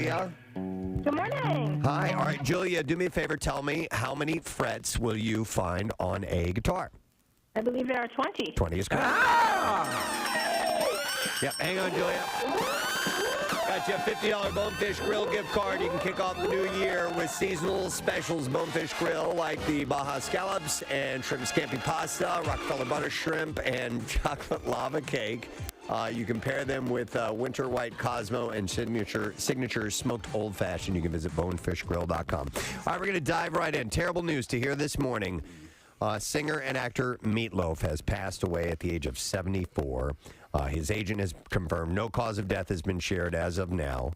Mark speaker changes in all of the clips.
Speaker 1: Julia.
Speaker 2: Good morning.
Speaker 1: Hi. All right, Julia, do me a favor. Tell me, how many frets will you find on a guitar?
Speaker 2: I believe there are 20.
Speaker 1: 20 is correct. Yep, hang on, Julia. Got you a $50 Bonefish Grill gift card. You can kick off the new year with seasonal specials. Bonefish Grill, like the Baja Scallops and Shrimp Scampi Pasta, Rockefeller Butter Shrimp, and Chocolate Lava Cake. You can pair them with Winter White Cosmo and Signature Smoked Old Fashioned. You can visit bonefishgrill.com. All right, we're going to dive right in. Terrible news to hear this morning. Singer and actor Loaf has passed away at the age of 74. His agent has confirmed no cause of death has been shared as of now.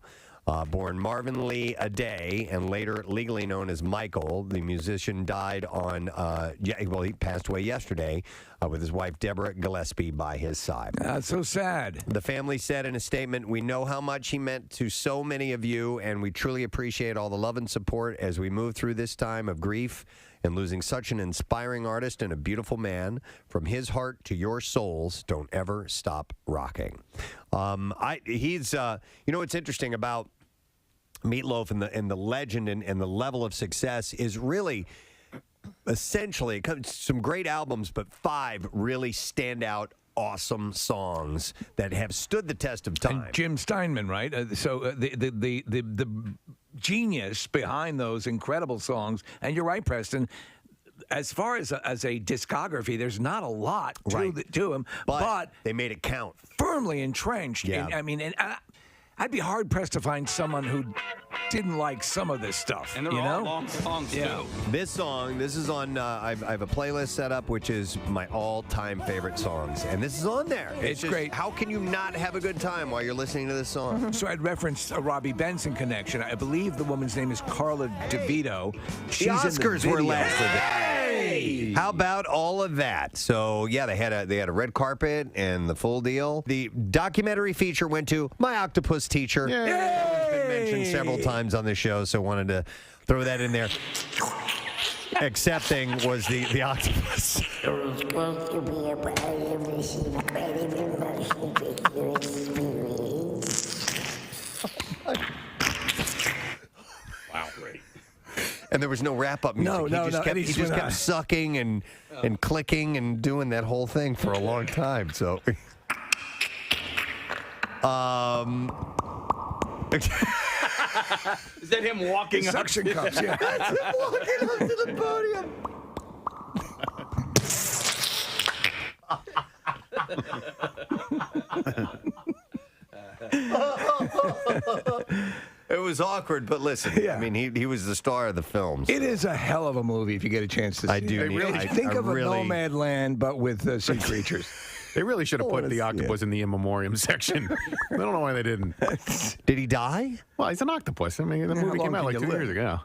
Speaker 1: Born Marvin Lee Aday and later legally known as Michael, the musician died on, he passed away yesterday with his wife Deborah Gillespie by his side.
Speaker 3: That's so sad.
Speaker 1: The family said in a statement, "We know how much he meant to so many of you, and we truly appreciate all the love and support as we move through this time of grief and losing such an inspiring artist and a beautiful man. From his heart to your souls, don't ever stop rocking." He's what's interesting about Meatloaf and the legend and the level of success is really essentially some great albums, but 5 really standout awesome songs that have stood the test of time.
Speaker 3: And Jim Steinman, right? The genius behind those incredible songs. And you're right, Preston. As far as a discography, there's not a lot to him, but
Speaker 1: they made it count.
Speaker 3: Firmly entrenched.
Speaker 1: Yeah.
Speaker 3: I'd be hard pressed to find someone who didn't like some of this stuff.
Speaker 4: And they're all long songs too.
Speaker 1: This is on. I have a playlist set up, which is my all-time favorite songs, and this is on there.
Speaker 3: It's
Speaker 1: just,
Speaker 3: great.
Speaker 1: How can you not have a good time while you're listening to this song?
Speaker 3: So I'd referenced a Robbie Benson connection. I believe the woman's name is Carla DeVito. She's
Speaker 1: the Oscars were last week.
Speaker 3: Hey!
Speaker 1: How about all of that? So yeah, they had a red carpet and the full deal. The documentary feature went to My Octopus Teacher.
Speaker 3: Yay!
Speaker 1: It's been mentioned several times on the show, so wanted to throw that in there. Accepting was the octopus.
Speaker 5: It was going to be a privacy, incredible motion picture experience.
Speaker 4: Wow, great.
Speaker 1: And there was no wrap-up music. He just kept sucking and clicking and doing that whole thing for a long time. So,
Speaker 4: Is that him walking up?
Speaker 3: Suction cups, yeah.
Speaker 1: That's him walking up to the podium. It was awkward, but listen,
Speaker 3: Yeah.
Speaker 1: I mean, he was the star of the film.
Speaker 3: It is a hell of a movie if you get a chance to see
Speaker 1: I do
Speaker 3: it.
Speaker 1: need- I-
Speaker 3: Think
Speaker 1: I
Speaker 3: of
Speaker 1: really-
Speaker 3: a nomad land, but with sea creatures.
Speaker 6: They really should have put the octopus in the in memoriam section. I don't know why they didn't.
Speaker 1: Did he die?
Speaker 6: Well, he's an octopus. I mean, the movie
Speaker 3: long
Speaker 6: came out
Speaker 3: can
Speaker 6: like
Speaker 3: you
Speaker 6: 2
Speaker 3: live?
Speaker 6: years ago.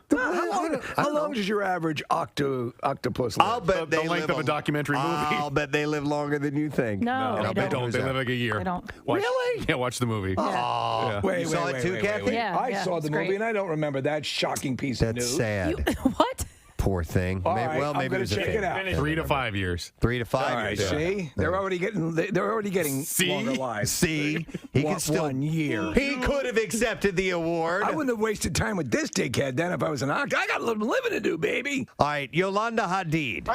Speaker 3: How long does your average octopus live?
Speaker 1: I'll bet
Speaker 6: The
Speaker 1: they
Speaker 6: length
Speaker 1: live
Speaker 6: of a documentary movie.
Speaker 1: I'll bet they live longer than you think.
Speaker 2: No,
Speaker 6: No,
Speaker 2: they
Speaker 6: they
Speaker 2: don't.
Speaker 6: don't. They live like a year.
Speaker 2: They don't.
Speaker 6: Watch,
Speaker 1: Really?
Speaker 6: Yeah, watch the movie.
Speaker 1: Oh,
Speaker 6: Yeah.
Speaker 3: Wait,
Speaker 1: you saw it too, Kathy?
Speaker 2: Yeah,
Speaker 3: I saw
Speaker 2: it's
Speaker 3: the movie
Speaker 2: great.
Speaker 3: and I don't remember that shocking piece of
Speaker 1: That's
Speaker 3: news.
Speaker 1: sad.
Speaker 2: What?
Speaker 1: Poor thing.
Speaker 3: All
Speaker 1: Maybe,
Speaker 3: right,
Speaker 1: well,
Speaker 3: I'm
Speaker 1: maybe it
Speaker 3: gonna
Speaker 1: was a
Speaker 3: check
Speaker 1: thing.
Speaker 3: it out.
Speaker 6: 3 to 5 years.
Speaker 1: 3 to 5
Speaker 3: All right,
Speaker 1: years.
Speaker 3: see, they're already getting
Speaker 6: See?
Speaker 3: longer lives.
Speaker 1: See, he
Speaker 3: One-
Speaker 1: could still
Speaker 3: 1 year.
Speaker 1: He could have accepted the award.
Speaker 3: I wouldn't have wasted time with this dickhead then if I was an actor. I got a little living to do, baby.
Speaker 1: All right, Yolanda Hadid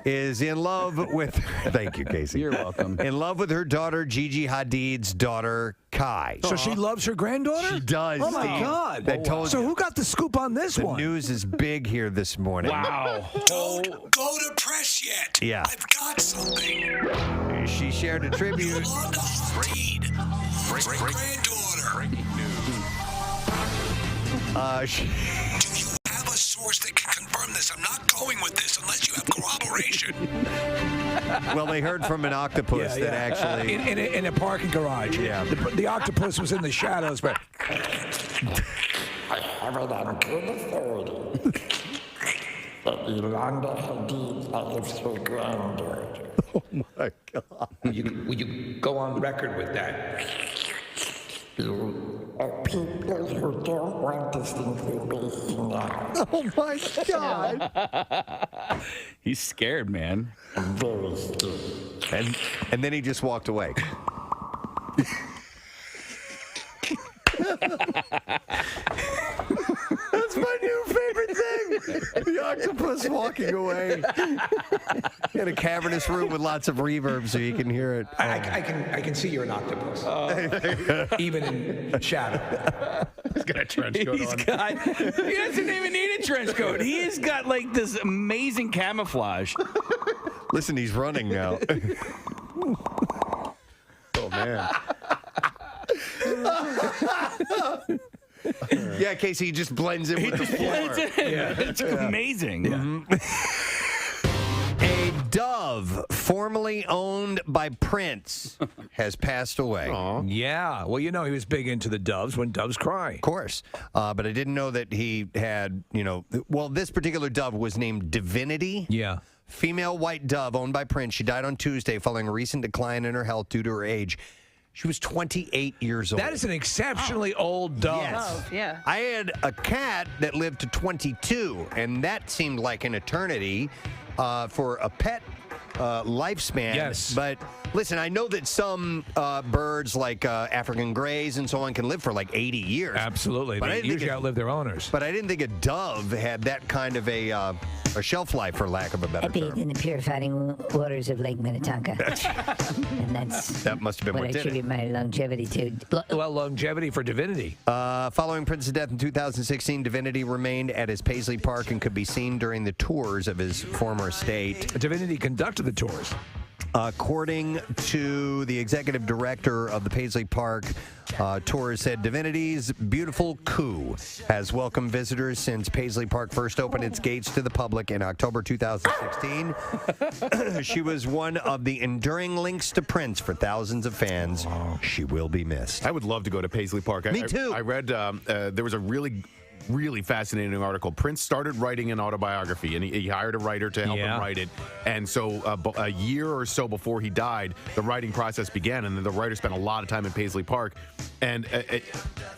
Speaker 1: is in love with. Thank you, Casey.
Speaker 4: You're welcome.
Speaker 1: In love with her daughter Gigi Hadid's daughter Kai.
Speaker 3: So she loves her granddaughter?
Speaker 1: She does.
Speaker 3: Oh, my
Speaker 1: Steve.
Speaker 3: God.
Speaker 1: That told
Speaker 3: So
Speaker 1: you.
Speaker 3: who got the scoop on this
Speaker 1: The
Speaker 3: one?
Speaker 1: news is big here this morning.
Speaker 4: Wow.
Speaker 7: Don't go to press yet.
Speaker 1: Yeah.
Speaker 7: I've got something.
Speaker 1: She shared a tribute.
Speaker 7: Yolanda Hadid, granddaughter.
Speaker 4: Breaking news.
Speaker 1: She,
Speaker 7: Do you have a source that can confirm this? I'm not going with this unless you have corroboration.
Speaker 1: well, they heard from an octopus that actually.
Speaker 3: in a parking garage.
Speaker 1: Yeah.
Speaker 3: The octopus was in the shadows, but
Speaker 5: I have it on good authority that Yolanda Hadid loves her granddaughter.
Speaker 1: Oh my God.
Speaker 3: would you go on record with that?
Speaker 5: You are people who don't want this information out.
Speaker 1: Oh my God.
Speaker 4: He's scared, man.
Speaker 5: I'm very scared.
Speaker 1: And then he just walked away. That's my new favorite thing. The octopus walking away in a cavernous room with lots of reverb so you can hear it.
Speaker 8: I can see you're an octopus, even in shadow.
Speaker 6: He's got a trench coat on.
Speaker 4: He doesn't even need a trench coat. He's got like this amazing camouflage.
Speaker 1: Listen, he's running now.
Speaker 6: Oh, man.
Speaker 1: Yeah, Casey, he just blends in with the floor.
Speaker 4: It's amazing.
Speaker 1: A dove formerly owned by Prince has passed away.
Speaker 3: Yeah. Well, you know, he was big into the doves when doves cry.
Speaker 1: Of course. But I didn't know that he had, well, this particular dove was named Divinity.
Speaker 3: Yeah.
Speaker 1: Female white dove owned by Prince. She died on Tuesday following a recent decline in her health due to her age. She was 28 years old.
Speaker 3: That is an exceptionally old dove.
Speaker 1: Yes.
Speaker 2: Yeah.
Speaker 1: I had a cat that lived to 22, and that seemed like an eternity for a pet lifespan.
Speaker 3: Yes.
Speaker 1: But listen, I know that some birds, like African grays and so on, can live for like 80 years.
Speaker 3: Absolutely.
Speaker 1: But I
Speaker 3: They
Speaker 1: didn't think
Speaker 3: usually outlive their owners.
Speaker 1: But I didn't think a dove had that kind of a shelf life, for lack of a better
Speaker 5: I bathed
Speaker 1: term.
Speaker 5: in the purifying waters of Lake Minnetonka. And
Speaker 1: That must have been
Speaker 5: what
Speaker 1: what
Speaker 5: I
Speaker 1: did it.
Speaker 5: attribute my longevity to.
Speaker 3: Well, longevity for divinity.
Speaker 1: Following Prince's death in 2016, Divinity remained at his Paisley Park and could be seen during the tours of his former estate.
Speaker 3: Divinity conducted the tours.
Speaker 1: According to the executive director of the Paisley Park tours, said Divinity's beautiful coo has welcomed visitors since Paisley Park first opened its gates to the public in October 2016. She was one of the enduring links to Prince for thousands of fans. She will be missed.
Speaker 6: I would love to go to Paisley Park.
Speaker 1: Me too.
Speaker 6: I read there was a really fascinating article. Prince started writing an autobiography, and he hired a writer to help him write it. And so a year or so before he died, the writing process began, and the writer spent a lot of time in Paisley Park. And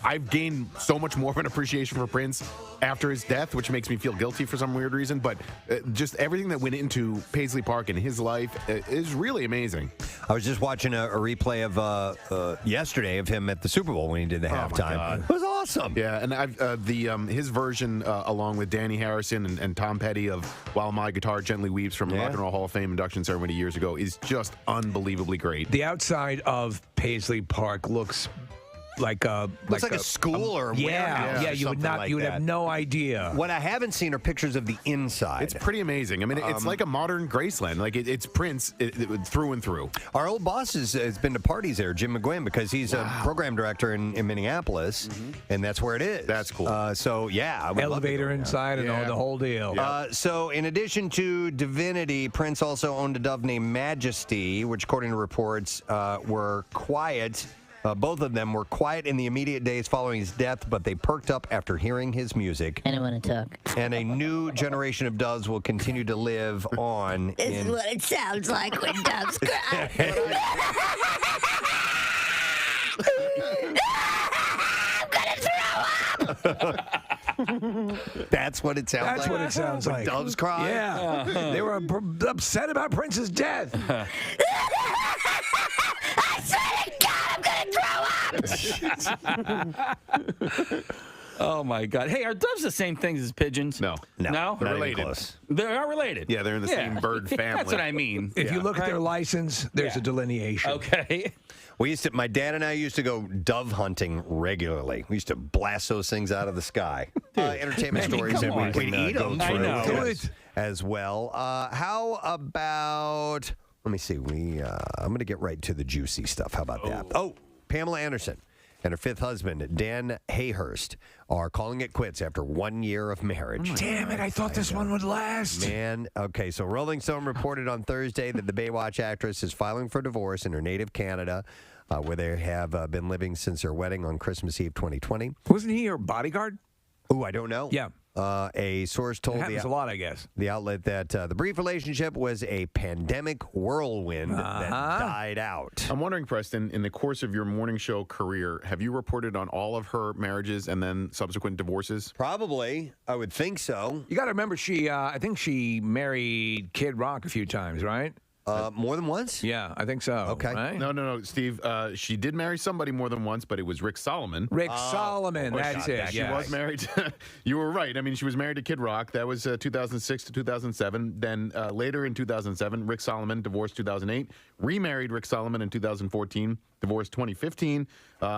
Speaker 6: I've gained so much more of an appreciation for Prince after his death, which makes me feel guilty for some weird reason. But just everything that went into Paisley Park and his life is really amazing.
Speaker 1: I was just watching a replay of yesterday of him at the Super Bowl when he did the halftime.
Speaker 6: God.
Speaker 1: It was awesome.
Speaker 6: Yeah, and his version, along with Danny Harrison and Tom Petty of "While My Guitar Gently Weeps" from the Rock and Roll Hall of Fame induction ceremony years ago, is just unbelievably great.
Speaker 3: The outside of Paisley Park looks like a
Speaker 1: Looks like a school or a warehouse or
Speaker 3: you would
Speaker 1: something
Speaker 3: not
Speaker 1: like
Speaker 3: you would
Speaker 1: that.
Speaker 3: have no idea.
Speaker 1: What I haven't seen are pictures of the inside.
Speaker 6: It's pretty amazing. I mean, it's like a modern Graceland. Like it's Prince through and through.
Speaker 1: Our old boss has been to parties there, Jim McGuinn, because he's a program director in Minneapolis, and that's where it is.
Speaker 6: That's cool.
Speaker 1: So, yeah. I would love to
Speaker 3: Elevator
Speaker 1: go
Speaker 3: inside and all the whole deal.
Speaker 1: So, in addition to Divinity, Prince also owned a dove named Majesty, which, according to reports, were quiet. Both of them were quiet in the immediate days following his death, but they perked up after hearing his music.
Speaker 5: I don't want to talk.
Speaker 1: And a new generation of doves will continue to live on.
Speaker 5: This is what it sounds like when doves cry. I'm gonna throw up.
Speaker 1: That's what it sounds like.
Speaker 3: That's what it sounds
Speaker 1: When
Speaker 3: like.
Speaker 1: doves cry.
Speaker 3: Yeah. They were upset about Prince's death.
Speaker 5: I swear to God, I'm gonna throw up.
Speaker 4: Oh my God! Hey, are doves the same things as pigeons?
Speaker 6: No.
Speaker 4: No,
Speaker 1: Not even
Speaker 6: related.
Speaker 1: close.
Speaker 4: They are related.
Speaker 6: Yeah, they're in the same bird family.
Speaker 4: That's what I mean.
Speaker 3: If you look at their license, there's a delineation.
Speaker 4: Okay.
Speaker 1: My dad and I used to go dove hunting regularly. We used to blast those things out of the sky. Entertainment stories that we can
Speaker 4: eat
Speaker 1: go
Speaker 4: 'em.
Speaker 1: through
Speaker 4: I know.
Speaker 1: as well. How about, let me see, I'm going to get right to the juicy stuff. How about that? Oh, Pamela Anderson and her fifth husband, Dan Hayhurst, are calling it quits after 1 year of marriage.
Speaker 3: Damn it, I thought this one would last.
Speaker 1: Man, okay, so Rolling Stone reported on Thursday that the Baywatch actress is filing for divorce in her native Canada, where they have been living since their wedding on Christmas Eve 2020.
Speaker 3: Wasn't he your bodyguard?
Speaker 1: Oh, I don't know.
Speaker 3: Yeah.
Speaker 1: A source told
Speaker 3: It happens a lot, I guess.
Speaker 1: the outlet that the brief relationship was a pandemic whirlwind that died out.
Speaker 6: I'm wondering, Preston, in the course of your morning show career, have you reported on all of her marriages and then subsequent divorces?
Speaker 1: Probably. I would think so.
Speaker 3: You got to remember, I think she married Kid Rock a few times, right?
Speaker 1: More than once?
Speaker 3: Yeah, I think so.
Speaker 1: Okay.
Speaker 3: Right?
Speaker 6: No, Steve. She did marry somebody more than once, but it was Rick Solomon.
Speaker 3: Rick Solomon, that's it.
Speaker 6: She was married. You were right. I mean, she was married to Kid Rock. That was 2006 to 2007. Then later in 2007, Rick Solomon divorced 2008. Remarried Rick Solomon in 2014. Divorced 2015.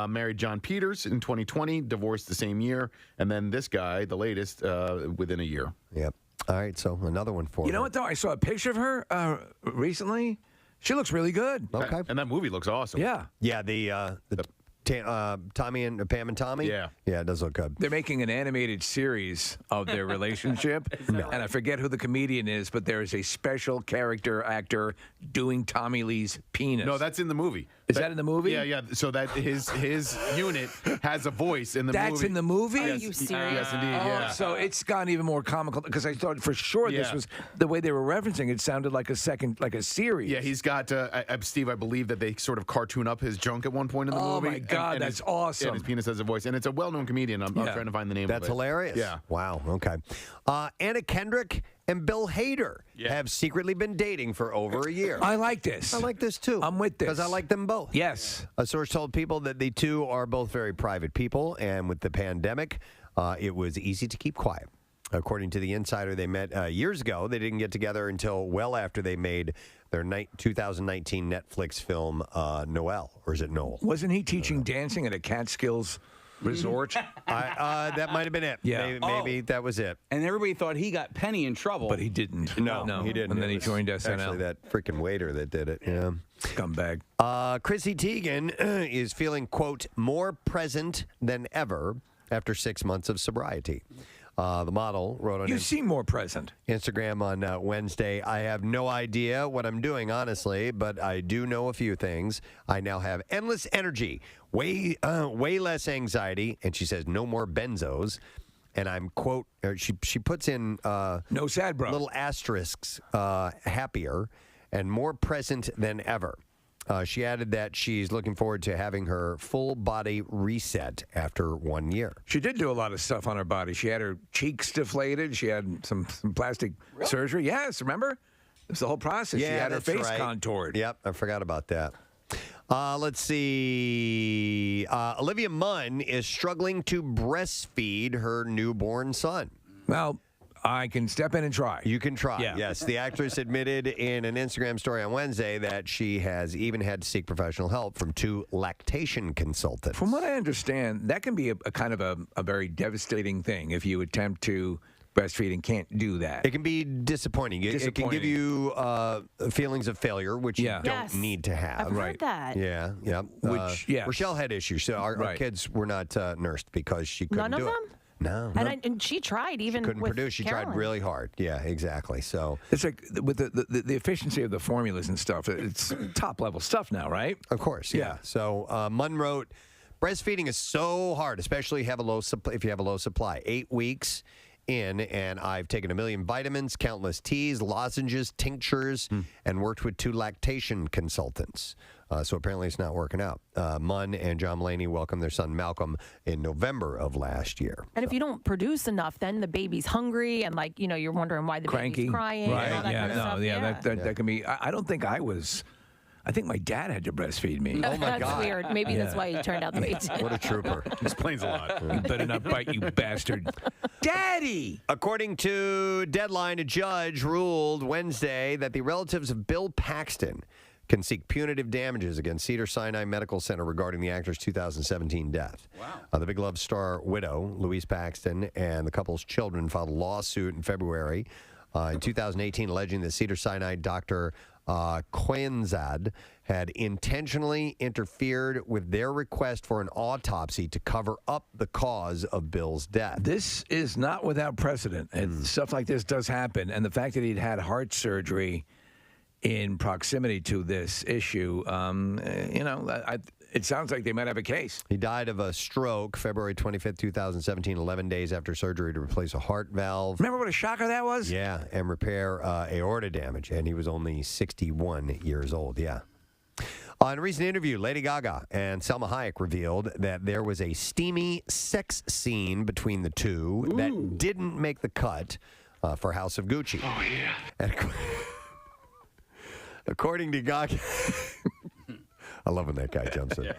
Speaker 6: Married John Peters in 2020. Divorced the same year. And then this guy, the latest, within a year.
Speaker 1: Yep. All right, so another one for
Speaker 3: You know what, though? I saw a picture of her recently. She looks really good.
Speaker 1: Okay.
Speaker 6: And that movie looks awesome.
Speaker 3: Yeah.
Speaker 1: Yeah, the Tommy and Pam and Tommy.
Speaker 6: Yeah.
Speaker 1: It does look good.
Speaker 3: They're making an animated series of their relationship. And I forget who the comedian is, but there is a special character actor doing Tommy Lee's penis.
Speaker 6: No, that's in the movie.
Speaker 3: Is that in the movie?
Speaker 6: Yeah. So that his unit has a voice in the movie.
Speaker 3: That's in the movie?
Speaker 9: Are you serious?
Speaker 6: Yes, indeed. Yeah.
Speaker 3: So it's gone even more comical because I thought for sure this
Speaker 6: Yeah.
Speaker 3: was the way they were referencing it sounded like a series.
Speaker 6: Yeah, he's got Steve. I believe that they sort of cartoon up his junk at one point in the movie.
Speaker 3: Oh my God,
Speaker 6: and
Speaker 3: that's
Speaker 6: his,
Speaker 3: awesome!
Speaker 6: And his penis has a voice, and it's a well-known comedian. I'm trying to find the name.
Speaker 1: That's
Speaker 6: of it.
Speaker 1: hilarious.
Speaker 6: Yeah.
Speaker 1: Wow. Okay. Anna Kendrick and Bill Hader have secretly been dating for over a year.
Speaker 3: I like this.
Speaker 1: I like this too.
Speaker 3: I'm with this
Speaker 1: because I like them both.
Speaker 3: Yes.
Speaker 1: A source told People that the two are both very private people, and with the pandemic, it was easy to keep quiet. According to the insider, they met years ago. They didn't get together until well after they made their 2019 Netflix film, Noel. Or is it Noel?
Speaker 3: Wasn't he teaching dancing at a Catskills resort?
Speaker 1: That might have been it.
Speaker 3: Yeah.
Speaker 1: Maybe that was it.
Speaker 4: And everybody thought he got Penny in trouble.
Speaker 3: But he didn't.
Speaker 1: No, he didn't.
Speaker 3: And then
Speaker 1: It
Speaker 3: he
Speaker 1: was
Speaker 3: joined SNL.
Speaker 1: Actually, that freaking waiter that did it. Yeah.
Speaker 3: Scumbag.
Speaker 1: Chrissy Teigen is feeling, quote, more present than ever after 6 months of sobriety. The model wrote on
Speaker 3: You seem more present.
Speaker 1: Instagram on Wednesday, I have no idea what I'm doing, honestly, but I do know a few things. I now have endless energy, way less anxiety, and she says no more benzos. And I'm, quote, she puts in
Speaker 3: no sad bro.
Speaker 1: Little asterisks, happier and more present than ever. She added that she's looking forward to having her full body reset after 1 year.
Speaker 3: She did do a lot of stuff on her body. She had her cheeks deflated. She had some plastic surgery. Yes, remember? It was the whole process. She had her face contoured.
Speaker 1: Yep, I forgot about that. Let's see. Olivia Munn is struggling to breastfeed her newborn son.
Speaker 3: Well, I can step in and try.
Speaker 1: You can try.
Speaker 3: Yeah.
Speaker 1: Yes. The actress admitted in an Instagram story on Wednesday that she has even had to seek professional help from 2 lactation consultants.
Speaker 3: From what I understand, that can be a kind of a very devastating thing if you attempt to breastfeed and can't do that.
Speaker 1: It can be disappointing. It can give you feelings of failure, which you don't need to have.
Speaker 9: I've heard that.
Speaker 1: Yeah, yeah.
Speaker 3: Which, yes.
Speaker 1: Rochelle had issues. So our kids were not nursed because she couldn't
Speaker 9: None
Speaker 1: do
Speaker 9: of
Speaker 1: it.
Speaker 9: them?
Speaker 1: No.
Speaker 9: And she tried even
Speaker 1: Couldn't
Speaker 9: with
Speaker 1: produce. She
Speaker 9: Carolyn.
Speaker 1: tried really hard. Yeah, exactly. So
Speaker 3: it's like with the efficiency of the formulas and stuff. It's top level stuff now, right?
Speaker 1: Of course. Yeah. So Munn wrote, breastfeeding is so hard, especially if you have a low supply. 8 weeks in, and I've taken 1 million vitamins, countless teas, lozenges, tinctures, and worked with 2 lactation consultants. So apparently it's not working out. Munn and John Mulaney welcomed their son Malcolm in November of last year.
Speaker 9: And if you don't produce enough, then the baby's hungry and you're wondering why the
Speaker 3: Cranky.
Speaker 9: baby's crying.
Speaker 3: Right.
Speaker 9: And all that kind of stuff.
Speaker 3: That can be. I don't think I was. I think my dad had to breastfeed me.
Speaker 1: Oh, my
Speaker 9: That's
Speaker 1: God.
Speaker 9: weird. Maybe that's why he turned out the way he did.
Speaker 1: What a trooper.
Speaker 6: Explains a lot.
Speaker 3: You better not bite, you bastard. Daddy!
Speaker 1: According to Deadline, a judge ruled Wednesday that the relatives of Bill Paxton can seek punitive damages against Cedars-Sinai Medical Center regarding the actor's 2017 death. Wow. The Big Love star widow, Louise Paxton, and the couple's children filed a lawsuit in February in 2018 alleging that Cedars-Sinai Dr. Quenzad had intentionally interfered with their request for an autopsy to cover up the cause of Bill's death.
Speaker 3: This is not without precedent, and stuff like this does happen. And the fact that he'd had heart surgery in proximity to this issue, it sounds like they might have a case.
Speaker 1: He died of a stroke February 25th, 2017, 11 days after surgery to replace a heart valve.
Speaker 3: Remember what a shocker that was?
Speaker 1: Yeah, and repair aorta damage, and he was only 61 years old, yeah. In a recent interview, Lady Gaga and Salma Hayek revealed that there was a steamy sex scene between the two that didn't make the cut for House of Gucci. Oh, yeah. According to Gaga, I love when that guy jumps in.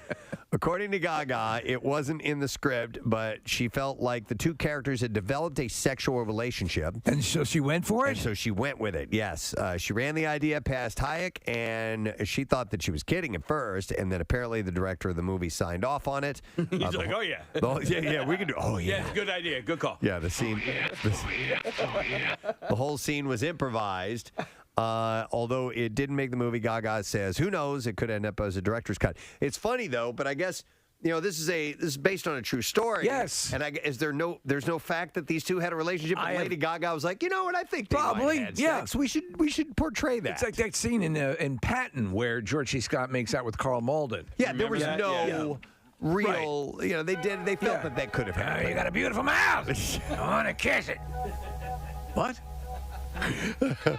Speaker 1: According to Gaga, it wasn't in the script, but she felt like the two characters had developed a sexual relationship.
Speaker 3: And so she went for it?
Speaker 1: And so she went with it, yes. She ran the idea past Hayek, and she thought that she was kidding at first, and then apparently the director of the movie signed off on it.
Speaker 4: He's like, oh, yeah.
Speaker 1: Yeah, we can do oh, yeah.
Speaker 4: Yeah, good idea. Good call.
Speaker 1: Yeah, the scene. The whole scene was improvised. Although it didn't make the movie, Gaga says, who knows, it could end up as a director's cut. It's funny, though, but I guess, this is based on a true story.
Speaker 3: Yes.
Speaker 1: And there's no fact that these two had a relationship, and Lady Gaga was like, you know what, I think they
Speaker 3: probably,
Speaker 1: might have
Speaker 3: yeah.
Speaker 1: sex. We should portray that.
Speaker 3: It's like that scene in Patton where George C. Scott makes out with Carl Malden.
Speaker 1: Yeah, there was no real,
Speaker 3: right.
Speaker 1: they felt that could have happened.
Speaker 3: You got a beautiful mouth. I want to kiss it. What?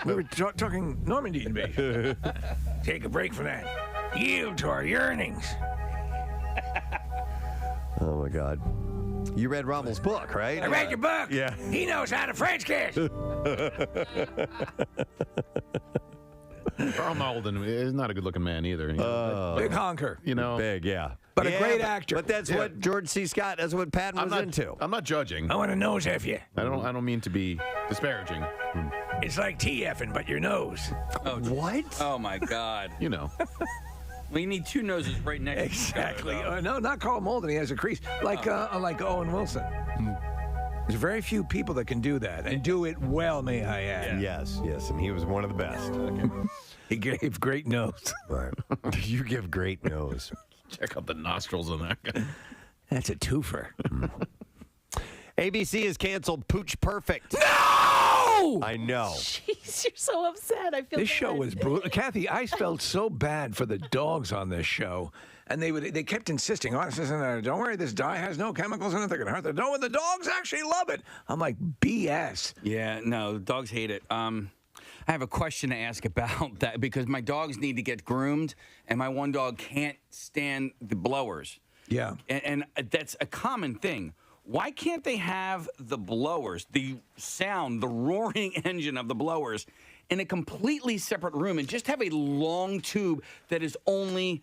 Speaker 3: We were talking Normandy and me. Take a break from that. Yield to our yearnings.
Speaker 1: Oh, my God. You read Rommel's book, right?
Speaker 3: I read your book.
Speaker 1: Yeah.
Speaker 3: He knows how to French kiss.
Speaker 6: Carl Malden is not a good-looking man either.
Speaker 3: Big honker.
Speaker 1: Big, yeah.
Speaker 3: But a great actor.
Speaker 1: But that's what George C. Scott, that's what Patton was into.
Speaker 6: I'm not judging.
Speaker 3: I want to nose F you.
Speaker 6: I don't mean to be disparaging.
Speaker 3: It's like TFing, but your nose.
Speaker 4: Oh,
Speaker 1: what?
Speaker 4: Oh, my God. We need two noses right next to each other.
Speaker 3: Exactly. No, not Carl Malden. He has a crease. Like Owen Wilson. There's very few people that can do that and do it well, may I add.
Speaker 1: Yes, and he was one of the best.
Speaker 3: He gave great nose.
Speaker 1: Right. You give great nose.
Speaker 6: Check out the nostrils on that guy.
Speaker 3: That's a twofer.
Speaker 1: ABC has canceled Pooch Perfect.
Speaker 3: No!
Speaker 1: I know.
Speaker 9: Jeez, you're so upset. I feel
Speaker 3: This show
Speaker 9: bad.
Speaker 3: was brutal. Kathy, I felt so bad for the dogs on this show. And they kept insisting, don't worry, this dye has no chemicals in it. They're going to hurt the dog. And the dogs actually love it. I'm like, BS.
Speaker 4: Yeah, no, the dogs hate it. I have a question to ask about that because my dogs need to get groomed, and my one dog can't stand the blowers.
Speaker 3: Yeah.
Speaker 4: And that's a common thing. Why can't they have the blowers, the sound, the roaring engine of the blowers in a completely separate room and just have a long tube that is only...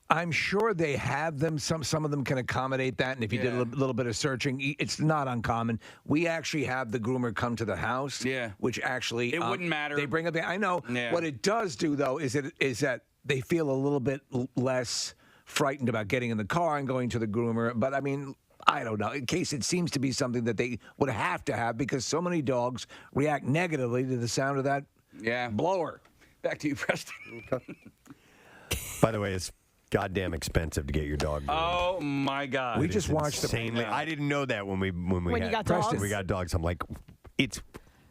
Speaker 3: I'm sure they have them. Some of them can accommodate that. And if you did a little bit of searching, it's not uncommon. We actually have the groomer come to the house.
Speaker 4: Yeah.
Speaker 3: Which actually...
Speaker 4: It wouldn't matter.
Speaker 3: They bring up I know.
Speaker 4: Yeah.
Speaker 3: What it does do, though, is that they feel a little bit less frightened about getting in the car and going to the groomer. But, I mean... I don't know. In case it seems to be something that they would have to have because so many dogs react negatively to the sound of that blower.
Speaker 4: Back to you, Preston.
Speaker 1: Okay. By the way, it's goddamn expensive to get your dog groomed.
Speaker 4: Oh, my God.
Speaker 3: We just watched
Speaker 1: insanely. I didn't know that when we
Speaker 9: got dogs?
Speaker 1: We got dogs. I'm like, it's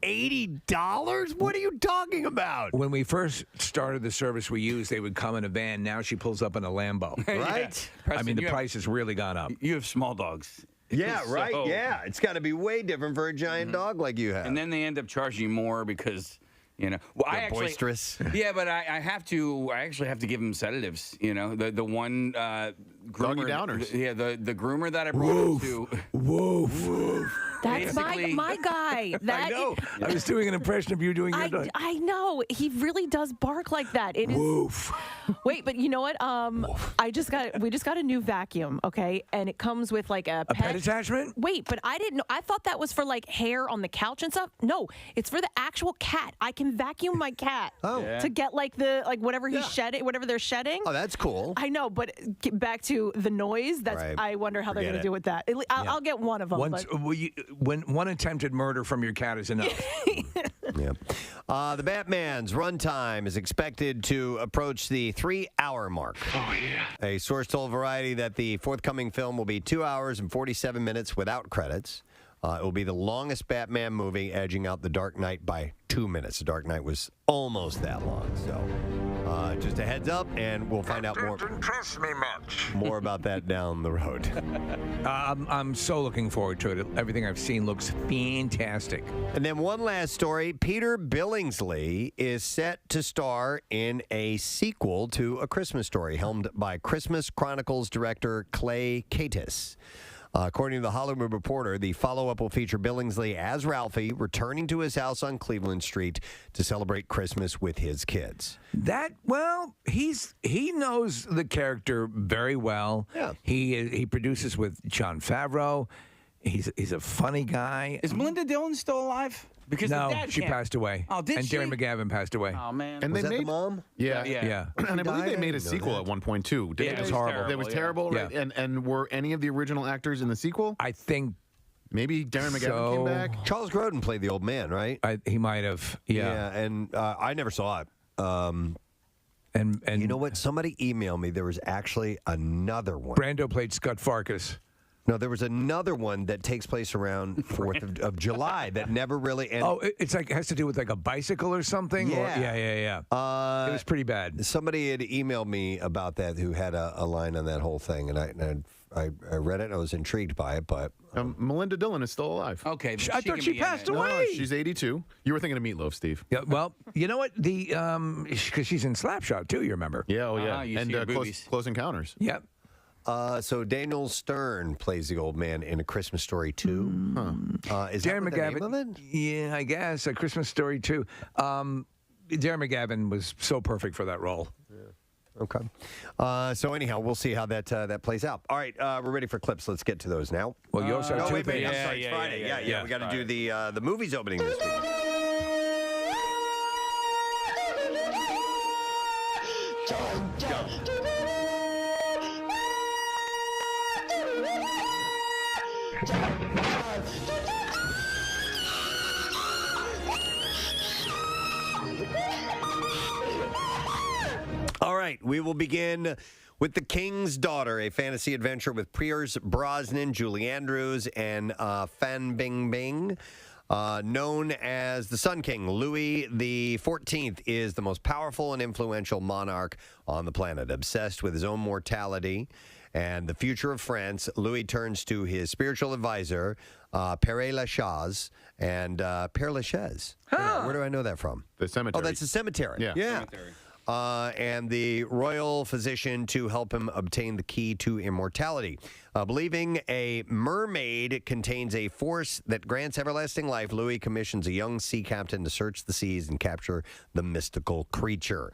Speaker 1: $80? What are you talking about?
Speaker 3: When we first started the service we used, they would come in a van. Now she pulls up in a Lambo.
Speaker 1: Right?
Speaker 3: I mean, the price has really gone up.
Speaker 4: You have small dogs.
Speaker 1: Yeah, right.
Speaker 4: So-
Speaker 1: Yeah, it's got to be way different for a giant dog like you have.
Speaker 4: And then they end up charging you more because, well,
Speaker 1: They're boisterous.
Speaker 4: Yeah, but I actually have to give them sedatives. The one
Speaker 6: Doggy
Speaker 4: groomer.
Speaker 6: downers.
Speaker 4: The groomer that I brought him to.
Speaker 3: Woof.
Speaker 9: That's
Speaker 4: Basically-
Speaker 9: my guy. That
Speaker 3: I know. I was doing an impression of you doing your dog.
Speaker 9: I know. He really does bark like that. It is.
Speaker 3: Woof.
Speaker 9: Wait, but you know what? We just got a new vacuum, okay? And it comes with like a
Speaker 3: pet attachment?
Speaker 9: Wait, but I didn't know. I thought that was for like hair on the couch and stuff. No, it's for the actual cat. I can vacuum my cat to get like whatever he's shedding, whatever they're shedding.
Speaker 1: Oh, that's cool.
Speaker 9: I know, but get back to the noise. That's
Speaker 1: Right.
Speaker 9: I wonder how they're
Speaker 1: Forget
Speaker 9: going
Speaker 1: it.
Speaker 9: to do with that. I'll get one of them.
Speaker 3: When one attempted murder from your cat is enough.
Speaker 1: Yeah. The Batman's runtime is expected to approach the 3-hour mark.
Speaker 7: Oh, yeah.
Speaker 1: A source told Variety that the forthcoming film will be 2 hours and 47 minutes without credits. It will be the longest Batman movie, edging out The Dark Knight by 2 minutes. The Dark Knight was almost that long. So just a heads up, and we'll find out more.
Speaker 7: Didn't trust me much.
Speaker 1: More about that down the road.
Speaker 3: I'm so looking forward to it. Everything I've seen looks fantastic.
Speaker 1: And then one last story. Peter Billingsley is set to star in a sequel to A Christmas Story, helmed by Christmas Chronicles director Clay Cates. According to the Hollywood Reporter, the follow-up will feature Billingsley as Ralphie returning to his house on Cleveland Street to celebrate Christmas with his kids.
Speaker 3: He knows the character very well.
Speaker 1: Yeah.
Speaker 3: He produces with Jon Favreau. He's a funny guy.
Speaker 4: Is Melinda Dillon still alive? Because
Speaker 3: no,
Speaker 4: the dad
Speaker 3: she
Speaker 4: can't.
Speaker 3: passed away.
Speaker 4: Oh, did
Speaker 3: and
Speaker 4: she?
Speaker 3: Darren McGavin passed away.
Speaker 4: Oh man.
Speaker 6: And
Speaker 1: Was
Speaker 6: they
Speaker 1: that
Speaker 6: made
Speaker 1: the mom?
Speaker 3: Yeah.
Speaker 6: And I believe they made a
Speaker 1: didn't know
Speaker 6: sequel
Speaker 1: that.
Speaker 6: at one point too.
Speaker 4: Yeah, it was
Speaker 3: horrible.
Speaker 6: It was
Speaker 4: yeah.
Speaker 6: terrible.
Speaker 3: Yeah.
Speaker 6: Right? And were any of the original actors in the sequel?
Speaker 3: I think
Speaker 6: Maybe Darren McGavin came back.
Speaker 1: Charles Grodin played the old man, right?
Speaker 3: he might have. Yeah.
Speaker 1: And I never saw it.
Speaker 3: And
Speaker 1: You know what? Somebody emailed me. There was actually another one.
Speaker 3: Brando played Scott Farkas.
Speaker 1: No, there was another one that takes place around 4th of July that never really ended.
Speaker 3: Oh, it's like it has to do with like a bicycle or something.
Speaker 1: Yeah.
Speaker 3: Yeah. It was pretty bad.
Speaker 1: Somebody had emailed me about that who had a line on that whole thing, and I read it and I was intrigued by it, but
Speaker 6: Melinda Dillon is still alive.
Speaker 4: Okay. then
Speaker 3: I thought
Speaker 4: can
Speaker 3: she
Speaker 4: be in
Speaker 3: passed
Speaker 4: it.
Speaker 3: away.
Speaker 6: No, she's 82. You were thinking of Meatloaf, Steve.
Speaker 3: Yeah. Well, you know what? Because she's in Slapshot too. You remember?
Speaker 6: Yeah, oh yeah.
Speaker 4: you
Speaker 6: And
Speaker 4: see her boobies.
Speaker 6: Close Encounters.
Speaker 3: Yep.
Speaker 1: so Daniel Stern plays the old man in A Christmas Story 2. Is that
Speaker 3: Darren
Speaker 1: what the name of
Speaker 3: McGavin.
Speaker 1: it?
Speaker 3: Yeah, I guess A Christmas Story too. Darren McGavin was so perfect for that role.
Speaker 1: Okay. So anyhow, we'll see how that plays out. All right, we're ready for clips. Let's get to those now.
Speaker 3: Well, you also have
Speaker 1: No,
Speaker 3: two
Speaker 1: wait,
Speaker 3: things.
Speaker 1: I'm sorry. It's Friday. Yeah.
Speaker 3: yeah.
Speaker 1: We got to do the movies opening this week. All right, we will begin with The King's Daughter, a fantasy adventure with Pierce Brosnan, Julie Andrews, and Fan Bingbing. Known as the Sun King, Louis XIV is the most powerful and influential monarch on the planet. Obsessed with his own mortality and the future of France, Louis turns to his spiritual advisor, Père Lachaise, and Père Lachaise. Where do I know that from?
Speaker 6: The cemetery.
Speaker 1: Oh, that's a cemetery.
Speaker 6: Yeah.
Speaker 4: Cemetery.
Speaker 1: And the royal physician to help him obtain the key to immortality. Believing a mermaid contains a force that grants everlasting life, Louis commissions a young sea captain to search the seas and capture the mystical creature.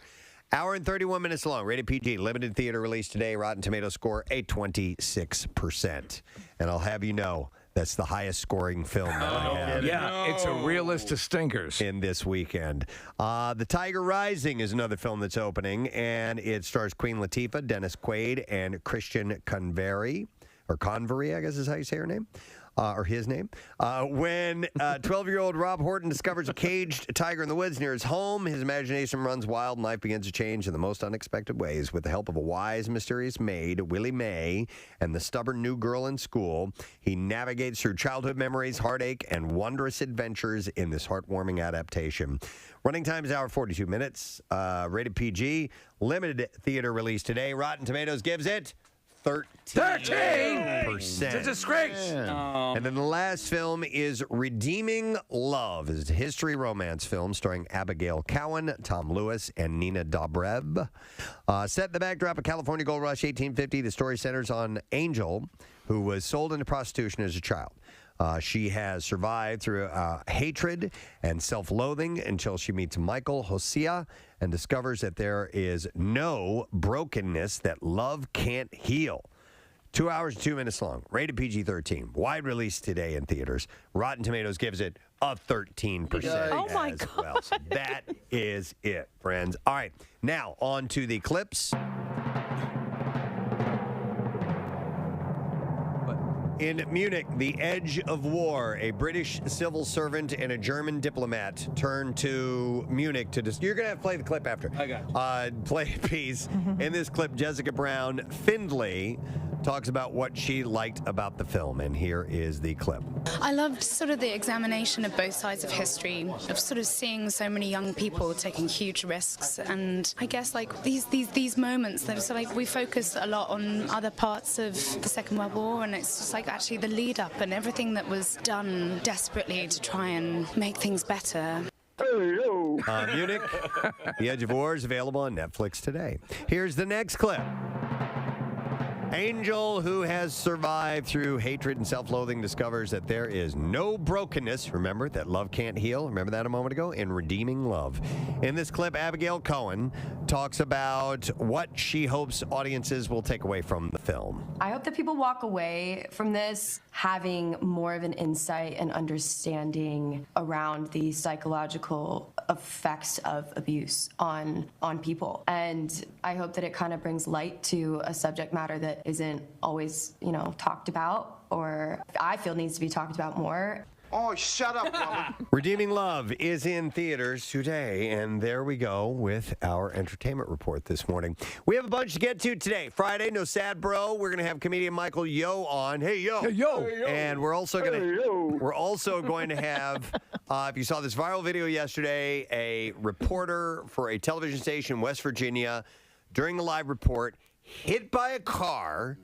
Speaker 1: Hour and 31 minutes long, rated PG, limited theater release today. Rotten Tomatoes score a 26%. And I'll have you know, that's the highest scoring film that I have.
Speaker 3: Yeah, it's a real list of stinkers.
Speaker 1: In this weekend. The Tiger Rising is another film that's opening, and it stars Queen Latifah, Dennis Quaid, and Christian Convery, or Convery, I guess is how you say her name, or his name. When 12-year-old Rob Horton discovers a caged tiger in the woods near his home, his imagination runs wild and life begins to change in the most unexpected ways. With the help of a wise, mysterious maid, Willie Mae, and the stubborn new girl in school, he navigates through childhood memories, heartache, and wondrous adventures in this heartwarming adaptation. Running time is hour 42 minutes. Rated PG. Limited theater release today. Rotten Tomatoes gives it 13%.
Speaker 3: It's a disgrace.
Speaker 1: And then the last film is Redeeming Love. It's a history romance film starring Abigail Cowan, Tom Lewis, and Nina Dobrev. Set in the backdrop of California Gold Rush 1850, the story centers on Angel, who was sold into prostitution as a child. She has survived through hatred and self-loathing until she meets Michael Hosea and discovers that there is no brokenness that love can't heal. 2 hours and 2 minutes long. Rated PG-13. Wide release today in theaters. Rotten Tomatoes gives it a 13%.
Speaker 9: Oh, my
Speaker 1: as
Speaker 9: God.
Speaker 1: well. So that is it, friends. All right. Now, on to the clips. In Munich, the edge of war, a British civil servant and a German diplomat turn to Munich to you're going to have to play the clip after.
Speaker 4: I got you.
Speaker 1: Play a piece. In this clip, Jessica Brown Findlay talks about what she liked about the film, and here is the clip.
Speaker 10: I loved sort of the examination of both sides of history, of sort of seeing so many young people taking huge risks, and I guess like these moments that so like we focus a lot on other parts of the Second World War, and it's just like actually the lead up and everything that was done desperately to try and make things better.
Speaker 1: Munich, The Edge of War is available on Netflix today. Here's the next clip. Angel, who has survived through hatred and self-loathing, discovers that there is no brokenness. Remember that love can't heal? Remember that a moment ago? In redeeming love. In this clip, Abigail Cohen talks about what she hopes audiences will take away from the film.
Speaker 11: I hope that people walk away from this having more of an insight and understanding around the psychological effects of abuse on people. And I hope that it kind of brings light to a subject matter that isn't always, talked about, or I feel needs to be talked about more.
Speaker 12: Oh, shut up, woman.
Speaker 1: Redeeming Love is in theaters today, and there we go with our entertainment report this morning. We have a bunch to get to today. Friday, no sad bro. We're going to have comedian Michael Yo on. Hey, Yo.
Speaker 3: Hey, Yo.
Speaker 1: And we're also going to have, if you saw this viral video yesterday, a reporter for a television station in West Virginia during the live report hit by a car,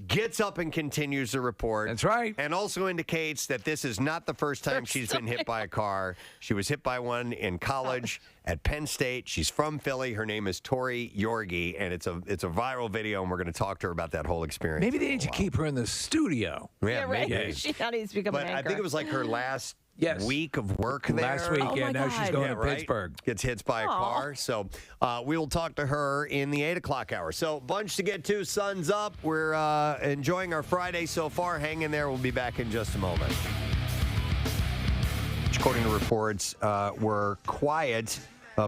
Speaker 1: gets up and continues the report.
Speaker 3: That's right.
Speaker 1: And also indicates that this is not the first time she's been hit by a car. She was hit by one in college at Penn State. She's from Philly. Her name is Tori Yorgi, and it's a viral video, and we're going to talk to her about that whole experience.
Speaker 3: Maybe they need to keep her in the studio.
Speaker 1: Yeah,
Speaker 9: right.
Speaker 1: maybe.
Speaker 9: She needs to become an
Speaker 1: But
Speaker 9: anchor.
Speaker 1: I think it was like her last week of work there.
Speaker 3: Last week,
Speaker 9: Oh,
Speaker 3: yeah.
Speaker 9: my
Speaker 3: Now she's
Speaker 9: God.
Speaker 3: going
Speaker 1: Yeah,
Speaker 3: to
Speaker 1: right?
Speaker 3: Pittsburgh.
Speaker 1: Gets hit by a car. So we will talk to her in the 8 o'clock hour. So bunch to get to. Sun's up. We're enjoying our Friday so far. Hang in there. We'll be back in just a moment. According to reports, were quiet.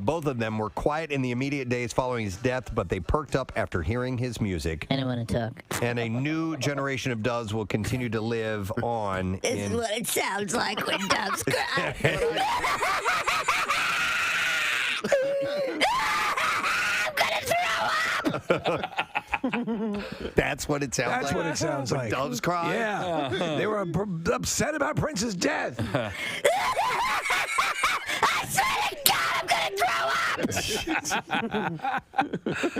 Speaker 1: Both of them were quiet in the immediate days following his death, but they perked up after hearing his music.
Speaker 5: I don't want to talk.
Speaker 1: And a new generation of doves will continue to live on.
Speaker 5: This is what it sounds like when doves cry. I'm gonna throw up.
Speaker 1: That's what it sounds like.
Speaker 3: That's what it sounds
Speaker 1: When
Speaker 3: like.
Speaker 1: doves cry.
Speaker 3: Yeah. They were upset about Prince's death.
Speaker 5: I swear to God, I'm gonna throw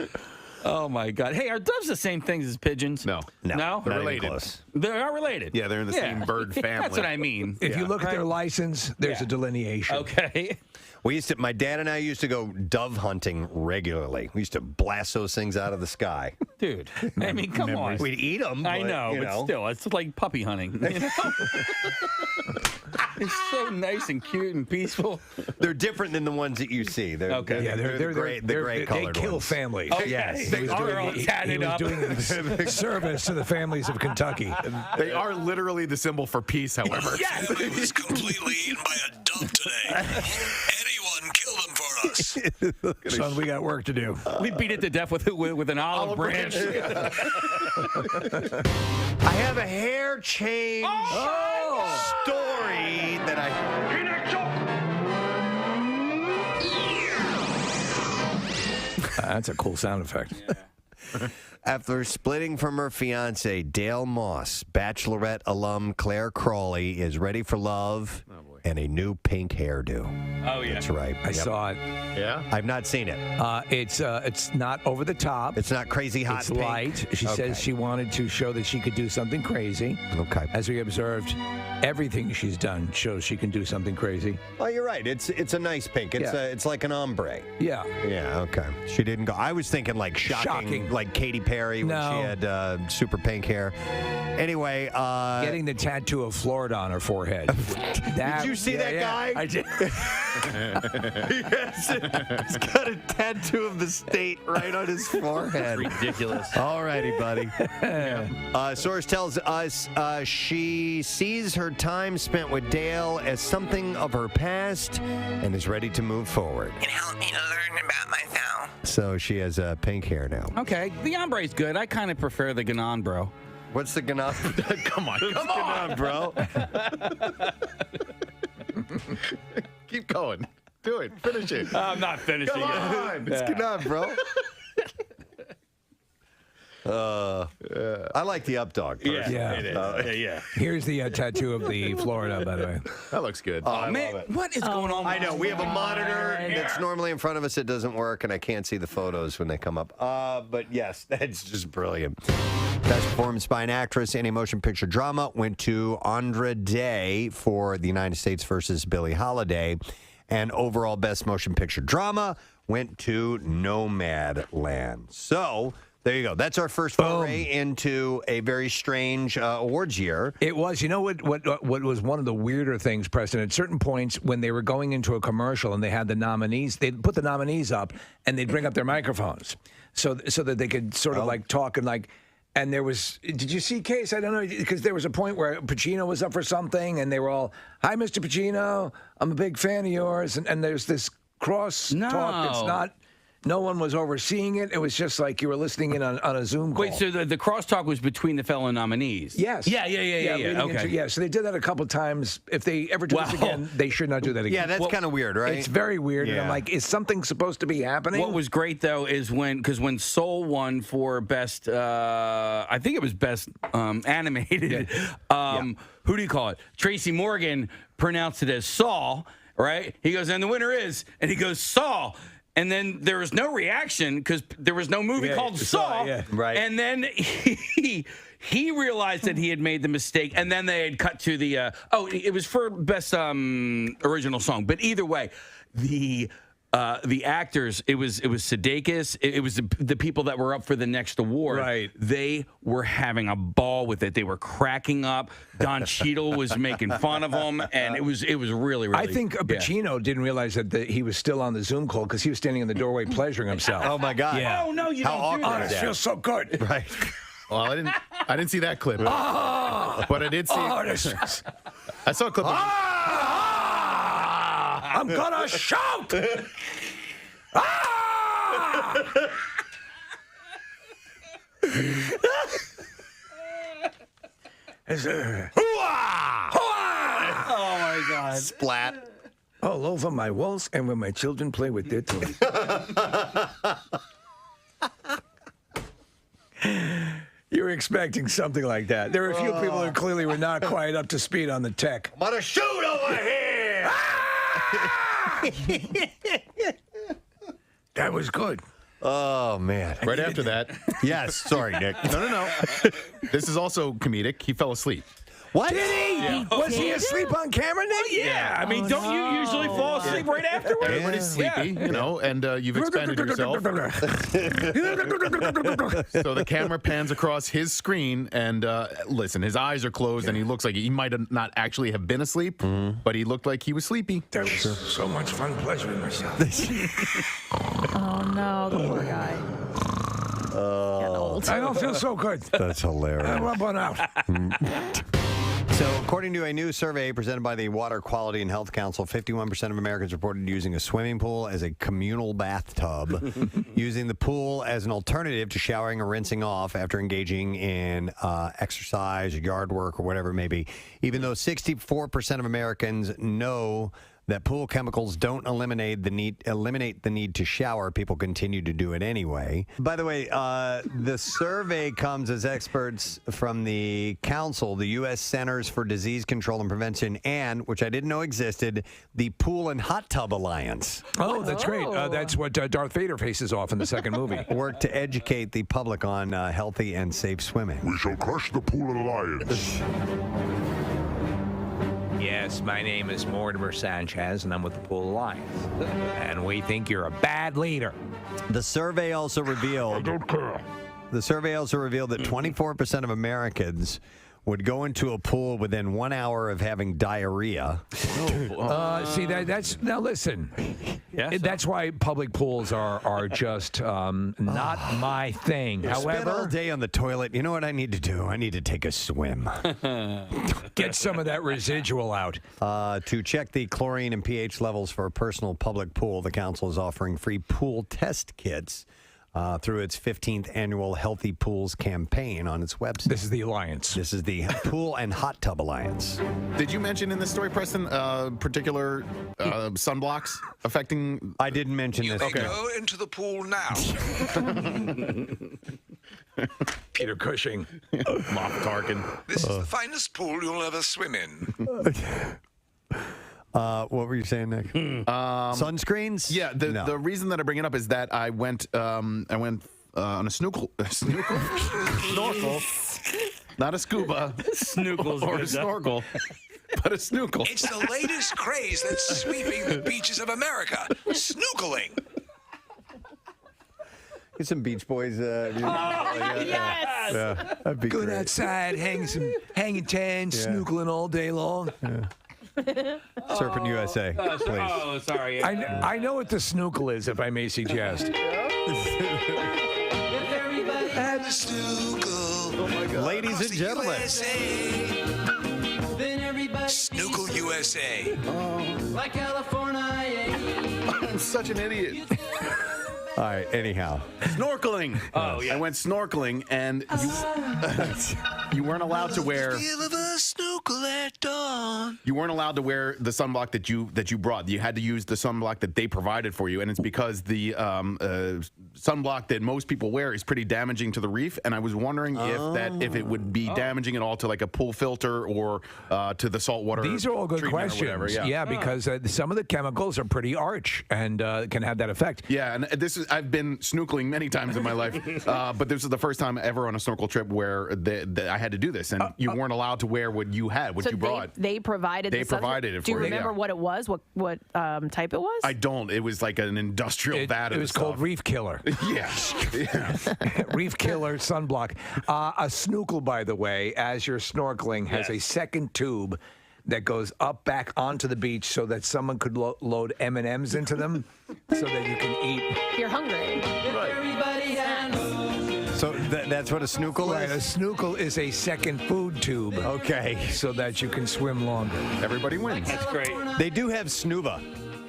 Speaker 5: up.
Speaker 4: Oh, my God. Hey, are doves the same things as pigeons?
Speaker 6: No.
Speaker 4: No?
Speaker 1: Not
Speaker 6: They're
Speaker 1: even
Speaker 6: related.
Speaker 1: close.
Speaker 4: They are related.
Speaker 6: Yeah, they're in the same bird family.
Speaker 4: That's what I mean.
Speaker 3: If you look at their license, there's a delineation.
Speaker 4: Okay.
Speaker 1: My dad and I used to go dove hunting regularly. We used to blast those things out of the sky.
Speaker 4: Dude, I mean, come on.
Speaker 1: We'd eat them.
Speaker 4: I know, but still, it's like puppy hunting. You know? It's so nice and cute and peaceful.
Speaker 1: They're different than the ones that you see. They're,
Speaker 4: Okay.
Speaker 1: they're the gray
Speaker 3: They
Speaker 1: colored
Speaker 3: kill
Speaker 1: ones.
Speaker 3: families.
Speaker 4: Okay.
Speaker 1: Yes.
Speaker 4: They are all
Speaker 3: He
Speaker 4: tatted
Speaker 3: was
Speaker 4: up.
Speaker 3: doing service to the families of Kentucky.
Speaker 6: They are literally the symbol for peace, however.
Speaker 4: Yes.
Speaker 7: Family was completely eaten by a dove today. Anyone kill them for us.
Speaker 3: Son, we got work to do.
Speaker 4: We beat it to death with an olive branch.
Speaker 1: I have a hair change story that
Speaker 3: That's a cool sound effect.
Speaker 1: After splitting from her fiance, Dale Moss, Bachelorette alum Claire Crawley is ready for love and a new pink hairdo.
Speaker 4: Oh, yeah.
Speaker 1: That's right.
Speaker 3: I saw it.
Speaker 6: Yeah?
Speaker 1: I've not seen it.
Speaker 3: It's not over the top.
Speaker 1: It's not crazy hot
Speaker 3: It's
Speaker 1: pink.
Speaker 3: light. She says she wanted to show that she could do something crazy.
Speaker 1: Okay.
Speaker 3: As we observed, everything she's done shows she can do something crazy.
Speaker 1: Oh, you're right. It's a nice pink. It's like an ombre.
Speaker 3: Yeah.
Speaker 1: Yeah, okay. She didn't go. I was thinking like shocking. Like Katy Perry when she had super pink hair. Anyway.
Speaker 3: Getting the tattoo of Florida on her forehead.
Speaker 1: Did you see that guy?
Speaker 3: I did.
Speaker 1: He's got a tattoo of the state right on his forehead.
Speaker 4: Ridiculous.
Speaker 1: All righty, buddy. Source tells us she sees her time spent with Dale as something of her past and is ready to move forward.
Speaker 12: It helped me to learn about myself.
Speaker 1: So she has pink hair now.
Speaker 4: Okay, the ombre's good. I kind of prefer the Ganon, bro.
Speaker 1: What's the Ganon?
Speaker 6: Come on.
Speaker 1: Come on, bro.
Speaker 6: Keep going. Do it. Finish it.
Speaker 4: I'm not finishing
Speaker 6: Come on.
Speaker 1: It's Ganon, bro. I like the up dog.
Speaker 3: Yeah.
Speaker 4: It is. Yeah.
Speaker 3: Here's the tattoo of the Florida, by the way.
Speaker 6: That looks good.
Speaker 4: Oh, man, what is going on?
Speaker 1: I know. We have a monitor that's normally in front of us. It doesn't work, and I can't see the photos when they come up. But yes, that's just brilliant. Best performance by an actress in a motion picture drama went to Andra Day for The United States versus Billie Holiday. And overall best motion picture drama went to Nomadland. So There you go. That's our first foray into a very strange awards year.
Speaker 3: It was. You know what was one of the weirder things, Preston? At certain points when they were going into a commercial and they had the nominees, they'd put the nominees up and they'd bring up their microphones so that they could sort of like talk and like. And there was, did you see Case? I don't know, because there was a point where Pacino was up for something and they were all, "Hi, Mr. Pacino, I'm a big fan of yours." And there's this cross talk that's not. No one was overseeing it. It was just like you were listening in on a Zoom call.
Speaker 4: Wait, so the crosstalk was between the fellow nominees?
Speaker 3: Yes.
Speaker 4: Yeah. Okay.
Speaker 3: So they did that a couple times. If they ever do this again, they should not do that again.
Speaker 1: Yeah, that's kind of weird, right?
Speaker 3: It's very weird. And I'm like, is something supposed to be happening?
Speaker 4: What was great, though, is when Soul won for best, I think it was best animated, who do you call it? Tracy Morgan pronounced it as Saul, right? He goes, and the winner is, and he goes, Saul. And then there was no reaction because there was no movie called Saw.
Speaker 1: Right.
Speaker 4: And then he realized that he had made the mistake. And then they had cut to the, it was for best original song. But either way, the actors, it was Sudeikis, it was the people that were up for the next award.
Speaker 3: Right.
Speaker 4: They were having a ball with it. They were cracking up. Don Cheadle was making fun of them, and it was really, really.
Speaker 3: I think Pacino didn't realize that he was still on the Zoom call because he was standing in the doorway pleasuring himself.
Speaker 1: Oh my God!
Speaker 3: Yeah.
Speaker 4: Oh no, you
Speaker 1: How
Speaker 4: don't do
Speaker 1: awkward
Speaker 4: that.
Speaker 1: is
Speaker 3: It feels so good.
Speaker 1: Right.
Speaker 6: Well, I didn't see that clip, but I did see. I saw a clip.
Speaker 3: I'm gonna shout!
Speaker 4: Oh my God!
Speaker 1: Splat.
Speaker 3: All over my walls and when my children play with their toys. You were expecting something like that. There were a few people who clearly were not quite up to speed on the tech.
Speaker 1: I'm gonna shoot over here.
Speaker 3: That was good.
Speaker 1: Oh man!
Speaker 6: Right after that.
Speaker 1: Yes. Sorry, Nick.
Speaker 6: No. This is also comedic. He fell asleep.
Speaker 1: What?
Speaker 3: Did he? Yeah. Was he asleep on camera, Nick?
Speaker 4: Yeah. I mean, don't you usually fall asleep right afterwards?
Speaker 6: Everybody's sleepy, and you've expanded yourself. So the camera pans across his screen, and listen, his eyes are closed, and he looks like he might not actually have been asleep, but he looked like he was sleepy.
Speaker 3: That was so much fun pleasuring myself.
Speaker 9: Oh no, the poor guy. Getting old.
Speaker 3: I don't feel so good.
Speaker 1: That's hilarious.
Speaker 3: I'm up and out.
Speaker 1: So, according to a new survey presented by the Water Quality and Health Council, 51% of Americans reported using a swimming pool as a communal bathtub, using the pool as an alternative to showering or rinsing off after engaging in exercise or yard work or whatever it may be. Even though 64% of Americans know that pool chemicals don't eliminate the need to shower, people continue to do it anyway. By the way, the survey comes as experts from the council, the U.S. Centers for Disease Control and Prevention, and, which I didn't know existed, the Pool and Hot Tub Alliance.
Speaker 3: Oh, that's great. That's what Darth Vader faces off in the second movie.
Speaker 1: Work to educate the public on healthy and safe swimming.
Speaker 7: We shall crush the Pool Alliance.
Speaker 3: Yes, my name is Mortimer Sanchez, and I'm with the Pool Alliance. And we think you're a bad leader.
Speaker 1: The survey also revealed.
Speaker 7: I don't care.
Speaker 1: The survey also revealed that 24% of Americans would go into a pool within 1 hour of having diarrhea.
Speaker 3: See, that's now listen.
Speaker 4: Yes,
Speaker 3: that's why public pools are just not my thing.
Speaker 1: Spend all
Speaker 3: However,
Speaker 1: day on the toilet. You know what I need to do? I need to take a swim.
Speaker 3: get some of that residual out.
Speaker 1: To check the chlorine and pH levels for a personal public pool, the council is offering free pool test kits through its 15th annual Healthy Pools campaign on its website.
Speaker 3: This is the Alliance.
Speaker 1: This is the Pool and Hot Tub Alliance.
Speaker 6: Did you mention in this story, Preston, particular sunblocks affecting?
Speaker 1: I didn't mention this.
Speaker 7: May go into the pool now.
Speaker 3: Peter Cushing.
Speaker 6: Moff Tarkin.
Speaker 7: This is the finest pool you'll ever swim in.
Speaker 1: What were you saying, Nick? Sunscreens?
Speaker 6: Yeah, the reason that I bring it up is that I went on a snorkel, not a scuba,
Speaker 4: Snookles
Speaker 6: or a snorkel, but a snorkel.
Speaker 7: It's the latest craze that's sweeping the beaches of America. Snorkeling.
Speaker 13: Get some Beach Boys.
Speaker 9: Yes!
Speaker 13: Yeah, that'd be
Speaker 3: Good
Speaker 13: great.
Speaker 3: outside, hanging tan, snookling all day long.
Speaker 13: Surfing USA, please.
Speaker 4: Oh, sorry.
Speaker 3: I know what the snookle is, if I may suggest.
Speaker 13: Ladies and gentlemen.
Speaker 7: Snookle USA.
Speaker 14: Like California.
Speaker 6: I'm such an idiot.
Speaker 13: All right, anyhow.
Speaker 6: Snorkeling.
Speaker 4: Oh, yeah.
Speaker 6: I went snorkeling, and you weren't allowed to wear. You weren't allowed to wear the sunblock that you brought. You had to use the sunblock that they provided for you, and it's because the sunblock that most people wear is pretty damaging to the reef. And I was wondering if it would be damaging at all to like a pool filter or to the saltwater.
Speaker 3: These are all good
Speaker 6: treatment or
Speaker 3: questions.
Speaker 6: whatever.
Speaker 3: Because some of the chemicals are pretty arch and can have that effect.
Speaker 6: Yeah, and I've been snorkeling many times in my life, but this is the first time ever on a snorkel trip where I had to do this, and you weren't allowed to wear what you had, what you brought.
Speaker 9: They provided.
Speaker 6: They provided it for you.
Speaker 9: Do you remember what it was? What type it was?
Speaker 6: I don't. It was like an industrial vat.
Speaker 3: It was called Reef Killer.
Speaker 6: Yeah.
Speaker 3: Reef Killer sunblock. A snookle, by the way, as you're snorkeling, has a second tube that goes up back onto the beach so that someone could load M&Ms into them so that you can eat.
Speaker 9: You're hungry.
Speaker 13: So that's what a snookle
Speaker 3: Right, a
Speaker 13: is?
Speaker 3: snookle is a second food tube.
Speaker 13: Okay.
Speaker 3: So that you can swim longer.
Speaker 6: Everybody wins.
Speaker 4: That's great.
Speaker 13: They do have snuba.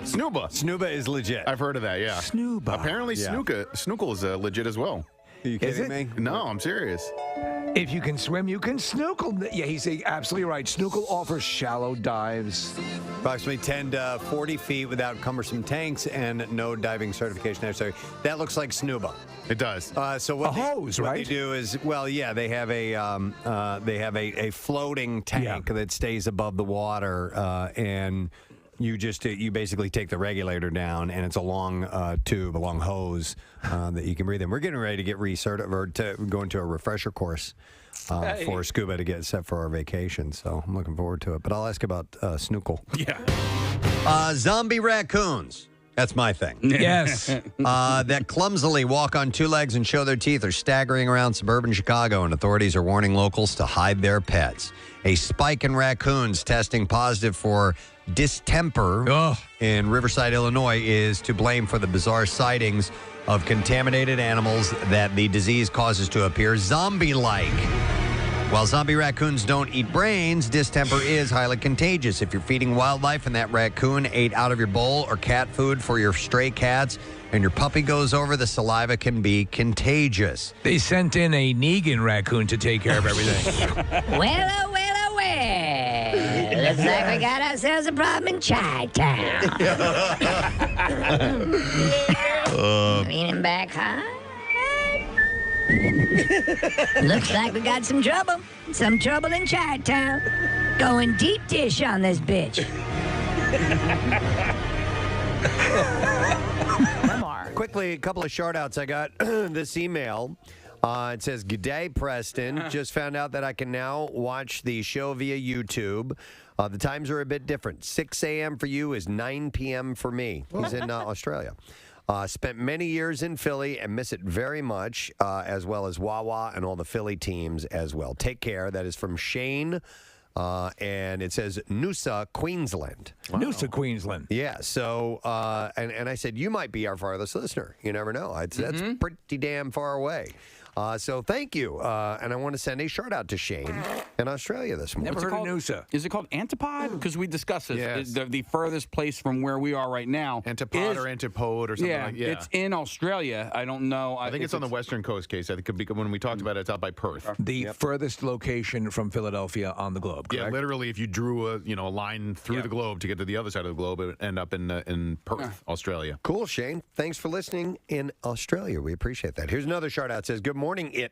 Speaker 6: Snuba.
Speaker 13: Snuba is legit.
Speaker 6: I've heard of that, yeah.
Speaker 3: Snuba.
Speaker 6: Apparently,
Speaker 13: Yeah.
Speaker 6: snookle is legit as well.
Speaker 13: Are you kidding me?
Speaker 6: No, I'm serious.
Speaker 3: If you can swim, you can snookle. Yeah, he's absolutely right. Snookle offers shallow dives.
Speaker 13: Approximately 10 to 40 feet without cumbersome tanks and no diving certification necessary. That looks like snuba.
Speaker 6: It does.
Speaker 13: So what
Speaker 3: A hose,
Speaker 13: what
Speaker 3: right?
Speaker 13: they do is, they have a floating tank that stays above the water, and you basically take the regulator down, and it's a long tube, a long hose that you can breathe in. We're getting ready to get recertified or to go into a refresher course for scuba to get set for our vacation. So I'm looking forward to it. But I'll ask about snookle.
Speaker 6: Yeah.
Speaker 13: Zombie raccoons. That's my thing.
Speaker 3: Yes.
Speaker 13: That clumsily walk on two legs and show their teeth are staggering around suburban Chicago, and authorities are warning locals to hide their pets. A spike in raccoons testing positive for distemper in Riverside, Illinois, is to blame for the bizarre sightings of contaminated animals that the disease causes to appear zombie-like. While zombie raccoons don't eat brains, distemper is highly contagious. If you're feeding wildlife and that raccoon ate out of your bowl or cat food for your stray cats and your puppy goes over, the saliva can be contagious.
Speaker 3: They sent in a Negan raccoon to take care of everything.
Speaker 5: Well, oh, well, oh, well. Looks like we got ourselves a problem in Chi-Town. Leaning back high. Looks like we got some trouble. Some trouble in Chi-Town. Going deep dish on this bitch.
Speaker 13: Quickly, a couple of shout-outs. I got this email. It says, "G'day, Preston. Just found out that I can now watch the show via YouTube. The times are a bit different. 6 a.m. for you is 9 p.m. for me." He's in Australia. Spent many years in Philly and miss it very much, as well as Wawa and all the Philly teams as well. Take care. That is from Shane. And it says Noosa, Queensland.
Speaker 3: Wow. Noosa, Queensland.
Speaker 13: Yeah. So, and I said, you might be our farthest listener. You never know. That's pretty damn far away. So thank you. And I want to send a shout out to Shane in Australia this morning.
Speaker 4: Never heard of Noosa. Is it called Antipode? Because we discussed this.
Speaker 6: Yes.
Speaker 4: The furthest place from where we are right now.
Speaker 6: Antipode or Antipode or something like that. Yeah.
Speaker 4: It's in Australia. I don't know.
Speaker 6: I think it's on the western coast, Case. I think it could be, when we talked about it, it's out by Perth.
Speaker 3: The furthest location from Philadelphia on the globe, correct?
Speaker 6: Yeah, literally, if you drew a line through the globe to get to the other side of the globe, it would end up in Perth, Australia.
Speaker 13: Cool, Shane. Thanks for listening in Australia. We appreciate that. Here's another shout out. It says, "Good morning,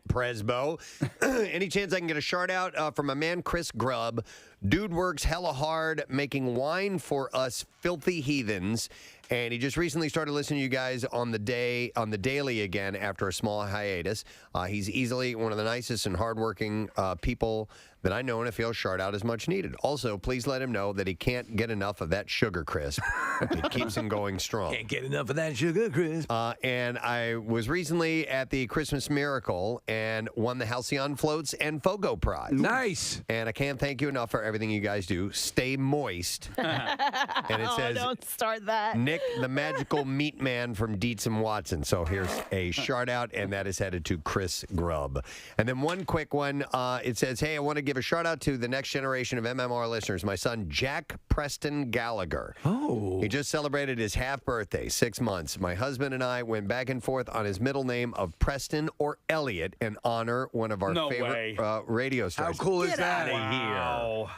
Speaker 13: Presbo. Any chance I can get a shout out from my man Chris Grubb
Speaker 1: Dude works hella hard making wine for us filthy heathens. And he just recently started listening to you guys on the daily again after a small hiatus. He's easily one of the nicest and hardworking people that I know, and I feel shout out is much needed. Also, please let him know that he can't get enough of that sugar crisp. It keeps him going strong.
Speaker 3: Can't get enough of that sugar crisp.
Speaker 1: And I was recently at the Christmas Miracle and won the Halcyon Floats and Fogo Prize.
Speaker 3: Nice.
Speaker 1: And I can't thank you enough for everything you guys do. Stay moist. And it says,
Speaker 9: don't start that.
Speaker 1: Nick, the magical meat man from Dietz and Watson. So here's a shout out, and that is headed to Chris Grubb. And then one quick one. It says, hey, I want to give a shout out to the next generation of MMR listeners. My son, Jack Preston Gallagher.
Speaker 3: Oh.
Speaker 1: He just celebrated his half birthday, 6 months. My husband and I went back and forth on his middle name of Preston or Elliot and honor one of our favorite radio stars.
Speaker 3: How cool is that?
Speaker 1: Here.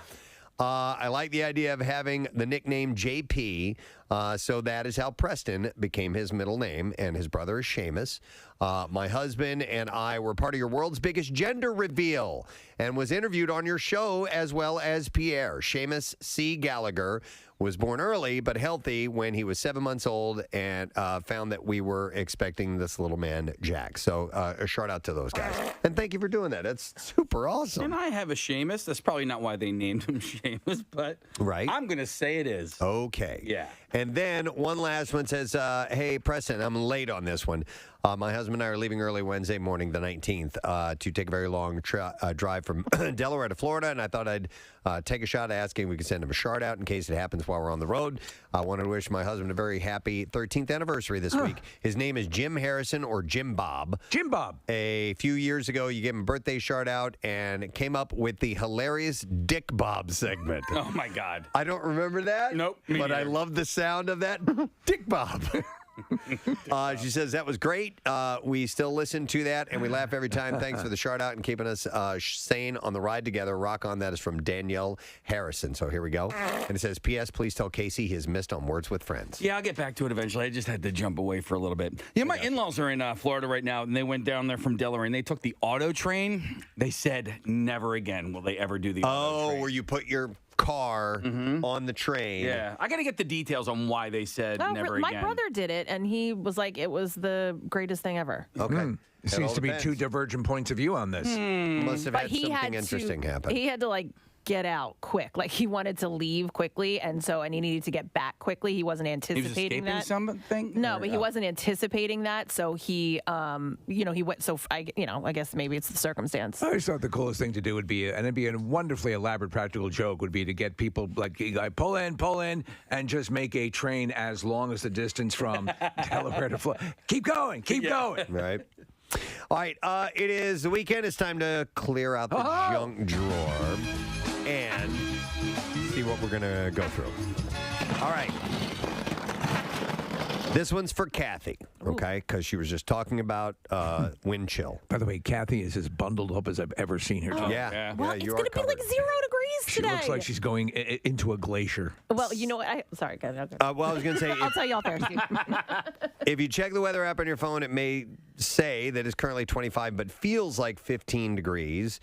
Speaker 1: I like the idea of having the nickname JP, so that is how Preston became his middle name, and his brother is Seamus. My husband and I were part of your world's biggest gender reveal and was interviewed on your show, as well as Pierre. Seamus C. Gallagher was born early but healthy when he was 7 months old, and found that we were expecting this little man, Jack. So a shout out to those guys. And thank you for doing that. That's super awesome.
Speaker 4: And I have a Seamus. That's probably not why they named him Seamus, but I'm going to say it is.
Speaker 1: Okay.
Speaker 4: Yeah.
Speaker 1: And then one last one says, hey, Preston, I'm late on this one. My husband and I are leaving early Wednesday morning, the 19th, to take a very long drive from Delaware to Florida, and I thought I'd take a shot at asking if we could send him a shout out in case it happens while we're on the road. I wanted to wish my husband a very happy 13th anniversary this week. His name is Jim Harrison, or Jim Bob.
Speaker 3: Jim Bob.
Speaker 1: A few years ago, you gave him a birthday shout out and came up with the hilarious Dick Bob segment.
Speaker 4: Oh, my God.
Speaker 1: I don't remember that.
Speaker 4: Nope.
Speaker 1: But I love the sound of that. Dick Bob. She says, that was great. We still listen to that, and we laugh every time. Thanks for the shout out and keeping us sane on the ride together. Rock on. That is from Danielle Harrison. So here we go. And it says, P.S. Please tell Casey he has missed on Words with Friends.
Speaker 4: Yeah, I'll get back to it eventually. I just had to jump away for a little bit. Yeah, my in-laws are in Florida right now, and they went down there from Delaware, and they took the auto train. They said never again will they ever do the auto train.
Speaker 1: Where you put your car on the train.
Speaker 4: Yeah, I got to get the details on why they said never
Speaker 9: my
Speaker 4: again.
Speaker 9: brother did it, and he was like, it was the greatest thing ever.
Speaker 1: Okay.
Speaker 3: It seems to be two divergent points of view on this.
Speaker 1: Must have had something interesting happen.
Speaker 9: He had to get out quick. Like, he wanted to leave quickly, and he needed to get back quickly. He wasn't anticipating
Speaker 4: that.
Speaker 9: Something? No, but he wasn't anticipating that. So he, he went. So I guess maybe it's the circumstance.
Speaker 3: I just thought the coolest thing to do would be, and it'd be a wonderfully elaborate practical joke, would be to get people like pull in, and just make a train as long as the distance from Delaware to Florida. Keep going.
Speaker 1: Right. All right, it is the weekend. It's time to clear out the junk drawer and see what we're going to go through. All right. This one's for Kathy, okay? Because she was just talking about wind chill.
Speaker 3: By the way, Kathy is as bundled up as I've ever seen her.
Speaker 1: Yeah.
Speaker 9: Well, it's going to be like 0 degrees
Speaker 3: She
Speaker 9: today.
Speaker 3: looks like she's going into a glacier.
Speaker 9: Well, you know what? Sorry, go ahead.
Speaker 1: Well, I was going to say...
Speaker 9: I'll tell you all there, Steve.
Speaker 1: If you check the weather app on your phone, it may say that it's currently 25, but feels like 15 degrees.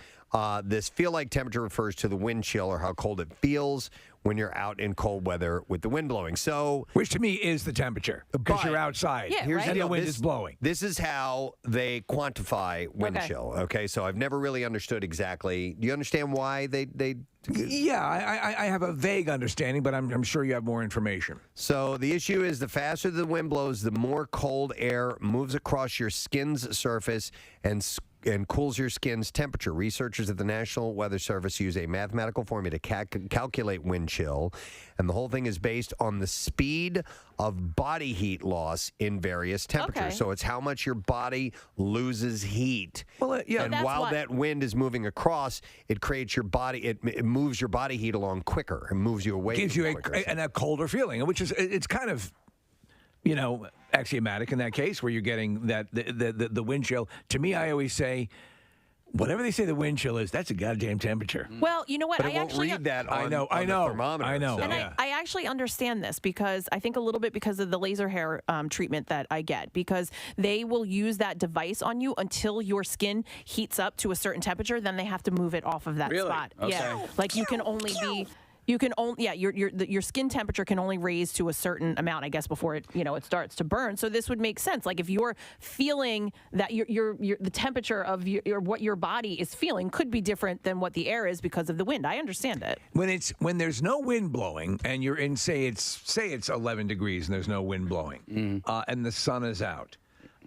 Speaker 1: This feel-like temperature refers to the wind chill, or how cold it feels when you're out in cold weather with the wind blowing. So,
Speaker 3: which to me is the temperature, because you're outside.
Speaker 9: Yeah,
Speaker 1: here's
Speaker 3: and the wind is blowing.
Speaker 1: This is how they quantify wind chill. Okay, so I've never really understood exactly. Do you understand why they?
Speaker 3: Yeah, I have a vague understanding, but I'm sure you have more information.
Speaker 1: So the issue is, the faster the wind blows, the more cold air moves across your skin's surface and cools your skin's temperature. Researchers at the National Weather Service use a mathematical formula to calculate wind chill, and the whole thing is based on the speed of body heat loss in various temperatures.
Speaker 9: Okay.
Speaker 1: So it's how much your body loses heat.
Speaker 3: Well, yeah.
Speaker 1: And while that wind is moving across, it creates your body, it moves your body heat along quicker and moves you away.
Speaker 3: Gives you a colder feeling, which is, it's kind of, axiomatic in that case, where you're getting that the wind chill. To me, I always say, Whatever they say the wind chill is, that's a goddamn temperature.
Speaker 9: Well, you know what?
Speaker 1: But it won't read that on,
Speaker 3: I know.
Speaker 1: the thermometer.
Speaker 3: I know.
Speaker 1: so-
Speaker 9: And I actually understand this because I think a little bit because of the laser hair treatment that I get, because they will use that device on you until your skin heats up to a certain temperature, then they have to move it off of that
Speaker 4: Really?
Speaker 9: spot.
Speaker 4: Okay.
Speaker 9: Yeah, like you can only be. Your skin temperature can only raise to a certain amount, I guess, before it it starts to burn. So this would make sense. Like if you're feeling that the temperature of what your body is feeling could be different than what the air is because of the wind. I understand it.
Speaker 3: When there's no wind blowing and you're in say it's 11 degrees and there's no wind blowing and the sun is out.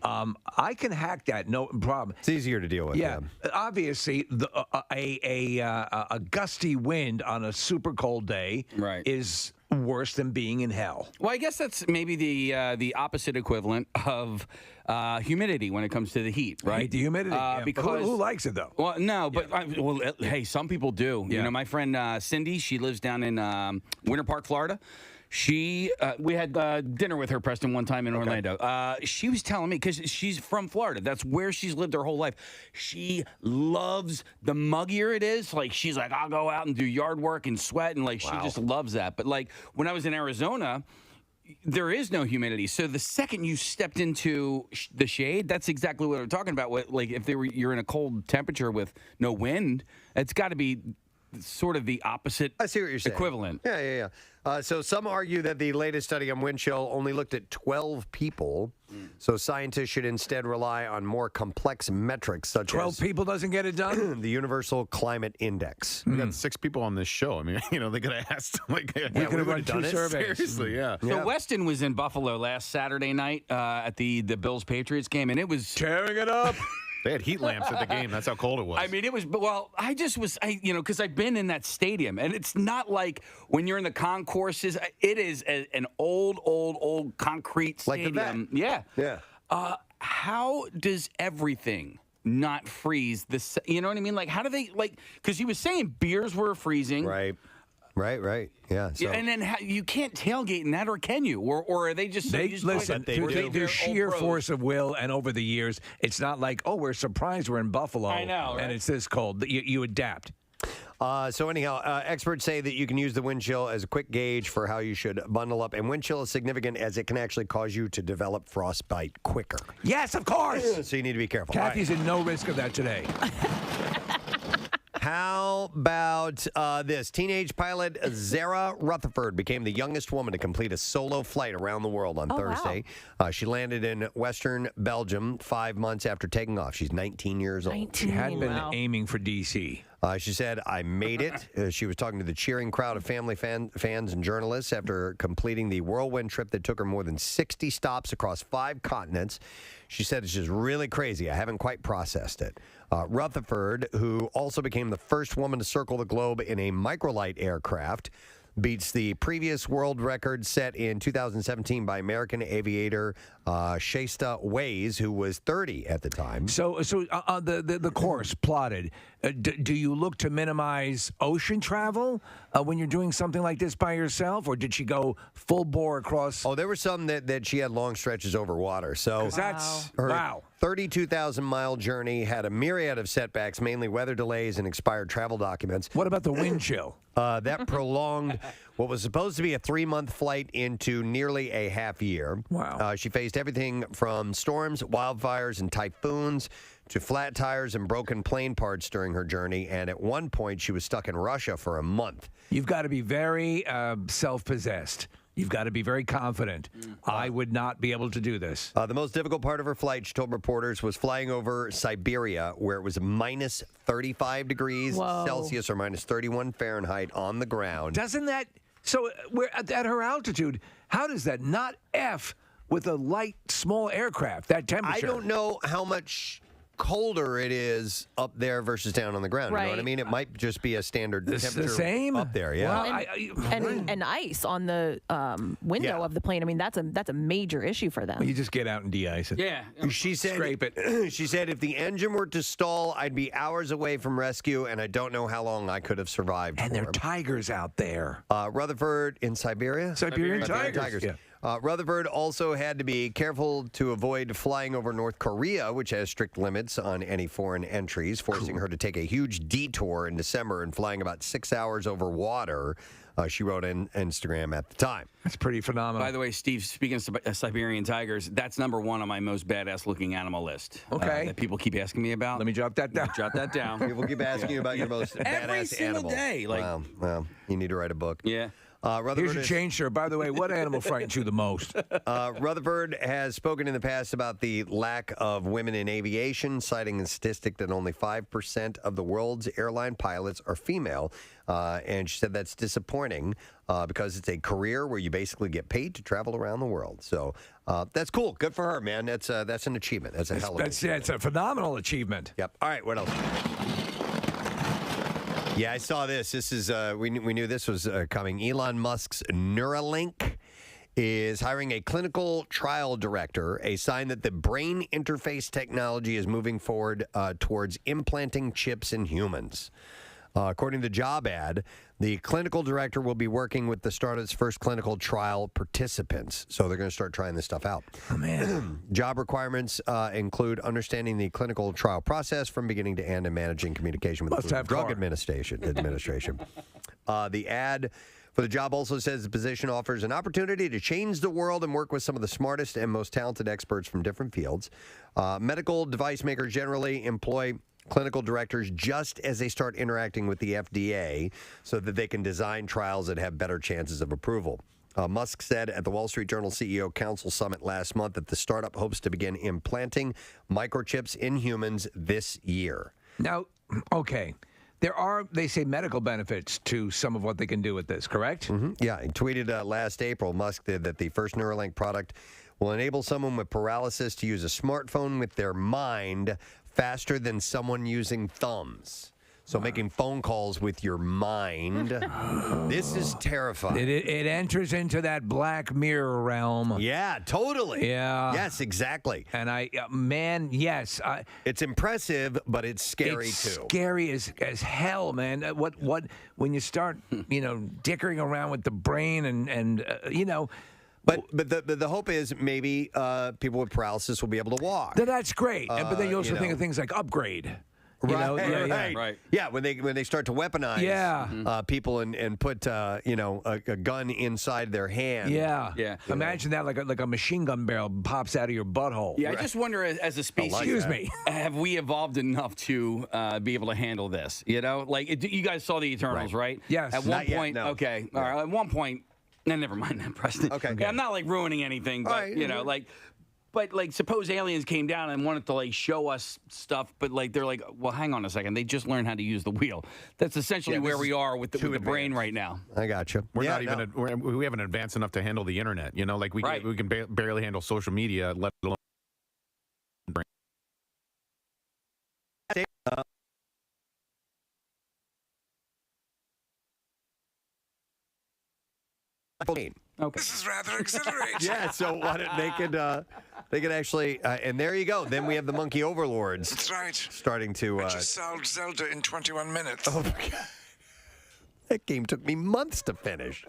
Speaker 3: I can hack that, no problem.
Speaker 1: It's easier to deal with.
Speaker 3: Yeah, obviously, a gusty wind on a super cold day is worse than being in hell.
Speaker 4: Well, I guess that's maybe the opposite equivalent of humidity when it comes to the heat, right?
Speaker 3: Hate the humidity. Yeah.
Speaker 4: Because
Speaker 3: Who likes it though?
Speaker 4: Well, no, but hey, some people do.
Speaker 3: Yeah.
Speaker 4: You know, my friend Cindy, she lives down in Winter Park, Florida. We had dinner with her, Preston, one time in Orlando. She was telling me, because she's from Florida, that's where she's lived her whole life. She loves the muggier it is. Like, she's like, I'll go out and do yard work and sweat, and like, she just loves that. But like, when I was in Arizona, there is no humidity. So the second you stepped into the shade, that's exactly what we're talking about. Like, if you're in a cold temperature with no wind, it's got to be sort of the opposite
Speaker 1: I see what you're saying.
Speaker 4: equivalent.
Speaker 1: Yeah. So some argue that the latest study on wind chill only looked at 12 people. So scientists should instead rely on more complex metrics such
Speaker 3: 12
Speaker 1: as
Speaker 3: people doesn't get it done?
Speaker 1: the Universal Climate Index.
Speaker 6: We got 6 people on this show. I mean, they could have asked. Like,
Speaker 3: we could have run 2 surveys.
Speaker 6: Seriously, yeah.
Speaker 4: So Weston was in Buffalo last Saturday night at the Bills-Patriots game, and it was
Speaker 3: tearing it up.
Speaker 6: They had heat lamps at the game. That's how cold it was.
Speaker 4: I mean, it was, because I've been in that stadium, and it's not like when you're in the concourses. It is an old concrete stadium.
Speaker 1: Yeah.
Speaker 4: How does everything not freeze? You know what I mean? Like, how do they, because he was saying beers were freezing.
Speaker 1: Right. Yeah. So.
Speaker 4: And then you can't tailgate in that, or can you? Or are they just
Speaker 3: listen? Through sheer force of will, and over the years, it's not like, we're surprised we're in Buffalo.
Speaker 4: I know, right?
Speaker 3: And it's this cold. You adapt.
Speaker 1: So anyhow, experts say that you can use the wind chill as a quick gauge for how you should bundle up. And wind chill is significant as it can actually cause you to develop frostbite quicker.
Speaker 3: Yes, of course.
Speaker 1: So you need to be careful.
Speaker 3: Kathy's in no risk of that today.
Speaker 1: How about this? Teenage pilot Zara Rutherford became the youngest woman to complete a solo flight around the world on Thursday. Wow. She landed in Western Belgium 5 months after taking off. She's 19 years old.
Speaker 3: She had been aiming for D.C.
Speaker 1: She said, I made it. She was talking to the cheering crowd of family fans and journalists after completing the whirlwind trip that took her more than 60 stops across 5 continents. She said, it's just really crazy. I haven't quite processed it. Rutherford, who also became the first woman to circle the globe in a microlight aircraft, beats the previous world record set in 2017 by American aviator Shasta Ways, who was 30 at the time.
Speaker 3: So the course plotted. Do you look to minimize ocean travel when you're doing something like this by yourself, or did she go full bore across?
Speaker 1: Oh, there were some that she had long stretches over water. So
Speaker 3: that's
Speaker 1: her 32,000-mile journey had a myriad of setbacks, mainly weather delays and expired travel documents.
Speaker 3: What about the wind chill?
Speaker 1: That prolonged what was supposed to be a 3-month flight into nearly a half year.
Speaker 3: Wow.
Speaker 1: She faced everything from storms, wildfires, and typhoons to flat tires and broken plane parts during her journey. And at one point, she was stuck in Russia for a month.
Speaker 3: You've got to be very self-possessed. You've got to be very confident. I would not be able to do this.
Speaker 1: The most difficult part of her flight, she told reporters, was flying over Siberia, where it was minus 35 degrees Celsius or minus 31 Fahrenheit on the ground.
Speaker 3: Doesn't that... So we're at her altitude. How does that not F with a light, small aircraft, that temperature?
Speaker 1: I don't know how much colder it is up there versus down on the ground. You know what I mean? It might just be a standard temperature
Speaker 3: the same?
Speaker 1: up there. Yeah.
Speaker 9: Well, and ice on the window of the plane. I mean, that's a major issue for them.
Speaker 3: Well, you just get out and de-ice it.
Speaker 4: Yeah.
Speaker 1: She said,
Speaker 3: scrape it.
Speaker 1: She said, if the engine were to stall, I'd be hours away from rescue, and I don't know how long I could have survived.
Speaker 3: And there are tigers out there.
Speaker 1: Rutherford in Siberia?
Speaker 3: Siberian tigers.
Speaker 1: Yeah. Rutherford also had to be careful to avoid flying over North Korea, which has strict limits on any foreign entries, forcing her to take a huge detour in December and flying about 6 hours over water. She wrote on Instagram at the time.
Speaker 3: That's pretty phenomenal.
Speaker 4: By the way, Steve, speaking of Siberian tigers, that's number one on my most badass-looking animal list.
Speaker 3: Okay.
Speaker 4: That people keep asking me about.
Speaker 3: Let me jot that down.
Speaker 4: Jot that down.
Speaker 1: People keep asking you about your most
Speaker 4: Every
Speaker 1: badass
Speaker 4: single
Speaker 1: animal.
Speaker 4: day. Like,
Speaker 1: Well, you need to write a book.
Speaker 4: Yeah.
Speaker 3: Here's your chain shirt. By the way, what animal frightens you the most?
Speaker 1: Rutherford has spoken in the past about the lack of women in aviation, citing a statistic that only 5% of the world's airline pilots are female. And she said that's disappointing because it's a career where you basically get paid to travel around the world. So that's cool. Good for her, man. That's an achievement. That's a hell of an achievement.
Speaker 3: It's a phenomenal achievement.
Speaker 1: Yep. All right, what else? Yeah, I saw this. This is we knew this was coming. Elon Musk's Neuralink is hiring a clinical trial director, a sign that the brain interface technology is moving forward towards implanting chips in humans. According to the job ad, the clinical director will be working with the startup's first clinical trial participants. So they're going to start trying this stuff out.
Speaker 3: Oh, man.
Speaker 1: Job requirements include understanding the clinical trial process from beginning to end and managing communication with the Food and Drug Administration. The ad for the job also says the position offers an opportunity to change the world and work with some of the smartest and most talented experts from different fields. Medical device makers generally employ clinical directors just as they start interacting with the FDA so that they can design trials that have better chances of approval. Musk said at the Wall Street Journal CEO Council Summit last month that the startup hopes to begin implanting microchips in humans this year.
Speaker 3: Now, okay. There are, they say, medical benefits to some of what they can do with this, correct?
Speaker 1: Mm-hmm. Yeah, he tweeted last April, Musk did, that the first Neuralink product will enable someone with paralysis to use a smartphone with their mind faster than someone using thumbs. So making phone calls with your mind. This is terrifying.
Speaker 3: It enters into that Black Mirror realm.
Speaker 1: Yeah, totally.
Speaker 3: Yeah.
Speaker 1: Yes, exactly.
Speaker 3: And yes.
Speaker 1: It's impressive, but it's scary too.
Speaker 3: Scary as hell, man. What when you start, dickering around with the brain and.
Speaker 1: But the hope is maybe people with paralysis will be able to walk.
Speaker 3: That's great. But then you also think of things like upgrade.
Speaker 1: Right. Yeah, when they start to weaponize people and put a gun inside their hand.
Speaker 3: Yeah. Imagine that like a machine gun barrel pops out of your butthole.
Speaker 4: Yeah, I just wonder as a species, have we evolved enough to be able to handle this? You guys saw the Eternals, right?
Speaker 3: Yes.
Speaker 4: At one point,
Speaker 1: no.
Speaker 4: okay. All right. At one point, never mind that, Preston.
Speaker 1: Okay.
Speaker 4: Yeah, I'm not ruining anything, but But suppose aliens came down and wanted to show us stuff, but they're like, well, hang on a second, they just learned how to use the wheel. That's essentially where we are with the brain right now.
Speaker 1: I got you.
Speaker 6: We haven't advanced enough to handle the internet. We can barely handle social media, let alone.
Speaker 1: Okay.
Speaker 7: This is rather exhilarating.
Speaker 1: Yeah, so they could actually, and there you go. Then we have the monkey overlords.
Speaker 7: That's right.
Speaker 1: Starting to.
Speaker 7: I just solved Zelda in 21 minutes.
Speaker 1: Oh my God. That game took me months to finish.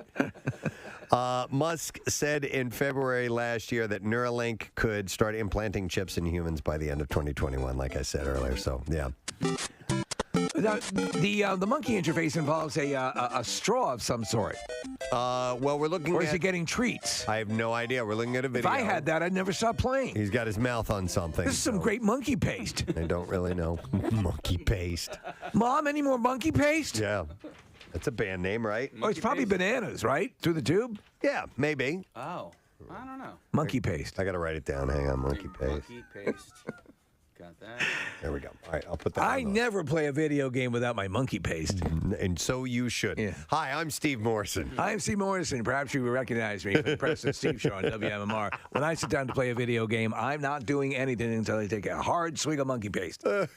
Speaker 1: Musk said in February last year that Neuralink could start implanting chips in humans by the end of 2021, like I said earlier. So, yeah.
Speaker 3: The monkey interface involves a straw of some sort.
Speaker 1: Well, we're looking
Speaker 3: Or is he getting treats?
Speaker 1: I have no idea. We're looking at a video.
Speaker 3: If I had that, I'd never stop playing.
Speaker 1: He's got his mouth on something.
Speaker 3: This is some great monkey paste.
Speaker 1: I don't really know. Monkey paste.
Speaker 3: Mom, any more monkey paste?
Speaker 1: Yeah. That's a band name, right?
Speaker 3: It's probably bananas, right? Through the tube?
Speaker 1: Yeah, maybe.
Speaker 4: Oh, I don't know.
Speaker 3: Monkey paste.
Speaker 1: I got to write it down. Hang on, monkey paste.
Speaker 4: Monkey paste. Got that.
Speaker 1: There we go. All right, I'll put that
Speaker 3: I never play a video game without my monkey paste.
Speaker 1: And so you should.
Speaker 3: Yeah.
Speaker 1: Hi, I'm Steve Morrison.
Speaker 3: I'm Steve Morrison. Perhaps you will recognize me from the Preston Steve Show on WMMR. When I sit down to play a video game, I'm not doing anything until I take a hard swig of monkey paste.
Speaker 1: All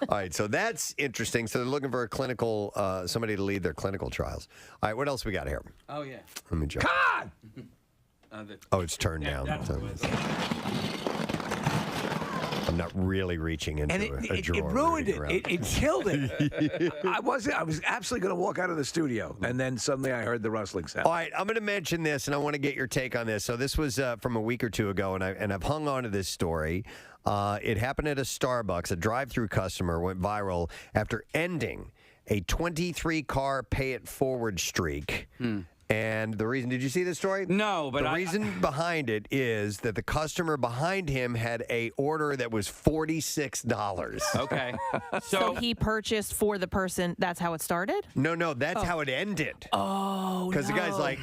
Speaker 1: right, so that's interesting. So they're looking for a clinical, somebody to lead their clinical trials. All right, what else we got here?
Speaker 4: Oh, yeah.
Speaker 1: Let me jump.
Speaker 3: God!
Speaker 1: Oh, it's turned down. So. I'm not really reaching into
Speaker 3: And
Speaker 1: a drawer.
Speaker 3: it ruined
Speaker 1: rooting
Speaker 3: it.
Speaker 1: around.
Speaker 3: It killed it. I was absolutely going to walk out of the studio, and then suddenly I heard the rustling sound.
Speaker 1: All right, I'm going to mention this, and I want to get your take on this. So this was from a week or two ago, and I've hung on to this story. It happened at a Starbucks. A drive-through customer went viral after ending a 23-car pay-it-forward streak. And the reason, did you see this story?
Speaker 4: No, but
Speaker 1: the reason behind it is that the customer behind him had a order that was $46.
Speaker 4: Okay.
Speaker 9: So he purchased for the person. That's how it started?
Speaker 1: No, that's how it ended.
Speaker 9: Oh,
Speaker 1: Because the guy's like,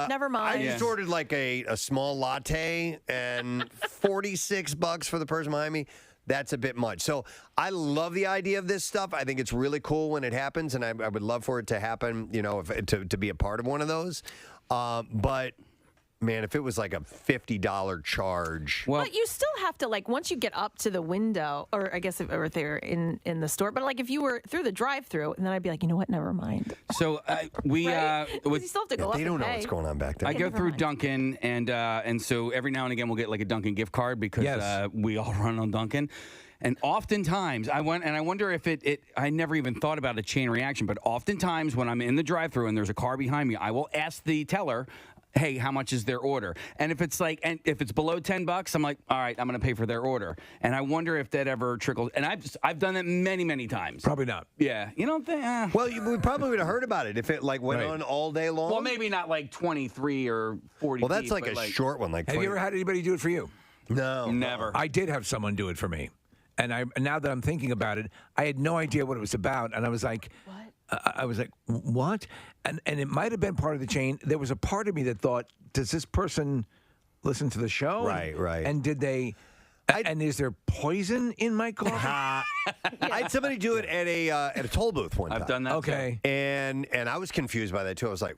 Speaker 9: never mind.
Speaker 1: I just ordered like a small latte and $46 for the person behind me. That's a bit much. So I love the idea of this stuff. I think it's really cool when it happens, and I would love for it to happen, to be a part of one of those. But, man, if it was like a $50 charge.
Speaker 9: But you still have to, like, once you get up to the window, or I guess if they're in the store, but like if you were through the drive-through, and then I'd be like, you know what, never mind.
Speaker 4: So we
Speaker 9: Right? 'Cause you still have to go up
Speaker 1: They don't
Speaker 9: and
Speaker 1: know
Speaker 9: pay.
Speaker 1: what's going on back there.
Speaker 4: I go through Dunkin', and so every now and again we'll get like a Dunkin' gift card because we all run on Dunkin'. And oftentimes, I wonder if I never even thought about a chain reaction, but oftentimes when I'm in the drive-thru and there's a car behind me, I will ask the teller, hey, how much is their order? And if it's below $10, I'm like, all right, I'm going to pay for their order. And I wonder if that ever trickles. And I've done that many, many times.
Speaker 3: Probably not.
Speaker 4: Yeah. You don't think?
Speaker 1: Well, we probably would have heard about it if it went on all day long.
Speaker 4: Well, maybe not like 23 or 40
Speaker 1: Well, that's
Speaker 4: feet,
Speaker 1: like
Speaker 4: but
Speaker 1: a short one. Like
Speaker 3: Have you ever had anybody do it for you?
Speaker 1: No.
Speaker 4: Never.
Speaker 3: I did have someone do it for me. And now that I'm thinking about it, I had no idea what it was about. And I was like, what? And it might have been part of the chain. There was a part of me that thought, does this person listen to the show?
Speaker 1: Right.
Speaker 3: And did they... and is there poison in my coffee?
Speaker 1: I had somebody do it at a toll booth one time.
Speaker 4: I've done that.
Speaker 3: Okay.
Speaker 1: And I was confused by that too. I was like,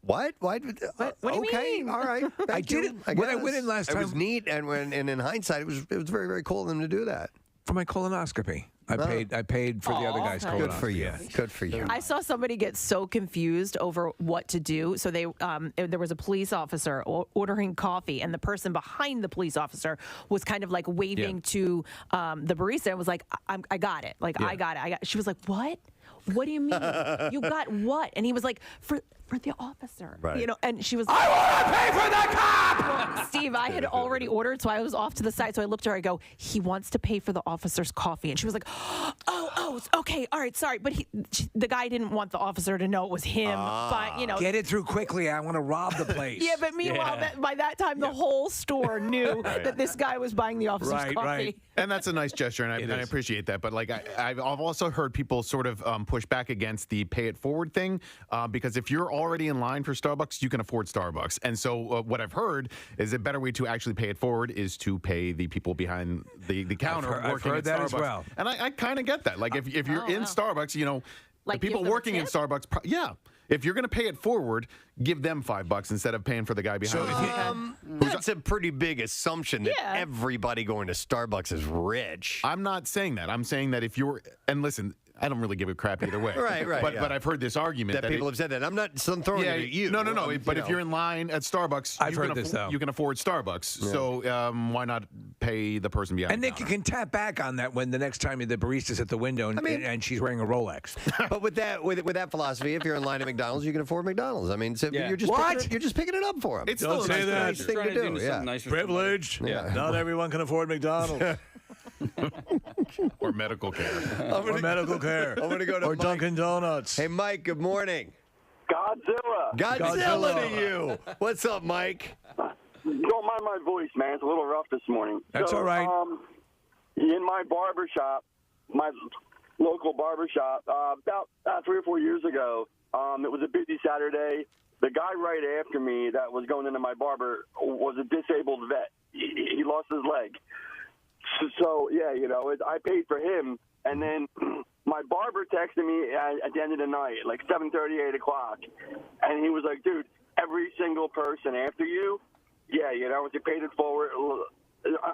Speaker 1: what? Why?
Speaker 9: What do you
Speaker 1: okay,
Speaker 9: mean?
Speaker 1: all right.
Speaker 3: I did it when I went in last time.
Speaker 1: It was neat, and in hindsight, it was very, very cool of them to do that.
Speaker 3: For my colonoscopy. I paid for the other guy's colonoscopy.
Speaker 1: Good for you. Good for you.
Speaker 9: I saw somebody get so confused over what to do. So there was a police officer ordering coffee, and the person behind the police officer was kind of like waving to the barista and was like, I got it. Like, I got it. She was like, what? What do you mean? You got what? And he was like, for the officer.
Speaker 1: Right.
Speaker 9: And she was like,
Speaker 3: I want to pay for the cop!
Speaker 9: Well, Steve, I had already ordered, so I was off to the side. So I looked at her, I go, he wants to pay for the officer's coffee. And she was like, oh, okay, all right, sorry. But the guy didn't want the officer to know it was him. But,
Speaker 3: Get it through quickly. I want to rob the place.
Speaker 9: Yeah, but meanwhile, by that time, the whole store knew that this guy was buying the officer's coffee.
Speaker 3: Right.
Speaker 6: And that's a nice gesture, and I appreciate that. But like I've also heard people sort of push back against the pay it forward thing because if you're already in line for Starbucks, you can afford Starbucks. And so what I've heard is a better way to actually pay it forward is to pay the people behind the counter
Speaker 3: I've
Speaker 6: working
Speaker 3: heard
Speaker 6: at
Speaker 3: that
Speaker 6: Starbucks.
Speaker 3: as well.
Speaker 6: And I kind of get that. Like if you're in Starbucks,
Speaker 9: Like,
Speaker 6: the people
Speaker 9: give them a
Speaker 6: working in
Speaker 9: tip?
Speaker 6: Starbucks, if you're going to pay it forward, give them $5 instead of paying for the guy behind you.
Speaker 1: That's a pretty big assumption that everybody going to Starbucks is rich.
Speaker 6: I'm not saying that. I'm saying that if you're, and listen, I don't really give a crap either way.
Speaker 1: Right.
Speaker 6: But I've heard this argument
Speaker 1: that people have said that. I'm not throwing it at you.
Speaker 6: No. But if you're in line at Starbucks,
Speaker 3: I've heard this, though.
Speaker 6: You can afford Starbucks.
Speaker 1: Yeah.
Speaker 6: So why not pay the person behind
Speaker 3: And
Speaker 6: the
Speaker 3: Nick, you
Speaker 6: counter?
Speaker 3: can tap back on that when the next time the barista's at the window and she's wearing a Rolex.
Speaker 1: But with that philosophy, if you're in line at McDonald's, you can afford McDonald's. I mean, so you're just picking it up for them.
Speaker 6: It's
Speaker 3: Don't
Speaker 6: still a
Speaker 3: say
Speaker 6: nice
Speaker 3: that.
Speaker 1: nice thing to do. Yeah.
Speaker 3: Privileged. Not everyone can afford McDonald's.
Speaker 6: Or medical care.
Speaker 3: Or medical care.
Speaker 1: I'm going to go to
Speaker 3: or
Speaker 1: Mike.
Speaker 3: Dunkin' Donuts.
Speaker 1: Hey, Mike, good morning.
Speaker 15: Godzilla.
Speaker 1: Godzilla to you. What's up, Mike?
Speaker 15: Don't mind my voice, man. It's a little rough this morning.
Speaker 3: That's all right.
Speaker 15: In my barbershop, my local barbershop, about 3 or 4 years ago, it was a busy Saturday. The guy right after me that was going into my barber was a disabled vet. He lost his leg. So I paid for him, and then my barber texted me at the end of the night, like 7:30, 8 o'clock, and he was like, dude, every single person after you, you paid it forward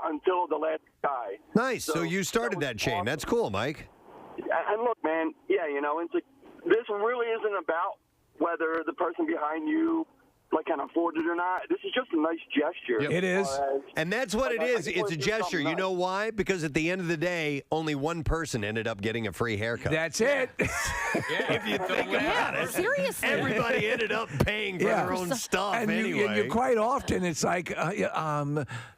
Speaker 15: until the last guy.
Speaker 1: Nice. So you started that chain.
Speaker 15: Awesome.
Speaker 1: That's cool, Mike.
Speaker 15: And look, man, it's like, this really isn't about whether the person behind you can afford it or not. This is just a nice gesture.
Speaker 3: It is.
Speaker 1: And that's what it is.
Speaker 15: I
Speaker 1: It's a gesture. You know why? Because at the end of the day, only one person ended up getting a free haircut.
Speaker 3: That's it.
Speaker 1: If you think about it.
Speaker 9: Seriously.
Speaker 1: Everybody ended up paying for their own stuff
Speaker 3: and
Speaker 1: anyway.
Speaker 3: You quite often, it's like,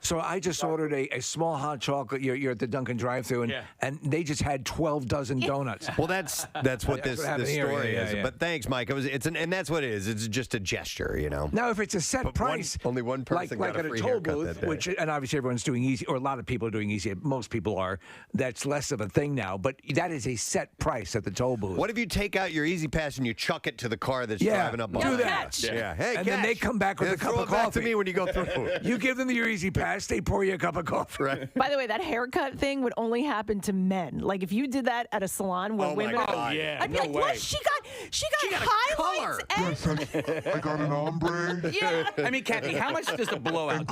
Speaker 3: so I just ordered a small hot chocolate. You're at the Dunkin' drive-thru, and they just had 12 dozen donuts.
Speaker 1: Well, that's what this story is. But thanks, Mike. And that's what it is. It's just a gesture, you know.
Speaker 3: Now, if it's a set price,
Speaker 1: only one person
Speaker 3: like
Speaker 1: got
Speaker 3: at
Speaker 1: a free
Speaker 3: a toll
Speaker 1: haircut
Speaker 3: booth,
Speaker 1: that day.
Speaker 3: which, and obviously everyone's doing easy, or a lot of people are doing easy. Most people are. That's less of a thing now. But that is a set price at the toll booth.
Speaker 1: What if you take out your Easy Pass and you chuck it to the car that's driving up?
Speaker 3: Do that.
Speaker 1: Yeah. Hey,
Speaker 3: and then they come back with a cup of
Speaker 1: Throw it back
Speaker 3: coffee.
Speaker 1: to me when you go through.
Speaker 3: You give them your Easy Pass, they pour you a cup of coffee.
Speaker 1: Right.
Speaker 9: By the way, that haircut thing would only happen to men. Like if you did that at a salon where women, I'd be like, what? She got highlights.
Speaker 16: I got an ombre.
Speaker 9: Yeah.
Speaker 4: I mean, Kathy, how much does a blowout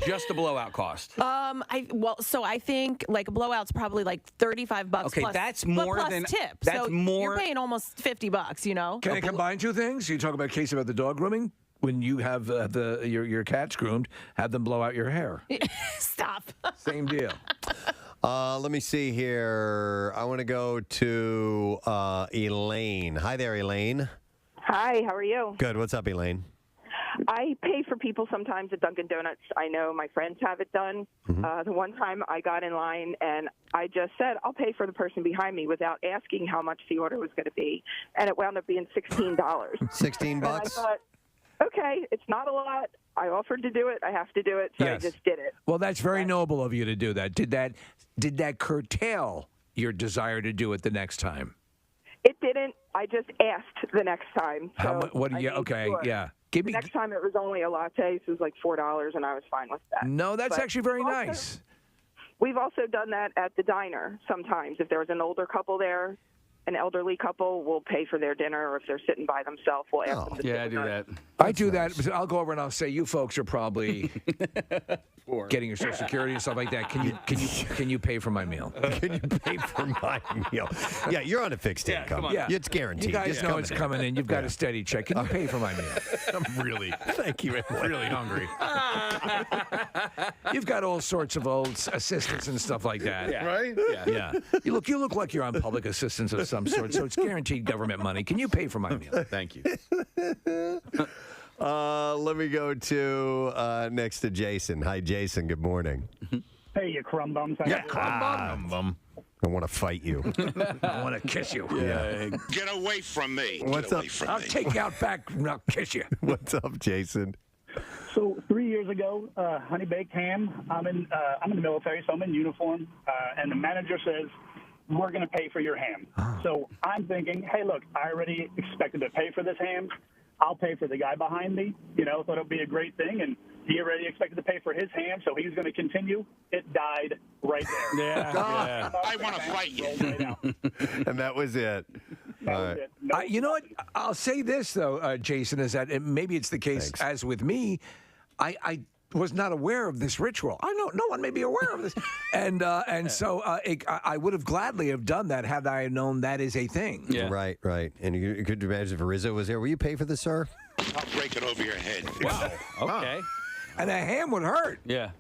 Speaker 4: just a blowout cost?
Speaker 9: I think like a blowout's probably like $35.
Speaker 4: Okay,
Speaker 9: plus,
Speaker 4: that's more
Speaker 9: plus
Speaker 4: than
Speaker 9: tip.
Speaker 4: that's
Speaker 9: so
Speaker 4: more.
Speaker 9: You're paying almost $50. You know.
Speaker 3: Can I combine two things? You talk about a case about the dog grooming. When you have your cats groomed, have them blow out your hair.
Speaker 9: Stop.
Speaker 3: Same deal.
Speaker 1: Let me see here. I want to go to Elaine. Hi there, Elaine.
Speaker 2: Hi, how are you?
Speaker 1: Good. What's up, Elaine?
Speaker 2: I pay for people sometimes at Dunkin' Donuts. I know my friends have it done. The one time I got in line and I just said, I'll pay for the person behind me without asking how much the order was going to be. And it wound up being $16.
Speaker 1: $16?
Speaker 2: And I thought, okay, it's not a lot. I offered to do it. I have to do it. So I just did it.
Speaker 3: Well, that's very noble of you to do that. Did that curtail your desire to do it the next time?
Speaker 2: It didn't. I just asked the next time. So
Speaker 3: What do you? Okay,
Speaker 2: sure.
Speaker 3: yeah.
Speaker 2: The next time it was only a latte, so it was like $4, and I was fine with that.
Speaker 3: No, that's
Speaker 2: But
Speaker 3: actually very
Speaker 2: also,
Speaker 3: nice.
Speaker 2: We've also done that at the diner sometimes. If there was an older couple there, an elderly couple, we'll pay for their dinner, or if they're sitting by themselves, we'll ask them to sit
Speaker 4: I do that.
Speaker 3: I do that. I'll go over and I'll say, you folks are probably getting your Social Security and stuff like that. Can you pay for my meal?
Speaker 1: Can you pay for my meal? Yeah, you're on a fixed income.
Speaker 3: Yeah,
Speaker 1: It's guaranteed.
Speaker 3: You guys
Speaker 1: Just
Speaker 3: know it's coming in. You've got a steady check. Can you pay for my meal?
Speaker 6: I'm really,
Speaker 1: thank you,
Speaker 6: really hungry.
Speaker 3: You've got all sorts of old assistants and stuff like that.
Speaker 6: Yeah. Right?
Speaker 3: Yeah. You look like you're on public assistance of some sort, so it's guaranteed government money. Can you pay for my meal?
Speaker 6: Thank you.
Speaker 1: Let me go to next to Jason. Hi, Jason. Good morning.
Speaker 17: Hey, you crumb bums.
Speaker 1: Yeah, crumb bum. I want to fight you.
Speaker 3: I want to kiss you.
Speaker 1: Yeah.
Speaker 7: Get away from me.
Speaker 1: What's
Speaker 7: Get
Speaker 1: up?
Speaker 7: away from
Speaker 3: I'll
Speaker 7: me.
Speaker 3: take you out back and I'll kiss you.
Speaker 1: What's up, Jason?
Speaker 17: So 3 years ago, honey baked ham. I'm in the military, so I'm in uniform, and the manager says, "We're going to pay for your ham." So I'm thinking, hey, look, I already expected to pay for this ham. I'll pay for the guy behind me. Thought it'd be a great thing, and he already expected to pay for his ham, so he's going to continue. It died right there.
Speaker 7: Yeah. I want to fight you.
Speaker 1: And that was it. All right.
Speaker 3: You know what? I'll say this, though, Jason, is that maybe it's the case as with me. I was not aware of this ritual. I know no one may be aware of this. And so I would have gladly have done that had I known that is a thing.
Speaker 1: Yeah. Right. And you could imagine if Rizzo was there. Will you pay for this, sir?
Speaker 7: I'll break it over your head.
Speaker 4: Wow. Okay.
Speaker 3: And a ham would hurt.
Speaker 4: Yeah.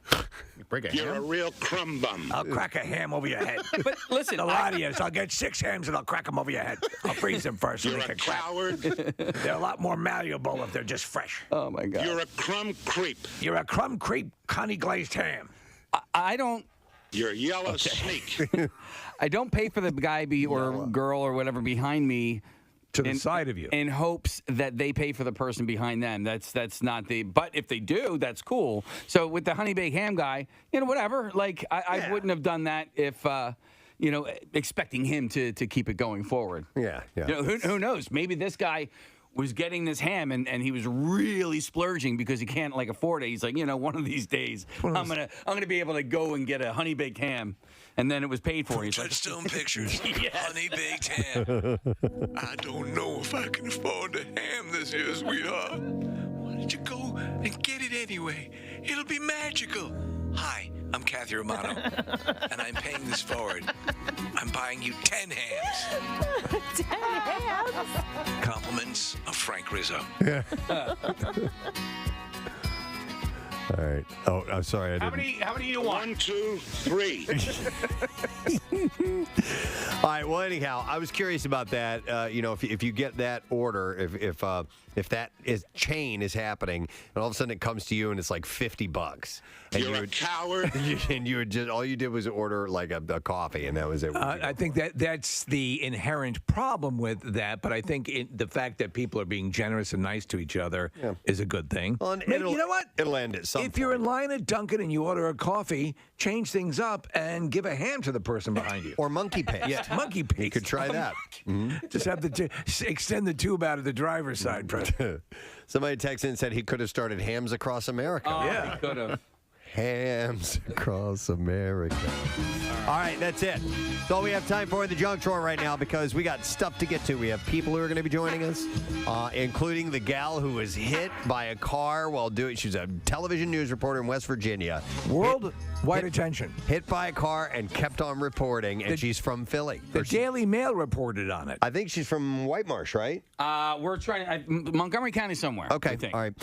Speaker 6: Break a
Speaker 7: You're a real crumb bum.
Speaker 3: I'll crack a ham over your head.
Speaker 4: But listen,
Speaker 3: a lot of you. So I'll get 6 hams and I'll crack them over your head. I'll freeze them first.
Speaker 7: You're a coward.
Speaker 3: They're a lot more malleable if they're just fresh.
Speaker 4: Oh, my God.
Speaker 7: You're a crumb creep.
Speaker 3: You're a crumb creep, honey glazed ham.
Speaker 4: I don't.
Speaker 7: You're a yellow snake.
Speaker 4: I don't pay for the guy or girl or whatever behind me.
Speaker 3: To the side of you.
Speaker 4: In hopes that they pay for the person behind them. That's not the... But if they do, that's cool. So with the honey baked ham guy, whatever. Like, I wouldn't have done that if... expecting him to keep it going forward.
Speaker 1: Yeah.
Speaker 4: Who knows? Maybe this guy was getting this ham and he was really splurging because he can't afford it. He's like, one of these days I'm gonna be able to go and get a honey baked ham, and then it was paid for. He's like,
Speaker 7: Touchstone Pictures.
Speaker 4: Yes.
Speaker 7: Honey baked ham. I don't know if I can afford the ham this year, sweetheart. Why don't you go and get it anyway? It'll be magical. Hi, I'm Kathy Romano, and I'm paying this forward. I'm buying you 10 hams.
Speaker 9: 10 hams?
Speaker 7: Compliments of Frank Rizzo.
Speaker 13: Yeah. All right. Oh, I'm sorry. I didn't.
Speaker 4: How many do you want?
Speaker 7: 1, 2, 3.
Speaker 1: All right. Well, anyhow, I was curious about that. If you get that order, if that chain is happening, and all of a sudden it comes to you and it's like $50, and
Speaker 7: You're a coward.
Speaker 1: And you would all you did was order like a coffee, and that was it.
Speaker 3: I think that's the inherent problem with that, but I think the fact that people are being generous and nice to each other is a good thing.
Speaker 1: Well, and
Speaker 3: Maybe, you know what?
Speaker 1: It'll end at some
Speaker 3: If you're in line at Dunkin' and you order a coffee, change things up and give a ham to the person behind you.
Speaker 1: Or monkey paste.
Speaker 3: Yeah, monkey paste.
Speaker 1: You could try that.
Speaker 3: Just have to extend the tube out of the driver's side, Preston.
Speaker 1: Somebody texted in and said he could have started Hams Across America.
Speaker 4: Oh, yeah, he could have.
Speaker 1: Hams Across America. All right, that's it. That's all we have time for in the junk drawer right now because we got stuff to get to. We have people who are going to be joining us, including the gal who was hit by a car while she's a television news reporter in West Virginia.
Speaker 3: Worldwide attention.
Speaker 1: Hit by a car and kept on reporting, and she's from Philly.
Speaker 3: The Daily Mail reported on it.
Speaker 1: I think she's from White Marsh, right?
Speaker 4: We're trying Montgomery County somewhere.
Speaker 1: Okay, all right.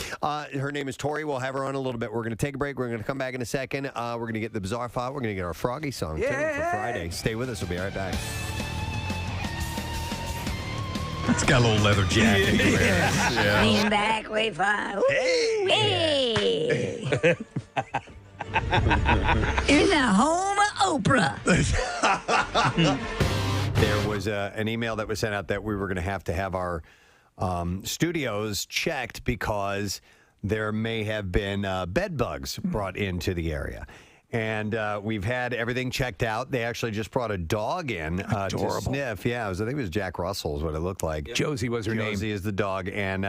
Speaker 1: Her name is Tori. We'll have her on a little bit. We're going to take a break. We're going to come back in a second. We're going to get the Bizarre File. We're going to get our Froggy song, too, for Friday. Stay with us. We'll be right back.
Speaker 13: It's got a little leather jacket.
Speaker 5: Lean back, wait for. Hey! In the home of Oprah.
Speaker 1: There was an email that was sent out that we were going to have our studios checked because there may have been bed bugs brought into the area. And we've had everything checked out. They actually just brought a dog in to sniff. Yeah, I think it was Jack Russell is what it looked like.
Speaker 3: Josie was her name.
Speaker 1: Josie is the dog. And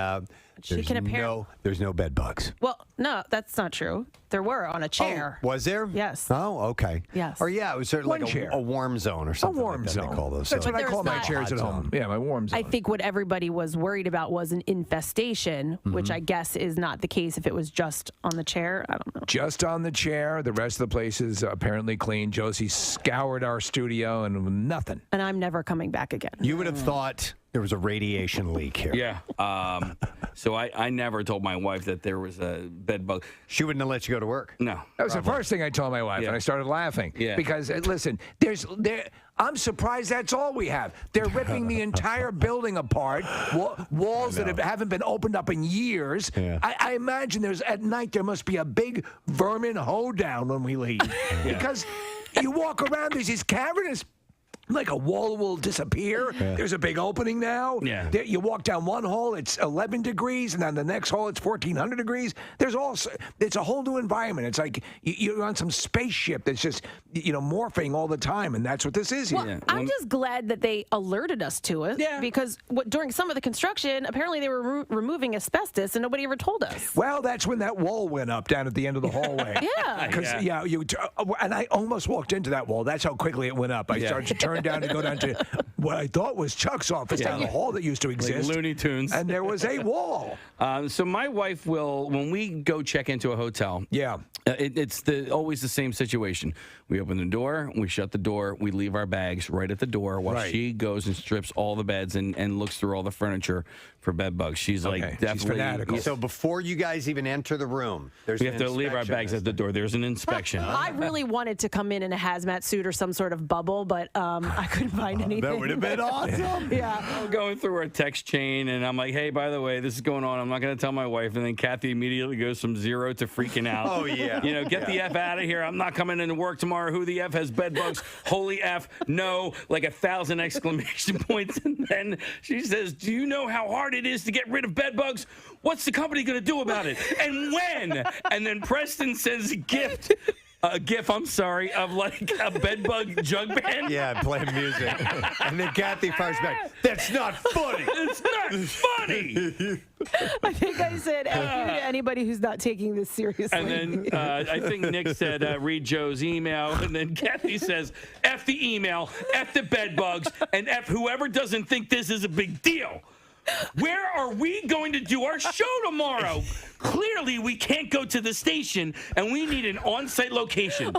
Speaker 1: there's no bed bugs.
Speaker 9: Well, no, that's not true. There were on a chair.
Speaker 1: Was there?
Speaker 9: Yes.
Speaker 1: Oh, okay.
Speaker 9: Yes.
Speaker 1: Or yeah, it was certainly like a warm zone or something.
Speaker 3: A warm
Speaker 1: like that
Speaker 3: zone.
Speaker 1: They call those.
Speaker 3: That's
Speaker 1: So
Speaker 3: what I call my
Speaker 9: not-
Speaker 3: chairs at home. Yeah, my warm zone.
Speaker 9: I think what everybody was worried about was an infestation, which I guess is not the case if it was just on the chair. I don't know.
Speaker 3: Just on the chair. The rest of the place is apparently clean. Josie scoured our studio and nothing.
Speaker 9: And I'm never coming back again.
Speaker 1: You would have thought there was a radiation leak here.
Speaker 4: Yeah. So I never told my wife that there was a bed bug.
Speaker 1: She wouldn't have let you go to work.
Speaker 4: No.
Speaker 3: That was the first thing I told my wife, and I started laughing.
Speaker 4: Yeah.
Speaker 3: Because, listen, I'm surprised that's all we have. They're ripping the entire building apart, walls that haven't been opened up in years.
Speaker 1: Yeah.
Speaker 3: I imagine at night there must be a big vermin hoedown when we leave. Because you walk around, there's these cavernous like a wall will disappear.
Speaker 1: Yeah.
Speaker 3: There's a big opening now.
Speaker 4: Yeah.
Speaker 3: You walk down one hall, it's 11 degrees, and then the next hall, it's 1,400 degrees. It's a whole new environment. It's like you're on some spaceship that's just, morphing all the time, and that's what this is here.
Speaker 9: Well, I'm just glad that they alerted us to it.
Speaker 3: Yeah.
Speaker 9: Because during some of the construction, apparently they were removing asbestos, and nobody ever told us.
Speaker 3: Well, that's when that wall went up down at the end of the hallway.
Speaker 9: Yeah.
Speaker 3: Because, and I almost walked into that wall. That's how quickly it went up. I started to turn down to go down to what I thought was Chuck's office down the hall that used to exist.
Speaker 4: Like Looney Tunes.
Speaker 3: And there was a wall.
Speaker 4: So my wife will, when we go check into a hotel, it's always the same situation. We open the door, we shut the door, we leave our bags right at the door while she goes and strips all the beds and looks through all the furniture for bed bugs. She's like definitely
Speaker 3: She's fanatical.
Speaker 1: So before you guys even enter the room,
Speaker 4: we have to leave our bags at the door. There's an inspection.
Speaker 9: I really wanted to come in a hazmat suit or some sort of bubble, but I couldn't find anything.
Speaker 1: That would have been awesome.
Speaker 9: Yeah.
Speaker 4: I'm going through our text chain, and I'm like, hey, by the way, this is going on. I'm not going to tell my wife. And then Kathy immediately goes from 0 to freaking out.
Speaker 1: Oh, yeah.
Speaker 4: Get the F out of here. I'm not coming into work tomorrow. Who the F has bed bugs? Holy F, no, like 1,000 exclamation points. And then she says, do you know how hard it is to get rid of bed bugs? What's the company going to do about it? And when? And then Preston sends a GIF, of like a bedbug jug band.
Speaker 1: Yeah, playing music. And then Kathy fires back, that's not funny.
Speaker 4: It's not funny.
Speaker 9: I think I said F you to anybody who's not taking this seriously.
Speaker 4: And then I think Nick said, read Joe's email. And then Kathy says, F the email, F the bed bugs, and F whoever doesn't think this is a big deal. Where are we going to do our show tomorrow? Clearly, we can't go to the station, and we need an on-site location.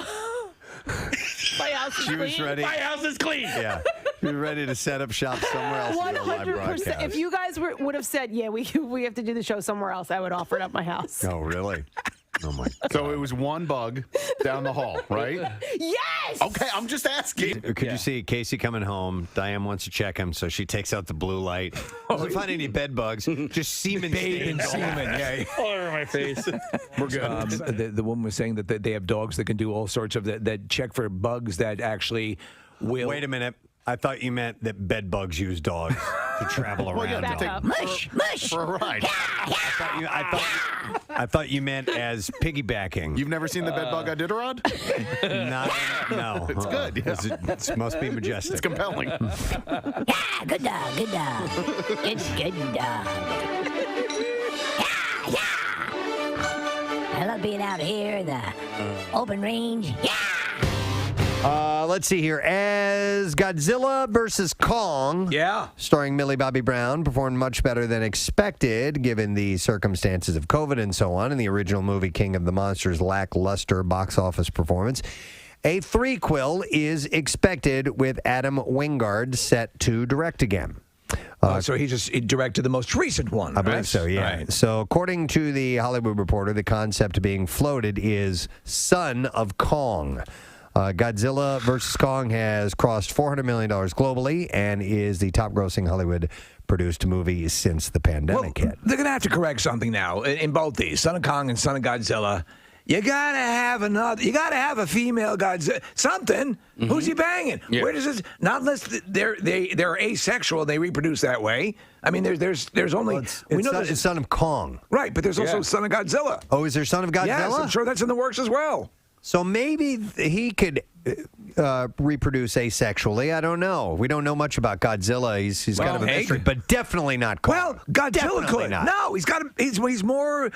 Speaker 9: My house is
Speaker 13: She was
Speaker 9: clean.
Speaker 13: ready.
Speaker 4: My house is clean.
Speaker 13: Yeah. You're ready to set up shop somewhere else. to do a live
Speaker 9: 100%.
Speaker 13: broadcast.
Speaker 9: If you guys would have said, yeah, we have to do the show somewhere else, I would offer it up my house.
Speaker 13: Oh, really? Oh, my God.
Speaker 6: So it was one bug down the hall, right?
Speaker 9: Yes!
Speaker 6: Okay, I'm just asking.
Speaker 13: Could you see Casey coming home? Diane wants to check him, so she takes out the blue light. Doesn't find any bed bugs. Just semen
Speaker 3: Bathed in
Speaker 13: stains.
Speaker 3: semen. Yeah.
Speaker 4: All over my face.
Speaker 3: We're good. The woman was saying that they have dogs that can do all sorts of that check for bugs that actually will.
Speaker 13: Wait a minute. I thought you meant that bed bugs use dogs to travel around.
Speaker 6: yeah,
Speaker 9: Back up.
Speaker 11: Mush, mush.
Speaker 6: For a ride.
Speaker 13: I thought you meant as piggybacking.
Speaker 6: You've never seen the bed bug Iditarod?
Speaker 13: No.
Speaker 6: It's good, yeah.
Speaker 13: It must be majestic.
Speaker 6: It's compelling.
Speaker 5: Yeah, good dog, good dog. It's good dog. Yeah. I love being out here in the open range. Yeah.
Speaker 13: Let's see here. As Godzilla versus Kong, starring Millie Bobby Brown, performed much better than expected given the circumstances of COVID and so on, and the original movie King of the Monsters' lackluster box office performance. A threequel is expected with Adam Wingard set to direct again.
Speaker 3: So he directed the most recent one.
Speaker 13: I believe so, yeah.
Speaker 3: Right.
Speaker 13: So according to the Hollywood Reporter, the concept being floated is Son of Kong. Godzilla vs. Kong has crossed $400 million globally and is the top-grossing Hollywood-produced movie since the pandemic hit.
Speaker 3: They're going to have to correct something now in both these, Son of Kong and Son of Godzilla. You got to have another. You got to have a female Godzilla. Something. Who's he banging?
Speaker 4: Yeah.
Speaker 3: Where does this? Not unless they're asexual. They reproduce that way. I mean, there's only
Speaker 13: It's Son of Kong.
Speaker 3: Right, but there's also Son of Godzilla.
Speaker 13: Oh, is there Son of Godzilla?
Speaker 3: Yes, I'm sure that's in the works as well.
Speaker 13: So maybe he could reproduce asexually. I don't know. We don't know much about Godzilla. He's kind of a mystery, but definitely not Kong.
Speaker 3: Well, Godzilla
Speaker 13: Definitely
Speaker 3: could.
Speaker 13: not.
Speaker 3: No, he's more.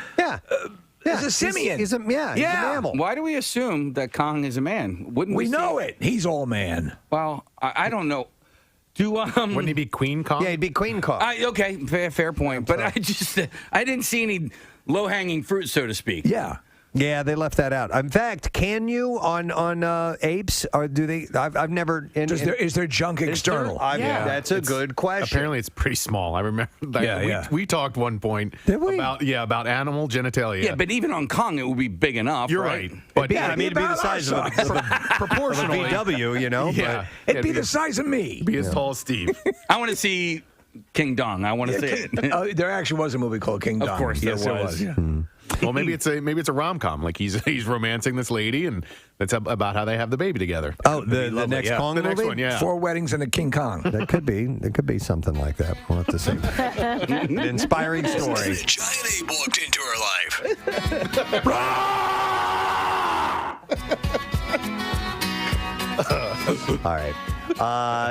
Speaker 3: He's a simian.
Speaker 13: He's a mammal.
Speaker 4: Why do we assume that Kong is a man? Wouldn't
Speaker 3: We
Speaker 4: we
Speaker 3: know
Speaker 4: see-
Speaker 3: it. He's all man.
Speaker 4: Well, I don't know.
Speaker 6: Wouldn't he be Queen Kong?
Speaker 13: Yeah, he'd be Queen Kong.
Speaker 4: Okay, fair point. But I didn't see any low-hanging fruit, so to speak.
Speaker 3: Yeah.
Speaker 13: Yeah, they left that out. In fact, can you on apes, or do they? I've never.
Speaker 3: Is there junk external?
Speaker 13: That's a good question.
Speaker 6: Apparently, it's pretty small. I remember. We talked one point about animal genitalia.
Speaker 4: Yeah, but even on Kong, it would be big enough.
Speaker 6: You're
Speaker 4: right.
Speaker 6: But
Speaker 13: it'd be the size of
Speaker 6: proportionally
Speaker 13: a VW, you know.
Speaker 6: Yeah,
Speaker 3: It'd be the size of me.
Speaker 6: Be as tall as Steve.
Speaker 4: I want to see King Dong. I want to see it.
Speaker 3: There actually was a movie called King Kong.
Speaker 4: Of course, there was.
Speaker 3: Yeah.
Speaker 6: Well, maybe it's a rom-com. Like he's romancing this lady, and that's about how they have the baby together.
Speaker 13: Oh, the next Kong
Speaker 6: the
Speaker 13: movie?
Speaker 6: next one, yeah.
Speaker 3: 4 weddings and a King Kong.
Speaker 13: That could be. It could be something like that. We'll have to see. An inspiring story.
Speaker 7: Giant ape walked into her life.
Speaker 13: All right.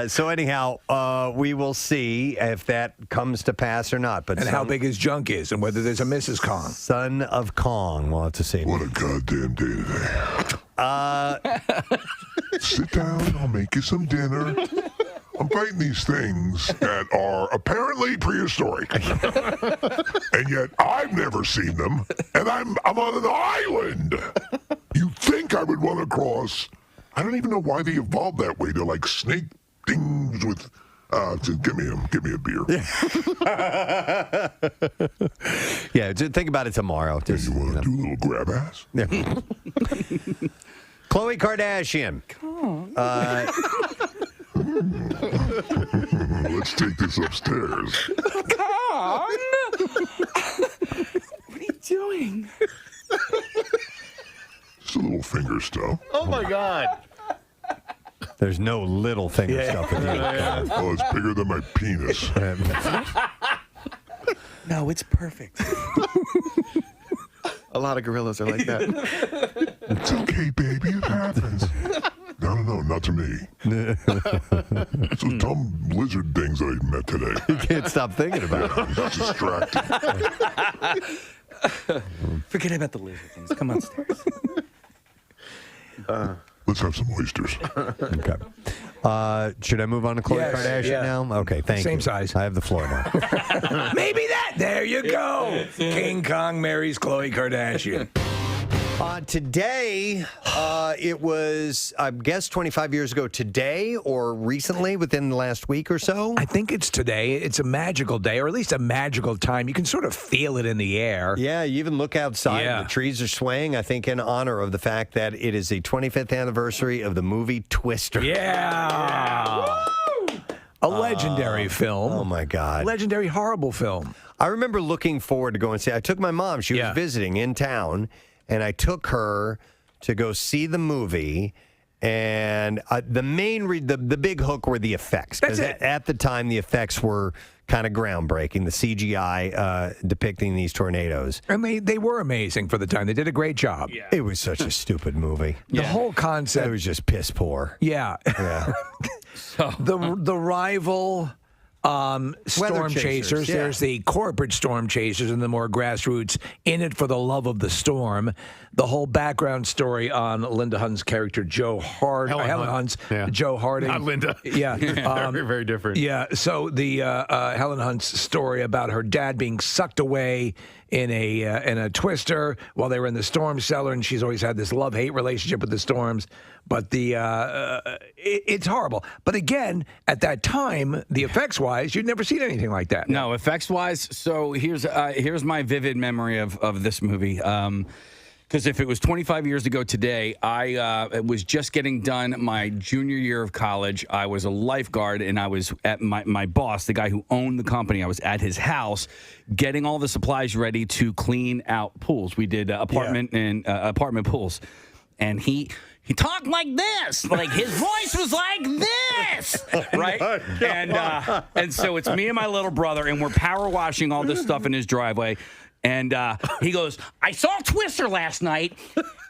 Speaker 13: So anyhow, we will see if that comes to pass or not. But
Speaker 3: And how big his junk is, and whether there's a Mrs. Kong.
Speaker 13: Son of Kong. We'll have to see.
Speaker 16: What a goddamn day today. Sit down. I'll make you some dinner. I'm fighting these things that are apparently prehistoric, and yet I've never seen them, and I'm on an island. You'd think I would want to cross. I don't even know why they evolved that way. They're like snake things with. Just give me a beer.
Speaker 13: Yeah, just think about it tomorrow. Just,
Speaker 16: you want to do a little grab ass?
Speaker 13: Yeah. Khloe Kardashian.
Speaker 16: Let's take this upstairs.
Speaker 4: Kong! What are you doing?
Speaker 16: Just a little finger stuff.
Speaker 6: Oh my God!
Speaker 13: There's no little finger stuff in here.
Speaker 16: Oh, it's bigger than my penis.
Speaker 4: No, it's perfect.
Speaker 6: A lot of gorillas are like that.
Speaker 16: It's okay, baby. It happens. No, not to me. It's those dumb lizard things that I met today.
Speaker 13: You can't stop thinking about it.
Speaker 16: I'm just distracted.
Speaker 4: Forget about the lizard things. Come upstairs.
Speaker 16: Let's have some oysters.
Speaker 13: Okay. Should I move on to Khloe
Speaker 3: Yes,
Speaker 13: Kardashian
Speaker 3: yeah.
Speaker 13: now? Okay, thank you.
Speaker 3: Same size.
Speaker 13: I have the floor now.
Speaker 3: Maybe that. There you go. King Kong marries Khloe Kardashian.
Speaker 13: Today, it was, I guess, 25 years ago today or recently within the last week or so?
Speaker 3: I think it's today. It's a magical day, or at least a magical time. You can sort of feel it in the air.
Speaker 13: Yeah, you even look outside.
Speaker 3: Yeah.
Speaker 13: The trees are swaying, I think, in honor of the fact that it is the 25th anniversary of the movie Twister.
Speaker 3: Yeah. A legendary film.
Speaker 13: Oh, my God.
Speaker 3: Legendary, horrible film.
Speaker 13: I remember looking forward to go and see. I took my mom. She was visiting in town, and I took her to go see the movie. And the big hook were the effects.
Speaker 3: That's it.
Speaker 13: At the time, the effects were kind of groundbreaking. The CGI depicting these tornadoes.
Speaker 3: And they were amazing for the time. They did a great job.
Speaker 13: Yeah. It was such a stupid movie.
Speaker 3: The whole concept.
Speaker 13: It was just piss poor.
Speaker 3: Yeah.
Speaker 13: Yeah.
Speaker 3: The rival storm chasers.
Speaker 13: yeah.
Speaker 3: There's the corporate storm chasers and the more grassroots in it for the love of the storm. The whole background story on Linda Hunt's character, Helen Hunt's Joe Harding.
Speaker 6: Not Linda.
Speaker 3: Yeah.
Speaker 6: Very, very different.
Speaker 3: Yeah. So the Helen Hunt's story about her dad being sucked away in a twister while they were in the storm cellar, and she's always had this love-hate relationship with the storms. But it's horrible. But again, at that time, the effects-wise, you'd never seen anything like that.
Speaker 4: No, effects-wise. So here's my vivid memory of this movie. Because if it was 25 years ago today, I was just getting done my junior year of college. I was a lifeguard, and I was at my boss, the guy who owned the company. I was at his house getting all the supplies ready to clean out pools. We did apartment pools. And he talked like this. Like, his voice was like this, right? And so it's me and my little brother, and we're power washing all this stuff in his driveway. And he goes, I saw Twister last night,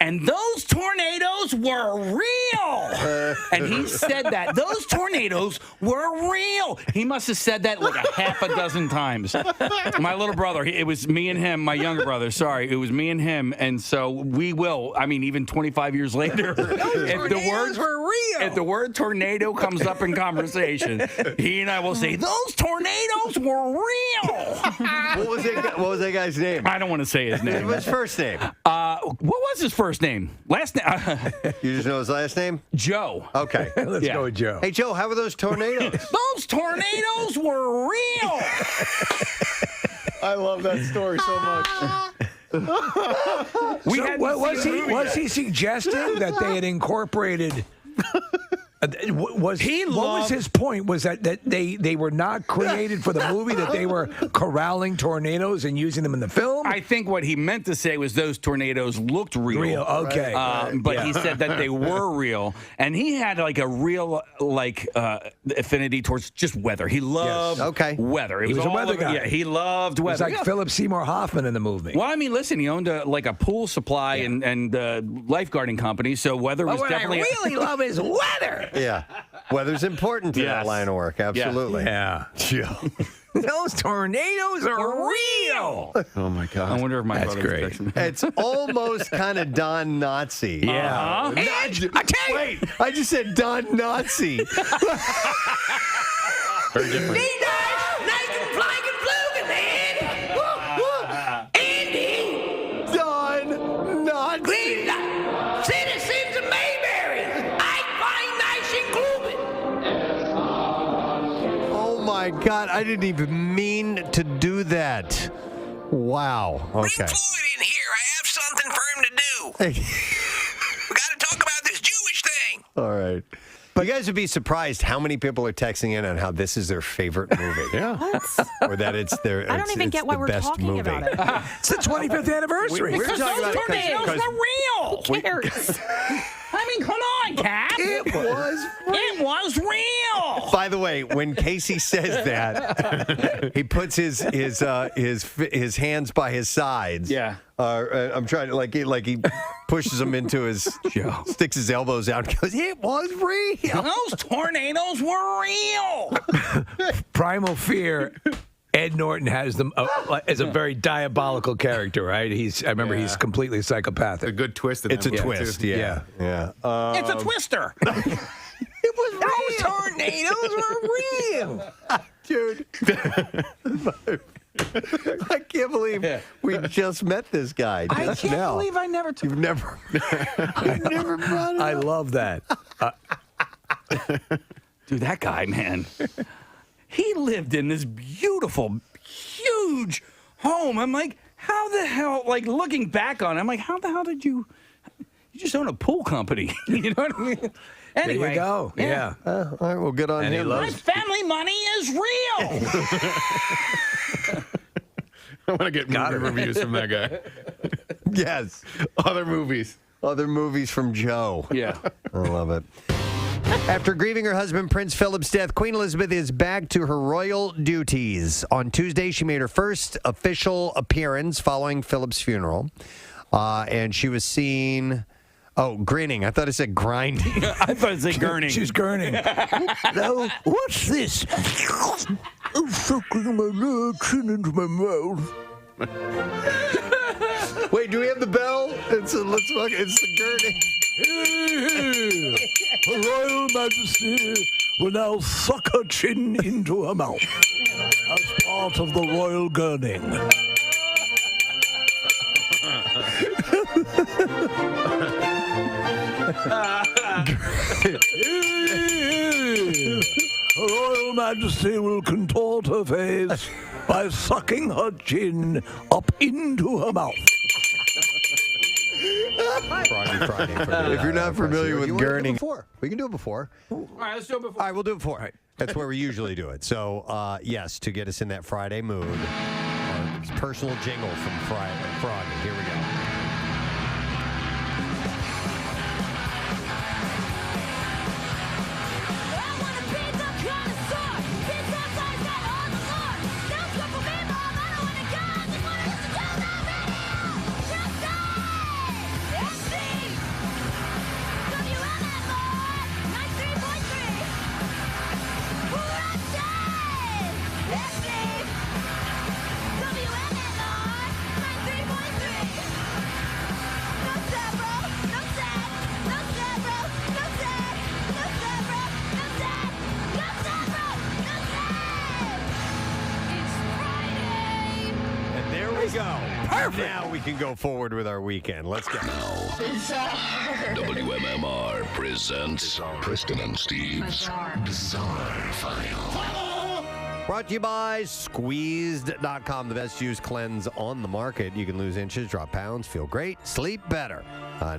Speaker 4: and those tornadoes were real. And he said that. Those tornadoes were real. He must have said that like a half a dozen times. My little brother, it was me and him, my younger brother, sorry. It was me and him. And so we will, even 25 years later, if the word tornado comes up in conversation, he and I will say, those tornadoes were real.
Speaker 13: What was that guy's name?
Speaker 4: I don't want to say his name.
Speaker 13: What's his first name?
Speaker 4: What was his first name? Last name?
Speaker 13: You just know his last name?
Speaker 4: Joe.
Speaker 13: Okay.
Speaker 3: Let's go with Joe.
Speaker 13: Hey, Joe, how were those tornadoes?
Speaker 4: Those tornadoes were real.
Speaker 6: I love that story so much.
Speaker 3: Was he suggesting that they had incorporated? What was his point? Was that they were not created for the movie, that they were corralling tornadoes and using them in the film?
Speaker 4: I think what he meant to say was those tornadoes looked real.
Speaker 3: Okay.
Speaker 4: But he said that they were real, and he had like a real affinity towards just weather. He loved weather.
Speaker 3: He was a weather guy.
Speaker 4: Yeah, he loved
Speaker 3: It
Speaker 4: weather.
Speaker 3: was like Philip Seymour Hoffman in the movie.
Speaker 4: Well, listen, he owned a pool supply and lifeguarding company, so weather was definitely.
Speaker 3: What I really love is weather.
Speaker 13: Yeah. Weather's important in that line of work. Absolutely.
Speaker 3: Yeah. Those tornadoes are real.
Speaker 6: Oh, my God.
Speaker 4: I wonder if my brother's
Speaker 3: great.
Speaker 4: texting me.
Speaker 13: It's almost kind of Don Nazi.
Speaker 3: Yeah.
Speaker 13: Wait, I just said Don Nazi.
Speaker 6: Very different.
Speaker 13: Don Nazi.
Speaker 14: Citizens of Mayberry, I find nice and gloomy.
Speaker 13: Oh my God, I didn't even mean to do that. Wow. Okay.
Speaker 7: Bring Floyd in here. I have something for him to do. We got to talk about this Jewish thing.
Speaker 13: All right. But you guys would be surprised how many people are texting in on how this is their favorite movie.
Speaker 6: Yeah.
Speaker 13: Or that it's their
Speaker 9: I don't even get why we're
Speaker 13: best
Speaker 9: talking
Speaker 13: movie.
Speaker 9: about it.
Speaker 3: It's the 25th anniversary.
Speaker 13: We're
Speaker 4: Because
Speaker 13: talking
Speaker 4: those
Speaker 13: about
Speaker 4: tornadoes were real.
Speaker 9: Who cares?
Speaker 4: Come on, Cap.
Speaker 13: It
Speaker 4: was real.
Speaker 13: By the way, when Casey says that, he puts his hands by his sides.
Speaker 4: Yeah.
Speaker 13: I'm trying to like he pushes them into his sticks his elbows out and goes, it was real.
Speaker 4: Those tornadoes were real.
Speaker 3: Primal Fear Ed Norton has them as a very diabolical character, right? I remember he's completely psychopathic.
Speaker 6: A good twist.
Speaker 13: It's a twist. Yeah.
Speaker 4: It's a twister.
Speaker 3: It was real. Those tornadoes were real.
Speaker 13: Dude. I can't believe we just met this guy.
Speaker 4: I
Speaker 13: just
Speaker 4: can't
Speaker 13: now.
Speaker 4: believe I never took
Speaker 13: You've never brought it
Speaker 3: I
Speaker 13: up.
Speaker 3: love that.
Speaker 4: Dude, that guy, man. He lived in this beautiful, huge home. I'm like, how the hell, like looking back on it, I'm like, how the hell did you just own a pool company? You know what I mean? Anyway,
Speaker 3: there you go. Yeah.
Speaker 13: All right, well, good on
Speaker 3: And he
Speaker 13: him.
Speaker 3: loves-
Speaker 4: My family money is real.
Speaker 6: I want to get movie reviews from that guy.
Speaker 13: Yes.
Speaker 6: Other movies.
Speaker 13: Other movies from Joe.
Speaker 4: Yeah.
Speaker 13: I love it. After grieving her husband Prince Philip's death, Queen Elizabeth is back to her royal duties. On Tuesday, she made her first official appearance following Philip's funeral. And she was seen... Oh, grinning. I thought it said grinding.
Speaker 4: I thought it said gurning.
Speaker 3: She's gurning.
Speaker 14: Now, what's this? I'm sucking my chin into my mouth.
Speaker 13: Wait, do we have the bell? It's the gurning.
Speaker 14: Her Royal Majesty will now suck her chin into her mouth as part of the royal gurning. Her Royal Majesty will contort her face by sucking her chin up into her mouth.
Speaker 13: Froggy. If you're not familiar with gurning, we can do it before.
Speaker 4: All right, let's do it before.
Speaker 13: All right, we'll do it before. All right. That's where we usually do it. So, yes, to get us in that Friday mood, it's personal jingle from Froggy. Here we go. Perfect. Now we can go forward with our weekend. Let's go.
Speaker 7: WMMR presents Preston and Steve's Bizarre File.
Speaker 13: Brought to you by Squeezed.com, the best used cleanse on the market. You can lose inches, drop pounds, feel great, sleep better.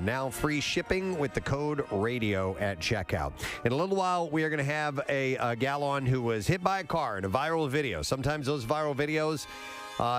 Speaker 13: Now free shipping with the code RADIO at checkout. In a little while, we are going to have a gal on who was hit by a car in a viral video. Sometimes those viral videos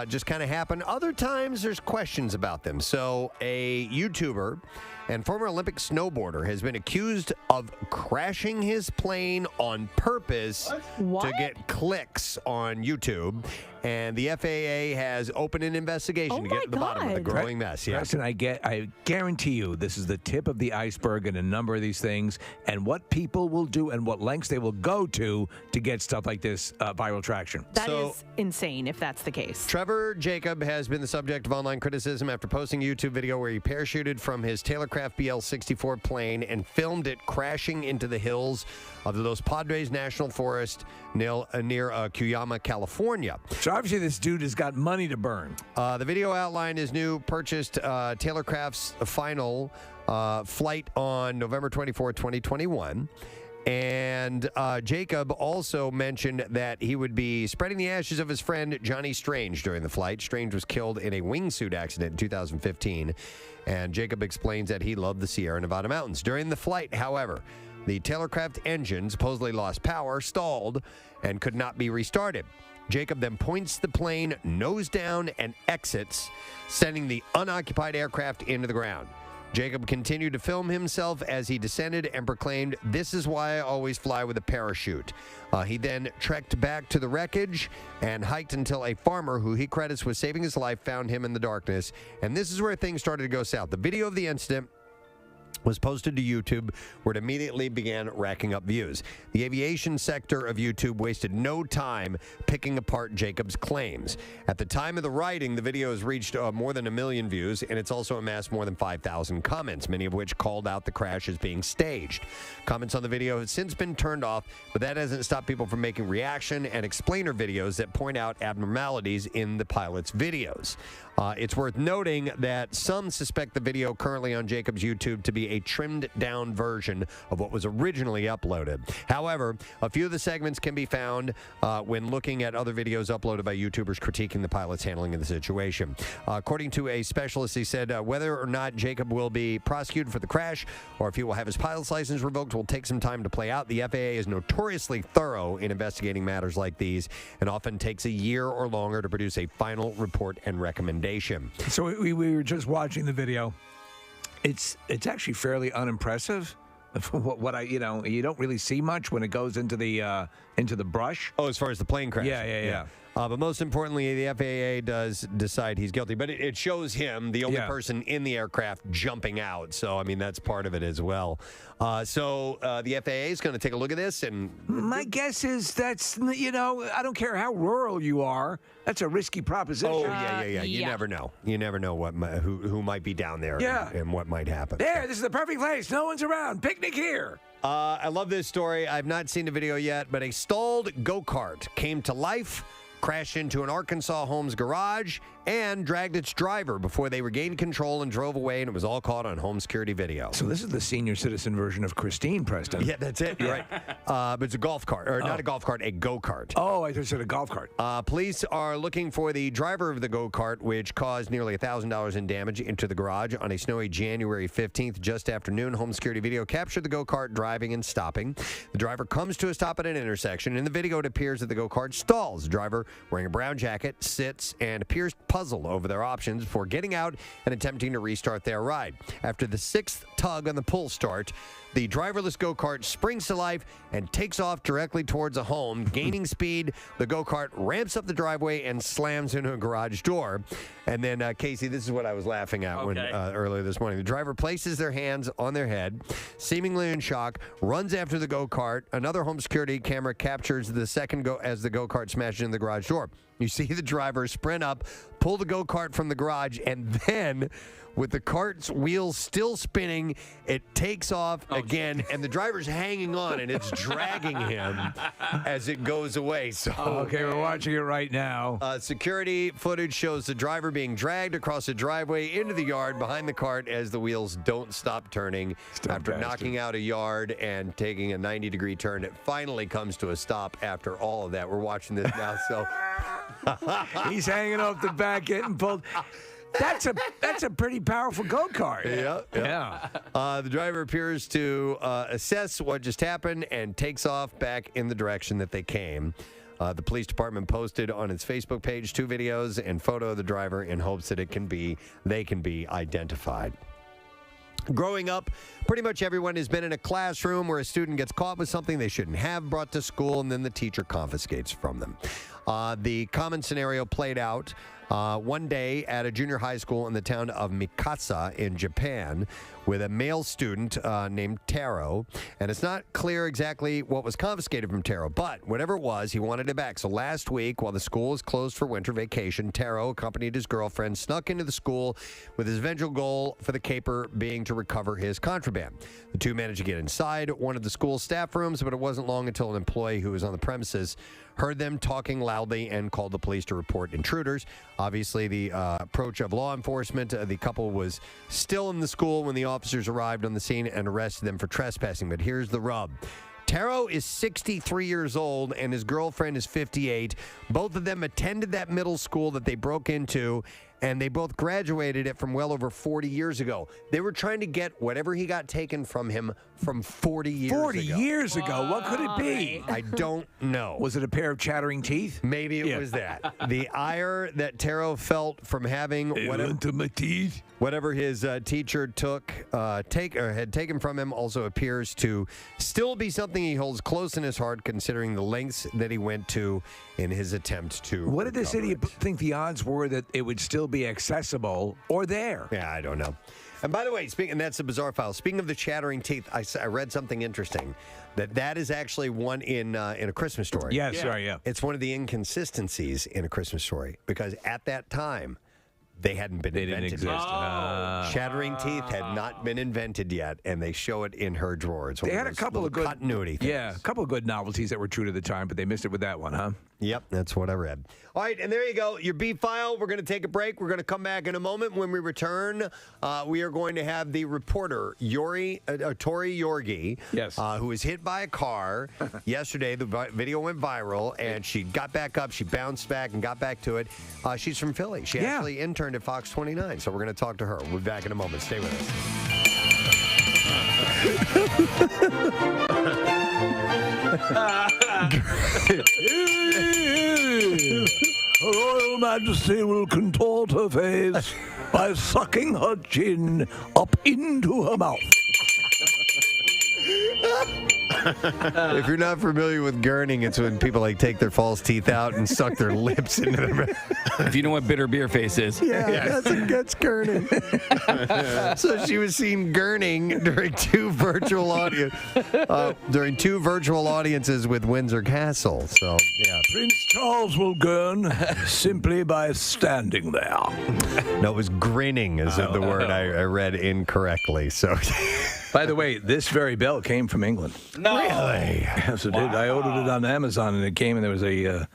Speaker 13: just kind of happen. Other times, there's questions about them. So a YouTuber and former Olympic snowboarder has been accused of crashing his plane on purpose to get clicks on YouTube. And the FAA has opened an investigation to get to the bottom of the growing mess. Yes.
Speaker 3: Preston, I guarantee you this is the tip of the iceberg in a number of these things, and what people will do and what lengths they will go to get stuff like this viral traction.
Speaker 9: That is insane if that's the case.
Speaker 13: Trevor Jacob has been the subject of online criticism after posting a YouTube video where he parachuted from his Taylorcraft BL-64 plane and filmed it crashing into the hills of the Los Padres National Forest near Cuyama, California.
Speaker 3: So obviously this dude has got money to burn.
Speaker 13: The video outlined his new purchased Taylorcraft's final flight on November 24, 2021. And Jacob also mentioned that he would be spreading the ashes of his friend Johnny Strange during the flight. Strange was killed in a wingsuit accident in 2015. And Jacob explains that he loved the Sierra Nevada mountains. During the flight, however, the Taylorcraft engine supposedly lost power, stalled, and could not be restarted. Jacob then points the plane nose down and exits, sending the unoccupied aircraft into the ground. Jacob continued to film himself as he descended and proclaimed, "This is why I always fly with a parachute." He then trekked back to the wreckage and hiked until a farmer who he credits with saving his life found him in the darkness. And this is where things started to go south. The video of the incident was posted to YouTube, where it immediately began racking up views. The aviation sector of YouTube wasted no time picking apart Jacob's claims. At the time of the writing, the video has reached more than 1 million views, and it's also amassed more than 5,000 comments, many of which called out the crash as being staged. Comments on the video have since been turned off, but that hasn't stopped people from making reaction and explainer videos that point out abnormalities in the pilot's videos. It's worth noting that some suspect the video currently on Jacob's YouTube to be a trimmed-down version of what was originally uploaded. However, a few of the segments can be found when looking at other videos uploaded by YouTubers critiquing the pilot's handling of the situation. According to a specialist, he said whether or not Jacob will be prosecuted for the crash or if he will have his pilot's license revoked will take some time to play out. The FAA is notoriously thorough in investigating matters like these and often takes a year or longer to produce a final report and recommendation.
Speaker 3: So we were just watching the video. It's actually fairly unimpressive. What you don't really see much when it goes into the brush.
Speaker 13: Oh, as far as the plane crash.
Speaker 3: Yeah.
Speaker 13: But most importantly, the FAA does decide he's guilty. But it shows him, the only person in the aircraft, jumping out. So, I mean, that's part of it as well. So the FAA is going to take a look at this. And
Speaker 3: my guess is that's, I don't care how rural you are. That's a risky proposition.
Speaker 13: Oh, yeah. You never know. You never know who might be down there and what might happen.
Speaker 3: There, this is the perfect place. No one's around. Picnic here.
Speaker 13: I love this story. I've not seen the video yet, but a stalled go-kart came to life, crashed into an Arkansas home's garage, and dragged its driver before they regained control and drove away, and it was all caught on home security video.
Speaker 3: So this is the senior citizen version of Christine, Preston.
Speaker 13: Yeah, that's it. Right. But it's a golf cart, or not a golf cart, a go-kart.
Speaker 3: Oh, I just said a golf cart.
Speaker 13: Police are looking for the driver of the go-kart, which caused nearly $1,000 in damage into the garage on a snowy January 15th, just after noon. Home security video captured the go-kart driving and stopping. The driver comes to a stop at an intersection. In the video, it appears that the go-kart stalls. The driver, wearing a brown jacket, sits and appears puzzled over their options before getting out and attempting to restart their ride. After the 6th tug on the pull start, the driverless go-kart springs to life and takes off directly towards a home. Gaining speed, the go-kart ramps up the driveway and slams into a garage door. And then, Casey, this is what I was laughing at when earlier this morning. The driver places their hands on their head, seemingly in shock, runs after the go-kart. Another home security camera captures the second as the go-kart smashes into the garage door. You see the driver sprint up, pull the go-kart from the garage, and then, with the cart's wheels still spinning, it takes off again, and the driver's hanging on, and it's dragging him as it goes away. So,
Speaker 3: okay, we're watching it right now.
Speaker 13: Security footage shows the driver being dragged across the driveway into the yard behind the cart as the wheels don't stop turning. After knocking out a yard and taking a 90-degree turn, it finally comes to a stop after all of that. We're watching this now, so...
Speaker 3: He's hanging off the back, getting pulled. That's a pretty powerful go-kart.
Speaker 13: Yeah. The driver appears to assess what just happened and takes off back in the direction that they came. The police department posted on its Facebook page 2 videos and photo of the driver in hopes that they can be identified. Growing up, pretty much everyone has been in a classroom where a student gets caught with something they shouldn't have brought to school, and then the teacher confiscates from them. The common scenario played out one day at a junior high school in the town of Mikasa in Japan with a male student named Taro. And it's not clear exactly what was confiscated from Taro, but whatever it was, he wanted it back. So last week, while the school was closed for winter vacation, Taro accompanied his girlfriend, snuck into the school with his eventual goal for the caper being to recover his contraband. The two managed to get inside one of the school staff rooms, but it wasn't long until an employee who was on the premises heard them talking loudly and called the police to report intruders. Obviously, the approach of law enforcement, the couple was still in the school when the officers arrived on the scene and arrested them for trespassing. But here's the rub. Taro is 63 years old and his girlfriend is 58. Both of them attended that middle school that they broke into, and they both graduated it from well over 40 years ago. They were trying to get whatever he got taken from him from 40 years ago.
Speaker 3: 40 years ago? What could it be?
Speaker 13: I don't know.
Speaker 3: Was it a pair of chattering teeth?
Speaker 13: Maybe it was that. The ire that Taro felt from having whatever his teacher had taken from him also appears to still be something he holds close in his heart, considering the lengths that he went to in his attempt to
Speaker 3: What did this idiot think the odds were that it would still be accessible or there.
Speaker 13: Yeah, I don't know. And by the way, and that's a bizarre file. Speaking of the chattering teeth, I read something interesting. That is actually one in A Christmas Story.
Speaker 3: Yes, sorry, yeah.
Speaker 13: It's one of the inconsistencies in A Christmas Story because at that time, they hadn't been invented.
Speaker 3: Didn't exist.
Speaker 13: Yet. Chattering teeth had not been invented yet, and they show it in her drawer. It's one
Speaker 3: They
Speaker 13: of
Speaker 3: had a
Speaker 13: those
Speaker 3: couple of
Speaker 13: little
Speaker 3: good
Speaker 13: continuity things.
Speaker 3: Yeah, a couple of good novelties that were true to the time, but they missed it with that one, huh?
Speaker 13: Yep, that's what I read. All right, and there you go. Your B file. We're going to take a break. We're going to come back in a moment. When we return, we are going to have the reporter, Tori Yorgi,
Speaker 3: yes,
Speaker 13: who was hit by a car yesterday. The video went viral, and she got back up. She bounced back and got back to it. She's from Philly. She actually interned at Fox 29, so we're going to talk to her. We'll be back in a moment. Stay with us.
Speaker 14: Her Royal Majesty will contort her face by sucking her chin up into her mouth.
Speaker 13: If you're not familiar with gurning, it's when people take their false teeth out and suck their lips into their mouth.
Speaker 4: If you know what bitter beer face is.
Speaker 13: Yeah, that's gurning. So she was seen gurning during two virtual audiences with Windsor Castle. So yeah,
Speaker 14: Prince Charles will gurn simply by standing there.
Speaker 13: No, it was grinning is the word I read incorrectly. So.
Speaker 3: By the way, this very bell came from England.
Speaker 4: No.
Speaker 13: Really?
Speaker 3: Yes, it did. I ordered it on Amazon, and it came, and there was the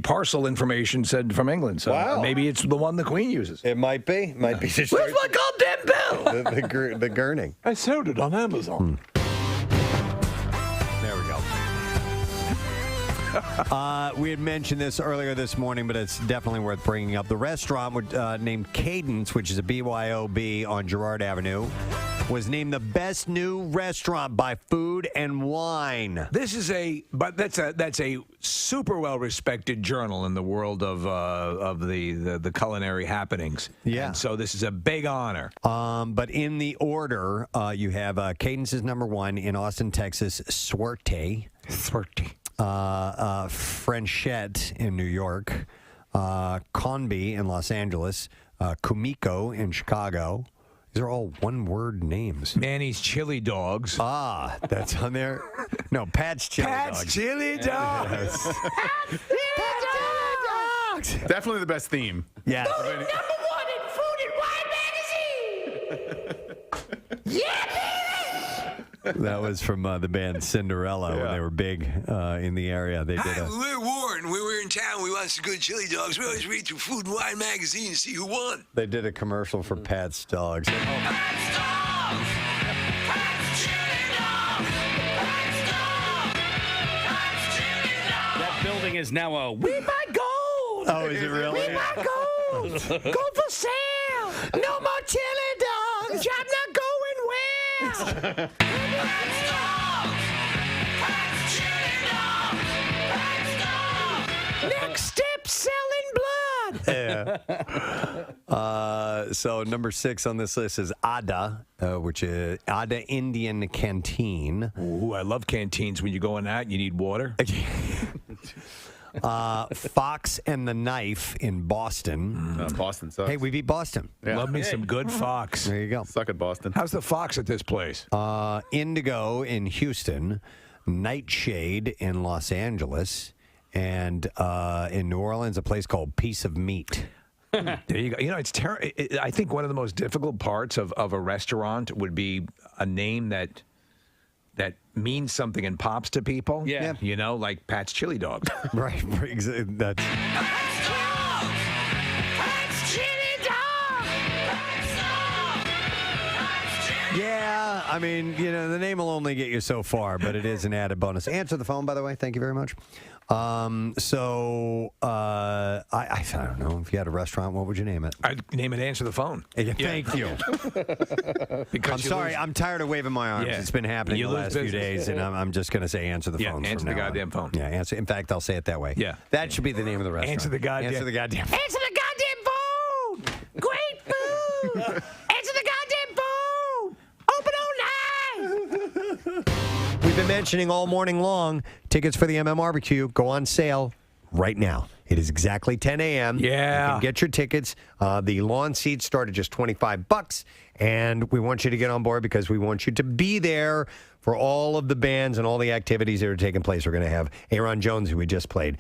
Speaker 3: parcel information said from England. So maybe it's the one the Queen uses.
Speaker 13: It might be. Might be.
Speaker 3: Where's my goddamn bell?
Speaker 13: the gurning.
Speaker 14: I sold it on Amazon.
Speaker 13: There we go. We had mentioned this earlier this morning, but it's definitely worth bringing up. The restaurant named Cadence, which is a BYOB on Girard Avenue, was named the best new restaurant by Food and Wine.
Speaker 3: That's a super well respected journal in the world of the culinary happenings.
Speaker 13: Yeah.
Speaker 3: And so this is a big honor.
Speaker 13: But in the order, you have Cadence is number one in Austin, Texas. Suerte. Frenchette in New York, Conby in Los Angeles, Kumiko in Chicago. These are all one-word names.
Speaker 3: Manny's Chili Dogs.
Speaker 13: Ah, that's on there. No, Pat's Chili Dogs.
Speaker 3: Pat's Chili Dogs.
Speaker 13: Yes.
Speaker 6: Definitely the best theme.
Speaker 13: Yeah.
Speaker 5: Voted number one in Food and Wine magazine. Yeah, baby.
Speaker 13: That was from the band Cinderella when they were big in the area. They did
Speaker 7: Hi, we're Warren. We were in town. We want some good chili dogs. We always read through Food and Wine magazine to see who won.
Speaker 13: They did a commercial for Pat's Dogs.
Speaker 5: Pat's Dogs. Pat's Chili Dogs. Pat's Dogs. Pat's Chili Dogs.
Speaker 4: That building is now a We Buy Gold.
Speaker 13: Oh, is it really?
Speaker 5: We buy gold. Gold for sale. No more chili dogs. I'm not going west. Pat's Dogs. Pat's Chili Dogs. Pat's Dogs. Next step, selling blood.
Speaker 13: Yeah. So number 6 on this list is Ada, which is Ada Indian Canteen.
Speaker 3: Ooh, I love canteens. When you go in that, you need water.
Speaker 13: Fox and the Knife in Boston.
Speaker 6: Boston sucks.
Speaker 13: Hey, we beat Boston.
Speaker 6: Yeah.
Speaker 3: Love me some good fox.
Speaker 13: There you go.
Speaker 6: Suck at Boston.
Speaker 3: How's the fox at this place?
Speaker 13: Indigo in Houston, Nightshade in Los Angeles, and in New Orleans, a place called Piece of Meat.
Speaker 3: There you go. You know, it's I think one of the most difficult parts of a restaurant would be a name that means something and pops to people.
Speaker 4: Yeah.
Speaker 3: You know, like Pat's Chili Dogs.
Speaker 13: Right. That's.
Speaker 5: Pat's Dogs. Pat's Chili Dogs. Pat's Dogs. Pat's Chili.
Speaker 13: Yeah, I mean, the name will only get you so far, but it is an added bonus. Answer the phone, by the way. Thank you very much. I don't know. If you had a restaurant, what would you name it?
Speaker 3: I'd name it Answer the Phone.
Speaker 13: Yeah, thank you.
Speaker 3: Because
Speaker 13: I'm sorry. I'm tired of waving my arms.
Speaker 3: Yeah.
Speaker 13: It's been happening
Speaker 3: You
Speaker 13: the
Speaker 3: lose
Speaker 13: last few
Speaker 3: business.
Speaker 13: days, and I'm just going to say answer the phone.
Speaker 3: Answer
Speaker 13: from
Speaker 3: the
Speaker 13: now on.
Speaker 3: goddamn phone.
Speaker 13: Yeah, answer. In fact, I'll say it that way.
Speaker 3: Yeah.
Speaker 13: That should be the name of the restaurant.
Speaker 3: Answer the goddamn.
Speaker 13: Answer the goddamn.
Speaker 5: Answer the goddamn phone. Great food. Answer the goddamn phone. Open all night.
Speaker 13: We've been mentioning all morning long tickets for the MM Barbecue go on sale right now. It is exactly 10 a.m.
Speaker 3: Yeah.
Speaker 13: You can get your tickets. The lawn seats start at just $25, and we want you to get on board because we want you to be there for all of the bands and all the activities that are taking place. We're going to have Aaron Jones, who we just played,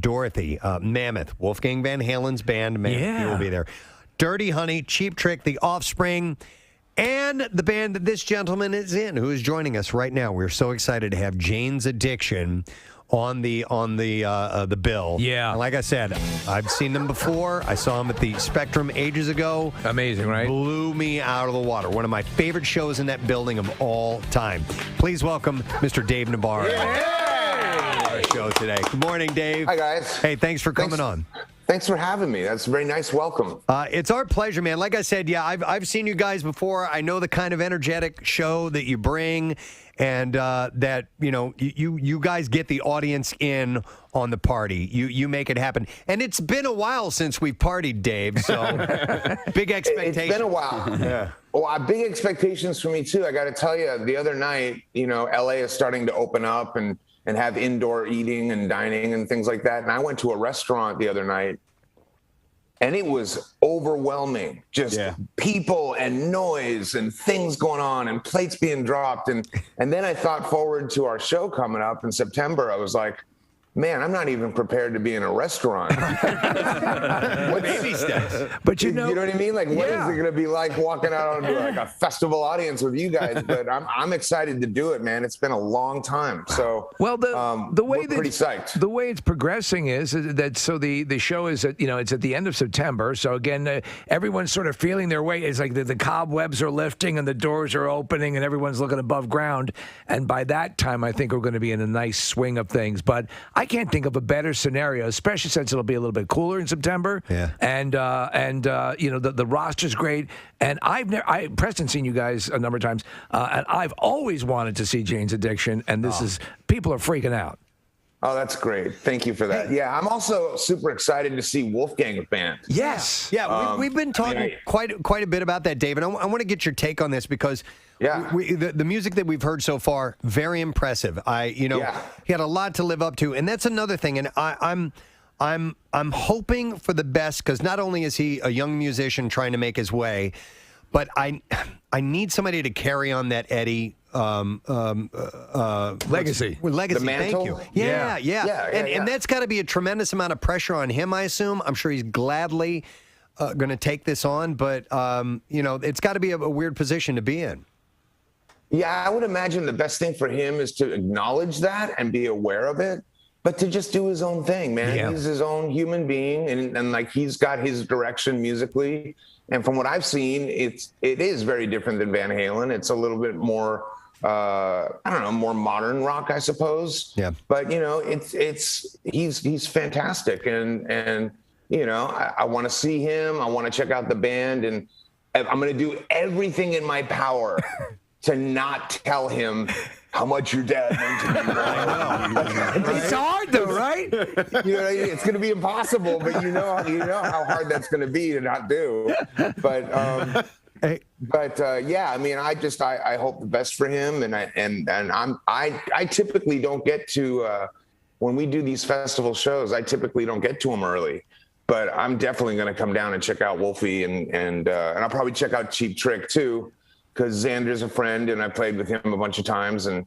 Speaker 13: Dorothy, Mammoth, Wolfgang Van Halen's band, Mammoth, he will be there. Dirty Honey, Cheap Trick, The Offspring, and the band that this gentleman is in, who is joining us right now. We're so excited to have Jane's Addiction on the bill.
Speaker 3: Yeah.
Speaker 13: And like I said, I've seen them before. I saw them at the Spectrum ages ago.
Speaker 3: Amazing, right?
Speaker 13: Blew me out of the water. One of my favorite shows in that building of all time. Please welcome Mr. Dave Navarro. Our show today. Good morning, Dave.
Speaker 18: Hi, guys.
Speaker 13: Hey, thanks for coming on.
Speaker 18: Thanks for having me. That's a very nice welcome.
Speaker 13: It's our pleasure, man. Like I said, yeah, I've seen you guys before. I know the kind of energetic show that you bring, and that you guys get the audience in on the party. You make it happen, and it's been a while since we've partied, Dave. So big expectations.
Speaker 18: It's been a while.
Speaker 13: Yeah.
Speaker 18: Well, big expectations for me too. I got to tell you, the other night, LA is starting to open up and have indoor eating and dining and things like that. And I went to a restaurant the other night, and it was overwhelming. Just people and noise and things going on and plates being dropped. And then I thought forward to our show coming up in September. I was like, man, I'm not even prepared to be in a restaurant.
Speaker 13: Baby steps.
Speaker 3: But
Speaker 18: you know what I mean? Like, what is it going to be like walking out onto like a festival audience with you guys? But I'm excited to do it, man. It's been a long time. So
Speaker 3: well, the way
Speaker 18: we're pretty psyched.
Speaker 3: The way it's progressing is that the show is it's at the end of September. So again, everyone's sort of feeling their way. It's like the cobwebs are lifting and the doors are opening and everyone's looking above ground. And by that time, I think we're going to be in a nice swing of things. But I can't think of a better scenario, especially since it'll be a little bit cooler in September.
Speaker 13: Yeah.
Speaker 3: And the roster's great. And Preston's seen you guys a number of times, and I've always wanted to see Jane's Addiction. And people are freaking out.
Speaker 18: Oh, that's great. Thank you for that. Yeah, I'm also super excited to see Wolfgang's band.
Speaker 13: Yes. Yeah, we've been talking quite a bit about that, David. I want to get your take on this because the music that we've heard so far, very impressive. He had a lot to live up to, and that's another thing. And I'm hoping for the best because not only is he a young musician trying to make his way, but I need somebody to carry on that Eddie
Speaker 3: legacy.
Speaker 18: The mantle?
Speaker 13: Thank you. Yeah. And that's got to be a tremendous amount of pressure on him, I assume. I'm sure he's gladly going to take this on, but it's got to be a weird position to be in.
Speaker 18: Yeah, I would imagine the best thing for him is to acknowledge that and be aware of it, but to just do his own thing, man. Yeah. He's his own human being, and like he's got his direction musically. And from what I've seen, it is very different than Van Halen. It's a little bit more, more modern rock, I suppose.
Speaker 13: Yeah.
Speaker 18: But he's fantastic, and I want to see him. I want to check out the band, and I'm going to do everything in my power to not tell him how much your dad meant to me.
Speaker 3: It's hard though, right?
Speaker 18: It's going to be impossible, but you know how hard that's going to be to not do. But I hope the best for him, and I typically don't get to when we do these festival shows. I typically don't get to them early, but I'm definitely going to come down and check out Wolfie, and I'll probably check out Cheap Trick too, because Xander's a friend and I played with him a bunch of times. And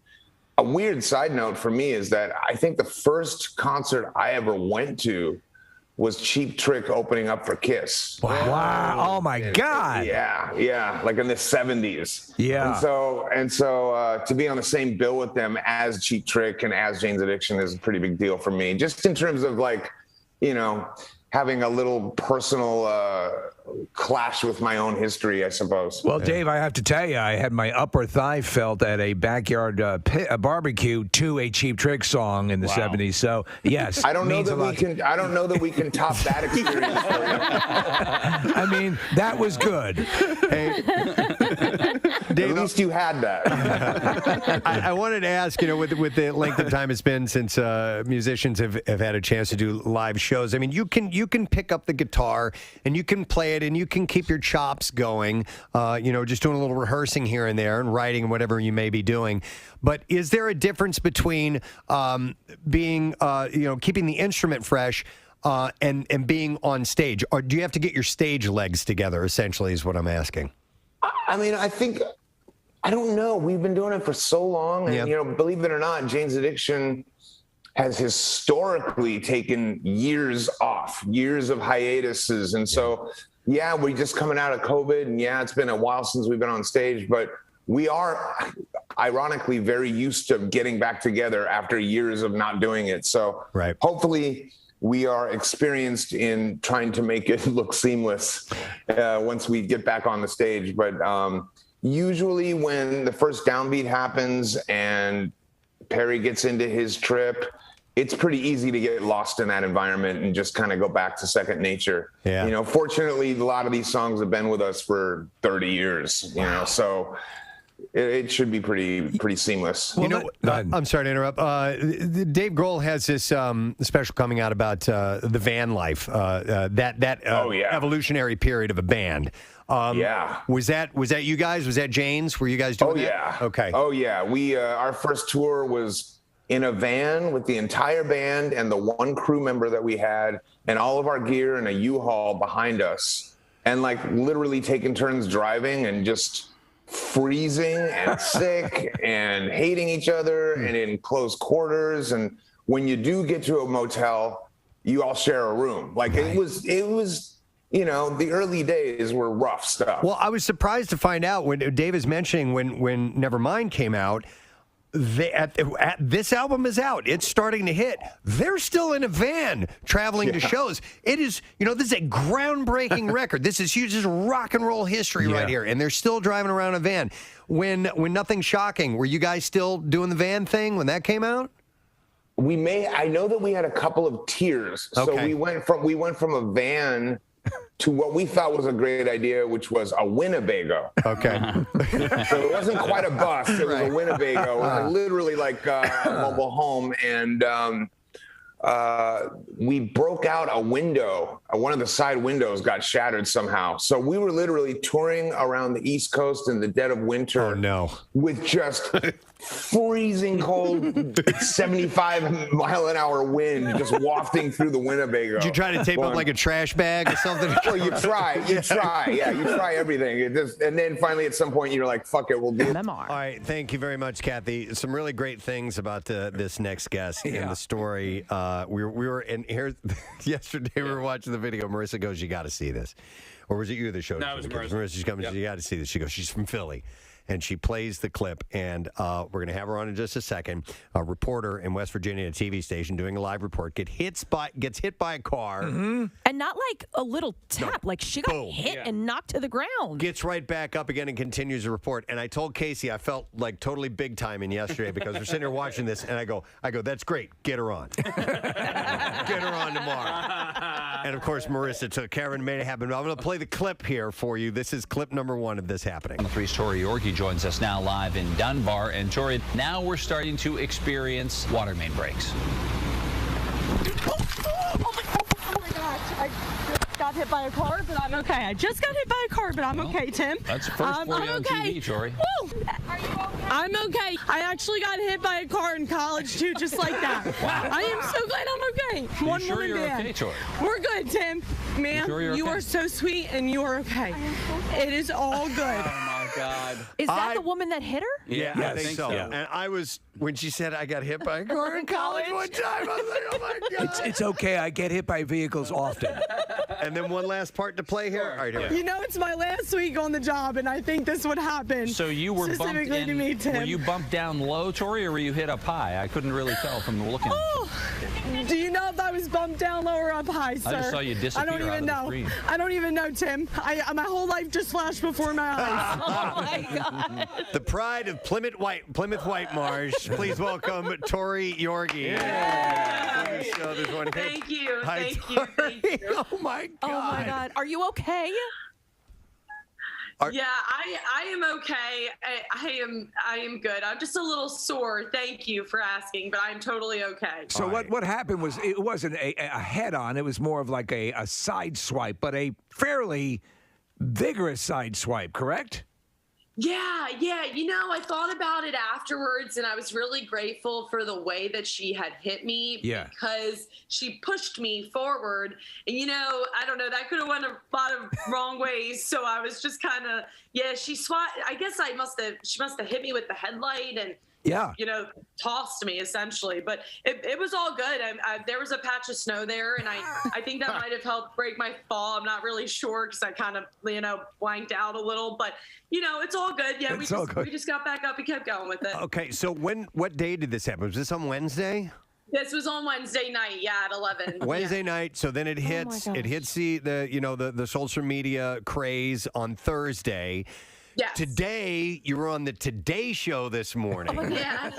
Speaker 18: a weird side note for me is that I think the first concert I ever went to was Cheap Trick opening up for Kiss.
Speaker 3: Wow. Oh my God.
Speaker 18: Yeah. Like in the 70s.
Speaker 3: Yeah.
Speaker 18: And so to be on the same bill with them as Cheap Trick and as Jane's Addiction is a pretty big deal for me. Just in terms of having a little personal clash with my own history, I suppose.
Speaker 3: Well, Dave, I have to tell you, I had my upper thigh felt at a backyard barbecue to a Cheap Trick song in the 70s. So, yes.
Speaker 18: I don't know that we can top that experience for you.
Speaker 3: I mean, that was good.
Speaker 13: Hey, Dave,
Speaker 18: at least you had that.
Speaker 13: I wanted to ask, with the length of time it's been since musicians have had a chance to do live shows. I mean, you can pick up the guitar and you can play it and you can keep your chops going, just doing a little rehearsing here and there and writing and whatever you may be doing. But is there a difference between keeping the instrument fresh and being on stage? Or do you have to get your stage legs together, essentially, is what I'm asking?
Speaker 18: I mean, I don't know. We've been doing it for so long. And, believe it or not, Jane's Addiction has historically taken years off, years of hiatuses. And so, we're just coming out of COVID. And it's been a while since we've been on stage. But we are, ironically, very used to getting back together after years of not doing it. So hopefully we are experienced in trying to make it look seamless once we get back on the stage. But usually when the first downbeat happens and Perry gets into his trip, it's pretty easy to get lost in that environment and just kind of go back to second nature. Yeah. Fortunately, a lot of these songs have been with us for 30 years, so it should be pretty seamless.
Speaker 13: Well, I'm sorry to interrupt. Dave Grohl has this special coming out about the van life, that evolutionary period of a band. Was that you guys? Was that Jane's? Were you guys doing that? Okay.
Speaker 18: Oh yeah. We our first tour was in a van with the entire band and the one crew member that we had and all of our gear in a U-Haul behind us, and like literally taking turns driving and just freezing and sick and hating each other and in close quarters. And when you do get to a motel, you all share a room. Like it was the early days were rough stuff.
Speaker 13: Well, I was surprised to find out when Dave is mentioning when Nevermind came out, this album is out. It's starting to hit. They're still in a van traveling to shows. It is, this is a groundbreaking record. This is huge. This is rock and roll history right here. And they're still driving around a van. When Nothing Shocking, were you guys still doing the van thing when that came out?
Speaker 18: I know that we had a couple of tiers. Okay. So we went from a van to what we thought was a great idea, which was a Winnebago.
Speaker 13: Okay.
Speaker 18: So it wasn't quite a bus. It was a Winnebago. It was literally like a mobile home. And we broke out a window. One of the side windows got shattered somehow. So we were literally touring around the East Coast in the dead of winter.
Speaker 13: Oh, no.
Speaker 18: With just freezing cold 75-mile-an-hour wind just wafting through the Winnebago.
Speaker 13: Did you try to tape up like a trash bag or something?
Speaker 18: Well, you try. You try everything. And then finally at some point you're like, fuck it, we'll do it.
Speaker 13: All right, thank you very much, Kathy. Some really great things about this next guest in the story. We were in here yesterday. We were watching the video. Marissa goes, "You got to see this," or was it you that showed?
Speaker 4: No, it was Marissa.
Speaker 13: Marissa's coming. You got to see this. She goes, "She's from Philly." And she plays the clip, and we're going to have her on in just a second. A reporter in West Virginia, a TV station, doing a live report, gets hit by a car.
Speaker 9: Mm-hmm. And not like a little tap. Like she got hit and knocked to the ground.
Speaker 13: Gets right back up again and continues the report. And I told Casey I felt like totally big timing yesterday because we're sitting here watching this, and I go, that's great. Get her on. Get her on tomorrow. And, of course, Marissa took care and made it happen. I'm going to play the clip here for you. This is clip number 1 of this happening.
Speaker 19: 3's Tori Yorkie joins us now live in Dunbar. And Tori, now we're starting to experience water main breaks.
Speaker 20: Oh my gosh, I just got hit by a car, but I'm okay. I just got hit by a car, but I'm okay, Tim.
Speaker 19: That's first for you on TV, Tori.
Speaker 20: Woo! Are you okay? I'm okay. I actually got hit by a car in college, too, just like that.
Speaker 19: Wow.
Speaker 20: I am so glad I'm okay.
Speaker 19: One sure woman you're band. Okay, Tori?
Speaker 20: We're good, Tim. Ma'am, you are so sweet, and you are okay. It is all good.
Speaker 19: Oh, my God.
Speaker 9: Is that the woman that hit her?
Speaker 13: Yeah, I think so. Yeah. And I was, when she said I got hit by a car in college one time, I was like, oh my God.
Speaker 3: It's okay. I get hit by vehicles often.
Speaker 13: And then one last part to play here. All right, here.
Speaker 20: You know, it's my last week on the job, and I think this would happen.
Speaker 19: So you were bumped
Speaker 20: specifically to me, Tim.
Speaker 19: Were you bumped down low, Tori, or were you hit up high? I couldn't really tell from the looking.
Speaker 20: Oh, do you know if I was bumped down low or up high, sir?
Speaker 19: I just saw you disappear.
Speaker 20: I don't even know. I don't even know, Tim. My whole life just flashed before my eyes.
Speaker 9: Oh my God.
Speaker 13: The pride of Plymouth White Marsh. Please welcome Tori Yorkie.
Speaker 20: Yeah.
Speaker 13: Thank
Speaker 20: you.
Speaker 13: Hi,
Speaker 20: Thank you.
Speaker 13: Oh my God.
Speaker 9: Oh my God. Are you okay?
Speaker 21: Yeah, I am okay. I am good. I'm just a little sore. Thank you for asking, but I'm totally okay.
Speaker 3: So what happened was it wasn't a head-on. It was more of like a side swipe, but a fairly vigorous side swipe, correct?
Speaker 21: Yeah. I thought about it afterwards, and I was really grateful for the way that she had hit me because she pushed me forward. And, I don't know, that could have went a lot of wrong ways. So I was just kind of, she I guess she must have hit me with the headlight and, tossed me essentially. But it was all good. There was a patch of snow there, and I think that might have helped break my fall. I'm not really sure because I kind of, blanked out a little. But, it's all good. Yeah, we just got back up and kept going with it.
Speaker 1: Okay, so what day did this happen? Was this on Wednesday?
Speaker 21: This was on Wednesday night, at 11.
Speaker 1: Wednesday night. So then it hits the social media craze on Thursday.
Speaker 21: Yes.
Speaker 1: Today, you were on the Today Show this morning.
Speaker 21: Yeah.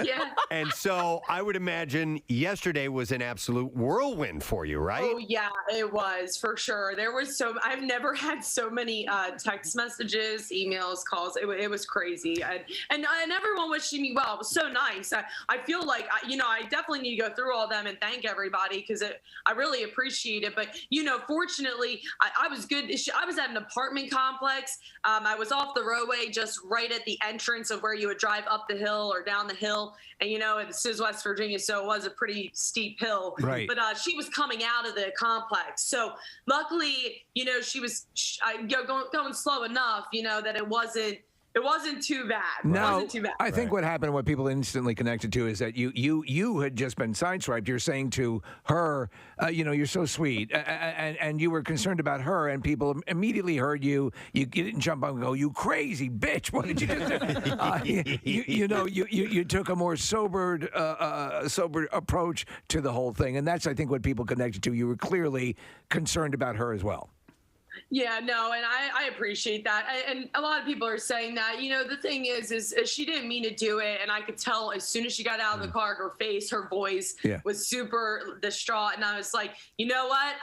Speaker 1: And so I would imagine yesterday was an absolute whirlwind for you, right?
Speaker 21: Oh, yeah, it was, for sure. I've never had so many text messages, emails, calls. It was crazy. And everyone wishing me well. It was so nice. I feel like, I definitely need to go through all them and thank everybody because I really appreciate it. But, fortunately, I was good. I was at an apartment complex. I was off the roadway just right at the entrance of where you would drive up the hill or down the hill. And, this is West Virginia, so it was a pretty steep hill.
Speaker 3: Right.
Speaker 21: But she was coming out of the complex. So luckily, she was going slow enough, that it wasn't too bad.
Speaker 3: Now, I think what happened, what people instantly connected to is that you had just been sideswiped. You're saying to her, you're so sweet, and you were concerned about her, and people immediately heard you. You didn't jump up and go, "You crazy bitch! What did you do?" You took a more sober approach to the whole thing, and that's, I think, what people connected to. You were clearly concerned about her as well.
Speaker 21: Yeah, no, and I appreciate that. And a lot of people are saying that. The thing is she didn't mean to do it, and I could tell as soon as she got out of the car, her face, her voice was super distraught, and I was like, you know what?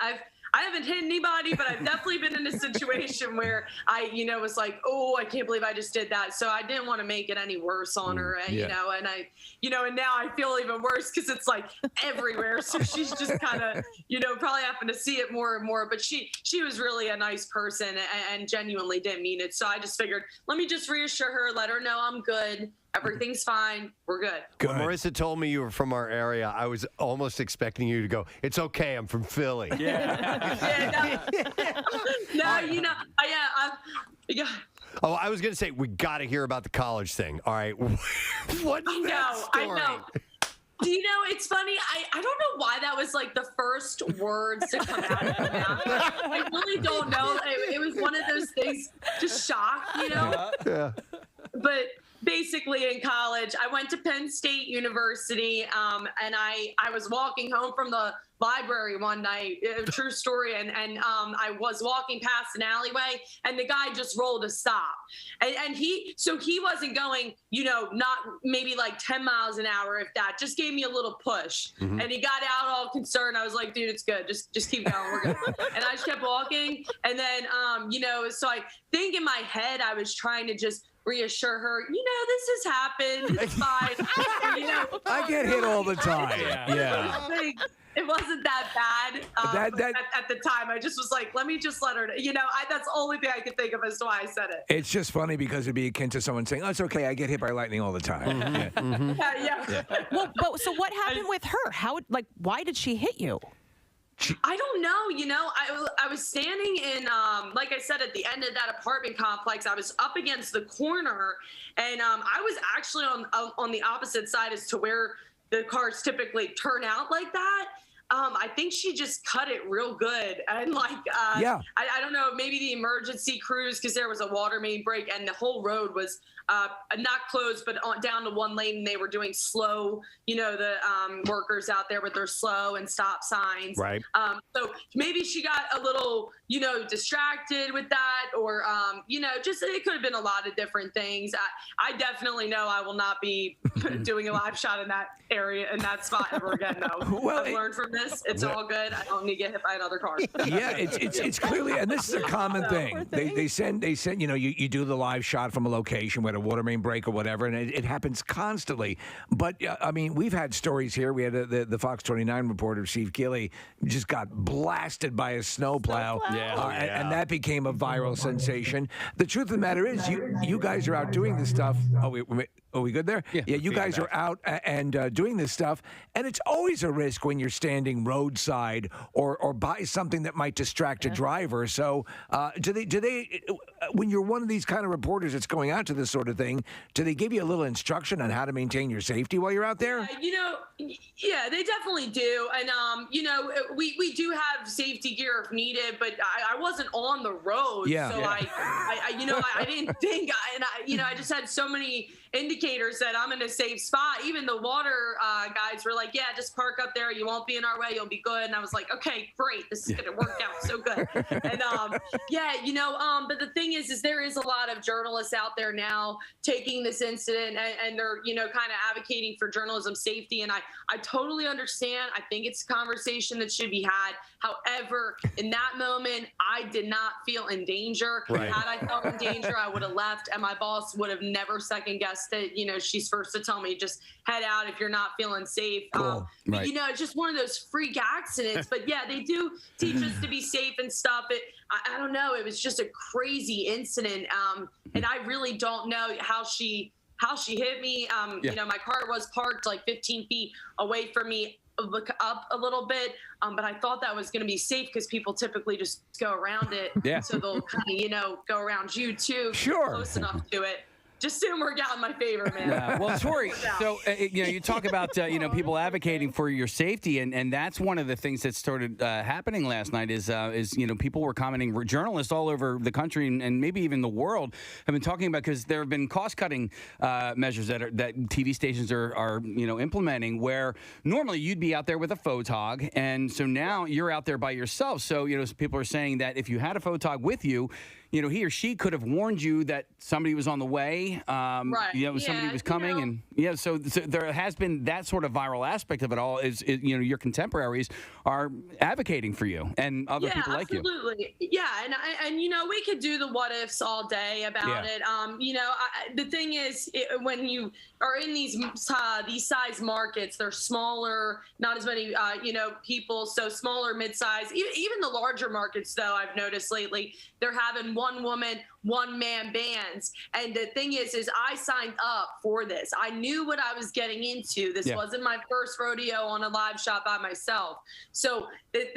Speaker 21: I haven't hit anybody, but I've definitely been in a situation where I, was like, oh, I can't believe I just did that. So I didn't want to make it any worse on her, and, and now I feel even worse because it's like everywhere. So she's just kind of, probably having to see it more and more. But she was really a nice person and genuinely didn't mean it. So I just figured, let me just reassure her, let her know I'm good. Everything's fine. We're good.
Speaker 1: When Marissa told me you were from our area, I was almost expecting you to go, "It's okay, I'm from Philly."
Speaker 21: Yeah. No, yeah.
Speaker 1: Oh, I was going to say, we got to hear about the college thing. All right. What's that story?
Speaker 21: I know. It's funny. I don't know why that was like the first words to come out of my mouth. I really don't know. It was one of those things, just shock,
Speaker 1: Yeah.
Speaker 21: But basically in college, I went to Penn State University, and I was walking home from the library one night, true story, and I was walking past an alleyway, and the guy just rolled a stop, and he wasn't going, not maybe like 10 miles an hour, if that, just gave me a little push, and he got out all concerned. I was like, dude, it's good, just keep going, we're good. And I just kept walking, and then so I think in my head I was trying to just reassure her, this has happened, it's fine.
Speaker 3: I get hit all the time. Yeah.
Speaker 21: It wasn't that bad at the time. I just was like, let me just let her know. That's the only thing I could think of as to why I said it.
Speaker 3: It's just funny because it'd be akin to someone saying, "Oh, it's okay, I get hit by lightning all the time."
Speaker 21: Yeah.
Speaker 9: Well, but so what happened with her? Why did she hit you?
Speaker 21: I don't know. I was standing in, like I said, at the end of that apartment complex. I was up against the corner, and I was actually on the opposite side as to where the cars typically turn out like that. I think she just cut it real good. And I don't know, maybe the emergency crews, because there was a water main break and the whole road was not closed, but down to one lane, and they were doing slow, the workers out there with their slow and stop signs.
Speaker 1: Right.
Speaker 21: So maybe she got a little, distracted with that, or, just it could have been a lot of different things. I definitely know I will not be doing a live shot in that area, in that spot ever again, though.
Speaker 3: Well,
Speaker 21: I've learned from this. It's all good. I don't need to get hit by another car.
Speaker 3: Yeah, it's clearly, and this is a common thing. They send, you do the live shot from a location where a water main break or whatever, and it happens constantly. But I mean, we've had stories here. We had the Fox 29 reporter, Steve Gilly, just got blasted by a snowplow and that became a viral sensation. The truth of the matter is, you guys are out doing this stuff. Are we good there? Yeah, you guys are out and doing this stuff, and it's always a risk when you're standing roadside or by something that might distract a driver. So, do they? When you're one of these kind of reporters that's going out to this sort of thing, do they give you a little instruction on how to maintain your safety while you're out there?
Speaker 21: Yeah, they definitely do, and we do have safety gear if needed, but I wasn't on the road, so I didn't think, I just had so many indicators that I'm in a safe spot. Even the water guys were like, yeah, just park up there. You won't be in our way. You'll be good. And I was like, okay, great. This is going to work out so good. And but the thing is there is a lot of journalists out there now taking this incident and they're, kind of advocating for journalism safety. And I totally understand. I think it's a conversation that should be had. However, in that moment, I did not feel in danger.
Speaker 8: Right.
Speaker 21: Had I felt in danger, I would have left, and my boss would have never second guessed it. She's first to tell me, just head out if you're not feeling safe.
Speaker 8: Cool.
Speaker 21: But, it's just one of those freak accidents. But yeah, they do teach us to be safe and stuff. I don't know. It was just a crazy incident. And I really don't know how she hit me. My car was parked like 15 feet away from me. Look up a little bit, but I thought that was going to be safe because people typically just go around it.
Speaker 4: Yeah.
Speaker 21: So they'll kind of, go around you too.
Speaker 3: Sure.
Speaker 21: Close enough to it. Just didn't work out in my favor, man.
Speaker 4: Yeah. Well, Tori, so you talk about people advocating for your safety, and that's one of the things that started happening last night. Is people were commenting. Journalists all over the country and maybe even the world have been talking about, because there have been cost-cutting measures that TV stations are implementing, where normally you'd be out there with a photog, and so now you're out there by yourself. So people are saying that if you had a photog with you, he or she could have warned you that somebody was on the way, somebody was coming, and so there has been that sort of viral aspect of it all. Is your contemporaries are advocating for you and other people like you.
Speaker 21: Absolutely. Yeah, and we could do the what ifs all day about it. The thing is, when you are in these size markets, they're smaller, not as many people, so smaller, mid-size. Even the larger markets, though, I've noticed lately, they're having one woman, one man bands. And the thing is I signed up for this. I knew what I was getting into. This wasn't my first rodeo on a live shot by myself. So the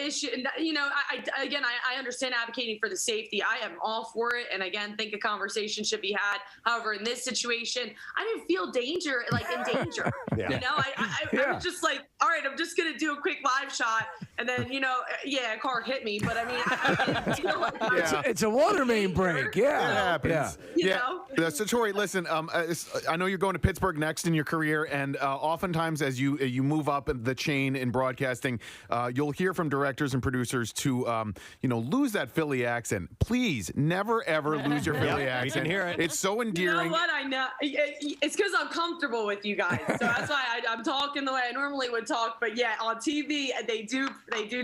Speaker 21: issue, I understand advocating for the safety. I am all for it. And again, think a conversation should be had. However, in this situation, I didn't feel danger, in danger. I was just like, all right, I'm just going to do a quick live shot. And then, a car hit me. But I mean,
Speaker 3: it's a water main break. Yeah.
Speaker 6: It happens.
Speaker 21: Yeah.
Speaker 6: So Tori, listen, I know you're going to Pittsburgh next in your career, and oftentimes as you move up the chain in broadcasting, you'll hear from directors and producers to lose that Philly accent. Please never ever lose your Philly accent.
Speaker 13: We can hear it.
Speaker 6: It's so endearing.
Speaker 21: You know what? I know it's because I'm comfortable with you guys, so that's why I'm talking the way I normally would talk. But yeah, on TV they do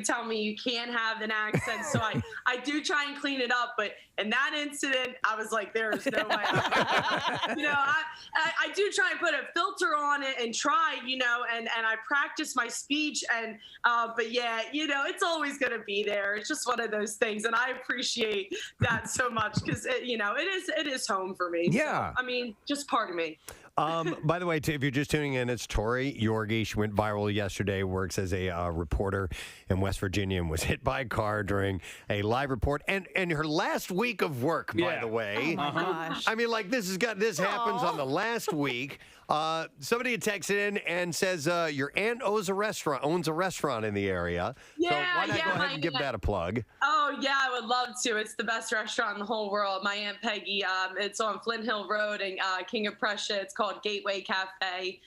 Speaker 21: tell me you can't have an accent, so I do try and clean it up. But in that incident, I was like, there's no way. I do try and put a filter on it and try, and I practice my speech, and but yeah, it's always going to be there. It's just one of those things, and I appreciate that so much because it is home for me.
Speaker 13: Yeah.
Speaker 21: So, I mean, just part of me.
Speaker 13: By the way, if you're just tuning in, it's Tori Yorgi. She went viral yesterday, works as a reporter in West Virginia, and was hit by a car during a live report. And her last week of work, by the way.
Speaker 9: Oh, my gosh.
Speaker 13: I mean, this happens on the last week. Somebody had texted in and says your aunt owns a restaurant in the area.
Speaker 21: Yeah,
Speaker 13: so why not go ahead and give that a plug?
Speaker 21: Oh, yeah, I would love to. It's the best restaurant in the whole world. My Aunt Peggy, it's on Flint Hill Road and King of Prussia. It's called Gateway Cafe.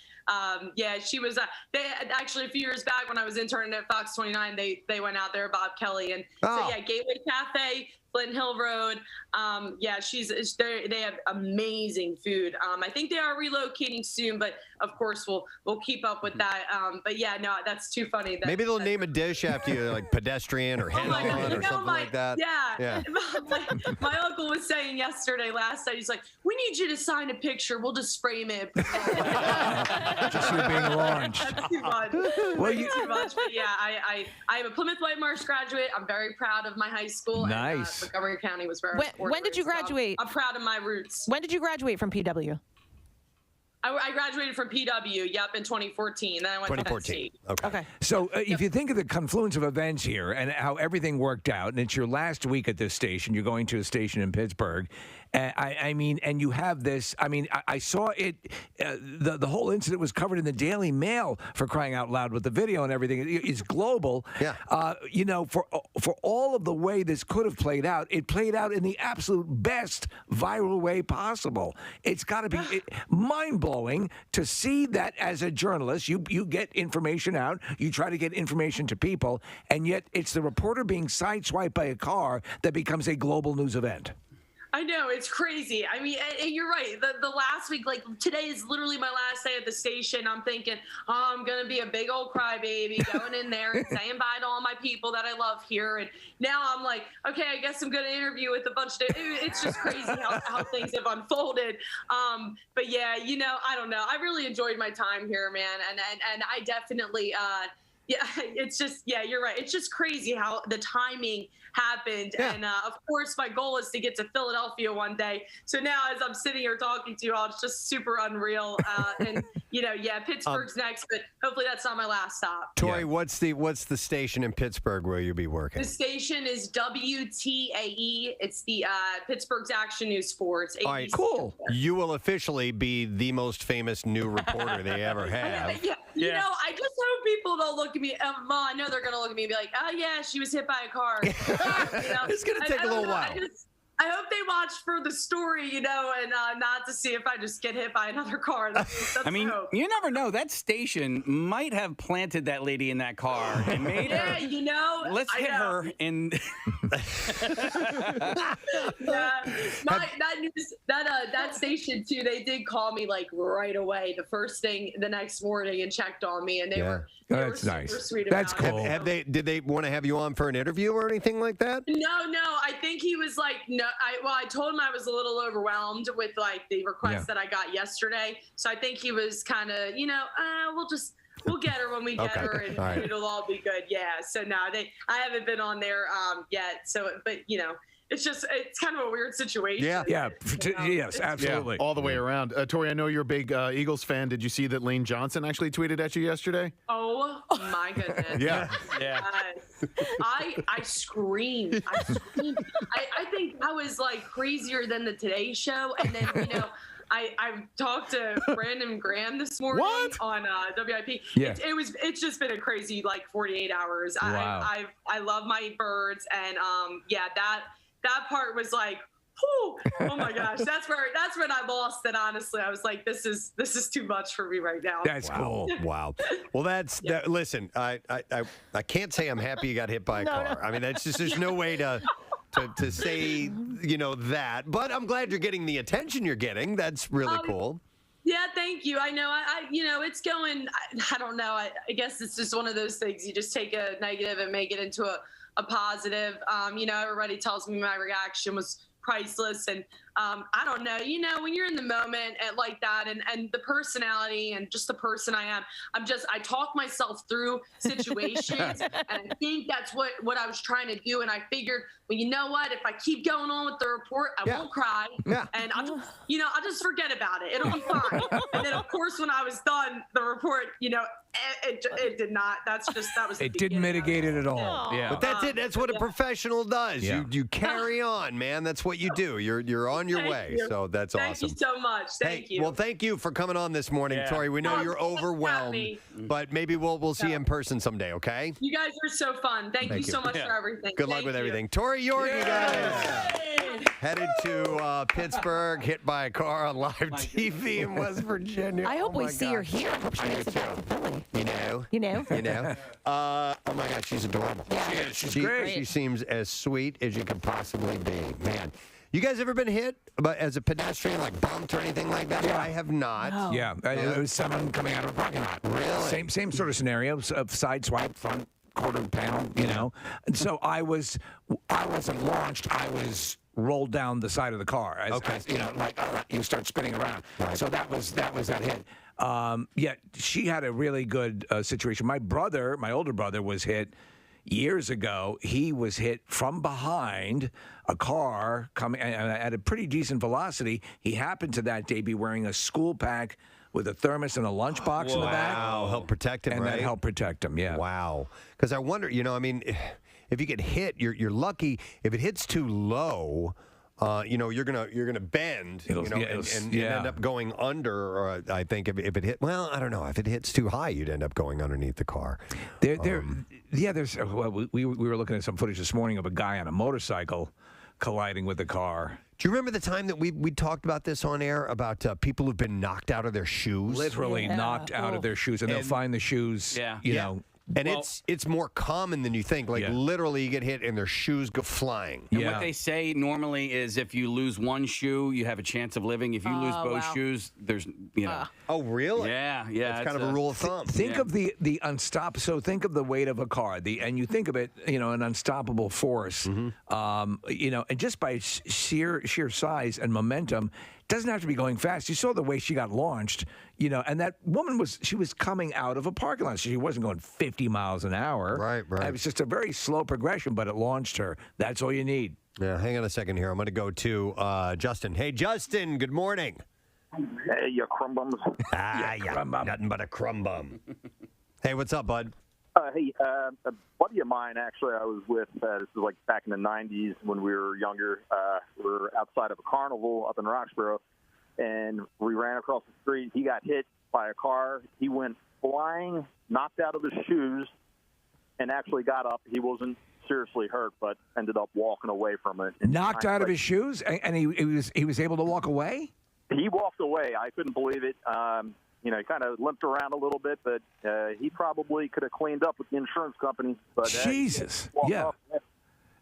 Speaker 21: She was they actually a few years back when I was interning at Fox 29, they went out there, Bob Kelly, and so Gateway Cafe, Flint Hill Road. Yeah, they have amazing food. I think they are relocating soon, but of course we'll keep up with that. But yeah, no, that's too funny.
Speaker 8: Maybe they'll name a dish after you, like Pedestrian or Head On or something like that.
Speaker 21: Yeah. My uncle was saying last night, he's like, we need you to sign a picture. We'll just frame it.
Speaker 3: Just you being launched.
Speaker 21: That's too much.
Speaker 3: Well,
Speaker 21: Too much. But yeah, I am a Plymouth White Marsh graduate. I'm very proud of my high school.
Speaker 3: Nice.
Speaker 21: And, Montgomery County was very
Speaker 9: When did you graduate?
Speaker 21: So I'm proud of my roots.
Speaker 9: When did you graduate from PW?
Speaker 21: I graduated from PW, in 2014. Then I went to Penn State.
Speaker 9: Okay.
Speaker 3: So if you think of the confluence of events here and how everything worked out, and it's your last week at this station, you're going to a station in Pittsburgh. I mean, and you have this. I mean, I saw it. The whole incident was covered in the Daily Mail, for crying out loud, with the video and everything. It's global. Yeah. You know, for all of the way this could have played out, it played out in the absolute best viral way possible. It's got to be mind-blowing to see that as a journalist. You get information out. You try to get information to people, and yet it's the reporter being sideswiped by a car that becomes a global news event.
Speaker 21: I know, it's crazy. I mean, and you're right. The last week, like today is literally my last day at the station. I'm thinking, I'm going to be a big old crybaby going in there and saying bye to all my people that I love here. And now I'm like, okay, I guess I'm going to interview with a bunch of, it's just crazy how things have unfolded. But yeah, you know, I don't know. I really enjoyed my time here, man. And I definitely, it's just, you're right. It's just crazy how the timing happened. Yeah. And of course, my goal is to get to Philadelphia one day. So now as I'm sitting here talking to you all, it's just super unreal. And, you know, Pittsburgh's next, but hopefully that's not my last stop.
Speaker 8: Tori, what's the station in Pittsburgh where you'll be working?
Speaker 21: The station is WTAE. It's the Pittsburgh's Action News Sports.
Speaker 8: All right, cool. You will officially be the most famous new reporter they ever have.
Speaker 21: You know, I just hope people don't look at me. Well, I know they're going to look at me and be like, oh, yeah, she was hit by a car.
Speaker 8: It's going to take a little while.
Speaker 21: I hope they watch for the story, you know, and not to see if I just get hit by another car. That's
Speaker 4: I mean, you never know. That station might have planted that lady in that car and made her.
Speaker 21: You know.
Speaker 4: Let's hit her and.
Speaker 21: That station too. They did call me like right away, the first thing the next morning, and checked on me, and they were.
Speaker 3: That's
Speaker 21: super
Speaker 3: nice.
Speaker 21: Sweet
Speaker 3: That's
Speaker 21: about
Speaker 3: cool.
Speaker 21: it.
Speaker 8: Did they want to have you on for an interview or anything like that?
Speaker 21: No. I think he was like, no. I told him I was a little overwhelmed with like the request that I got yesterday. So I think he was kind of, you know, we'll get her when we get her, and it'll all be good. Yeah. So no, I haven't been on there yet. So, but you know. It's kind of a weird situation.
Speaker 3: Yes, absolutely.
Speaker 6: All the way around. Tori, I know you're a big Eagles fan. Did you see that Lane Johnson actually tweeted at you yesterday?
Speaker 21: Oh, my goodness.
Speaker 6: Yeah.
Speaker 21: I screamed. I think I was like crazier than the Today Show. And then, you know, I talked to Brandon Graham this morning on WIP.
Speaker 3: Yeah.
Speaker 21: It's just been a crazy like 48 hours.
Speaker 3: Wow.
Speaker 21: I love my birds, and that part was like, oh my gosh, that's when I lost it. Honestly, I was like, this is too much for me right now.
Speaker 3: That's cool.
Speaker 8: Wow. Well, listen, I can't say I'm happy you got hit by a car. I mean, that's just there's no way to say, you know, that. But I'm glad you're getting the attention you're getting. That's really cool.
Speaker 21: Yeah, thank you. I know, you know, it's going. I don't know. I guess it's just one of those things. You just take a negative and make it into a positive. You know, everybody tells me my reaction was priceless, and I don't know, you know, when you're in the moment like that, and the personality and just the person I am, I talk myself through situations, and I think that's what I was trying to do. And I figured, well, you know what, if I keep going on with the report, I won't cry, and I'll just forget about it. It'll be fine. And then of course, when I was done, the report, you know, it did not. That was.
Speaker 3: It didn't mitigate it at all.
Speaker 8: Yeah. But that's it. That's what a professional does.
Speaker 3: Yeah.
Speaker 8: You carry on, man. That's what you do. You're on your way. So that's awesome.
Speaker 21: Thank you so much. Thank you.
Speaker 8: Well, thank you for coming on this morning, Tori. We know you're overwhelmed, but maybe we'll see you in person someday. Okay.
Speaker 21: You guys are so fun. Thank you so much for everything.
Speaker 8: Good luck with everything, Tori. You're you guys. Headed to Pittsburgh, hit by a car on live TV in West Virginia.
Speaker 9: I hope
Speaker 8: Oh
Speaker 9: we
Speaker 8: my
Speaker 9: see her
Speaker 8: God.
Speaker 9: here. I hope she makes it back to Philly.
Speaker 8: You know?
Speaker 9: You know?
Speaker 8: You know? Oh my God, she's adorable.
Speaker 9: Yeah.
Speaker 8: She's
Speaker 3: great.
Speaker 8: She seems as sweet as you could possibly be. Man. You guys ever been hit as a pedestrian, like bumped or anything like that?
Speaker 3: Yeah.
Speaker 8: I have not.
Speaker 3: Yeah, it was someone coming out of a parking lot.
Speaker 8: Really?
Speaker 3: Same sort of scenario of side swipe, front quarter panel, you know. And so I wasn't launched. I was rolled down the side of the car. As, you know, like you start spinning around. Right. So that was that hit. Yeah, she had a really good situation. My older brother, was hit years ago. He was hit from behind a car coming at a pretty decent velocity. He happened to that day be wearing a school pack with a thermos and a lunchbox in the back.
Speaker 8: Wow, help protect him,
Speaker 3: and
Speaker 8: right?
Speaker 3: that helped protect him, yeah.
Speaker 8: Wow. Because I wonder, you know, I mean, if you get hit, you're lucky. If it hits too low, you know, you're gonna bend, you know, and end up going under. Or I think if it hit, well, I don't know. If it hits too high, you'd end up going underneath the car.
Speaker 3: There's. Well, we were looking at some footage this morning of a guy on a motorcycle colliding with a car.
Speaker 8: Do you remember the time that we talked about this on air about people who've been knocked out of their shoes?
Speaker 3: Literally knocked out of their shoes, and they'll find the shoes. You know.
Speaker 8: And it's more common than you think. Like literally, you get hit and their shoes go flying.
Speaker 4: And what they say normally is if you lose one shoe, you have a chance of living. If you lose both shoes, there's
Speaker 8: Oh, really?
Speaker 4: Yeah.
Speaker 8: It's kind of a rule of thumb.
Speaker 3: Think of the So think of the weight of a car. And you think of it, you know, an unstoppable force. You know, and just by sheer size and momentum. Doesn't have to be going fast. You saw the way she got launched, you know, and that woman was coming out of a parking lot. She wasn't going 50 miles an hour.
Speaker 8: Right.
Speaker 3: It was just a very slow progression, but it launched her. That's all you need.
Speaker 8: Yeah, hang on a second here. I'm going to go to Justin. Hey, Justin, good morning.
Speaker 10: Hey, you crumb bums.
Speaker 8: Nothing but a crumb bum. Hey, what's up, bud?
Speaker 10: Hey, a buddy of mine, actually, I was with, this was like back in the 90s when we were younger. We were outside of a carnival up in Roxborough, and we ran across the street. He got hit by a car. He went flying, knocked out of his shoes, and actually got up. He wasn't seriously hurt, but ended up walking away from it.
Speaker 3: Knocked out of his shoes, and he was able to walk away?
Speaker 10: He walked away. I couldn't believe it. You know, he kind of limped around a little bit, but he probably could have cleaned up with the insurance company. But
Speaker 3: Jesus,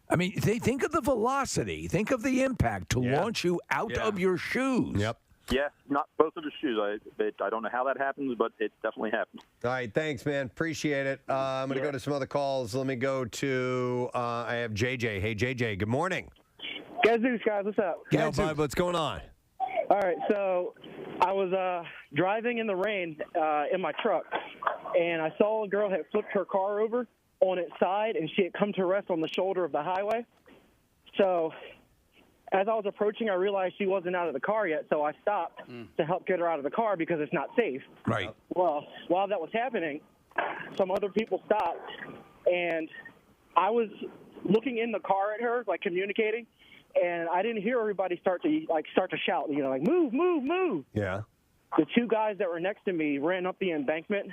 Speaker 3: I mean, think of the velocity. Think of the impact to launch you out of your shoes.
Speaker 8: Yep.
Speaker 10: Yeah, not both of his shoes. I don't know how that happens, but it definitely happens.
Speaker 8: All right, thanks, man. Appreciate it. I'm going to go to some other calls. Let me go to, I have JJ. Hey, JJ, good morning.
Speaker 22: Gadzooks, guys, what's up?
Speaker 8: Yo, bud, what's going on?
Speaker 22: All right, so I was driving in the rain in my truck, and I saw a girl had flipped her car over on its side, and she had come to rest on the shoulder of the highway. So as I was approaching, I realized she wasn't out of the car yet, so I stopped to help get her out of the car because it's not safe.
Speaker 3: Right.
Speaker 22: Well, while that was happening, some other people stopped, and I was looking in the car at her, like communicating, and I didn't hear everybody start to shout, you know, like, move, move, move.
Speaker 8: Yeah.
Speaker 22: The two guys that were next to me ran up the embankment,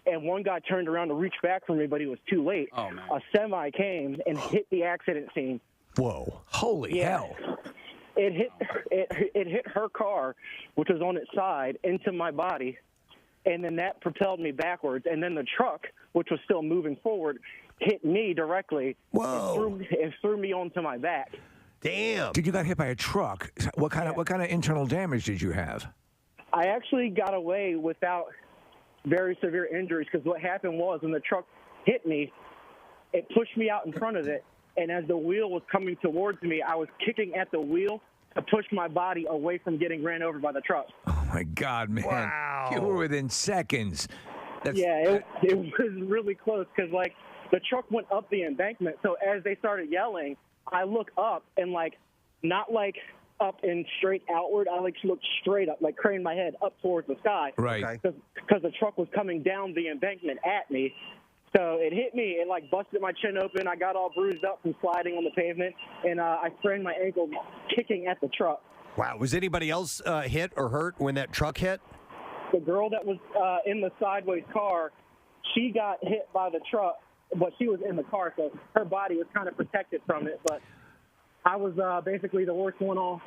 Speaker 22: and one guy turned around to reach back for me, but he was too late.
Speaker 4: Oh, man.
Speaker 22: A semi came and hit the accident scene.
Speaker 8: Whoa.
Speaker 3: Holy hell.
Speaker 22: It hit her car, which was on its side, into my body, and then that propelled me backwards. And then the truck, which was still moving forward, hit me directly.
Speaker 8: Whoa.
Speaker 22: And threw me onto my back.
Speaker 8: Damn.
Speaker 3: Dude, you got hit by a truck. What kind of internal damage did you have?
Speaker 22: I actually got away without very severe injuries because what happened was when the truck hit me, it pushed me out in front of it. And as the wheel was coming towards me, I was kicking at the wheel to push my body away from getting ran over by the truck.
Speaker 3: Oh, my God, man.
Speaker 8: Wow.
Speaker 3: You were within seconds.
Speaker 22: It was really close because, like, the truck went up the embankment. So as they started yelling, I look up and, like, not like up and straight outward. I, like, looked straight up, like craned my head up towards the sky.
Speaker 3: Right.
Speaker 22: Because the truck was coming down the embankment at me. So it hit me. It, like, busted my chin open. I got all bruised up from sliding on the pavement. And I sprained my ankle kicking at the truck.
Speaker 8: Wow. Was anybody else hit or hurt when that truck hit?
Speaker 22: The girl that was in the sideways car, she got hit by the truck, but she was in the car, so her body was kind of protected from it. But I was basically the worst one off.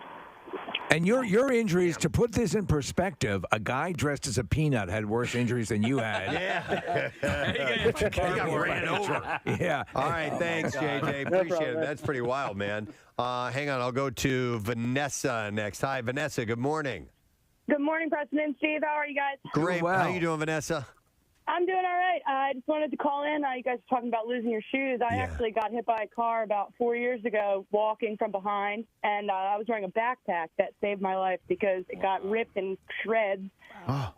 Speaker 3: And your injuries, to put this in perspective, a guy dressed as a peanut had worse injuries than you had.
Speaker 8: He got ran over.
Speaker 3: Yeah.
Speaker 8: All right, thanks, JJ. Appreciate it. That's pretty wild, man. Hang on, I'll go to Vanessa next. Hi, Vanessa. Good morning.
Speaker 12: Good morning, Preston and Steve. How are you guys?
Speaker 8: Great. How you doing, Vanessa?
Speaker 12: I'm doing all right. I just wanted to call in. You guys were talking about losing your shoes. I actually got hit by a car about 4 years ago walking from behind, and I was wearing a backpack that saved my life because it got ripped in shreds,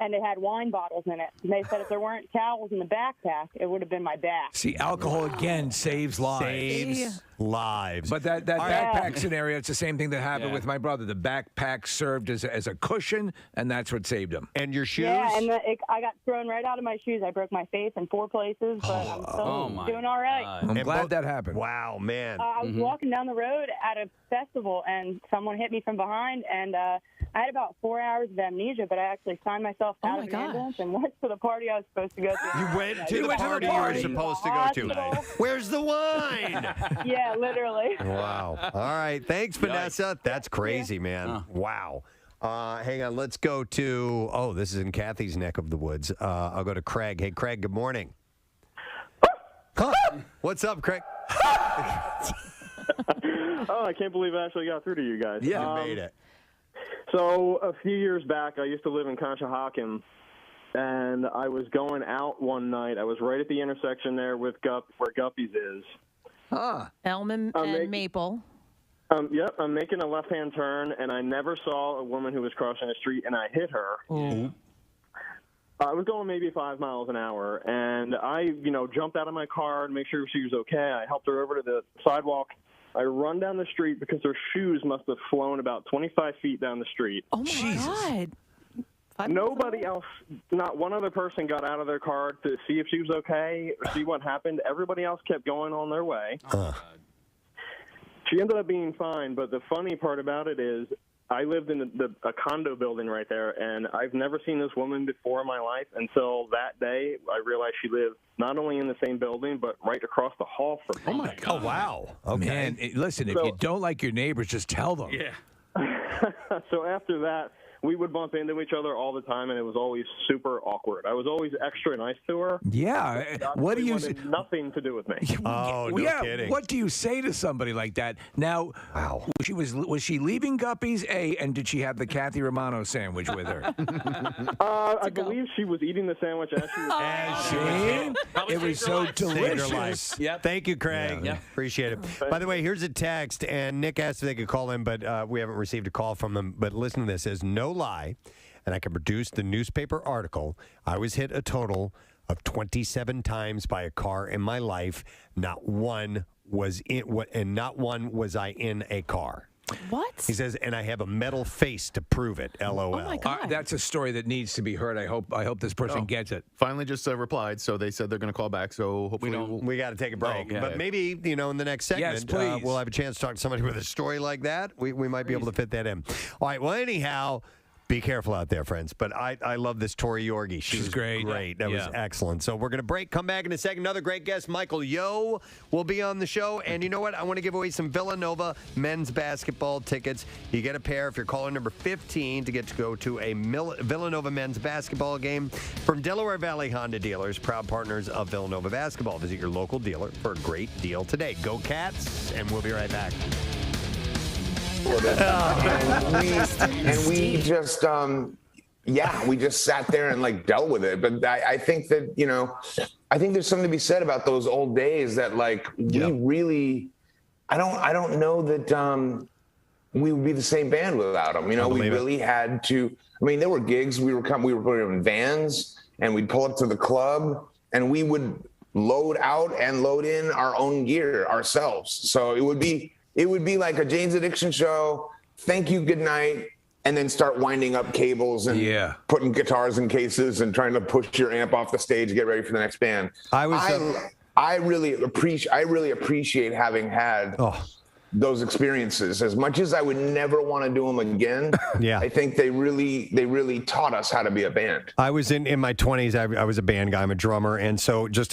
Speaker 12: and it had wine bottles in it. And they said if there weren't towels in the backpack, it would have been my back.
Speaker 3: See, alcohol again saves lives.
Speaker 8: Saves lives.
Speaker 3: But that backpack scenario, it's the same thing that happened with my brother. The backpack served as a cushion, and that's what saved him.
Speaker 8: And your shoes?
Speaker 12: Yeah, and I got thrown right out of my shoes. I broke my face in 4 places, but I'm still doing all right.
Speaker 3: I'm glad that happened.
Speaker 8: Wow, man.
Speaker 12: I was walking down the road at a festival, and someone hit me from behind, and I had about 4 hours of amnesia, but I actually signed myself out of the ambulance and went to the party I was supposed to go to.
Speaker 8: You went to the party you were supposed to go to. Where's the wine?
Speaker 12: Yeah, literally.
Speaker 8: Wow. All right. Thanks, Vanessa. That's crazy, man. Wow. Hang on. Let's go to, this is in Kathy's neck of the woods. I'll go to Craig. Hey, Craig, good morning. What's up, Craig?
Speaker 15: I can't believe I actually got through to you guys.
Speaker 8: Yeah, you made it.
Speaker 15: So a few years back, I used to live in Conshohocken, and I was going out one night. I was right at the intersection there with where Guppy's is.
Speaker 9: Elm and Maple.
Speaker 15: Yep, I'm making a left-hand turn, and I never saw a woman who was crossing the street, and I hit her. I was going maybe 5 miles an hour, and I, jumped out of my car to make sure she was okay. I helped her over to the sidewalk. I run down the street because her shoes must have flown about 25 feet down the street.
Speaker 9: Oh, my God.
Speaker 15: Nobody else, not one other person got out of their car to see if she was okay or see what happened. Everybody else kept going on their way. She ended up being fine, but the funny part about it is I lived in a condo building right there, and I've never seen this woman before in my life until that day. I realized she lived not only in the same building, but right across the hall from me.
Speaker 3: Oh, my God.
Speaker 8: Oh, wow.
Speaker 3: Okay. Man, listen, if you don't like your neighbors, just tell them.
Speaker 15: Yeah. So after that, we would bump into each other all the time, and it was always super awkward. I was always extra nice to her.
Speaker 3: Yeah. What do you say?
Speaker 15: Nothing to do with me.
Speaker 8: Oh, no kidding.
Speaker 3: What do you say to somebody like that? Now, was she leaving Guppy's? And did she have the Kathy Romano sandwich with her?
Speaker 15: I believe she was eating the sandwich as she was.
Speaker 3: It was so delicious.
Speaker 8: Yep. Thank you, Craig.
Speaker 15: Yeah.
Speaker 8: Appreciate it. By the way, here's a text, and Nick asked if they could call in, but we haven't received a call from them. But listen to this. It says, no lie, and I can produce the newspaper article. I was hit a total of 27 times by a car in my life. Not one was I in a car.
Speaker 9: What?
Speaker 8: He says, and I have a metal face to prove it. LOL.
Speaker 9: Oh my God.
Speaker 3: That's a story that needs to be heard. I hope this person gets it.
Speaker 6: Finally just replied, so they said they're going to call back, so hopefully
Speaker 8: we got to take a break. But maybe, in the next segment, we'll have a chance to talk to somebody with a story like that. We might be able to fit that in. All right, well, anyhow, be careful out there, friends. But I love this Tori Yorgi. She's
Speaker 3: great.
Speaker 8: That was excellent. So we're going to break, come back in a second. Another great guest, Michael Yo, will be on the show. And you know what? I want to give away some Villanova men's basketball tickets. You get a pair if you're caller number 15 to get to go to a Villanova men's basketball game from Delaware Valley Honda Dealers, proud partners of Villanova basketball. Visit your local dealer for a great deal today. Go Cats, and we'll be right back.
Speaker 18: And we just, we just sat there and dealt with it. But I think that, I think there's something to be said about those old days that we really, I don't know that we would be the same band without them. We really had to. I mean, there were gigs. We were putting in vans, and we'd pull up to the club, and we would load out and load in our own gear ourselves. So it would be like a Jane's Addiction show, thank you, good night, and then start winding up cables and putting guitars in cases and trying to push your amp off the stage to get ready for the next band. I really appreciate having had those experiences. As much as I would never want to do them again, I think they really taught us how to be a band.
Speaker 8: I was in my 20s. I was a band guy. I'm a drummer. And so just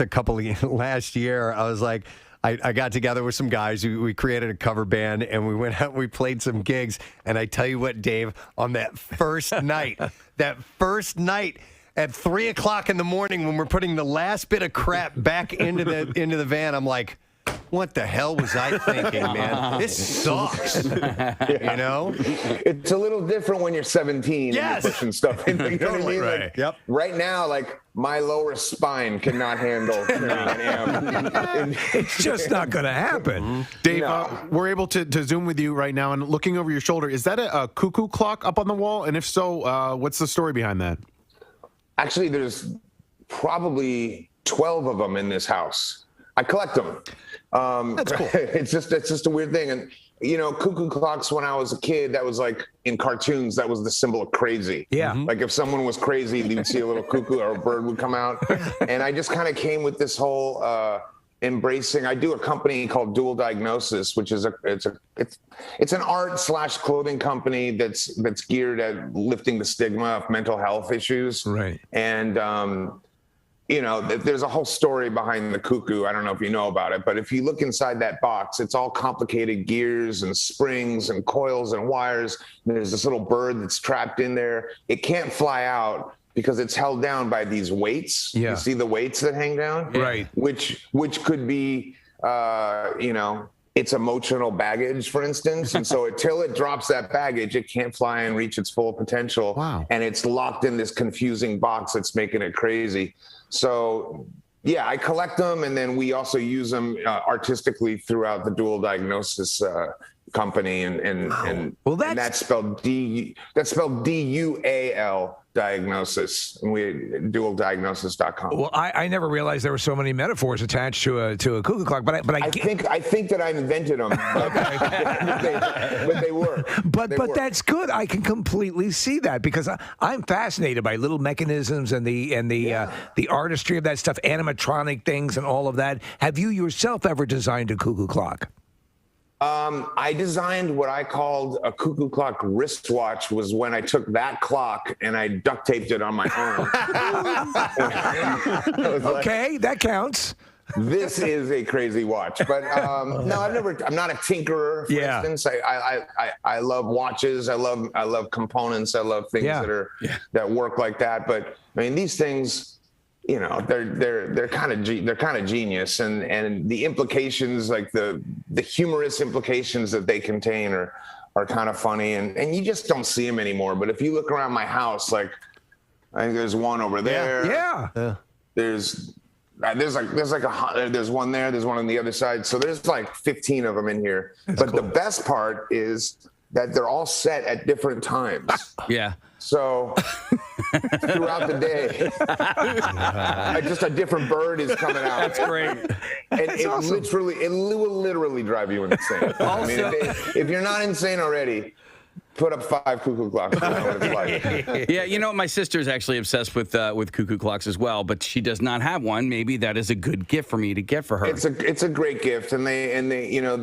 Speaker 8: last year, I was like, I got together with some guys. We created a cover band, and we went out and we played some gigs. And I tell you what, Dave, on that first night, at 3 o'clock in the morning when we're putting the last bit of crap back into the van, I'm like, what the hell was I thinking, man? This sucks. You know?
Speaker 18: It's a little different when you're 17
Speaker 8: Yes.
Speaker 18: and you're pushing stuff in. You know what I mean?
Speaker 8: Right.
Speaker 18: Like,
Speaker 8: Yep.
Speaker 18: Right now, like, my lower spine cannot handle carrying an amp.
Speaker 3: It's just not going to happen.
Speaker 6: Dave, we're able to Zoom with you right now, and looking over your shoulder, is that a cuckoo clock up on the wall? And if so, what's the story behind that?
Speaker 18: Actually, there's probably 12 of them in this house. I collect them. That's cool. It's just a weird thing. And, you know, cuckoo clocks, when I was a kid, that was like in cartoons, that was the symbol of crazy.
Speaker 3: Yeah.
Speaker 18: Like if someone was crazy, you'd see a little cuckoo or a bird would come out. And I just kind of came with this whole embracing. I do a company called Dual Diagnosis, which is it's an art/clothing company that's geared at lifting the stigma of mental health issues.
Speaker 3: Right.
Speaker 18: And you know, there's a whole story behind the cuckoo. I don't know if you know about it, but if you look inside that box, it's all complicated gears and springs and coils and wires. And there's this little bird that's trapped in there. It can't fly out because it's held down by these weights.
Speaker 3: Yeah.
Speaker 18: You see the weights that hang down?
Speaker 3: Right.
Speaker 18: Which could be, you know, its emotional baggage, for instance. And so until it drops that baggage, it can't fly and reach its full potential.
Speaker 6: Wow.
Speaker 18: And it's locked in this confusing box that's making it crazy. So, yeah, I collect them, and then we also use them artistically throughout the Dual Diagnosis company, and that's spelled DUAL diagnosis, and we dualdiagnosis.com.
Speaker 3: Well, I never realized there were so many metaphors attached to a cuckoo clock, but I
Speaker 18: think that I invented them, but they were.
Speaker 3: But that's good. I can completely see that because I'm fascinated by little mechanisms and the artistry of that stuff, animatronic things, and all of that. Have you yourself ever designed a cuckoo clock?
Speaker 18: I designed what I called a cuckoo clock wristwatch. Was when I took that clock and I duct taped it on my arm.
Speaker 3: Okay, that counts.
Speaker 18: This is a crazy watch, but no, I'm not a tinkerer. For instance, I love watches. I love components. I love things that work like that. But I mean, these things, you know, they're kind of genius, and the implications, like the humorous implications that they contain, are kind of funny, and you just don't see them anymore. But if you look around my house, like I think there's one over there.
Speaker 3: Yeah.
Speaker 18: There's one there. There's one on the other side. So there's like 15 of them in here. But the best part is that they're all set at different times.
Speaker 4: Yeah.
Speaker 18: So throughout the day, just a different bird is coming out.
Speaker 4: That's great.
Speaker 18: And it will literally drive you insane. I mean, if you're not insane already, put up 5 cuckoo clocks. You know what it's like.
Speaker 4: Yeah, you know, my sister's actually obsessed with cuckoo clocks as well, but she does not have one. Maybe that is a good gift for me to get for her.
Speaker 18: It's a great gift, and they you know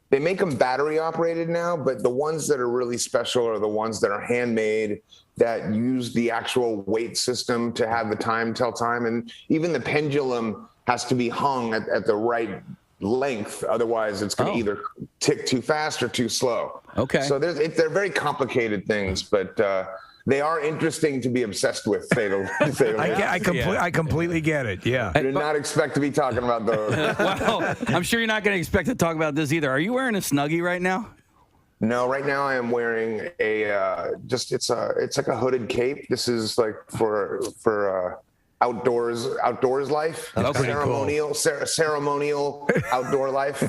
Speaker 18: they make them battery operated now, but the ones that are really special are the ones that are handmade, that use the actual weight system to have the time tell time, and even the pendulum has to be hung at the right length, otherwise it's going to either tick too fast or too slow.
Speaker 4: Okay.
Speaker 18: So they're very complicated things, but they are interesting to be obsessed with.
Speaker 3: I completely get it. Yeah.
Speaker 18: I did not expect to be talking about those.
Speaker 4: Well, I'm sure you're not going to expect to talk about this either. Are you wearing a Snuggie right now?
Speaker 18: No, right now I am wearing a it's like a hooded cape. This is like for outdoors life.
Speaker 3: That's pretty
Speaker 18: ceremonial outdoor life,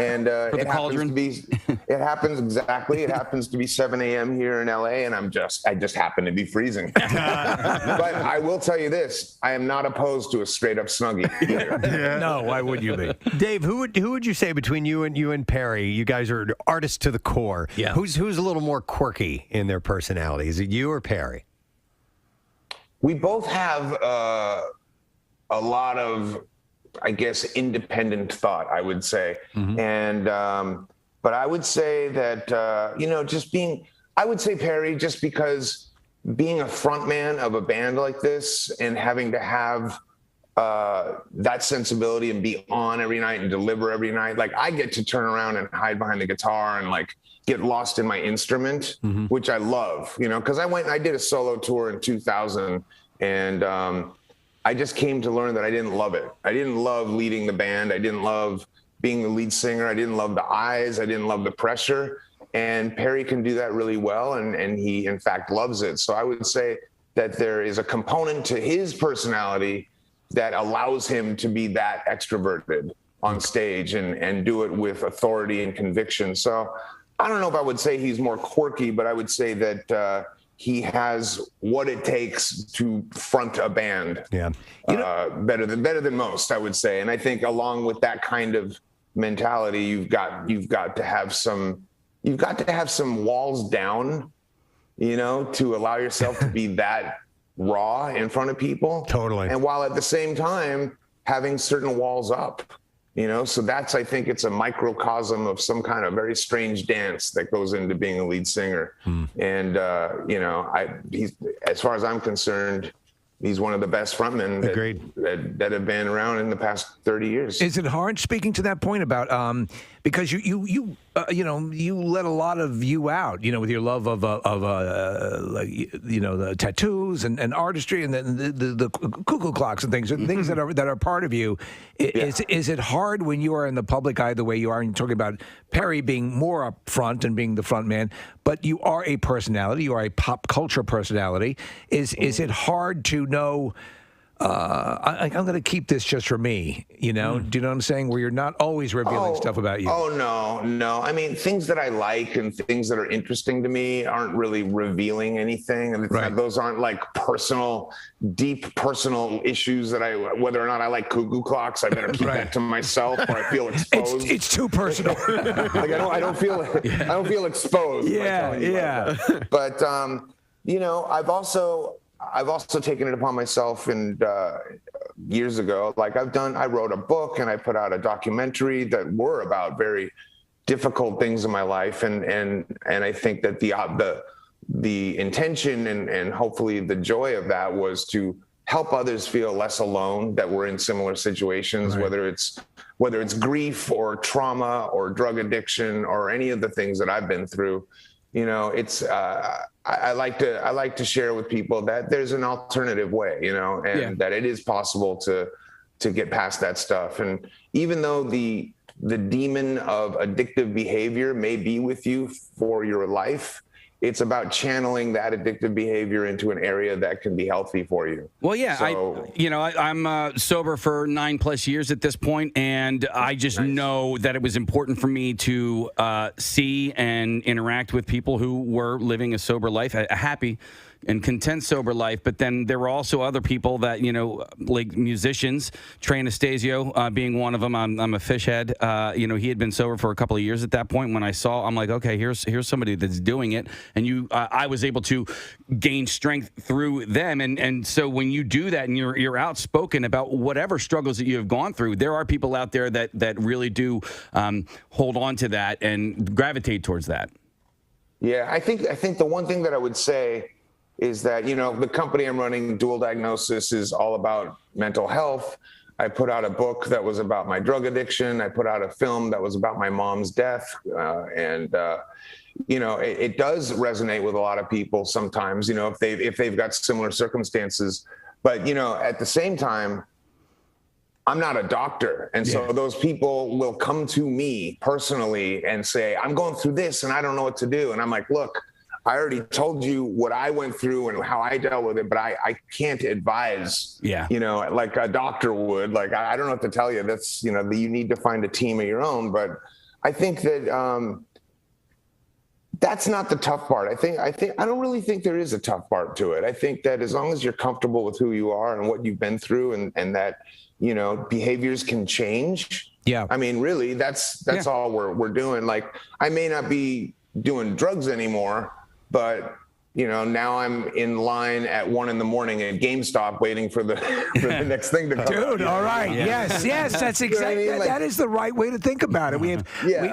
Speaker 18: and it happens to be 7 a.m. here in LA, and I just happen to be freezing. But I will tell you this: I am not opposed to a straight up Snuggie either.
Speaker 3: No, why would you be?
Speaker 8: Dave, who would you say between you and Perry? You guys are artists to the core.
Speaker 3: Yeah.
Speaker 8: Who's a little more quirky in their personality? Is it you or Perry?
Speaker 18: We both have a lot of, I guess, independent thought, I would say.
Speaker 3: Mm-hmm.
Speaker 18: And, but I would say that, I would say Perry, just because being a front man of a band like this and having to have that sensibility and be on every night and deliver every night. Like I get to turn around and hide behind the guitar and like get lost in my instrument, which I love, you know, because I did a solo tour in 2000 and I just came to learn that I didn't love it. I didn't love leading the band. I didn't love being the lead singer. I didn't love the eyes. I didn't love the pressure. And Perry can do that really well. And he, in fact, loves it. So I would say that there is a component to his personality that allows him to be that extroverted on stage and do it with authority and conviction. So I don't know if I would say he's more quirky, but I would say that he has what it takes to front a band.
Speaker 8: Yeah,
Speaker 18: better than most, I would say. And I think along with that kind of mentality, you've got to have some walls down, you know, to allow yourself to be that raw in front of people.
Speaker 8: Totally.
Speaker 18: And while at the same time having certain walls up, you know, so that's, I think it's a microcosm of some kind of very strange dance that goes into being a lead singer. And, you know, he's, as far as I'm concerned, he's one of the best frontmen that have been around in the past 30 years.
Speaker 3: Is it hard, speaking to that point about because you know, you let a lot of you out, you know, with your love of like, you know, the tattoos and artistry and the cuckoo clocks and things that are part of you. Is it hard when you are in the public eye the way you are? And you're talking about Perry being more up front and being the front man, but you are a personality. You are a pop culture personality. Is it hard to know? I'm going to keep this just for me, you know? Do you know what I'm saying? Where you're not always revealing stuff about you.
Speaker 18: Oh, no. I mean, things that I like and things that are interesting to me aren't really revealing anything. And those aren't like deep personal issues that whether or not I like cuckoo clocks, I better keep that to myself or I feel exposed.
Speaker 3: It's too personal.
Speaker 18: Like I don't feel exposed.
Speaker 3: Yeah.
Speaker 18: But, you know, I've also taken it upon myself and years ago, like I wrote a book and I put out a documentary that were about very difficult things in my life. And I think that the intention and hopefully the joy of that was to help others feel less alone that were in similar situations, whether it's grief or trauma or drug addiction or any of the things that I've been through. You know, it's I like to share with people that there's an alternative way, you know, and that it is possible to get past that stuff. And even though the demon of addictive behavior may be with you for your life, it's about channeling that addictive behavior into an area that can be healthy for you.
Speaker 4: Well, yeah,
Speaker 18: So,
Speaker 4: I'm sober for 9+ years at this point, and I just know that it was important for me to see and interact with people who were living a sober life, a happy and content sober life. But then there were also other people that, you know, like musicians, Trey Anastasio being one of them. I'm a fish head. You know, he had been sober for a couple of years at that point. When I saw, I'm like, okay, here's somebody that's doing it. And I was able to gain strength through them. And so when you do that and you're outspoken about whatever struggles that you have gone through, there are people out there that really do hold on to that and gravitate towards that.
Speaker 18: Yeah, I think the one thing that I would say is that, you know, the company I'm running, Dual Diagnosis, is all about mental health. I put out a book that was about my drug addiction. I put out a film that was about my mom's death. You know, it does resonate with a lot of people sometimes, you know, if they've got similar circumstances. But, you know, at the same time, I'm not a doctor. And so those people will come to me personally and say, I'm going through this and I don't know what to do. And I'm like, look, I already told you what I went through and how I dealt with it, but I can't advise, you know, like a doctor would. Like, I don't know what to tell you. That's, you know, you need to find a team of your own. But I think that that's not the tough part. I don't really think there is a tough part to it. I think that as long as you're comfortable with who you are and what you've been through and that, you know, behaviors can change.
Speaker 3: Yeah.
Speaker 18: I mean, really, that's all we're doing. Like, I may not be doing drugs anymore, but now I'm in line at 1 a.m. at GameStop waiting for the next thing to come.
Speaker 3: Dude, all right.
Speaker 18: Yeah.
Speaker 3: Yes, that's exactly. That is the right way to think about it.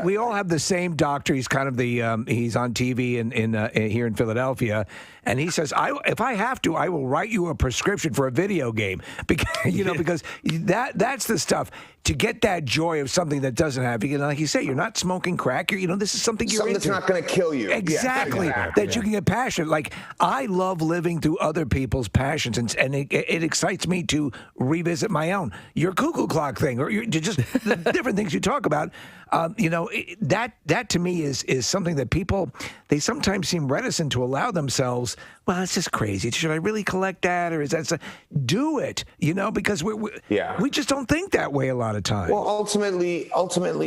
Speaker 3: We all have the same doctor. He's kind of the he's on TV in here in Philadelphia, and he says, if I have to, I will write you a prescription for a video game because that's the stuff to get that joy of something that doesn't have. Like you say, you're not smoking crack. This is something you're into.
Speaker 18: Something that's not going to kill you.
Speaker 3: Exactly. That you can get passionate. Like, I love living through other people's passions, and it excites me to revisit my own. Your cuckoo clock thing, or just the different things you talk about. That to me is something that people, they sometimes seem reticent to allow themselves. Well, it's just crazy. Should I really collect that, or is that do it? Because we just don't think that way a lot of times.
Speaker 18: Well, ultimately,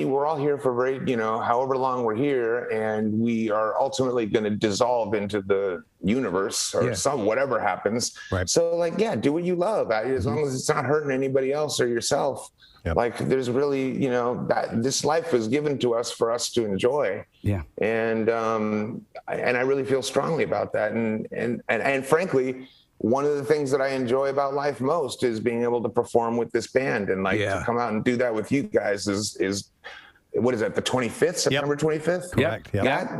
Speaker 18: we're all here for however long we're here, and we are ultimately going to dissolve into the universe or whatever happens.
Speaker 8: Right.
Speaker 18: So, do what you love, as long as it's not hurting anybody else or yourself.
Speaker 8: Yep.
Speaker 18: Like, there's really, that this life was given to us for us to enjoy.
Speaker 4: Yeah.
Speaker 18: And I really feel strongly about that. And frankly, one of the things that I enjoy about life most is being able to perform with this band, and to come out and do that with you guys is what is that? The 25th, September 25th.
Speaker 8: Correct. Yep.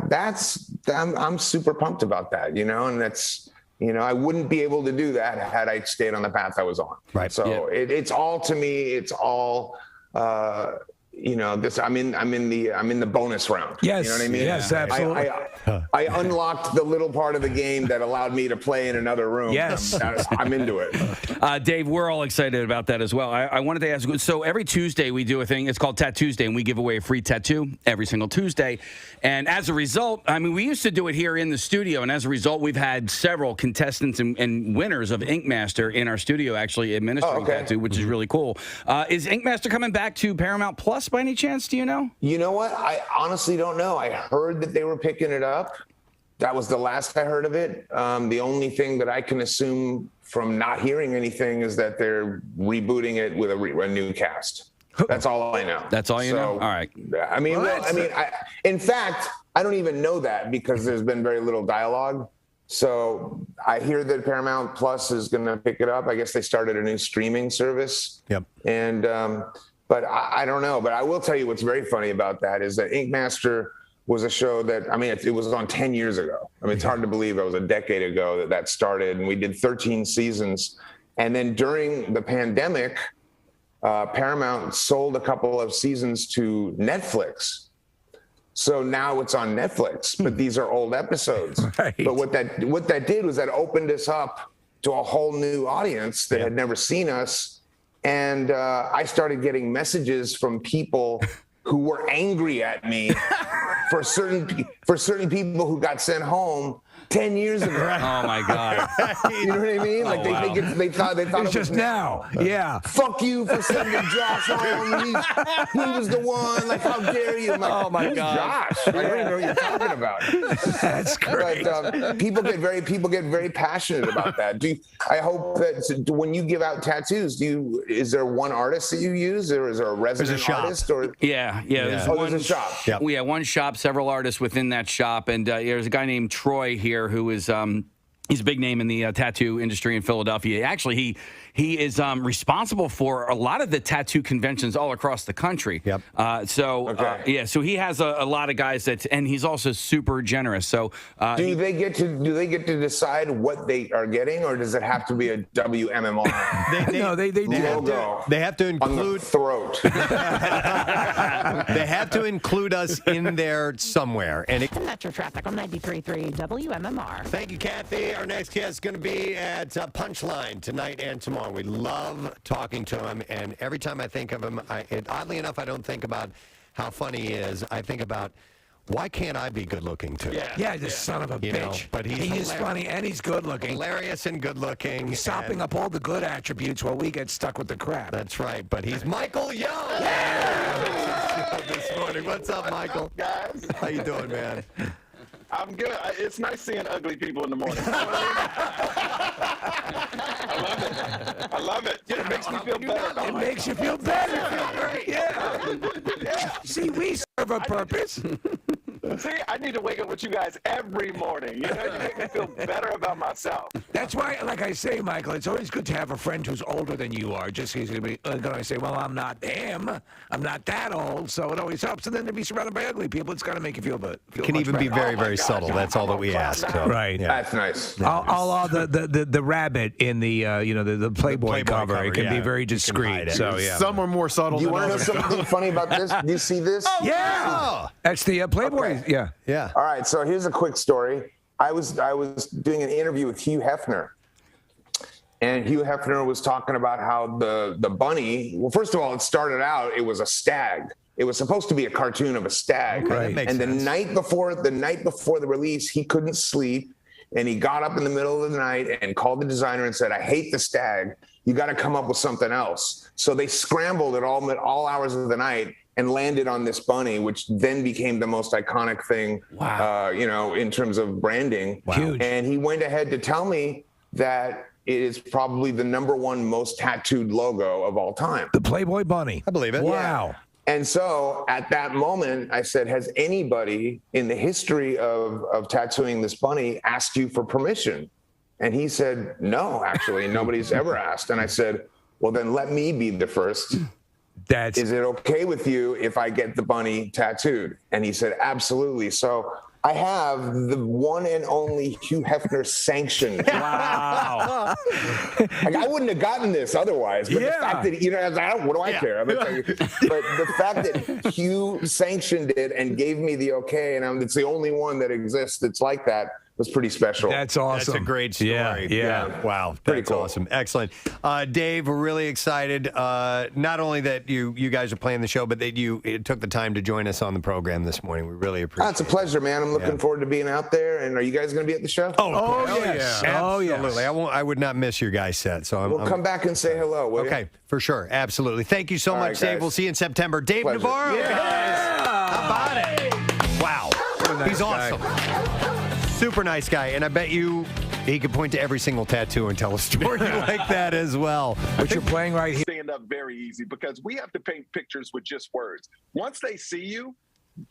Speaker 18: I'm super pumped about that, and that's. I wouldn't be able to do that had I stayed on the path I was on.
Speaker 8: Right.
Speaker 18: So it's all, to me, it's all, this. I'm in the bonus round.
Speaker 3: Yes.
Speaker 18: You know what I mean?
Speaker 3: Yes, absolutely.
Speaker 18: I unlocked the little part of the game that allowed me to play in another room.
Speaker 3: Yes.
Speaker 18: I'm into it.
Speaker 4: Dave, we're all excited about that as well. I wanted to ask, so every Tuesday we do a thing, it's called Tat Tuesday, and we give away a free tattoo every single Tuesday. And as a result, we used to do it here in the studio, and as a result, we've had several contestants and winners of Ink Master in our studio actually administering tattoo, which is really cool. Is Ink Master coming back to Paramount Plus by any chance? Do you know?
Speaker 18: You know what? I honestly don't know. I heard that they were picking it up. That was the last I heard of it. The only thing that I can assume from not hearing anything is that they're rebooting it with a new cast. That's all I know.
Speaker 4: That's all you know? All right.
Speaker 18: In fact, I don't even know that because there's been very little dialogue. So I hear that Paramount Plus is going to pick it up. I guess they started a new streaming service.
Speaker 8: Yep.
Speaker 18: And, but I don't know. But I will tell you what's very funny about that is that Ink Master was a show that, it was on 10 years ago. It's hard to believe it was a decade ago that started, and we did 13 seasons. And then during the pandemic, Paramount sold a couple of seasons to Netflix. So now it's on Netflix, but these are old episodes.
Speaker 3: Right.
Speaker 18: But what that did was that opened us up to a whole new audience that had never seen us. And I started getting messages from people who were angry at me for certain people who got sent home 10 years ago.
Speaker 4: Oh my God!
Speaker 18: You know what I mean? Like they thought
Speaker 3: it's
Speaker 18: it was
Speaker 3: just now. Yeah.
Speaker 18: Fuck you for sending Josh home. He was the one. Like, how dare you? I'm like,
Speaker 4: oh my
Speaker 18: who's
Speaker 4: God,
Speaker 18: Josh! I don't even know what you're talking about.
Speaker 3: That's great.
Speaker 18: But people get very passionate about that. I hope that when you give out tattoos, is there one artist that you use, or is there a resident artist? Or
Speaker 4: yeah. There's
Speaker 18: there's a shop.
Speaker 8: Yep.
Speaker 4: We have one shop, several artists within that shop, and there's a guy named Troy here who is he's a big name in the tattoo industry in Philadelphia. Actually, he is responsible for a lot of the tattoo conventions all across the country.
Speaker 8: Yep.
Speaker 4: So he has a lot of guys and he's also super generous. So
Speaker 18: do they get to decide what they are getting, or does it have to be a WMMR?
Speaker 8: They have to include
Speaker 18: on the throat.
Speaker 8: They have to include us in there somewhere. And
Speaker 9: Metro traffic on 93.3 WMMR.
Speaker 8: Thank you, Kathy. Our next guest is going to be at Punchline tonight and tomorrow. We love talking to him, and every time I think of him, oddly enough, I don't think about how funny he is. I think about, why can't I be good looking too?
Speaker 3: Yeah, this son of a bitch.
Speaker 8: But
Speaker 3: he is funny and he's good looking.
Speaker 8: Hilarious and good looking.
Speaker 3: He's sopping up all the good attributes while we get stuck with the crap.
Speaker 8: That's right. But he's Michael Young. This morning. What's up, Michael?
Speaker 2: Guys.
Speaker 8: How you doing, man?
Speaker 2: I'm good. It's nice seeing ugly people in the morning. I love it. It makes me feel better.
Speaker 3: It makes you feel better. Yeah. See, we serve a purpose.
Speaker 2: See, I need to wake up with you guys every morning. You know, you make me feel better about myself.
Speaker 3: That's why, like I say, Michael, it's always good to have a friend who's older than you are. Just he's going to say, well, I'm not him. I'm not that old. So it always helps. And then to be surrounded by ugly people, it's got to make you feel good.
Speaker 8: It can even be very, very subtle. That's all that we ask. So.
Speaker 3: Right.
Speaker 8: Yeah.
Speaker 18: That's nice.
Speaker 3: The rabbit in the the Playboy cover, it can be very discreet. So yeah,
Speaker 6: some are more subtle.
Speaker 18: Do you
Speaker 6: than
Speaker 18: want to know
Speaker 6: others.
Speaker 18: something funny about this? Do you see this?
Speaker 3: yeah. That's the Playboy.
Speaker 18: Okay.
Speaker 3: Yeah.
Speaker 18: All right. So here's a quick story. I was doing an interview with Hugh Hefner. And Hugh Hefner was talking about how the bunny, well, first of all, it started out, it was a stag. It was supposed to be a cartoon of a stag.
Speaker 8: Right.
Speaker 18: And the night before the release, he couldn't sleep. And he got up in the middle of the night and called the designer and said, I hate the stag. You got to come up with something else. So they scrambled at all hours of the night and landed on this bunny, which then became the most iconic thing, in terms of branding.
Speaker 3: Wow. Huge.
Speaker 18: And he went ahead to tell me that it is probably the #1 most tattooed logo of all time.
Speaker 3: The Playboy bunny.
Speaker 8: I believe it.
Speaker 3: Wow.
Speaker 18: And so at that moment, I said, has anybody in the history of tattooing this bunny asked you for permission? And he said, no, actually, nobody's ever asked. And I said, well, then let me be the first. Is it okay with you if I get the bunny tattooed? And he said, absolutely. So I have the one and only Hugh Hefner sanctioned.
Speaker 3: Wow.
Speaker 18: Like, I wouldn't have gotten this otherwise. But the fact that, what do I care? I'm gonna tell you. But the fact that Hugh sanctioned it and gave me the okay, and it's the only one that exists that's like that, was pretty special.
Speaker 3: That's awesome.
Speaker 8: That's a great story.
Speaker 3: Yeah.
Speaker 8: Wow.
Speaker 18: Pretty
Speaker 8: That's
Speaker 18: cool.
Speaker 8: awesome. Excellent. Dave, we're really excited. Not only that you guys are playing the show, but that you took the time to join us on the program this morning. We really appreciate it.
Speaker 18: It's a pleasure, man. I'm looking forward to being out there. And are you guys going to be at the show?
Speaker 8: Oh, yes.
Speaker 3: yeah. Oh, yes.
Speaker 8: Absolutely. I would not miss your guys' set. So
Speaker 18: We'll come back and say hello, will you?
Speaker 8: Okay, for sure. Absolutely. Thank you so
Speaker 18: All
Speaker 8: much,
Speaker 18: right,
Speaker 8: Dave.
Speaker 18: guys.
Speaker 8: We'll see you in September. Dave
Speaker 18: Pleasure.
Speaker 8: Navarro,
Speaker 3: Yeah.
Speaker 8: guys. How about it? Wow.
Speaker 3: nice
Speaker 8: He's
Speaker 3: guy.
Speaker 8: awesome. Super nice guy. And I bet you he could point to every single tattoo and tell a story like that as well.
Speaker 3: What you're playing right here.
Speaker 2: Stand up very easy because we have to paint pictures with just words. Once they see you,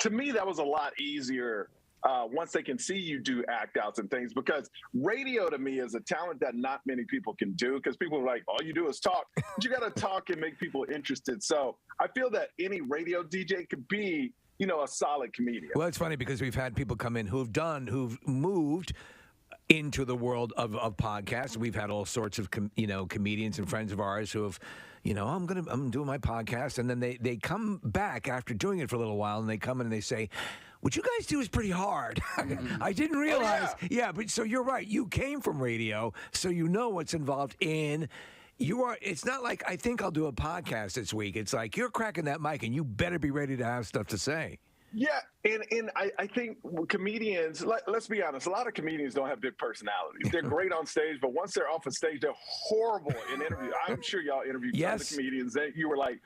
Speaker 2: to me, that was a lot easier. Once they can see you do act outs and things, because radio to me is a talent that not many people can do, because people are like, all you do is talk. But you got to talk and make people interested. So I feel that any radio DJ could be, a solid comedian.
Speaker 3: Well, it's funny because we've had people come in who've moved into the world of podcasts. We've had all sorts of comedians and friends of ours who have, I'm doing my podcast, and then they come back after doing it for a little while, and they come in and they say, what you guys do is pretty hard. I didn't realize. Oh, yeah, but so you're right. You came from radio, so you know what's involved in. It's not like, I think I'll do a podcast this week. It's like, you're cracking that mic and you better be ready to have stuff to say.
Speaker 2: Yeah, and I think comedians, let's be honest, a lot of comedians don't have big personalities. They're great on stage, but once they're off of stage, they're horrible in interviews. I'm sure y'all interviewed some of the comedians that you were like,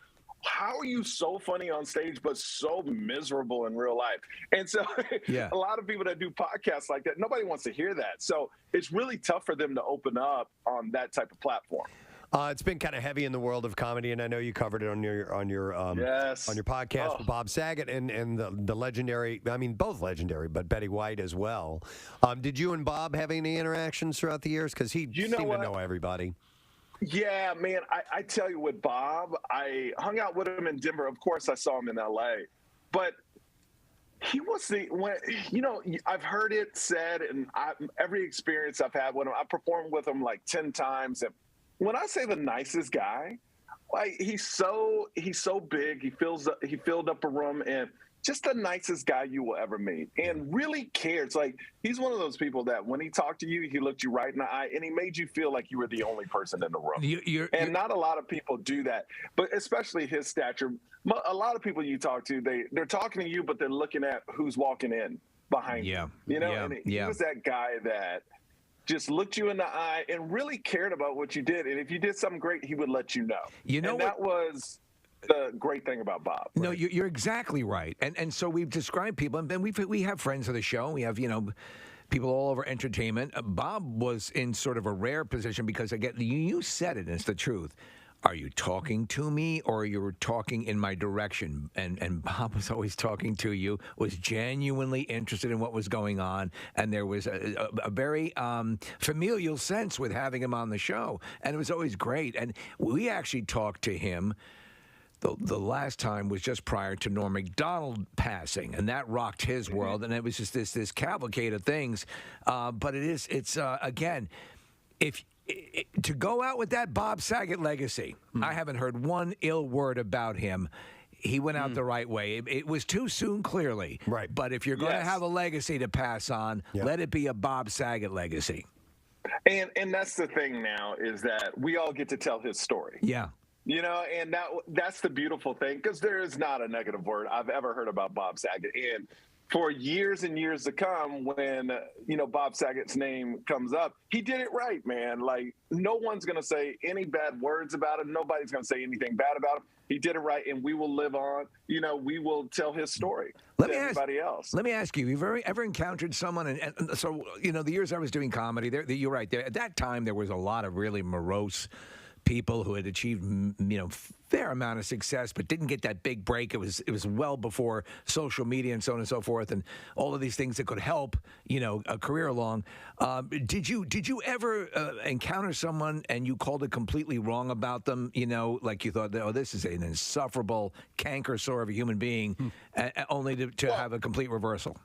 Speaker 2: how are you so funny on stage but so miserable in real life? And so a lot of people that do podcasts like that, nobody wants to hear that. So it's really tough for them to open up on that type of platform.
Speaker 8: It's been kind of heavy in the world of comedy, and I know you covered it on your podcast with Bob Saget and the legendary, both legendary, but Betty White as well. Did you and Bob have any interactions throughout the years? Because he seemed to know everybody.
Speaker 2: Yeah, man, I tell you, with Bob, I hung out with him in Denver. Of course, I saw him in LA, but he was I've heard it said, and every experience I've had with him, I performed with him like 10 times. And when I say the nicest guy, like he's so big, he filled up a room, and just the nicest guy you will ever meet, and really cares. Like, he's one of those people that when he talked to you, he looked you right in the eye and he made you feel like you were the only person in the room. And not a lot of people do that, but especially his stature. A lot of people you talk to, they're talking to you, but they're looking at who's walking in behind you. And he was that guy that just looked you in the eye and really cared about what you did. And if you did something great, he would let you know. That was the great thing about Bob.
Speaker 3: No, you're exactly right. And so we've described people, and we have friends of the show. We have, people all over entertainment. Bob was in sort of a rare position because, again, you said it, and it's the truth. are you talking to me or you were talking in my direction? And Bob was always talking to you, was genuinely interested in what was going on, and there was a very familial sense with having him on the show, and it was always great. And we actually talked to him. The last time was just prior to Norm Macdonald passing, and that rocked his world, and it was just this cavalcade of things. But it's again, to go out with that Bob Saget legacy, I haven't heard one ill word about him. He went out the right way. It was too soon, clearly. Right. But if you're going to have a legacy to pass on, let it be a Bob Saget legacy.
Speaker 2: And that's the thing now, is that we all get to tell his story.
Speaker 3: Yeah.
Speaker 2: You know, and that's the beautiful thing, because there is not a negative word I've ever heard about Bob Saget. And for years and years to come, when, Bob Saget's name comes up, he did it right, man. Like, no one's going to say any bad words about him. Nobody's going to say anything bad about him. He did it right, and we will live on. We will tell his story to everybody else.
Speaker 3: Let me ask you, have you ever encountered someone, and so, the years I was doing comedy, you're right, at that time there was a lot of really morose people who had achieved, fair amount of success, but didn't get that big break. It was well before social media and so on and so forth, and all of these things that could help, a career along. Did you ever encounter someone and you called it completely wrong about them? Like you thought, oh, this is an insufferable canker sore of a human being, only to have a complete reversal.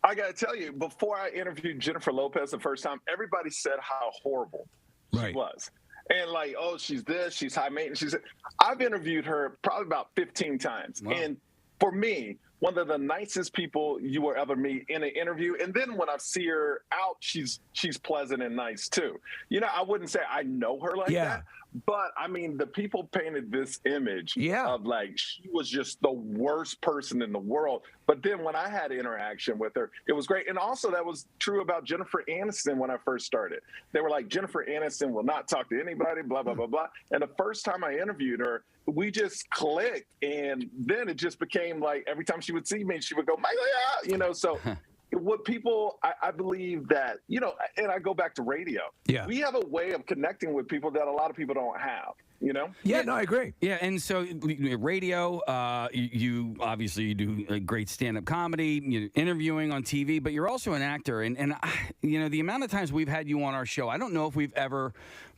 Speaker 2: I got to tell you, before I interviewed Jennifer Lopez the first time, everybody said how horrible she was. And like, oh, she's this, she's high maintenance. I've interviewed her probably about 15 times. Wow. And for me, one of the nicest people you will ever meet in an interview. And then when I see her out, she's pleasant and nice too. I wouldn't say I know her like that, but I mean, the people painted this image of like, she was just the worst person in the world. But then when I had interaction with her, it was great. And also that was true about Jennifer Aniston when I first started. They were like, Jennifer Aniston will not talk to anybody, blah, blah, blah, blah. And the first time I interviewed her, we just clicked. And then it just became like, every time she would see me, she would go, Michael, so what people, I believe that, and I go back to radio. Yeah. We have a way of connecting with people that a lot of people don't have.
Speaker 3: Yeah, no, I agree.
Speaker 4: Yeah, and so radio, you obviously do a great stand-up comedy, interviewing on TV, but you're also an actor. And the amount of times we've had you on our show, I don't know if we've ever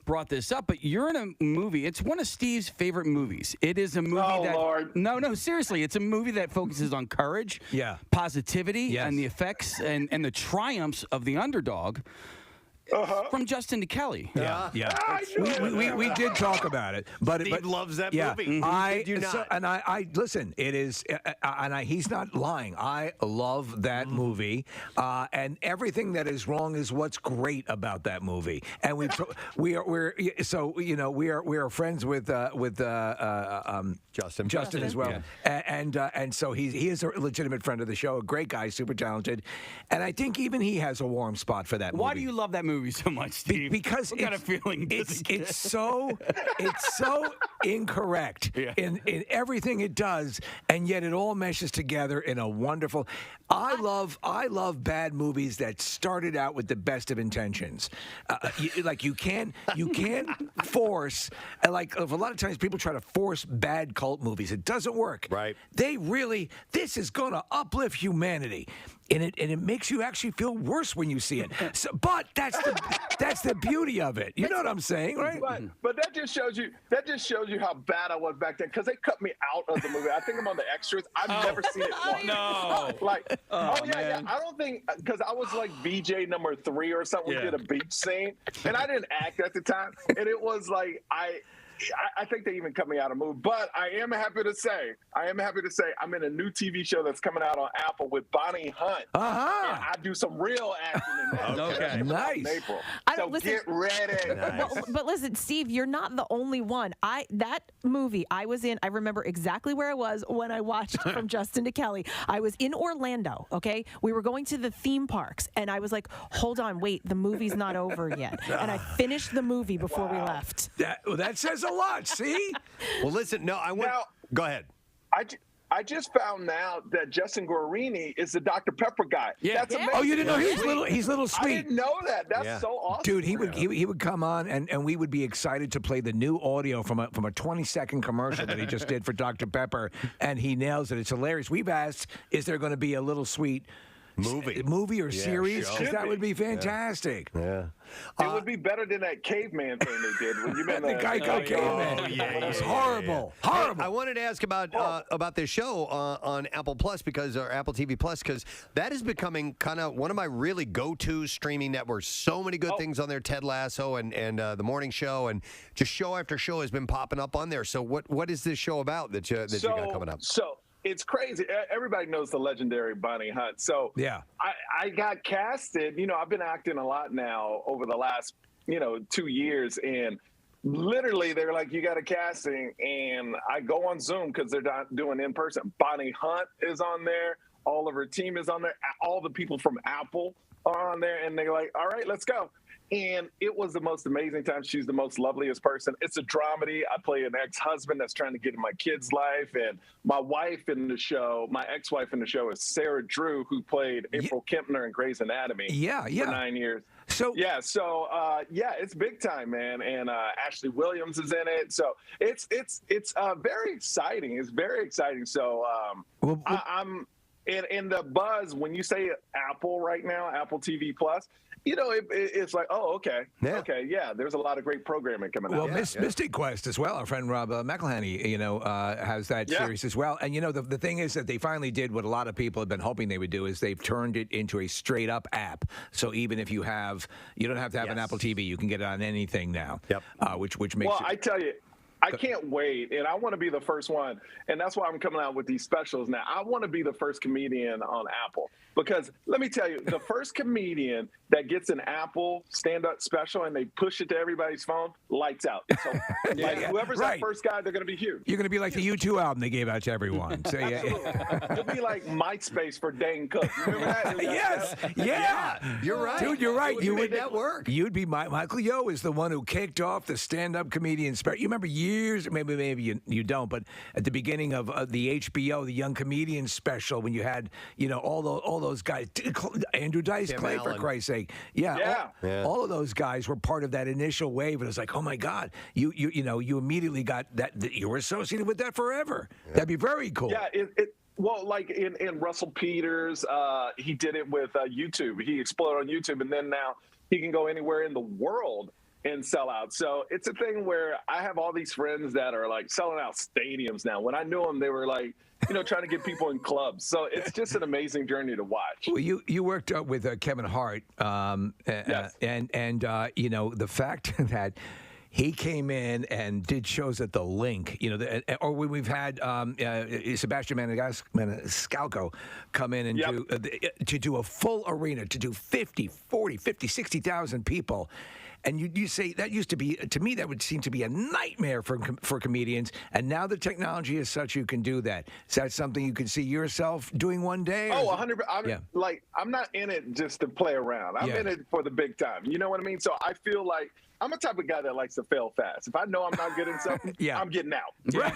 Speaker 4: brought this up, but you're in a movie. It's one of Steve's favorite movies. It is a movie
Speaker 2: Lord.
Speaker 4: No, seriously. It's a movie that focuses on courage, positivity, and the effects and the triumphs of the underdog. From Justin to Kelly.
Speaker 3: Yeah. We did talk about it, but
Speaker 8: Steve loves that movie.
Speaker 3: I listen. It is, he's not lying. I love that movie, and everything that is wrong is what's great about that movie. And we are friends with Justin as well, and so he is a legitimate friend of the show, a great guy, super talented, and I think even he has a warm spot for that movie.
Speaker 4: Why do you love that movie so much, Steve?
Speaker 3: Because
Speaker 4: what kind of feeling
Speaker 3: it's so incorrect in everything it does, and yet it all meshes together in a wonderful. I love bad movies that started out with the best of intentions. You can't force, like a lot of times people try to force bad cult movies. It doesn't work. Right? This is going to uplift humanity. And it makes you actually feel worse when you see it. So, but that's the beauty of it. You know what I'm saying, right?
Speaker 2: But that just shows you how bad I was back then, because they cut me out of the movie. I think I'm on the extras. I've never seen it once.
Speaker 4: No.
Speaker 2: Yeah. I don't think, because I was like VJ number 3 or something. We did a beach scene, and I didn't act at the time, and it was like I think they even cut me out of the movie. But I am happy to say I'm in a new TV show that's coming out on Apple with Bonnie Hunt. And I do some real acting in that.
Speaker 3: Okay, nice.
Speaker 2: In April. So get ready.
Speaker 9: Nice. But listen, Steve, you're not the only one. That movie I was in, I remember exactly where I was when I watched From Justin to Kelly. I was in Orlando, okay? We were going to the theme parks, and I was like, hold on, wait, the movie's not over yet. And I finished the movie before we left.
Speaker 3: That says a lot, see?
Speaker 8: Well, listen, no, I want.
Speaker 2: Now,
Speaker 8: go ahead.
Speaker 2: I just found out that Justin Guarini is the Dr. Pepper guy. That's amazing.
Speaker 3: Oh, you didn't know he's little sweet.
Speaker 2: I didn't know that. That's so awesome.
Speaker 3: Dude, he would come on and we would be excited to play the new audio from a 20-second commercial that he just did for Dr. Pepper, and he nails it. It's hilarious. We've asked, is there going to be a little sweet movie or series? Because that would be fantastic.
Speaker 8: Yeah.
Speaker 2: It would be better than that caveman thing they did when you met
Speaker 3: the Geico caveman.
Speaker 8: Oh, yeah,
Speaker 3: It's horrible.
Speaker 8: Hey,
Speaker 3: Horrible.
Speaker 8: I wanted to ask about this show on Apple Plus or Apple TV Plus because that is becoming kind of one of my really go-to streaming networks. So many good things on there. Ted Lasso and the Morning Show, and just show after show has been popping up on there. So what is this show about that you got coming up?
Speaker 2: So it's crazy. Everybody knows the legendary Bonnie Hunt. So
Speaker 3: yeah,
Speaker 2: I got casted. You know, I've been acting a lot now over the last 2 years, and literally they're like, you got a casting, and I go on Zoom because they're not doing in person. Bonnie Hunt is on there. All of her team is on there. All the people from Apple are on there, and they're like, all right, let's go. And it was the most amazing time. She's the most loveliest person. It's a dramedy. I play an ex-husband that's trying to get in my kid's life. And my wife in the show, my ex-wife in the show is Sarah Drew, who played April Kempner in Grey's Anatomy for 9 years.
Speaker 3: So
Speaker 2: it's big time, man. And Ashley Williams is in it. So it's very exciting. It's very exciting. So I'm in the buzz when you say Apple right now, Apple TV Plus. It's like, oh, okay. Okay, yeah, there's a lot of great programming coming out.
Speaker 3: Well, Mystic Quest as well. Our friend Rob McElhenney, has that series as well. And, the thing is that they finally did what a lot of people have been hoping they would do is they've turned it into a straight-up app. So even if you don't have to have an Apple TV. You can get it on anything now. Yep. Which makes
Speaker 2: I tell you, I can't wait, and I want to be the first one, and that's why I'm coming out with these specials now. I want to be the first comedian on Apple because let me tell you, the first comedian that gets an Apple stand-up special and they push it to everybody's phone, lights out. So, whoever's that first guy, they're going to be huge.
Speaker 3: You're going to be like the U2 album they gave out to everyone. So,
Speaker 2: You'll be like MySpace for Dane Cook. Remember that?
Speaker 3: Yes. Yeah.
Speaker 8: You're right.
Speaker 3: Dude, you're right.
Speaker 8: You made that work.
Speaker 3: You'd be Michael Yo is the one who kicked off the stand-up comedian special. You remember years, maybe you don't, but at the beginning of the HBO, the Young Comedian special, when you had, all those guys, Andrew Dice Clay, for Christ's sake. All of those guys were part of that initial wave. And it was like, oh my God, you immediately got that you were associated with that forever. That'd be very cool.
Speaker 2: Yeah, well, like in Russell Peters, he did it with YouTube. He exploded on YouTube, and then now he can go anywhere in the world and sell out. So it's a thing where I have all these friends that are like selling out stadiums now. When I knew them, they were like, trying to get people in clubs. So it's just an amazing journey to watch.
Speaker 3: Well, you worked with Kevin Hart,
Speaker 2: yes.
Speaker 3: and the fact that he came in and did shows at the Link, or when we've had Sebastian Maniscalco come in and to do a full arena, to do 50, 40, 50, 60,000 people. And you say that used to be, to me, that would seem to be a nightmare for comedians. And now the technology is such you can do that. Is that something you could see yourself doing one day?
Speaker 2: Oh, 100%. I'm not in it just to play around. I'm in it for the big time. You know what I mean? So I feel like I'm a type of guy that likes to fail fast. If I know I'm not good at something, I'm getting out.
Speaker 3: Right.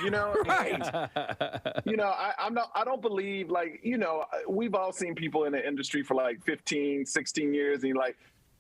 Speaker 2: I don't believe, we've all seen people in the industry for like 15, 16 years, and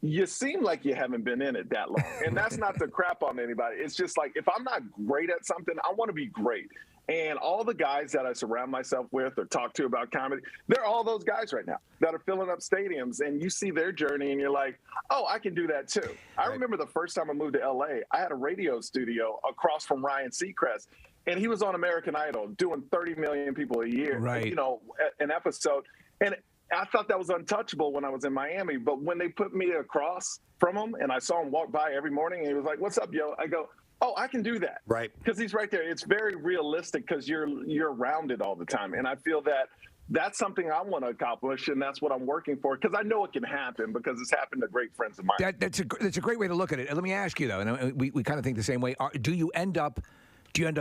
Speaker 2: you seem like you haven't been in it that long. And that's not to crap on anybody. It's just like, if I'm not great at something, I want to be great. And all the guys that I surround myself with or talk to about comedy, they're all those guys right now that are filling up stadiums. And you see their journey and you're like, oh, I can do that too. I remember the first time I moved to LA, I had a radio studio across from Ryan Seacrest. And he was on American Idol doing 30 million people a year, an episode. And I thought that was untouchable when I was in Miami, but when they put me across from him and I saw him walk by every morning and he was like, what's up, yo? I go, oh, I can do that.
Speaker 8: Right.
Speaker 2: Because he's right there. It's very realistic because you're around it all the time. And I feel that that's something I want to accomplish, and that's what I'm working for because I know it can happen because it's happened to great friends of mine.
Speaker 3: That's a great way to look at it. Let me ask you, though, and we kind of think the same way. Do you end up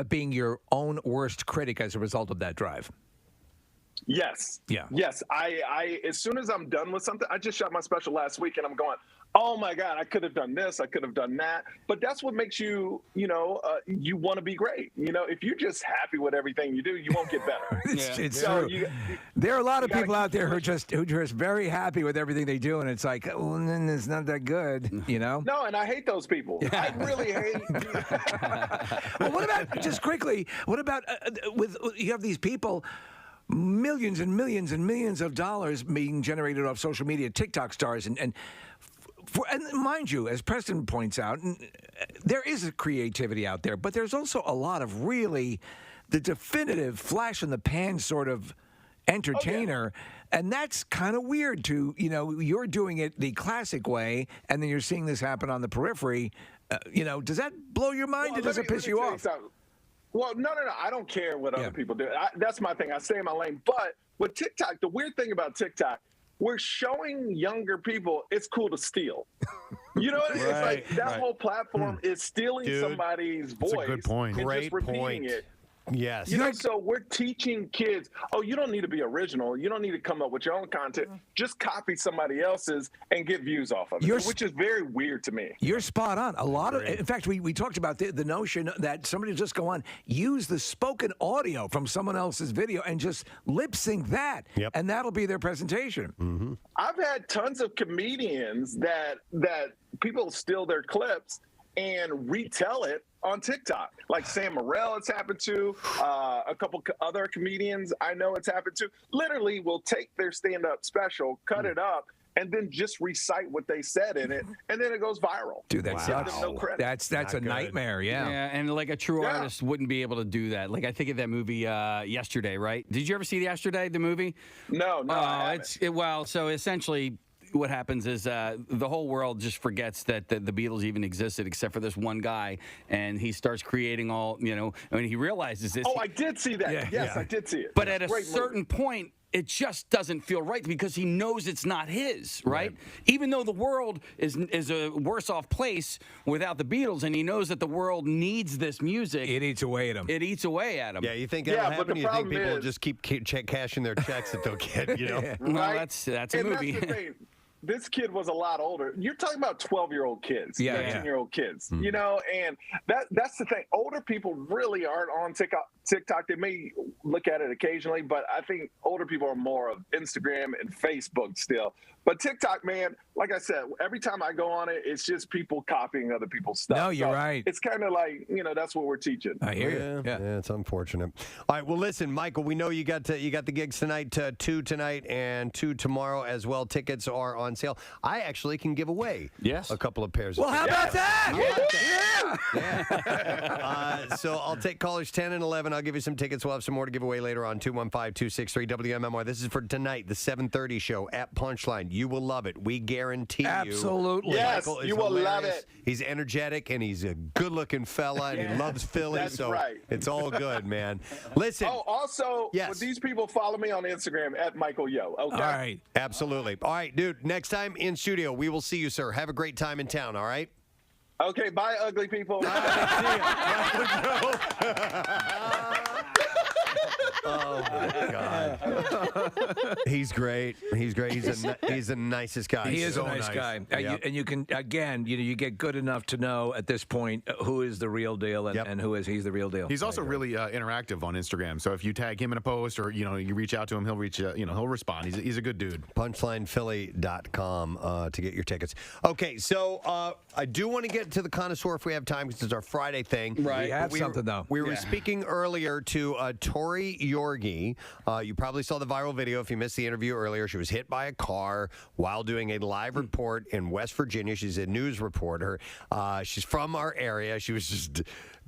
Speaker 3: being your own worst critic as a result of that drive?
Speaker 2: Yes.
Speaker 3: Yeah.
Speaker 2: Yes. I as soon as I'm done with something, I just shot my special last week and I'm going, oh my God, I could have done this, I could have done that. But that's what makes you, you want to be great. If you're just happy with everything you do, you won't get better.
Speaker 3: It's true. There are a lot of people out there who are just very happy with everything they do, and it's like, oh, then it's not that good,
Speaker 2: No, and I hate those people. I really hate.
Speaker 3: Well, what about, just quickly, what about with you have these people, millions and millions and millions of dollars being generated off social media, TikTok stars, and mind you, as Preston points out, there is a creativity out there, but there's also a lot of really the definitive flash in the pan sort of entertainer, and that's kind of weird to, you're doing it the classic way, and then you're seeing this happen on the periphery. Does that blow your mind, or does it piss you off?
Speaker 2: Well, no. I don't care what other people do. That's my thing. I stay in my lane. But with TikTok, the weird thing about TikTok, we're showing younger people it's cool to steal. It's like that whole platform is stealing somebody's voice.
Speaker 6: That's a good point.
Speaker 2: And
Speaker 8: Great
Speaker 2: just repeating
Speaker 8: point.
Speaker 2: it.
Speaker 8: Yes.
Speaker 2: So we're teaching kids, you don't need to be original. You don't need to come up with your own content. Just copy somebody else's and get views off of it, which is very weird to me.
Speaker 3: You're spot on. A lot of, in fact, we talked about the notion that somebody just go on, use the spoken audio from someone else's video and just lip sync that, and that'll be their presentation.
Speaker 8: Mm-hmm.
Speaker 2: I've had tons of comedians that people steal their clips and retell it on TikTok. Like Sam Morrell, it's happened to. A couple other comedians I know it's happened to. Literally will take their stand-up special, cut it up, and then just recite what they said in it, and then it goes viral.
Speaker 3: Dude, that sucks.
Speaker 2: No credit.
Speaker 3: That's a nightmare,
Speaker 4: Yeah, and like a true artist wouldn't be able to do that. Like I think of that movie Yesterday, right? Did you ever see Yesterday, the movie?
Speaker 2: No.
Speaker 4: So essentially what happens is the whole world just forgets that the Beatles even existed, except for this one guy, and he starts creating all, he realizes this.
Speaker 2: Oh, I did see that. I did see it.
Speaker 4: But at a certain point, it just doesn't feel right because he knows it's not his, right? Even though the world is a worse off place without the Beatles, and he knows that the world needs this music.
Speaker 3: It eats away at him.
Speaker 8: Yeah, you think that'll happen? You think people will just keep cashing their checks that they'll get,
Speaker 4: Well, that's a movie.
Speaker 2: That's the thing. This kid was a lot older. You're talking about 12-year-old kids, 13-year-old kids, and that's the thing. Older people really aren't on TikTok. They may look at it occasionally, but I think older people are more of Instagram and Facebook still. But TikTok, man, like I said, every time I go on it, it's just people copying other people's stuff.
Speaker 3: No, you're right.
Speaker 2: It's kind of like, that's what we're teaching.
Speaker 3: I hear you.
Speaker 8: Yeah, it's unfortunate. All right, well, listen, Michael, we know you got the gigs tonight, 2 tonight and 2 tomorrow as well. Tickets are on sale. I actually can give away a couple of pairs of
Speaker 3: tickets.
Speaker 8: Well,
Speaker 3: how about
Speaker 8: that? So I'll take callers 10 and 11. I'll give you some tickets. We'll have some more to give away later on 215-263 WMMR. This is for tonight, the 7:30 show at Punchline. You will love it. We guarantee you.
Speaker 3: Absolutely.
Speaker 2: Yes,
Speaker 8: Michael is
Speaker 2: you will love
Speaker 8: hilarious.
Speaker 2: it.
Speaker 8: He's energetic and he's a good-looking fella and he loves Philly.
Speaker 2: That's
Speaker 8: so
Speaker 2: right.
Speaker 8: it's all good, man. Listen.
Speaker 2: Oh, also, would these people follow me on Instagram at Michael Yo? Okay.
Speaker 8: All right. Absolutely. All right, dude. Next time in studio, we will see you, sir. Have a great time in town, all right?
Speaker 2: Okay, bye, ugly people.
Speaker 8: Oh my God. He's great. He's great. He's the nicest guy.
Speaker 3: He is
Speaker 8: so
Speaker 3: a nice guy.
Speaker 8: Yep.
Speaker 3: And you can, again, you get good enough to know at this point who is the real deal and he's the real deal.
Speaker 6: He's also really interactive on Instagram. So if you tag him in a post or you reach out to him, he'll respond. He's a good dude.
Speaker 8: PunchlinePhilly.com to get your tickets. Okay, so I do want to get to the connoisseur if we have time because it's our Friday thing.
Speaker 3: Right. We have something though.
Speaker 8: We were speaking earlier to Tori Yorgi. You probably saw the viral video if you missed the interview earlier. She was hit by a car while doing a live report in West Virginia. She's a news reporter. She's from our area. She was just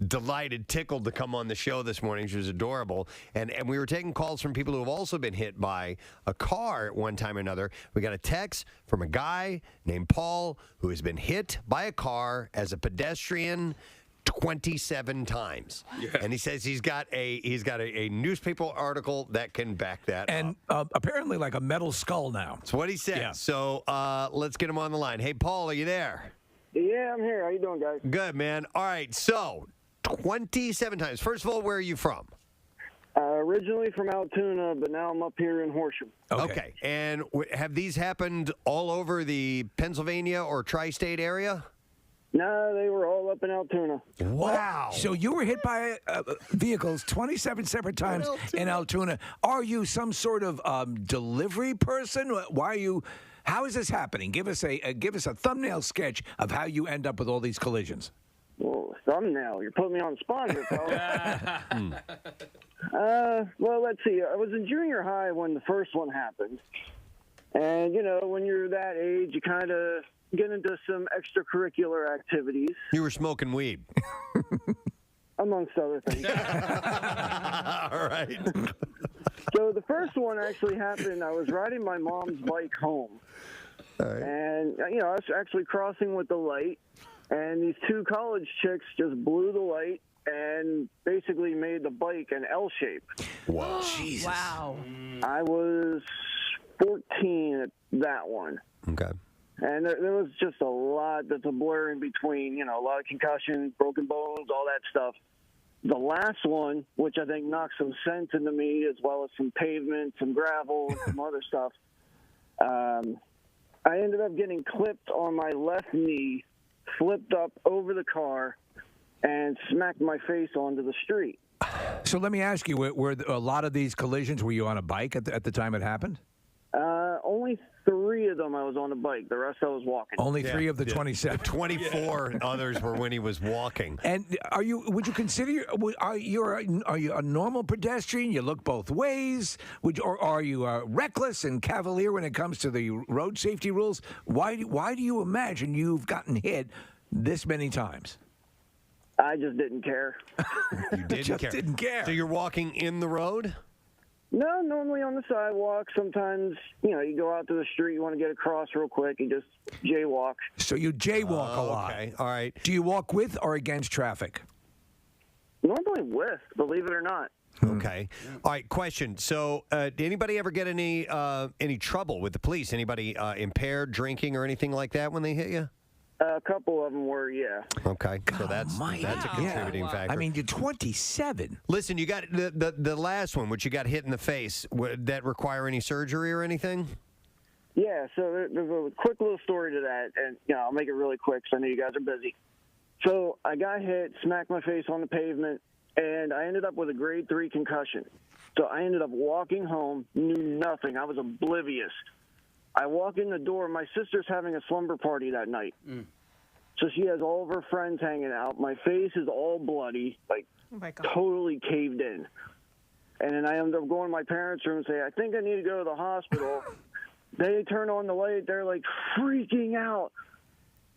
Speaker 8: delighted, tickled to come on the show this morning. She was adorable. And we were taking calls from people who have also been hit by a car at one time or another. We got a text from a guy named Paul who has been hit by a car as a pedestrian 27 times. And he says he's got a newspaper article that can back that
Speaker 3: up. And apparently like a metal skull now.
Speaker 8: That's what he said. Yeah. So let's get him on the line. Hey, Paul, are you there?
Speaker 11: Yeah, I'm here. How you doing, guys?
Speaker 8: Good, man. All right, so 27 times. First of all, where are you from?
Speaker 11: Originally from Altoona, but now I'm up here in Horsham.
Speaker 8: Okay. And have these happened all over the Pennsylvania or tri-state area?
Speaker 11: No, they were all up in Altoona.
Speaker 8: Wow.
Speaker 3: So you were hit by vehicles 27 separate times in Altoona. Are you some sort of delivery person? Why are you? How is this happening? Give us a thumbnail sketch of how you end up with all these collisions.
Speaker 11: Well, thumbnail. You're putting me on the spot here, fella. Well, let's see. I was in junior high when the first one happened. And, you know, when you're that age, you kind of get into some extracurricular activities.
Speaker 8: You were smoking weed.
Speaker 11: Amongst other things.
Speaker 8: All right.
Speaker 11: So the first one actually happened, I was riding my mom's bike home. And, you know, I was actually crossing with the light. And these two college chicks just blew the light and basically made the bike an L shape.
Speaker 8: Wow.
Speaker 3: Jesus.
Speaker 9: Wow.
Speaker 11: I was 14 at that one.
Speaker 8: Okay.
Speaker 11: And there was just a lot that's a blur in between, you know, a lot of concussions, broken bones, all that stuff. The last one, which I think knocked some sense into me, as well as some pavement, some gravel, and some other stuff, I ended up getting clipped on my left knee, flipped up over the car, and smacked my face onto the street.
Speaker 3: So let me ask you: were a lot of these collisions? Were you on a bike at the time it happened?
Speaker 11: Only 3 of them I was on a bike. The rest I was walking.
Speaker 3: Only 3 of the 27.
Speaker 8: 24 others were when he was walking.
Speaker 3: And would you consider are you a normal pedestrian? You look both ways. Or are you reckless and cavalier when it comes to the road safety rules? Why do you imagine you've gotten hit this many times?
Speaker 11: I just didn't care.
Speaker 8: You didn't care. So you're walking in the road?
Speaker 11: No, normally on the sidewalk. Sometimes, you know, you go out to the street, you want to get across real quick, you just jaywalk.
Speaker 3: So you jaywalk a lot.
Speaker 8: Okay, all right.
Speaker 3: Do you walk with or against traffic?
Speaker 11: Normally with, believe it or not.
Speaker 8: Okay. All right, question. So did anybody ever get any trouble with the police? Anybody impaired, drinking, or anything like that when they hit you?
Speaker 11: A couple of them were, yeah.
Speaker 8: Okay, so that's a contributing factor.
Speaker 3: I mean, you're 27.
Speaker 8: Listen, you got the last one, which you got hit in the face. Would that require any surgery or anything?
Speaker 11: Yeah, so there's a quick little story to that, and you know, I'll make it really quick because I know you guys are busy. So I got hit, smacked my face on the pavement, and I ended up with a grade 3 concussion. So I ended up walking home, knew nothing. I was oblivious. I walk in the door. My sister's having a slumber party that night. So she has all of her friends hanging out. My face is all bloody, like totally caved in. And then I end up going to my parents' room and say, I think I need to go to the hospital. They turn on the light. They're like freaking out.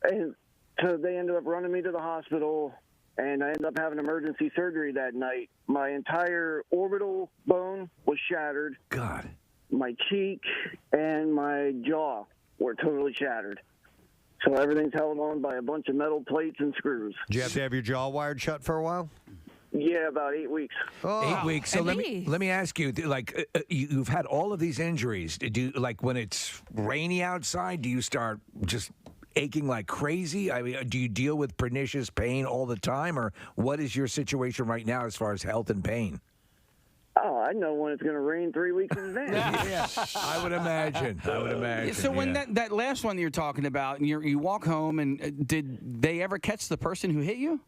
Speaker 11: And so they ended up running me to the hospital. And I ended up having emergency surgery that night. My entire orbital bone was shattered.
Speaker 3: God.
Speaker 11: My cheek and my jaw were totally shattered. So everything's held on by a bunch of metal plates and screws.
Speaker 8: Did you have to have your jaw wired shut for a while?
Speaker 11: Yeah, about 8 weeks.
Speaker 3: 8 weeks. So let me ask you, like, you've had all of these injuries. Do you, like, when it's rainy outside, do you start just aching like crazy? I mean, do you deal with pernicious pain all the time, or what is your situation right now as far as health and pain?
Speaker 11: Oh, I know when it's going to rain 3 weeks in advance.
Speaker 3: I would imagine.
Speaker 4: So when that last one you're talking about, and you walk home, and did they ever catch the person who hit you?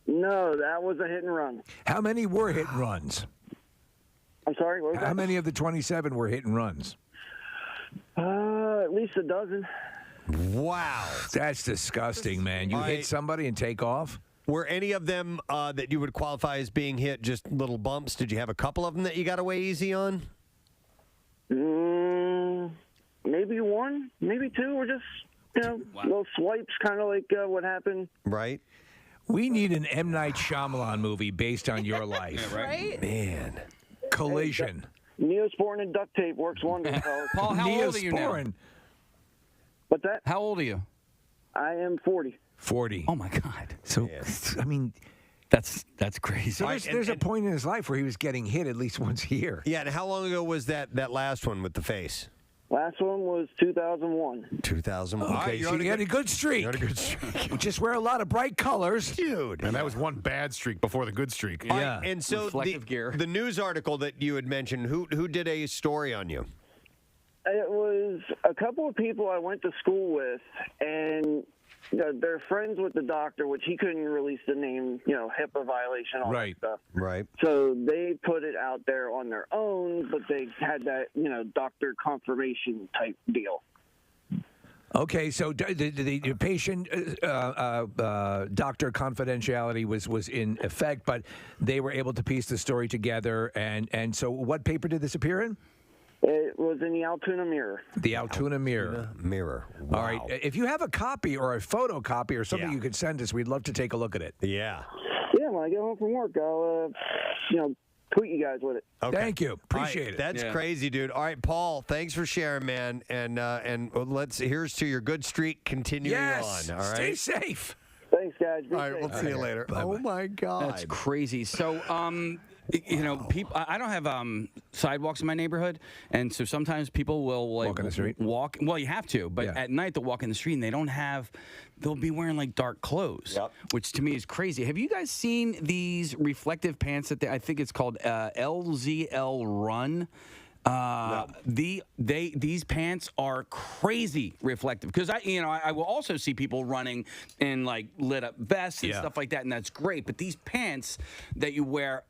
Speaker 11: No, that was a hit and run.
Speaker 3: How many were hit and runs?
Speaker 11: I'm sorry, what was that?
Speaker 3: How many of the 27 were hit and runs?
Speaker 11: At least a dozen.
Speaker 8: Wow.
Speaker 3: That's disgusting, man. You hit somebody and take off?
Speaker 8: Were any of them that you would qualify as being hit just little bumps? Did you have a couple of them that you got away easy on?
Speaker 11: Maybe 1, maybe 2, or just, you know, little swipes, kind of like what happened.
Speaker 8: Right.
Speaker 3: We need an M. Night Shyamalan movie based on your life.
Speaker 9: Yeah, right?
Speaker 3: Man. Collision.
Speaker 11: Neosporin and duct tape works wonders, fellas.
Speaker 4: Paul, how old are you now?
Speaker 11: What's that?
Speaker 4: How old are you?
Speaker 11: I am 40.
Speaker 3: 40.
Speaker 4: Oh, my God.
Speaker 3: So, I mean...
Speaker 4: That's crazy.
Speaker 3: So there's a point in his life where he was getting hit at least once a year.
Speaker 8: Yeah, and how long ago was that last one with the face?
Speaker 11: Last one was 2001.
Speaker 8: 2001.
Speaker 3: Okay,
Speaker 8: Okay,
Speaker 3: so you had a good streak.
Speaker 8: You had a good streak.
Speaker 3: You just wear a lot of bright colors.
Speaker 8: Dude.
Speaker 6: And that was one bad streak before the good streak.
Speaker 8: Yeah. And so
Speaker 4: Reflective gear.
Speaker 8: the news article that you had mentioned, who did a story on you?
Speaker 11: It was a couple of people I went to school with, and they're friends with the doctor, which he couldn't release the name, HIPAA violation, all that stuff.
Speaker 8: Right.
Speaker 11: So they put it out there on their own, but they had that, doctor confirmation type deal.
Speaker 3: Okay, so the patient doctor confidentiality was in effect, but they were able to piece the story together. And so what paper did this appear in?
Speaker 11: It was in the Altoona Mirror.
Speaker 3: The Altoona Mirror.
Speaker 8: Wow.
Speaker 3: All right. If you have a copy or a photocopy or something you could send us, we'd love to take a look at it.
Speaker 8: Yeah.
Speaker 11: Yeah, when I get home from work, I'll, tweet you guys with it.
Speaker 8: Okay.
Speaker 3: Thank you. Appreciate it.
Speaker 8: That's crazy, dude. All right, Paul, thanks for sharing, man. And here's to your good streak continuing on. All right.
Speaker 3: Stay safe.
Speaker 11: Thanks, guys.
Speaker 8: All right, we'll see you later. Oh my God.
Speaker 4: That's crazy. So, people. I don't have sidewalks in my neighborhood, and so sometimes people will
Speaker 3: walk in the street.
Speaker 4: Well, you have to, but at night they'll walk in the street and they don't have. They'll be wearing like dark clothes, which to me is crazy. Have you guys seen these reflective pants that I think it's called LZL Run? These pants are crazy reflective because I will also see people running in like lit up vests and stuff like that, and that's great. But these pants that you wear.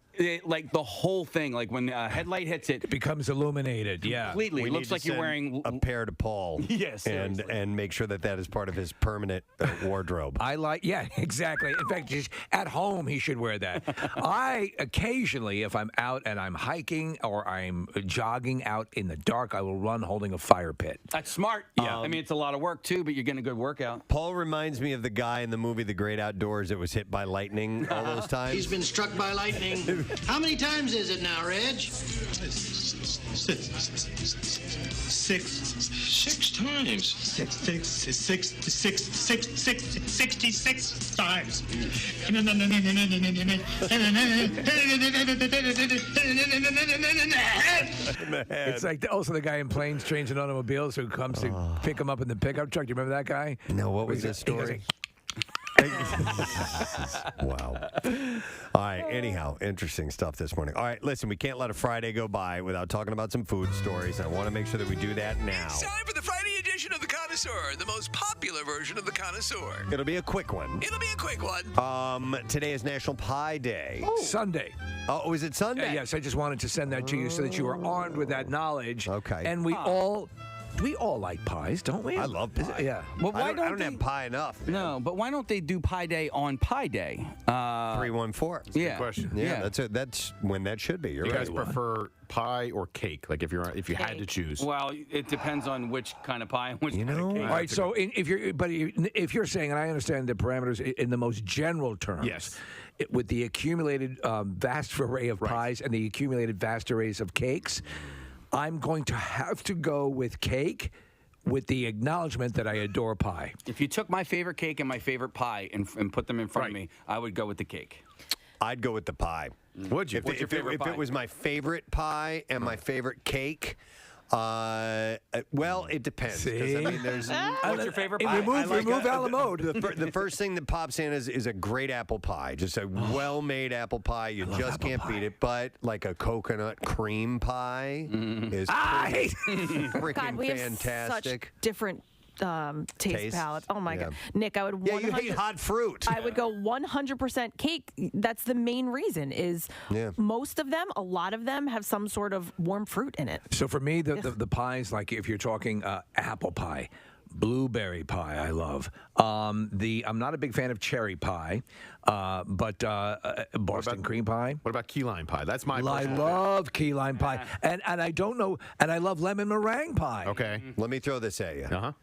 Speaker 4: Like the whole thing, like when a headlight hits it,
Speaker 3: becomes illuminated.
Speaker 4: Completely.
Speaker 8: We
Speaker 4: It looks
Speaker 8: need to
Speaker 4: like you're
Speaker 8: send
Speaker 4: wearing
Speaker 8: a pair to Paul.
Speaker 4: Yes,
Speaker 8: and make sure that is part of his permanent wardrobe.
Speaker 3: Exactly. In fact, just at home he should wear that. I occasionally, if I'm out and I'm hiking or I'm jogging out in the dark, I will run holding a fire pit.
Speaker 4: That's smart. Yeah. I mean, it's a lot of work too, but you're getting a good workout.
Speaker 8: Paul reminds me of the guy in the movie The Great Outdoors that was hit by lightning all those times.
Speaker 16: He's been struck by lightning. How many times is it now, Reg?
Speaker 17: Six times. 66 times.
Speaker 3: It's like also the guy in Planes, Trains, and Automobiles who comes to pick him up in the pickup truck. Do you remember that guy?
Speaker 8: No, what was his story? Wow. All right. Anyhow, interesting stuff this morning. All right. Listen, we can't let a Friday go by without talking about some food stories. I want to make sure that we do that now.
Speaker 7: It's time for the Friday edition of The Connoisseur, the most popular version of The Connoisseur.
Speaker 8: It'll be a quick one. Today is National Pie Day.
Speaker 3: Sunday.
Speaker 8: Oh, is it Sunday?
Speaker 3: Yes, I just wanted to send that to you so that you are armed with that knowledge.
Speaker 8: Okay.
Speaker 3: And we all like pies, don't we?
Speaker 8: I love pie.
Speaker 3: Yeah.
Speaker 4: Well,
Speaker 8: I don't have pie enough. Man.
Speaker 4: No, but why don't they do Pie Day on Pie Day?
Speaker 8: 314.
Speaker 4: Yeah.
Speaker 6: Good question.
Speaker 8: Yeah, that's when that should be. You're
Speaker 6: You
Speaker 8: right.
Speaker 6: guys prefer pie or cake? Like if you had to choose.
Speaker 4: Well, it depends on which kind of pie and which kind of cake.
Speaker 3: All right. So if you're saying, and I understand the parameters in the most general terms.
Speaker 6: Yes.
Speaker 3: With the accumulated vast array of pies and the accumulated vast arrays of cakes, I'm going to have to go with cake with the acknowledgement that I adore pie.
Speaker 4: If you took my favorite cake and my favorite pie and put them in front of me, I would go with the cake.
Speaker 8: I'd go with the pie.
Speaker 6: Would you?
Speaker 4: What's your favorite pie?
Speaker 8: If it was my favorite pie and my favorite cake, well, it depends. 'Cause, I mean, there's
Speaker 4: What's your favorite pie?
Speaker 3: Remove a la mode.
Speaker 8: The first thing that pops in is a great apple pie, just a well-made apple pie. You just can't beat it. But like a coconut cream pie is freaking
Speaker 9: God, we have
Speaker 8: fantastic.
Speaker 9: such different taste palates. Oh my God, Nick, I would.
Speaker 8: Yeah, you hate hot fruit.
Speaker 9: I would go 100% cake. That's the main reason. Is most of them, a lot of them, have some sort of warm fruit in it.
Speaker 3: So for me, the pies, like if you're talking apple pie, blueberry pie, I love. I'm not a big fan of cherry pie, but Boston cream pie.
Speaker 6: What about key lime pie? That's my.
Speaker 3: I love key lime pie, and I don't know, and I love lemon meringue pie.
Speaker 6: Okay,
Speaker 8: let me throw this at you.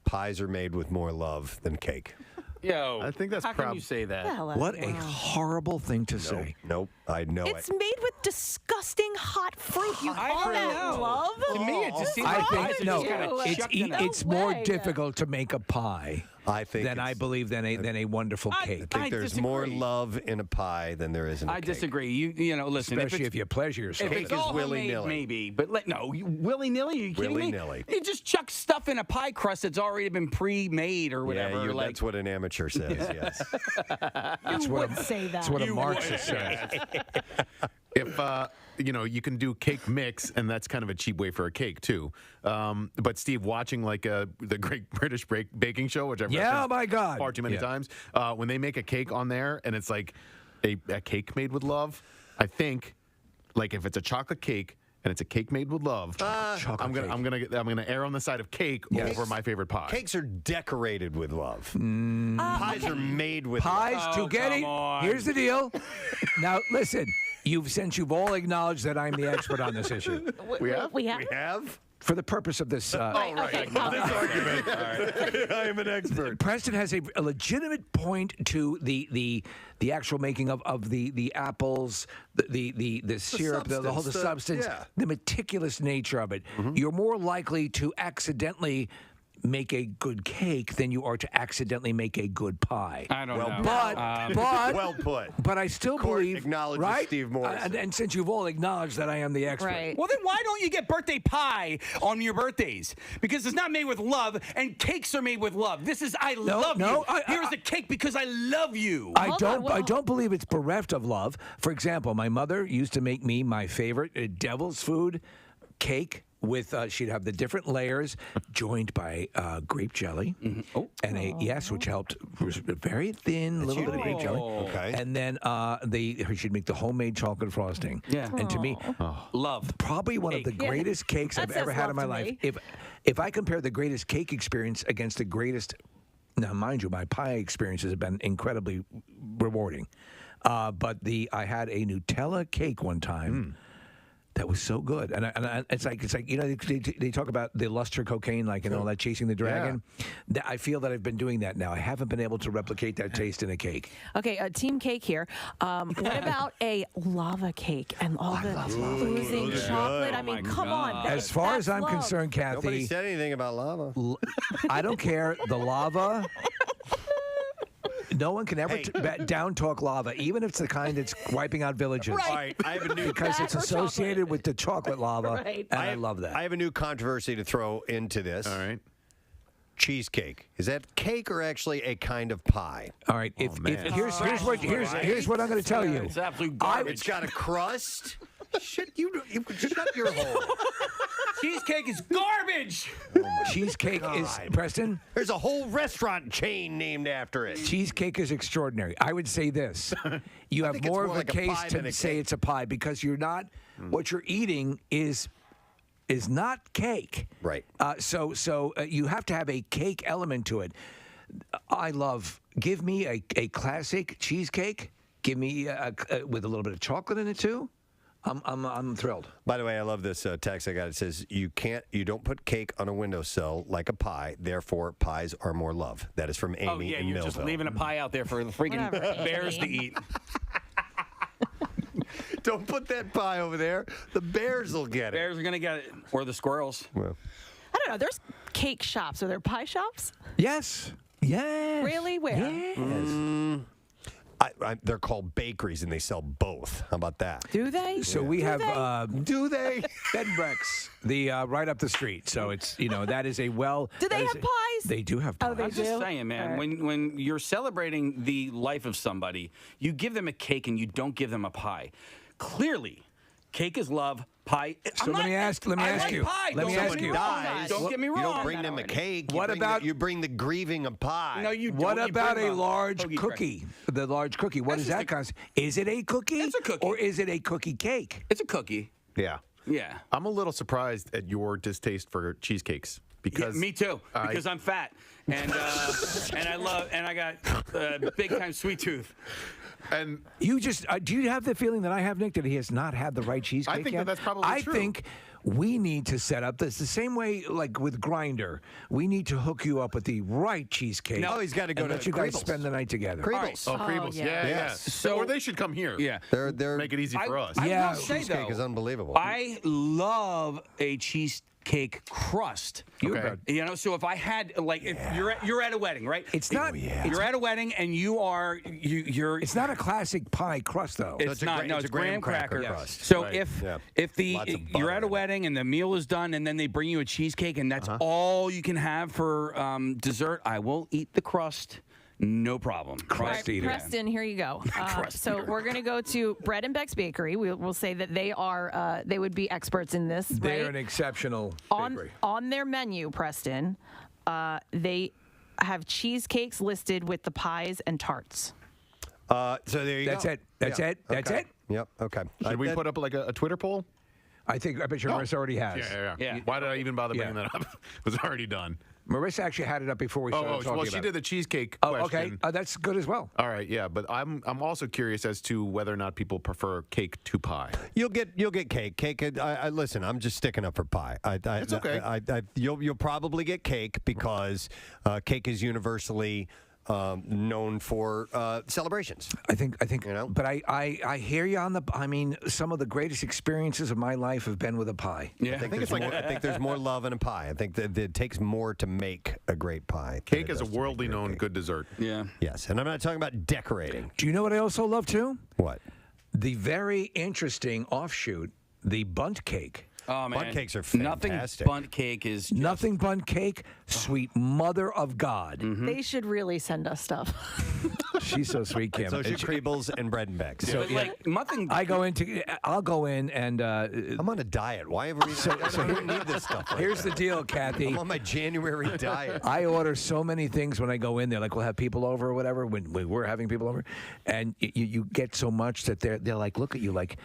Speaker 8: Pies are made with more love than cake.
Speaker 4: Yo,
Speaker 6: I think that's
Speaker 4: how can you say that?
Speaker 3: What a horrible thing to say.
Speaker 8: Nope, I know
Speaker 9: It's made with disgusting hot fruit. You call that love?
Speaker 4: To me, it just seems
Speaker 3: I
Speaker 4: like
Speaker 3: think
Speaker 4: pies are
Speaker 3: no.
Speaker 4: just kinda chucked in a-
Speaker 3: It's more difficult to make a pie
Speaker 8: I think
Speaker 3: then I believe than a wonderful cake.
Speaker 8: I think there's more love in a pie than there is in a cake.
Speaker 4: disagree. You know, listen.
Speaker 3: Especially if you pleasure yourself.
Speaker 4: If it's
Speaker 8: Cake is
Speaker 4: all homemade,
Speaker 8: willy-nilly.
Speaker 4: maybe, but willy-nilly. Are you kidding me?
Speaker 8: Willy-nilly.
Speaker 4: You just chuck stuff in a pie crust that's already been pre-made or whatever.
Speaker 8: Yeah, that's what an amateur says. Yes.
Speaker 3: That's
Speaker 9: You would say that.
Speaker 3: That's what a Marxist says.
Speaker 6: If you can do cake mix, and that's kind of a cheap way for a cake too. But Steve, watching like the Great British Baking Show, which I've referenced
Speaker 3: my God,
Speaker 6: far too many times, when they make a cake on there and it's like a cake made with love, I think like if it's a chocolate cake and it's a cake made with love, I'm gonna err on the side of cake over my favorite pie.
Speaker 8: Cakes are decorated with love. Pies are made with
Speaker 3: pies
Speaker 8: love.
Speaker 3: to get it. Here's the deal. Now listen, since you've all acknowledged that I'm the expert on this issue.
Speaker 8: We have.
Speaker 9: We have.
Speaker 8: We have.
Speaker 3: For the purpose of this,
Speaker 8: This argument, I am an expert.
Speaker 3: Preston has a legitimate point to the actual making of the apples, the syrup, the whole substance, the meticulous nature of it. You're more likely to accidentally make a good cake than you are to accidentally make a good pie.
Speaker 4: I don't know.
Speaker 3: But
Speaker 8: well put.
Speaker 3: But I still believe,
Speaker 8: acknowledges
Speaker 3: right?
Speaker 8: Steve Morrison.
Speaker 3: And since you've all acknowledged that I am the expert,
Speaker 9: Right.
Speaker 4: Well, then why don't you get birthday pie on your birthdays? Because it's not made with love, and cakes are made with love. This is I love you. Here's a cake because I love you.
Speaker 3: I don't believe it's bereft of love. For example, my mother used to make me my favorite devil's food cake. With she'd have the different layers joined by grape jelly, and which helped. Was very thin, little bit of grape jelly.
Speaker 8: Okay,
Speaker 3: and then she'd make the homemade chocolate frosting.
Speaker 4: Yeah,
Speaker 3: and to me,
Speaker 4: love
Speaker 3: probably one of the greatest cakes I've ever had in my life. If I compare the greatest cake experience against the greatest, now mind you, my pie experiences have been incredibly rewarding, but I had a Nutella cake one time. That was so good, and it's like they talk about the luster cocaine, like all that chasing the dragon. I feel that I've been doing that now. I haven't been able to replicate that taste in a cake.
Speaker 9: Okay, team cake here. What about a lava cake and all the oozing chocolate? I mean, come on.
Speaker 3: As far as I'm concerned, Kathy,
Speaker 8: nobody said anything about lava.
Speaker 3: I don't care. The lava. No one can ever down talk lava, even if it's the kind that's wiping out villages.
Speaker 8: Right. All right, I have a new
Speaker 3: because it's associated with the chocolate lava, and I love that.
Speaker 8: I have a new controversy to throw into this.
Speaker 6: All right.
Speaker 8: Cheesecake. Is that cake or actually a kind of pie?
Speaker 3: All right. Here's what I'm going to tell you.
Speaker 4: It's absolute garbage.
Speaker 8: It's got a crust. Shut your hole.
Speaker 4: Cheesecake is garbage.
Speaker 3: Cheesecake is, Preston?
Speaker 8: There's a whole restaurant chain named after it.
Speaker 3: Cheesecake is extraordinary. I would say this. You have more of a case to say it's a pie because you're not, what you're eating is not cake.
Speaker 8: Right.
Speaker 3: So you have to have a cake element to it. Give me a classic cheesecake. Give me with a little bit of chocolate in it too. I'm thrilled.
Speaker 8: By the way, I love this text I got. It says you don't put cake on a windowsill like a pie. Therefore, pies are more love. That is from Amy
Speaker 4: Oh yeah,
Speaker 8: in
Speaker 4: you're
Speaker 8: Millville.
Speaker 4: just leaving a pie out there for the freaking bears to eat.
Speaker 8: Don't put that pie over there. The bears will get it.
Speaker 4: Bears are gonna get it, or the squirrels.
Speaker 8: Well,
Speaker 9: I don't know. There's cake shops. Are there pie shops?
Speaker 3: Yes. Yes.
Speaker 9: Really? Where?
Speaker 3: Yes.
Speaker 8: They're called bakeries, and they sell both. How about that?
Speaker 9: Do they?
Speaker 3: So we have do they bed and breakfast right up the street. So it's that is a well.
Speaker 9: Do they have pies?
Speaker 3: They do have pies.
Speaker 9: Oh, they
Speaker 4: I'm
Speaker 9: do?
Speaker 4: just saying, man.
Speaker 9: Right.
Speaker 4: When you're celebrating the life of somebody, you give them a cake and you don't give them a pie. Clearly, cake is love. Pie.
Speaker 3: So let me ask you.
Speaker 4: Pie.
Speaker 3: Let me ask you.
Speaker 4: Don't get me wrong.
Speaker 8: You don't bring them a cake.
Speaker 3: You
Speaker 8: bring the grieving a pie?
Speaker 4: No, you don't.
Speaker 3: What
Speaker 4: You
Speaker 3: about
Speaker 4: bring
Speaker 3: a large cookie? The large cookie. What is that concept? Is it a cookie?
Speaker 4: It's a cookie.
Speaker 3: Or is it a cookie cake?
Speaker 4: It's a cookie.
Speaker 6: Yeah.
Speaker 4: Yeah.
Speaker 6: I'm a little surprised at your distaste for cheesecakes because
Speaker 4: me too. Because I'm fat and I got big time sweet tooth.
Speaker 6: And
Speaker 3: you just do you have the feeling that I have, Nick, that he has not had the right cheesecake
Speaker 6: I think
Speaker 3: yet?
Speaker 6: that's probably true.
Speaker 3: I think we need to set up this the same way, like with Grindr. We need to hook you up with the right cheesecake.
Speaker 8: No, he's got to go
Speaker 3: and
Speaker 8: to
Speaker 3: let you guys
Speaker 8: Creebles.
Speaker 3: spend the night together.
Speaker 8: Creebles.
Speaker 6: Oh, Creebles. Yeah.
Speaker 4: So-
Speaker 6: or they should come here.
Speaker 4: Yeah.
Speaker 8: They're
Speaker 6: Make it easy for us.
Speaker 4: I
Speaker 3: Yeah,
Speaker 4: will say,
Speaker 8: cheesecake
Speaker 4: though,
Speaker 8: is unbelievable.
Speaker 4: I love a cheesecake cake crust. You know, so if I had if you're at a wedding, right?
Speaker 3: It's not.
Speaker 4: You're at a wedding and you're.
Speaker 3: It's not a classic pie crust though.
Speaker 4: It's not. No, it's graham cracker
Speaker 3: crust.
Speaker 4: So
Speaker 3: Right.
Speaker 4: if
Speaker 3: Yeah.
Speaker 4: you're at a wedding and the meal is done and then they bring you a cheesecake and that's all you can have for dessert, I will eat the crust. No problem.
Speaker 9: All right, Preston, here you go. So we're going to go to Bread and Beck's Bakery. We'll say that they are they would be experts in this.
Speaker 3: They're
Speaker 9: right?
Speaker 3: an exceptional bakery.
Speaker 9: On their menu, Preston, they have cheesecakes listed with the pies and tarts.
Speaker 8: So there you
Speaker 3: That's
Speaker 8: go.
Speaker 3: it. That's
Speaker 8: Yeah.
Speaker 3: it. That's
Speaker 8: Okay.
Speaker 3: it.
Speaker 8: Yep. Okay.
Speaker 6: Should we put up like a Twitter poll?
Speaker 3: I bet you Marissa already has.
Speaker 6: Yeah. Why did I even bother bringing that up? It was already done.
Speaker 3: Marissa actually had it up before we started talking
Speaker 6: well,
Speaker 3: about
Speaker 6: she
Speaker 3: it.
Speaker 6: did the cheesecake
Speaker 3: Oh,
Speaker 6: question.
Speaker 3: okay. That's good as well.
Speaker 6: All right, yeah, but I'm also curious as to whether or not people prefer cake to pie.
Speaker 8: You'll get cake. Cake. Listen, I'm just sticking up for pie.
Speaker 6: It's okay.
Speaker 8: You'll probably get cake because cake is universally known for celebrations.
Speaker 3: I think you know. But I hear you on the. I mean, some of the greatest experiences of my life have been with a pie.
Speaker 8: I think there's more love in a pie. I think that it takes more to make a great pie.
Speaker 6: Cake is a worldly known good dessert.
Speaker 4: Yeah.
Speaker 8: Yes, and I'm not talking about decorating.
Speaker 3: Do you know what I also love too?
Speaker 8: What?
Speaker 3: The very interesting offshoot, the bunt cake.
Speaker 4: Oh, man.
Speaker 8: Bunt cakes are
Speaker 4: Nothing
Speaker 8: fantastic.
Speaker 4: bunt cake is just...
Speaker 3: Nothing bunt cake, sweet mother of God.
Speaker 9: They should really send us stuff.
Speaker 3: She's so sweet, Kim.
Speaker 8: So should Kriebels and Bread and Beck's.
Speaker 3: So,
Speaker 4: nothing.
Speaker 3: I'll go in and.
Speaker 8: I'm on a diet. Why ever? I don't need this stuff. Right
Speaker 3: Here's
Speaker 8: now.
Speaker 3: the deal, Kathy.
Speaker 8: I'm on my January diet.
Speaker 3: I order so many things when I go in there. Like we'll have people over or whatever. When we're having people over, and you get so much that they're like, look at you like.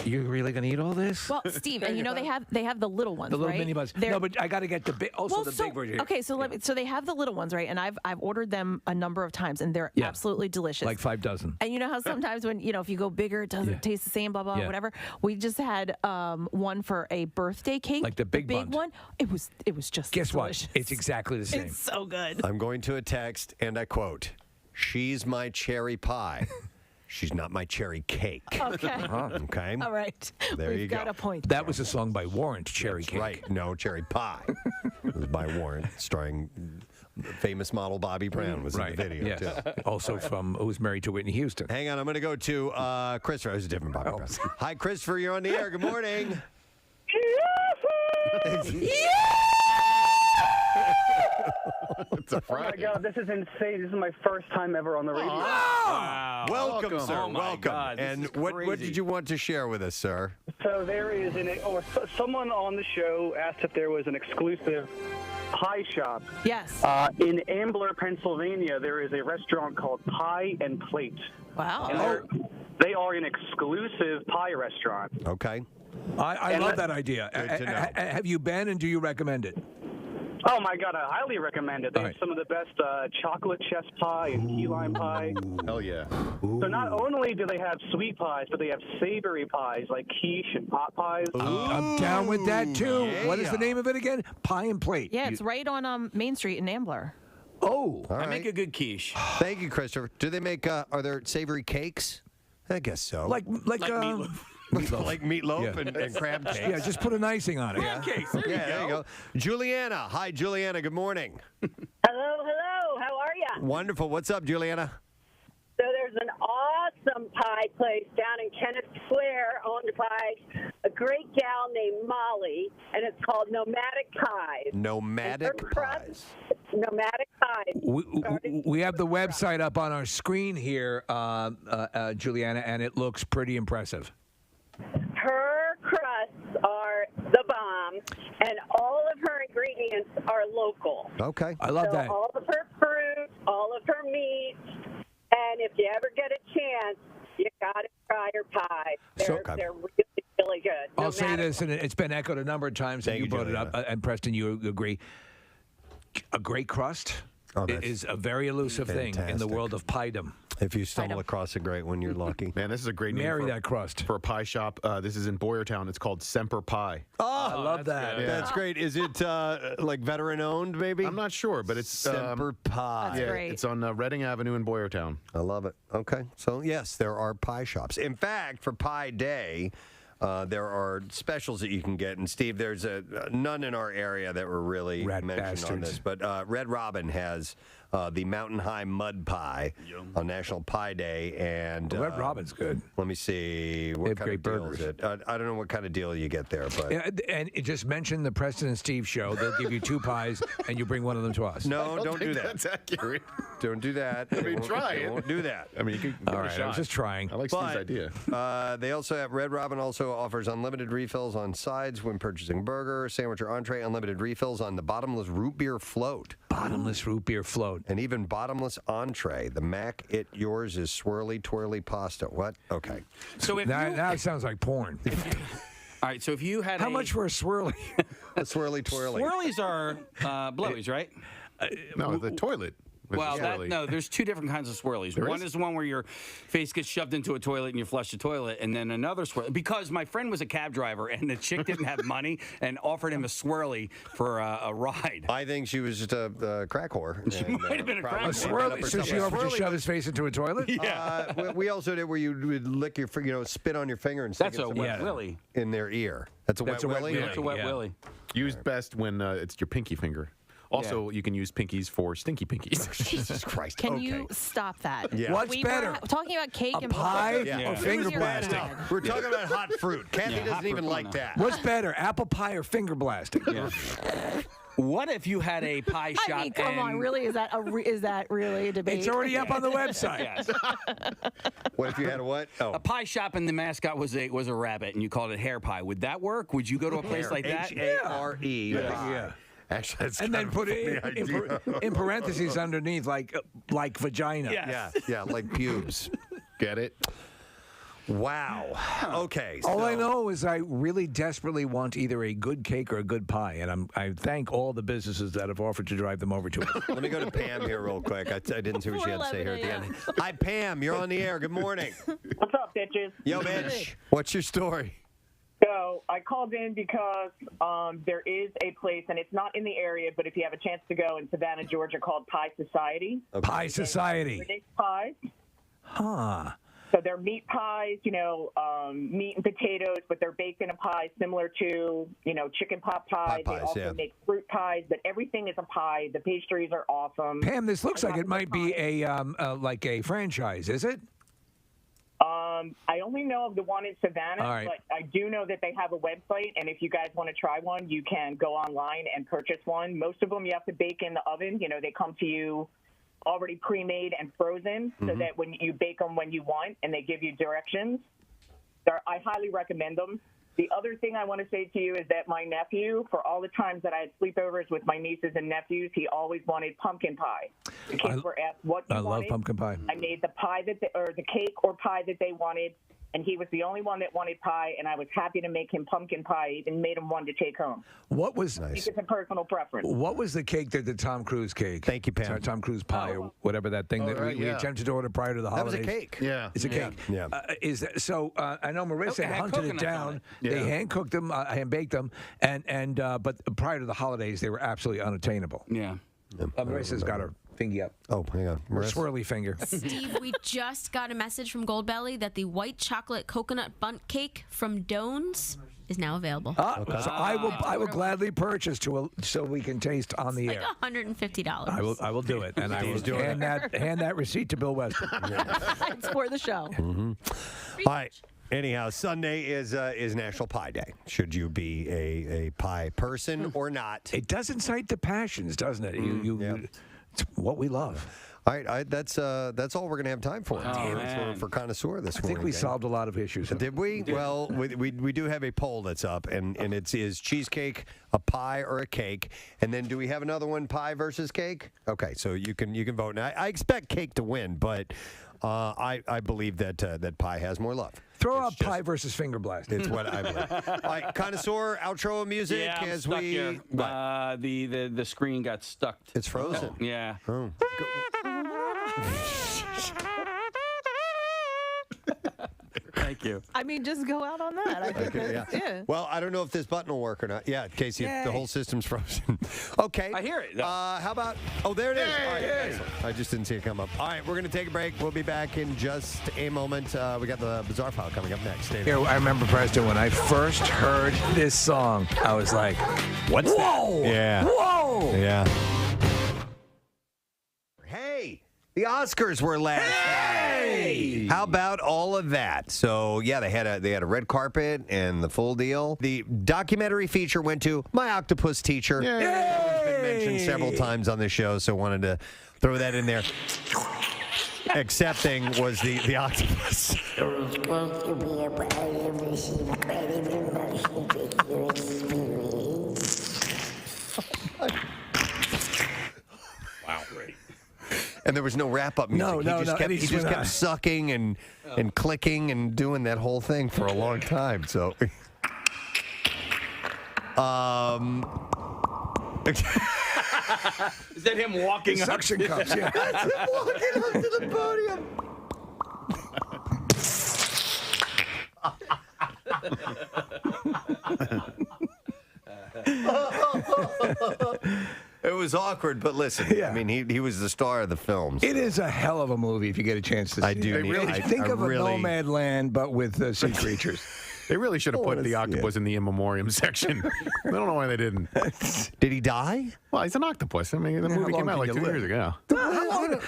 Speaker 3: You're really gonna eat all this?
Speaker 9: Well, Steve, and you know they have the little ones,
Speaker 3: The little
Speaker 9: right?
Speaker 3: mini buns. No, but I got to get the big. Also, the big version.
Speaker 9: Okay, so so they have the little ones, right? And I've ordered them a number of times, and they're absolutely delicious.
Speaker 3: Like 5 dozen.
Speaker 9: And you know how sometimes when if you go bigger, it doesn't taste the same, blah blah, whatever. We just had one for a birthday cake,
Speaker 3: like the big
Speaker 9: one. It was just.
Speaker 3: Guess what?
Speaker 9: delicious.
Speaker 3: It's exactly the same.
Speaker 9: It's so good.
Speaker 8: I'm going to a text, and I quote: "She's my cherry pie. She's not my cherry cake."
Speaker 9: Okay.
Speaker 8: Okay.
Speaker 9: All right.
Speaker 8: There
Speaker 9: We've
Speaker 8: you go.
Speaker 9: got a point.
Speaker 3: That was a song by Warrant, Cherry
Speaker 8: That's
Speaker 3: Cake.
Speaker 8: right. No, cherry pie. It was by Warren, starring famous model Bobby Brown was in the video,
Speaker 3: Yes.
Speaker 8: too.
Speaker 3: Also from who's married to Whitney Houston.
Speaker 8: Hang on, I'm going to go to Christopher. Who's a different Bobby Brown. Hi, Christopher. You're on the air. Good morning.
Speaker 6: It's a
Speaker 11: Oh my
Speaker 6: Friday.
Speaker 11: God, this is insane. This is my first time ever on the radio.
Speaker 8: Wow. Welcome, sir.
Speaker 11: Oh my
Speaker 8: Welcome.
Speaker 11: God, this
Speaker 8: And
Speaker 11: is
Speaker 8: what
Speaker 11: crazy.
Speaker 8: did you want to share with us, sir?
Speaker 11: So there is someone on the show asked if there was an exclusive pie shop.
Speaker 9: Yes.
Speaker 11: In Ambler, Pennsylvania, there is a restaurant called Pie and Plate.
Speaker 9: Wow.
Speaker 11: And they are an exclusive pie restaurant.
Speaker 8: Okay.
Speaker 3: I love that idea.
Speaker 8: Good to know.
Speaker 3: Have you been and do you recommend it?
Speaker 11: Oh my God, I highly recommend it. They have some of the best chocolate chess pie and key lime pie.
Speaker 6: Hell yeah.
Speaker 11: So not only do they have sweet pies, but they have savory pies like quiche and pot pies.
Speaker 3: I'm down with that too. What is the name of it again? Pie and Plate.
Speaker 9: Yeah, it's right on Main Street in Ambler.
Speaker 3: Oh,
Speaker 8: All
Speaker 4: I
Speaker 8: right.
Speaker 4: make a good quiche.
Speaker 8: Thank you, Christopher. Do they make? Are there savory cakes? I guess so.
Speaker 3: like
Speaker 4: meatloaf.
Speaker 8: like meatloaf
Speaker 3: Yeah.
Speaker 8: and crab cakes.
Speaker 3: Yeah, just put an icing on it.
Speaker 4: Pancakes. There
Speaker 8: There you go. Juliana. Hi, Juliana. Good morning.
Speaker 14: Hello. How are you?
Speaker 8: Wonderful. What's up, Juliana?
Speaker 14: So there's an awesome pie place down in Kennett Square owned by a great gal named Molly, and it's called Nomadic Pies.
Speaker 8: Nomadic
Speaker 14: And her crust-
Speaker 8: pies.
Speaker 14: Nomadic Pies.
Speaker 3: We have the website up on our screen here, Juliana, and it looks pretty impressive.
Speaker 14: Her crusts are the bomb, and all of her ingredients are local.
Speaker 8: Okay.
Speaker 3: I love
Speaker 14: so
Speaker 3: that.
Speaker 14: all of her fruit, all of her meat, and if you ever get a chance, you got to try her pie. They're really, really good.
Speaker 3: I'll say
Speaker 14: Nomadic
Speaker 3: this, and it's been echoed a number of times, and
Speaker 8: Thank
Speaker 3: you
Speaker 8: you,
Speaker 3: brought it up,
Speaker 8: Juliana.
Speaker 3: and Preston, you agree. A great crust is a very elusive thing in the
Speaker 8: fantastic.
Speaker 3: world of piedom.
Speaker 8: If you stumble across a great one, you're lucky.
Speaker 6: Man, this is a great name
Speaker 3: Marry
Speaker 6: for,
Speaker 3: that crust.
Speaker 6: for a pie shop. This is in Boyertown. It's called Semper Pie.
Speaker 8: Oh,
Speaker 3: I love that.
Speaker 6: good.
Speaker 8: That's great. Is it like veteran owned, maybe?
Speaker 6: I'm not sure, but it's
Speaker 8: Semper Pie.
Speaker 9: That's great.
Speaker 6: It's on Reading Avenue in Boyertown.
Speaker 8: I love it. Okay. So, yes, there are pie shops. In fact, for Pie Day, there are specials that you can get. And Steve, there's none in our area that were really mentioned on this, but Red Robin has the Mountain High Mud Pie on National Pie Day, and
Speaker 3: Red Robin's good.
Speaker 8: Let me see what kind of deal is it. I don't know what kind of deal you get there, but
Speaker 3: and just mention the Preston and Steve show. They'll give you 2 pies, and you bring one of them to us.
Speaker 8: No, don't do that.
Speaker 6: That's accurate.
Speaker 8: Don't do that.
Speaker 6: I mean, try it.
Speaker 8: Won't do that.
Speaker 6: I mean, you can
Speaker 3: All right, I was just trying.
Speaker 6: I like Steve's idea.
Speaker 8: They also have Red Robin also offers unlimited refills on sides when purchasing burger, sandwich, or entree. Unlimited refills on the bottomless root beer float.
Speaker 3: Bottomless root beer float.
Speaker 8: And even bottomless entree. The Mac It Yours is swirly twirly pasta. What? Okay.
Speaker 4: So if
Speaker 3: now it sounds like porn.
Speaker 4: All right, so if you had
Speaker 3: How much for a swirly?
Speaker 8: A swirly twirly.
Speaker 4: Swirlies are blowies, right?
Speaker 6: No, the toilet.
Speaker 4: Well, no, there's 2 different kinds of swirlies. One is the one where your face gets shoved into a toilet and you flush the toilet, and then another swirly. Because my friend was a cab driver, and the chick didn't have money and offered him a swirly for a ride.
Speaker 8: I think she was just a crack whore.
Speaker 4: She might have been a crack whore.
Speaker 3: Swirly. So she offered to shove his face into a toilet?
Speaker 4: Yeah.
Speaker 8: We also did where you would lick your, spit on your finger and stick
Speaker 4: That's a wet willy.
Speaker 8: in their ear. That's a wet willy?
Speaker 4: That's a wet willy.
Speaker 6: Used best when it's your pinky finger. Also, you can use pinkies for stinky pinkies.
Speaker 8: Jesus Christ.
Speaker 9: Can you stop that?
Speaker 8: Yeah.
Speaker 3: What's better?
Speaker 9: Talking about cake and
Speaker 3: pie
Speaker 9: pie
Speaker 3: or finger blasting?
Speaker 8: We're talking about hot fruit. Kathy doesn't even like that.
Speaker 3: What's better, apple pie or finger blasting?
Speaker 4: What if you had a pie shop?
Speaker 9: I mean, come on, really? Is that really a debate?
Speaker 3: It's already up on the website.
Speaker 4: Yes.
Speaker 8: What if you had a what? Oh.
Speaker 4: A pie shop and the mascot was a rabbit, and you called it hair pie. Would that work? Would you go to a place like that?
Speaker 8: H-A-R-E.
Speaker 3: Yeah.
Speaker 8: Actually, that's
Speaker 3: and then put it in parentheses underneath, like vagina.
Speaker 8: Yeah, like pubes.
Speaker 6: Get it?
Speaker 8: Wow. Okay.
Speaker 3: All I know is I really desperately want either a good cake or a good pie, and I thank all the businesses that have offered to drive them over to us.
Speaker 8: Let me go to Pam here real quick. I didn't see what she had to say here at the end. Hi, Pam. You're on the air. Good morning.
Speaker 5: What's up, bitches?
Speaker 8: Yo, bitch. What's your story?
Speaker 5: So I called in because there is a place, and it's not in the area, but if you have a chance to go in Savannah, Georgia, called Pie Society.
Speaker 3: Okay. Pie Society.
Speaker 5: Pies.
Speaker 3: Huh.
Speaker 5: So they're meat pies, meat and potatoes, but they're baked in a pie similar to, chicken pot pie. They also make fruit pies, but everything is a pie. The pastries are awesome.
Speaker 3: Pam, this looks like it might be like a franchise, is it?
Speaker 5: I only know of the one in Savannah,
Speaker 3: right.
Speaker 5: but I do know that they have a website, and if you guys want to try one, you can go online and purchase one. Most of them you have to bake in the oven. They come to you already pre-made and frozen so that when you bake them when you want, and they give you directions. I highly recommend them. The other thing I want to say to you is that my nephew, for all the times that I had sleepovers with my nieces and nephews, he always wanted pumpkin pie. The kids were asked what he wanted.
Speaker 3: I love pumpkin pie.
Speaker 5: I made the pie or the cake or pie that they wanted, and he was the only one that wanted pie, and I was happy to make him pumpkin pie and made him one to take home.
Speaker 3: What was
Speaker 5: I think it's a personal preference.
Speaker 3: What was the cake that the Tom Cruise cake?
Speaker 8: Thank you, Pam.
Speaker 3: Tom Cruise pie or whatever that thing that we attempted to order prior to the holidays.
Speaker 8: That was a cake.
Speaker 6: Yeah.
Speaker 3: It's a cake.
Speaker 8: Yeah.
Speaker 3: Is that, so I know Marissa hunted it down.
Speaker 6: Yeah.
Speaker 3: They hand cooked them, hand baked them, and but prior to the holidays they were absolutely unattainable.
Speaker 4: Yeah.
Speaker 3: Marissa's got her fingy up.
Speaker 8: Oh, hang on.
Speaker 3: Her swirly finger.
Speaker 17: Steve, we just got a message from Goldbelly that the white chocolate coconut bundt cake from Doan's is now available.
Speaker 3: So I will gladly purchase so we can taste on the
Speaker 17: Like
Speaker 3: air.
Speaker 17: $150.
Speaker 3: I will do it, and I will hand that receipt to Bill Weston.
Speaker 9: It's for the show.
Speaker 8: All right. Anyhow, Sunday is National Pie Day. Should you be a pie person or not?
Speaker 3: It does incite the passions, doesn't it? It's what we love.
Speaker 8: All right, that's all we're going to have time for. For Connoisseur this morning.
Speaker 3: I think we solved a lot of issues.
Speaker 8: Did we? Well, we do have a poll that's up, and is cheesecake a pie or a cake? And then do we have another one, pie versus cake? Okay, so you can vote. Now, I expect cake to win, but I believe that pie has more love.
Speaker 3: Throw out pie versus finger blast.
Speaker 8: It's what I believe. All right, Connoisseur, outro music
Speaker 4: Yeah, I'm
Speaker 8: as
Speaker 4: stuck
Speaker 8: we.
Speaker 4: here. The screen got stuck.
Speaker 8: It's frozen.
Speaker 4: Yeah.
Speaker 8: Oh.
Speaker 4: Thank you.
Speaker 9: I mean, just go out on that. I think
Speaker 8: Okay,
Speaker 9: that's-
Speaker 8: yeah. Well, I don't know if this button will work or not. Yeah, Casey, the whole system's frozen. Okay.
Speaker 4: I hear it.
Speaker 8: How about? Oh, there it is. All right, excellent. I just didn't see it come up. All right, we're going to take a break. We'll be back in just a moment. We got the Bizarre File coming up next. Stay there.
Speaker 3: Yeah, I remember, Preston, when I first heard this song, I was like,
Speaker 8: what's
Speaker 3: whoa!
Speaker 8: that? Yeah.
Speaker 3: Whoa!
Speaker 8: Yeah. Hey, the Oscars were last night. How about all of that? So yeah, they had a red carpet and the full deal. The documentary feature went to My Octopus Teacher.
Speaker 3: Yay!
Speaker 8: It's been mentioned several times on the show, so wanted to throw that in there. Accepting was the octopus.
Speaker 4: Wow, great.
Speaker 8: And there was no wrap-up music.
Speaker 3: No,
Speaker 8: He just kept sucking and clicking and doing that whole thing for a long time. So,
Speaker 4: Is that him walking up?
Speaker 3: Suction cups, yeah.
Speaker 8: That's him walking up to the podium. It was awkward, but listen, I mean, he was the star of the film.
Speaker 3: It is a hell of a movie if you get a chance to see
Speaker 8: I do
Speaker 3: it.
Speaker 8: need- I-
Speaker 3: Think
Speaker 8: I
Speaker 3: of
Speaker 8: really-
Speaker 3: a nomad land, but with sea creatures.
Speaker 6: They really should have put the octopus in the in memoriam section. I don't know why they didn't.
Speaker 8: Did he die?
Speaker 6: Well, he's an octopus. I mean, the movie came out like 2 years ago.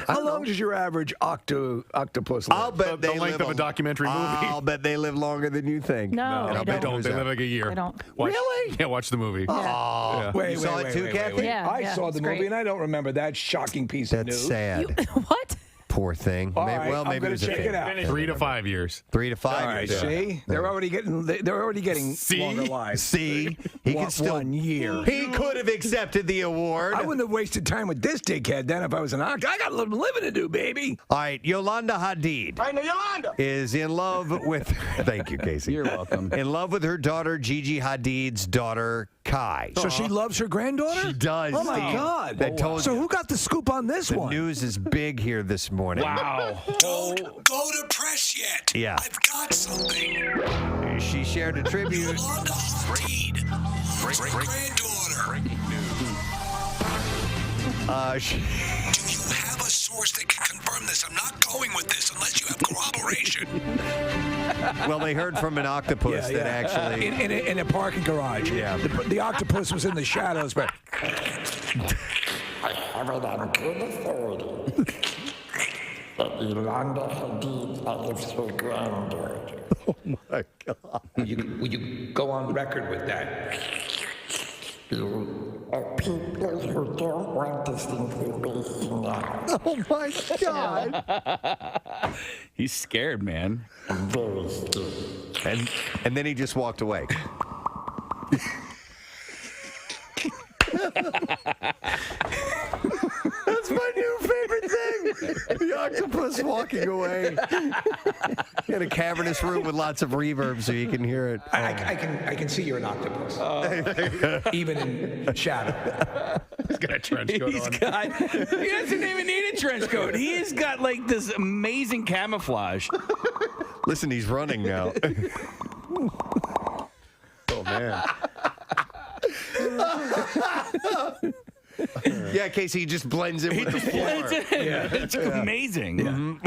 Speaker 3: How long does your average octopus live?
Speaker 8: I'll bet
Speaker 6: The
Speaker 8: they
Speaker 6: length
Speaker 8: live
Speaker 6: of a documentary movie.
Speaker 8: I'll bet they live longer than you think.
Speaker 9: No,
Speaker 6: No, they don't. They live like a year.
Speaker 9: They don't.
Speaker 6: Really? Yeah, watch the movie.
Speaker 8: Oh,
Speaker 3: Wait,
Speaker 8: you saw it too, Kathy?
Speaker 9: Yeah,
Speaker 3: I
Speaker 9: yeah,
Speaker 3: saw
Speaker 9: it's
Speaker 3: the movie
Speaker 9: great.
Speaker 3: and I don't remember that shocking piece of
Speaker 8: That's
Speaker 3: news.
Speaker 8: sad.
Speaker 9: What?
Speaker 8: Poor thing.
Speaker 3: All right,
Speaker 8: well,
Speaker 3: I'm
Speaker 8: maybe
Speaker 3: gonna
Speaker 8: it was a
Speaker 3: check
Speaker 8: thing.
Speaker 3: it out.
Speaker 6: 3 to 5 years.
Speaker 8: 3 to 5
Speaker 3: All right,
Speaker 8: years.
Speaker 3: see, they're already getting longer lives.
Speaker 8: See, he
Speaker 3: One-
Speaker 8: could still
Speaker 3: 1 year.
Speaker 8: He could have accepted the award.
Speaker 3: I wouldn't have wasted time with this dickhead then if I was an octopus. I got a little living to do, baby.
Speaker 8: All right, Yolanda Hadid
Speaker 21: I know Yolanda.
Speaker 8: is in love with. Thank you, Casey.
Speaker 4: You're welcome.
Speaker 8: In love with her daughter Gigi Hadid's daughter Kai.
Speaker 3: So she loves her granddaughter?
Speaker 8: She does.
Speaker 3: Oh, my
Speaker 8: Steve.
Speaker 3: God.
Speaker 8: I told
Speaker 3: So
Speaker 8: you.
Speaker 3: who got the scoop on this
Speaker 8: The
Speaker 3: one?
Speaker 8: news is big here this morning.
Speaker 4: Wow.
Speaker 7: Don't go to press yet.
Speaker 8: Yeah.
Speaker 7: I've got something.
Speaker 8: She shared a tribute.
Speaker 7: Yolanda Hadid, granddaughter.
Speaker 8: She,
Speaker 7: Do you have a source that can confirm this? I'm not going with this unless you have corroboration.
Speaker 8: well, they heard from an octopus that actually.
Speaker 3: in a parking garage.
Speaker 8: Yeah.
Speaker 3: The octopus was in the shadows, but
Speaker 19: I have it on good authority that Yolanda Hadid loves her granddaughter.
Speaker 8: Oh my God.
Speaker 3: would you go on record with that?
Speaker 19: You are people who don't want this information out.
Speaker 8: Oh my God.
Speaker 4: He's scared, man.
Speaker 19: I'm very scared.
Speaker 8: And then he just walked away. That's my new favorite thing. The octopus walking away. In a cavernous room with lots of reverb so you can hear it.
Speaker 3: I can see you're an octopus. Even in shadow.
Speaker 6: He's got a trench coat on.
Speaker 4: He doesn't even need a trench coat. He's got like this amazing camouflage.
Speaker 8: Listen, he's running now.
Speaker 6: Oh, man.
Speaker 8: Yeah, Casey, he just blends in with the floor.
Speaker 4: It's amazing.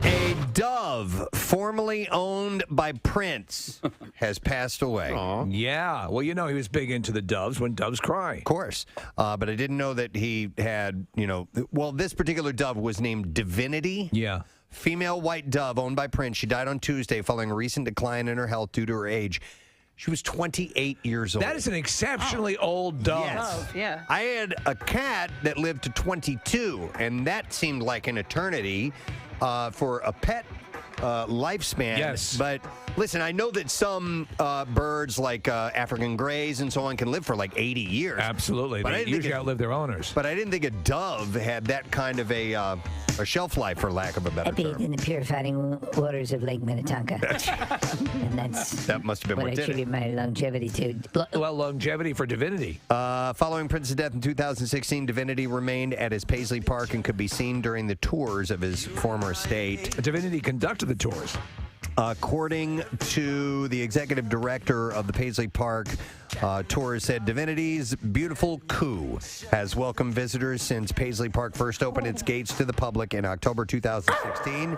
Speaker 8: A dove formerly owned by Prince has passed away.
Speaker 3: Yeah. Well, you know, he was big into the doves when doves cry.
Speaker 8: Of course. But I didn't know that he had, well, this particular dove was named Divinity.
Speaker 3: Yeah.
Speaker 8: Female white dove owned by Prince. She died on Tuesday following a recent decline in her health due to her age. She was 28 years old.
Speaker 3: That is an exceptionally old dove.
Speaker 8: Yes.
Speaker 9: Yeah.
Speaker 8: I had a cat that lived to 22, and that seemed like an eternity for a pet lifespan.
Speaker 3: Yes.
Speaker 8: But listen, I know that some birds, like African greys and so on, can live for like 80 years.
Speaker 3: Absolutely.
Speaker 8: But I
Speaker 3: They
Speaker 8: didn't think
Speaker 3: usually outlive their owners.
Speaker 8: But I didn't think a dove had that kind of a shelf life, for lack of a better
Speaker 19: I bathed
Speaker 8: term.
Speaker 19: in the purifying waters of Lake Minnetonka. And
Speaker 8: That must have been
Speaker 19: what
Speaker 8: what
Speaker 19: I
Speaker 8: did it.
Speaker 19: attribute my longevity to.
Speaker 3: Well, longevity for divinity.
Speaker 8: Following Prince's death in 2016, Divinity remained at his Paisley Park and could be seen during the tours of his former estate.
Speaker 3: Divinity conducted the tours.
Speaker 8: According to the executive director of the Paisley Park tour, said Divinity's beautiful coup has welcomed visitors since Paisley Park first opened its gates to the public in October 2016.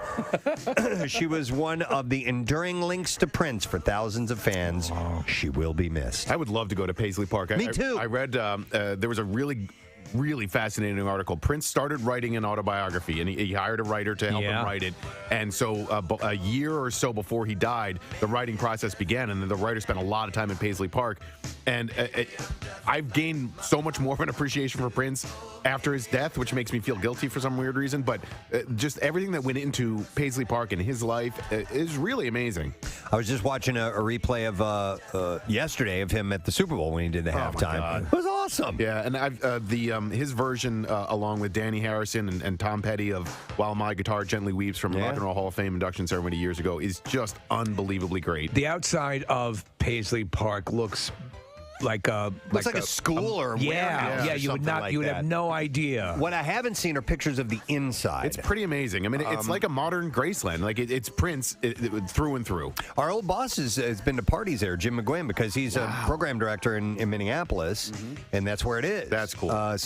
Speaker 8: She was one of the enduring links to Prince for thousands of fans. She will be missed.
Speaker 6: I would love to go to Paisley Park.
Speaker 8: Me too.
Speaker 6: I read there was a really fascinating article. Prince started writing an autobiography, and he hired a writer to help him write it. And so a year or so before he died, the writing process began, and the writer spent a lot of time in Paisley Park. And I've gained so much more of an appreciation for Prince after his death, which makes me feel guilty for some weird reason. But just everything that went into Paisley Park and his life is really amazing.
Speaker 8: I was just watching a replay of yesterday of him at the Super Bowl when he did the halftime. It was awesome.
Speaker 6: Yeah, and his version, along with Danny Harrison and Tom Petty of "While My Guitar Gently Weeps" from the Rock and Roll Hall of Fame induction ceremony years ago, is just unbelievably great.
Speaker 3: The outside of Paisley Park looks like a
Speaker 8: school or a warehouse.
Speaker 3: You would not. You would have no idea.
Speaker 8: What I haven't seen are pictures of the inside.
Speaker 6: It's pretty amazing. I mean, it's like a modern Graceland. Like it's Prince through and through.
Speaker 8: Our old boss has been to parties there, Jim McGuinn, because he's a program director in Minneapolis, and that's where it is.
Speaker 6: That's cool.
Speaker 8: I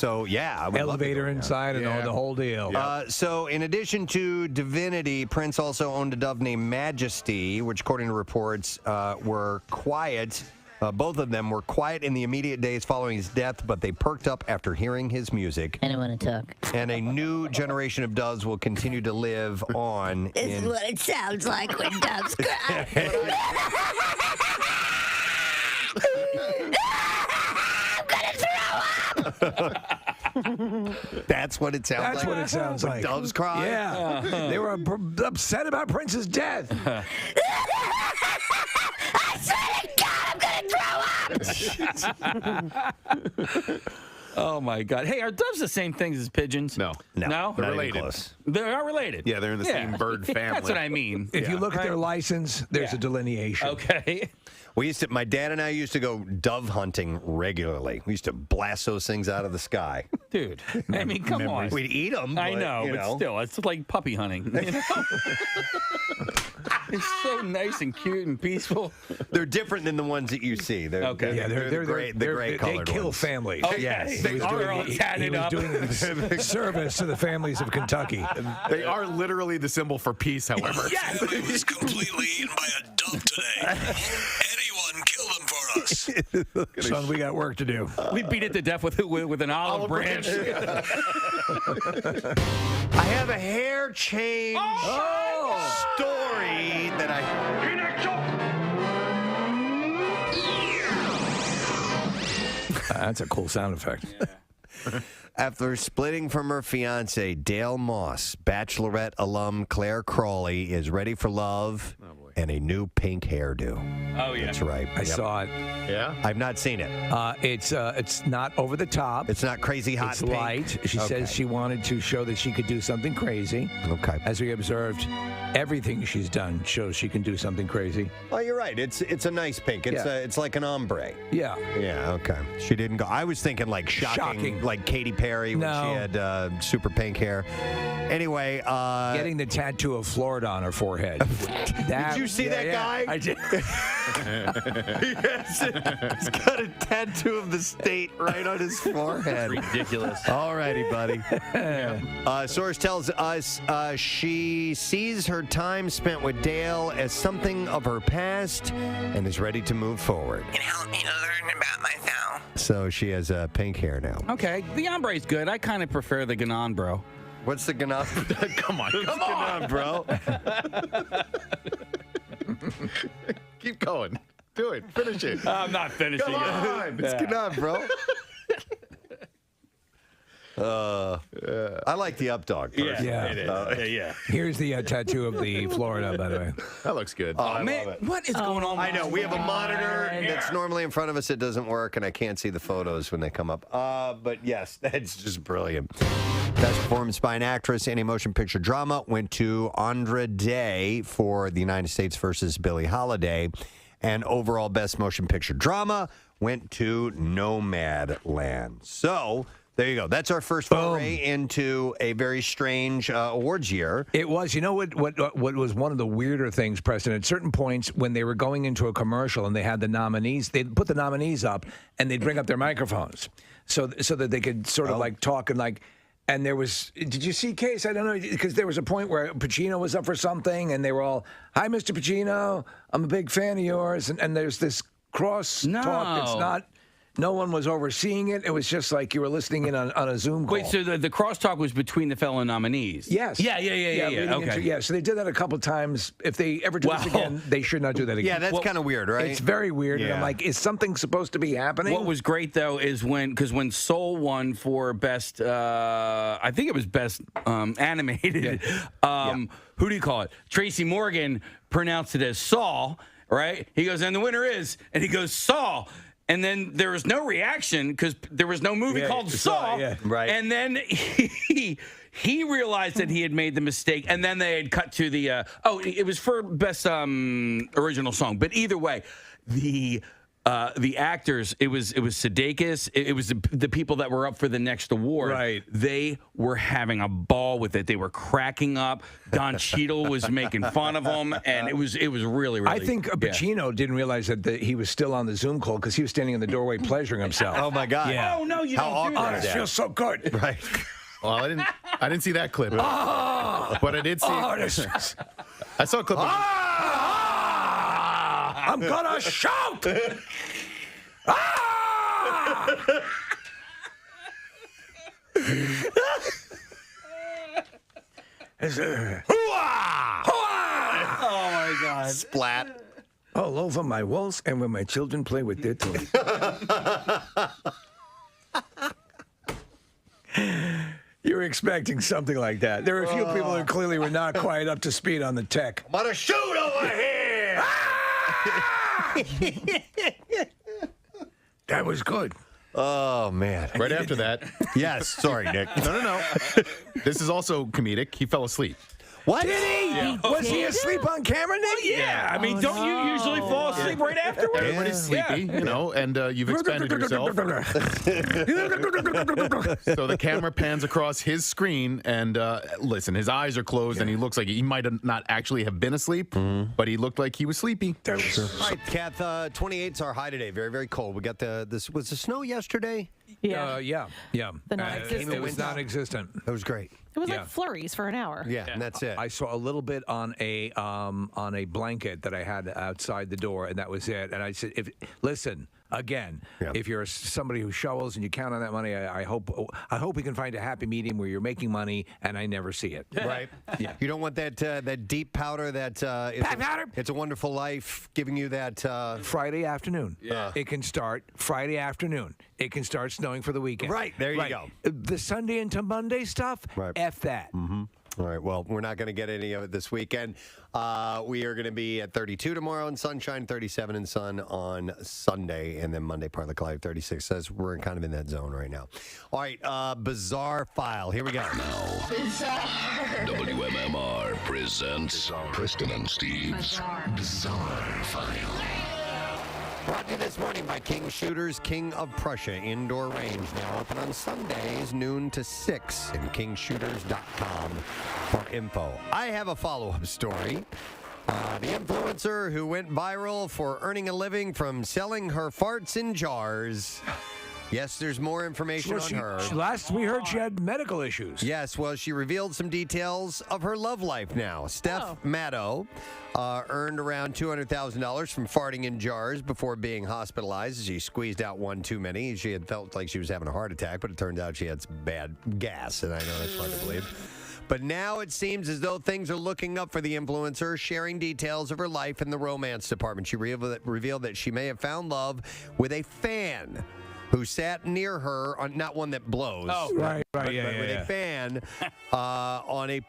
Speaker 8: would
Speaker 3: Elevator inside and the whole deal.
Speaker 8: So, in addition to Divinity, Prince also owned a dove named Majesty, which, according to reports, were quiet. Both of them were quiet in the immediate days following his death, but they perked up after hearing his music.
Speaker 19: I don't want to talk.
Speaker 8: And a new generation of doves will continue to live on.
Speaker 19: This is what it sounds like when doves cry. I'm gonna throw up.
Speaker 8: That's what it sounds like.
Speaker 3: That's what it sounds
Speaker 8: when
Speaker 3: like.
Speaker 8: Doves cry.
Speaker 3: Yeah, they were upset about Prince's death.
Speaker 19: I swear to God, I'm gonna throw up.
Speaker 4: Oh my God! Hey, are doves the same things as pigeons?
Speaker 6: No,
Speaker 4: no,
Speaker 6: they're related.
Speaker 4: They are related.
Speaker 6: Yeah, they're in the same bird family.
Speaker 4: That's what I mean.
Speaker 3: If you look at their license, there's a delineation.
Speaker 4: Okay.
Speaker 8: My dad and I used to go dove hunting regularly. We used to blast those things out of the sky.
Speaker 4: Dude, I mean, come on.
Speaker 8: We'd eat them.
Speaker 4: I know, but still, it's like puppy hunting. You know? It's so nice and cute and peaceful.
Speaker 8: They're different than the ones that you see. They're great. They're great colored
Speaker 3: They kill
Speaker 8: ones.
Speaker 3: families.
Speaker 4: Okay.
Speaker 8: Yes.
Speaker 4: They are all tatted up.
Speaker 3: He was doing service to the families of Kentucky.
Speaker 6: They are literally the symbol for peace, however.
Speaker 7: Yes. I was completely eaten by a dove today. Anyone kill them for us.
Speaker 3: Son, we got work to do.
Speaker 4: We beat it to death with an olive branch.
Speaker 8: I have a hair change story that
Speaker 3: That's a cool sound effect.
Speaker 8: After splitting from her fiance, Dale Moss, Bachelorette alum Claire Crawley is ready for love and a new pink hairdo.
Speaker 4: Oh, yeah.
Speaker 8: That's right.
Speaker 3: I saw it.
Speaker 6: Yeah?
Speaker 8: I've not seen it.
Speaker 3: It's not over the top.
Speaker 8: It's not crazy hot
Speaker 3: It's
Speaker 8: pink.
Speaker 3: light. She says she wanted to show that she could do something crazy.
Speaker 8: Okay.
Speaker 3: As we observed, everything she's done shows she can do something crazy.
Speaker 8: Oh, you're right. It's a nice pink. It's like an ombre.
Speaker 3: Yeah.
Speaker 8: Yeah, okay. She didn't go. I was thinking like shocking. Like Katy Perry when she had super pink hair. Anyway.
Speaker 3: Getting the tattoo of Florida on her forehead.
Speaker 8: Did you see that guy?
Speaker 3: I did.
Speaker 8: Yes. He's got a tattoo of the state right on his forehead.
Speaker 4: Ridiculous.
Speaker 8: All righty, buddy. Source tells us she sees her time spent with Dale as something of her past and is ready to move forward.
Speaker 19: It helped me to learn about myself.
Speaker 8: So she has pink hair now.
Speaker 4: Okay, the ombre's good. I kind of prefer the ganon, bro.
Speaker 8: What's the ganon?
Speaker 6: Come on.
Speaker 8: Ganon, bro.
Speaker 6: Keep going. Do it. Finish it.
Speaker 4: I'm not finishing
Speaker 6: Come on.
Speaker 8: It's ganon, bro. I like the up dog.
Speaker 3: Yeah.
Speaker 4: It is. Yeah.
Speaker 3: Here's the tattoo of the Florida, by the way.
Speaker 6: That looks good.
Speaker 4: Oh, man, what is going on?
Speaker 8: I know. We have a monitor that's normally in front of us. It doesn't work, and I can't see the photos when they come up. But yes, that's just brilliant. Best performance by an actress in a motion picture drama went to Andra Day for The United States versus Billie Holiday. And overall best motion picture drama went to Nomadland. So There you go. That's our first foray into a very strange awards year.
Speaker 3: It was. You know what was one of the weirder things, Preston? At certain points when they were going into a commercial and they had the nominees, they'd put the nominees up and they'd bring up their microphones so that they could sort of like talk and like. And there was, did you see Case? I don't know, because there was a point where Pacino was up for something and they were all, "Hi, Mr. Pacino, I'm a big fan of yours." And there's this cross talk. It's not. No one was overseeing it. It was just like you were listening in on a Zoom call.
Speaker 4: Wait, so the crosstalk was between the fellow nominees?
Speaker 3: Yes.
Speaker 4: Yeah. Okay.
Speaker 3: So they did that a couple times. If they ever do this again, they should not do that again.
Speaker 8: Yeah, that's kind of weird, right?
Speaker 3: It's very weird.
Speaker 8: Yeah.
Speaker 3: And I'm like, is something supposed to be happening?
Speaker 4: What was great, though, is when Soul won for best, I think it was best animated. Who do you call it? Tracy Morgan pronounced it as Saul, right? He goes, and the winner is, and he goes, Saul. And then there was no reaction because there was no movie called Saw.
Speaker 8: Right.
Speaker 4: And then he realized that he had made the mistake. And then they had cut to the it was for best original song. But either way, the actors, it was Sudeikis, it was the people that were up for the next award.
Speaker 3: Right.
Speaker 4: They were having a ball with it. They were cracking up. Don Cheadle was making fun of them, and it was really, really.
Speaker 3: I think Pacino didn't realize that he was still on the Zoom call because he was standing in the doorway pleasuring himself.
Speaker 8: Oh my God!
Speaker 3: Yeah.
Speaker 4: Oh no, you
Speaker 8: How
Speaker 4: don't do
Speaker 8: awkward
Speaker 4: that.
Speaker 8: is that?
Speaker 3: Feels so good.
Speaker 8: Right.
Speaker 6: Well, I didn't see that clip, but I did see. I saw a clip.
Speaker 3: I'm gonna shout!
Speaker 4: Oh my God!
Speaker 8: Splat.
Speaker 3: All over my walls and when my children play with their toys. You were expecting something like that. There were a few people who clearly were not quite up to speed on the tech.
Speaker 8: I'm gonna shoot over here.
Speaker 3: That was good.
Speaker 8: Oh man!
Speaker 6: Right after that.
Speaker 8: Yes. Sorry, Nick.
Speaker 6: No. This is also comedic. He fell asleep.
Speaker 8: What?
Speaker 3: Did he?
Speaker 6: Yeah.
Speaker 3: Was he asleep on camera, Nick?
Speaker 4: Yeah, I mean, don't you usually fall asleep right afterwards?
Speaker 6: Everybody's sleepy, and you've expanded yourself. So the camera pans across his screen, and listen, his eyes are closed, and he looks like he might have not actually have been asleep, but he looked like he was sleepy.
Speaker 8: All right, Kath, 28's our high today. Very, very cold. We got was the snow yesterday?
Speaker 3: Yeah.
Speaker 9: The non-existent.
Speaker 3: It was non-existent.
Speaker 8: That was great.
Speaker 9: It was like flurries for an hour.
Speaker 8: Yeah, and that's it.
Speaker 3: I saw a little bit on a blanket that I had outside the door, and that was it. And I said, listen, again, if you're somebody who shovels and you count on that money, I hope we can find a happy medium where you're making money and I never see it.
Speaker 8: Right. Yeah. You don't want that deep powder that It's a Wonderful Life giving you that
Speaker 3: Friday afternoon.
Speaker 8: Yeah.
Speaker 3: It can start Friday afternoon. It can start snowing for the weekend.
Speaker 8: Right. There you go.
Speaker 3: The Sunday into Monday stuff.
Speaker 8: Right.
Speaker 3: F that.
Speaker 8: Mm-hmm. All right. Well, we're not going to get any of it this weekend. We are going to be at 32 tomorrow in sunshine, 37 in sun on Sunday, and then Monday, partly cloudy, 36. Says we're kind of in that zone right now. All right. Bizarre file. Here we go.
Speaker 7: Now, WMMR presents Preston and Steve's Bizarre File.
Speaker 8: Brought to you this morning by King Shooters, King of Prussia Indoor Range. Now open on Sundays, noon to 6, and kingshooters.com for info. I have a follow-up story. The influencer who went viral for earning a living from selling her farts in jars. Yes, there's more information on her.
Speaker 3: Last we heard, she had medical issues.
Speaker 8: Yes, well, she revealed some details of her love life now. Steph Maddow earned around $200,000 from farting in jars before being hospitalized. She squeezed out one too many. She had felt like she was having a heart attack, but it turns out she had some bad gas, and I know that's hard to believe. But now it seems as though things are looking up for the influencer, sharing details of her life in the romance department. She revealed that she may have found love with a fan who sat near her, not one that blows.
Speaker 3: Oh, right,
Speaker 8: but
Speaker 3: yeah.
Speaker 8: With a fan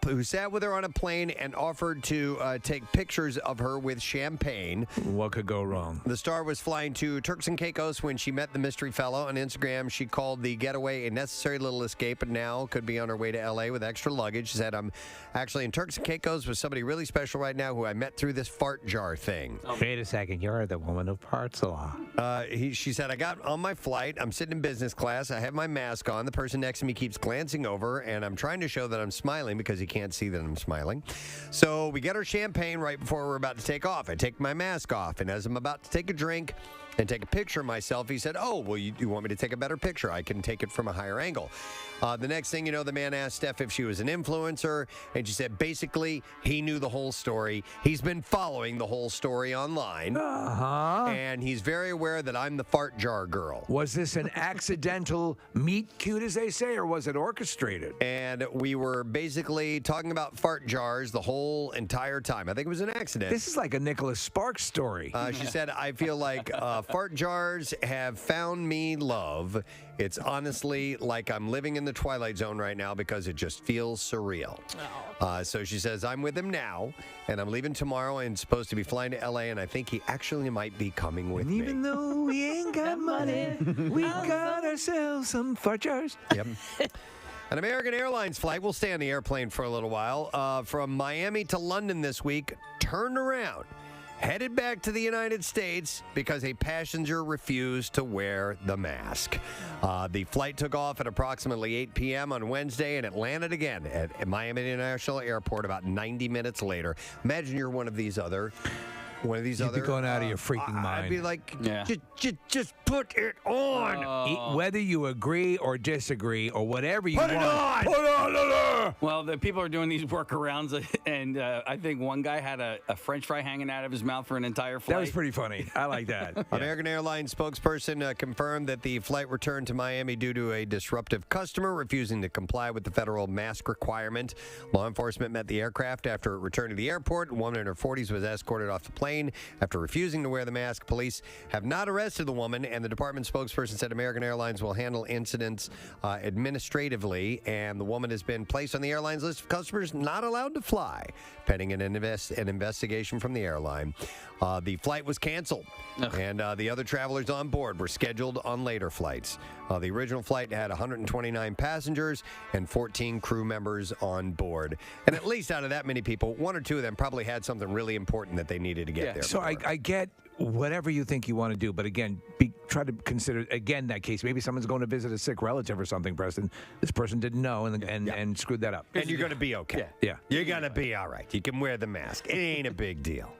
Speaker 8: who sat with her on a plane and offered to take pictures of her with champagne.
Speaker 3: What could go wrong?
Speaker 8: The star was flying to Turks and Caicos when she met the mystery fellow. On Instagram, she called the getaway a necessary little escape, but now could be on her way to L.A. with extra luggage. She said, I'm actually in Turks and Caicos with somebody really special right now who I met through this fart jar thing.
Speaker 3: Wait a second. You're the woman who farts a lot.
Speaker 8: She said, I got on my flight. flight. I'm sitting in business class. I have my mask on. The person next to me keeps glancing over, and I'm trying to show that I'm smiling because he can't see that I'm smiling. So we get our champagne right before we're about to take off. I take my mask off, and as I'm about to take a drink and take a picture of myself, he said, "Oh, well, you want me to take a better picture? I can take it from a higher angle." The next thing you know, the man asked Steph if she was an influencer, and she said basically he knew the whole story. He's been following the whole story online, and he's very aware that I'm the fart jar girl.
Speaker 3: Was this an accidental meet cute, as they say, or was it orchestrated?
Speaker 8: And we were basically talking about fart jars the whole entire time. I think it was an accident.
Speaker 3: This is like a Nicholas Sparks story.
Speaker 8: She said, "I feel like fart jars have found me love. It's honestly like I'm living in the Twilight Zone right now because it just feels surreal." So she says, "I'm with him now, and I'm leaving tomorrow and supposed to be flying to L.A., and I think he actually might be coming with me."
Speaker 3: Even though we ain't got money, we got ourselves some fart jars.
Speaker 8: Yep. An American Airlines flight, we'll stay on the airplane for a little while, from Miami to London this week, turned around, headed back to the United States because a passenger refused to wear the mask. The flight took off at approximately 8 p.m. on Wednesday, and it landed again at Miami International Airport about 90 minutes later. Imagine you're one of these other... You'd be
Speaker 3: going out of your freaking mind.
Speaker 8: I'd be like, just put it on.
Speaker 3: Whether you agree or disagree or whatever you
Speaker 8: Put it
Speaker 3: want.
Speaker 8: on!
Speaker 3: Put it on!
Speaker 4: Well, the people are doing these workarounds, and I think one guy had a French fry hanging out of his mouth for an entire flight.
Speaker 3: That was pretty funny. I like that.
Speaker 8: American Airlines spokesperson confirmed that the flight returned to Miami due to a disruptive customer refusing to comply with the federal mask requirement. Law enforcement met the aircraft after it returned to the airport. A woman in her 40s was escorted off the plane after refusing to wear the mask. Police have not arrested the woman, and the department spokesperson said American Airlines will handle incidents administratively, and the woman has been placed on the airline's list of customers not allowed to fly, pending an investigation from the airline. The flight was canceled, and the other travelers on board were scheduled on later flights. The original flight had 129 passengers and 14 crew members on board. And at least out of that many people, one or two of them probably had something really important that they needed to get there.
Speaker 3: So I get whatever you think you want to do, but again, try to consider, again, that case. Maybe someone's going to visit a sick relative or something, Preston. This person didn't know and screwed that up.
Speaker 8: And you're going to be okay.
Speaker 3: Yeah.
Speaker 8: You're going to be all right. You can wear the mask. It ain't a big deal.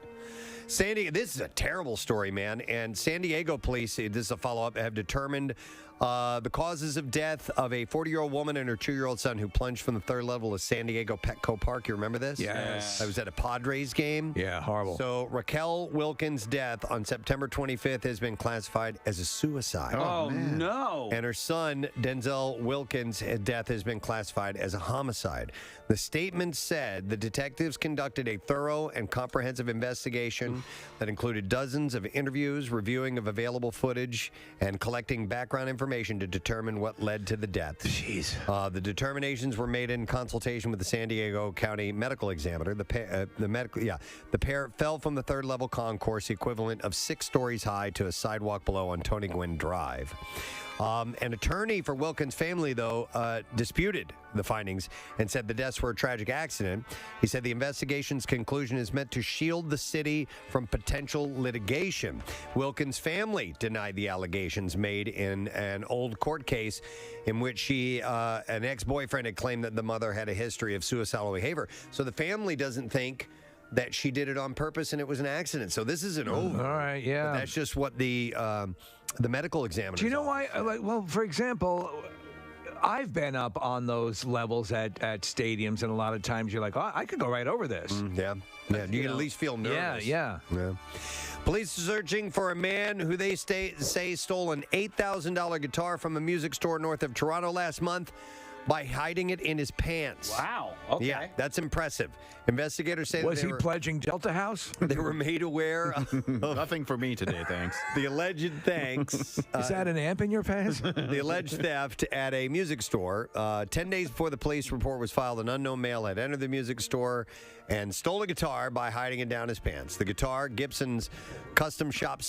Speaker 8: San Diego, this is a terrible story, man. And San Diego police, this is a follow-up, have determined the causes of death of a 40-year-old woman and her 2-year-old son who plunged from the third level of San Diego Petco Park. You remember this?
Speaker 3: Yes.
Speaker 8: I was at a Padres game.
Speaker 3: Yeah, horrible.
Speaker 8: So Raquel Wilkins' death on September 25th has been classified as a suicide.
Speaker 4: Oh, no.
Speaker 8: And her son, Denzel Wilkins' death has been classified as a homicide. The statement said the detectives conducted a thorough and comprehensive investigation that included dozens of interviews, reviewing of available footage, and collecting background information to determine what led to the death.
Speaker 3: Jeez.
Speaker 8: The determinations were made in consultation with the San Diego County Medical Examiner. The pair fell from the third level concourse, equivalent of 6 stories high, to a sidewalk below on Tony Gwynn Drive. An attorney for Wilkins' family, though, disputed the findings and said the deaths were a tragic accident. He said the investigation's conclusion is meant to shield the city from potential litigation. Wilkins' family denied the allegations made in an old court case in which an ex-boyfriend had claimed that the mother had a history of suicidal behavior. So the family doesn't think that she did it on purpose and it was an accident. So this isn't over.
Speaker 3: All right, yeah.
Speaker 8: But that's just what the medical examiner.
Speaker 3: Do you know why? Well, for example, I've been up on those levels at stadiums, and a lot of times you're like, oh, I could go right over this.
Speaker 8: Yeah. You can at least feel nervous.
Speaker 3: Yeah.
Speaker 8: Police are searching for a man who they say stole an $8,000 guitar from a music store north of Toronto last month by hiding it in his pants.
Speaker 4: Wow. Okay.
Speaker 8: Yeah, that's impressive. Investigators say
Speaker 3: Was he pledging Delta House?
Speaker 8: They were made aware of
Speaker 6: Nothing for me today, thanks.
Speaker 8: the alleged
Speaker 3: Is that an amp in your pants?
Speaker 8: The alleged theft at a music store. 10 days before the police report was filed, an unknown male had entered the music store and stole a guitar by hiding it down his pants. The guitar, Gibson's custom shop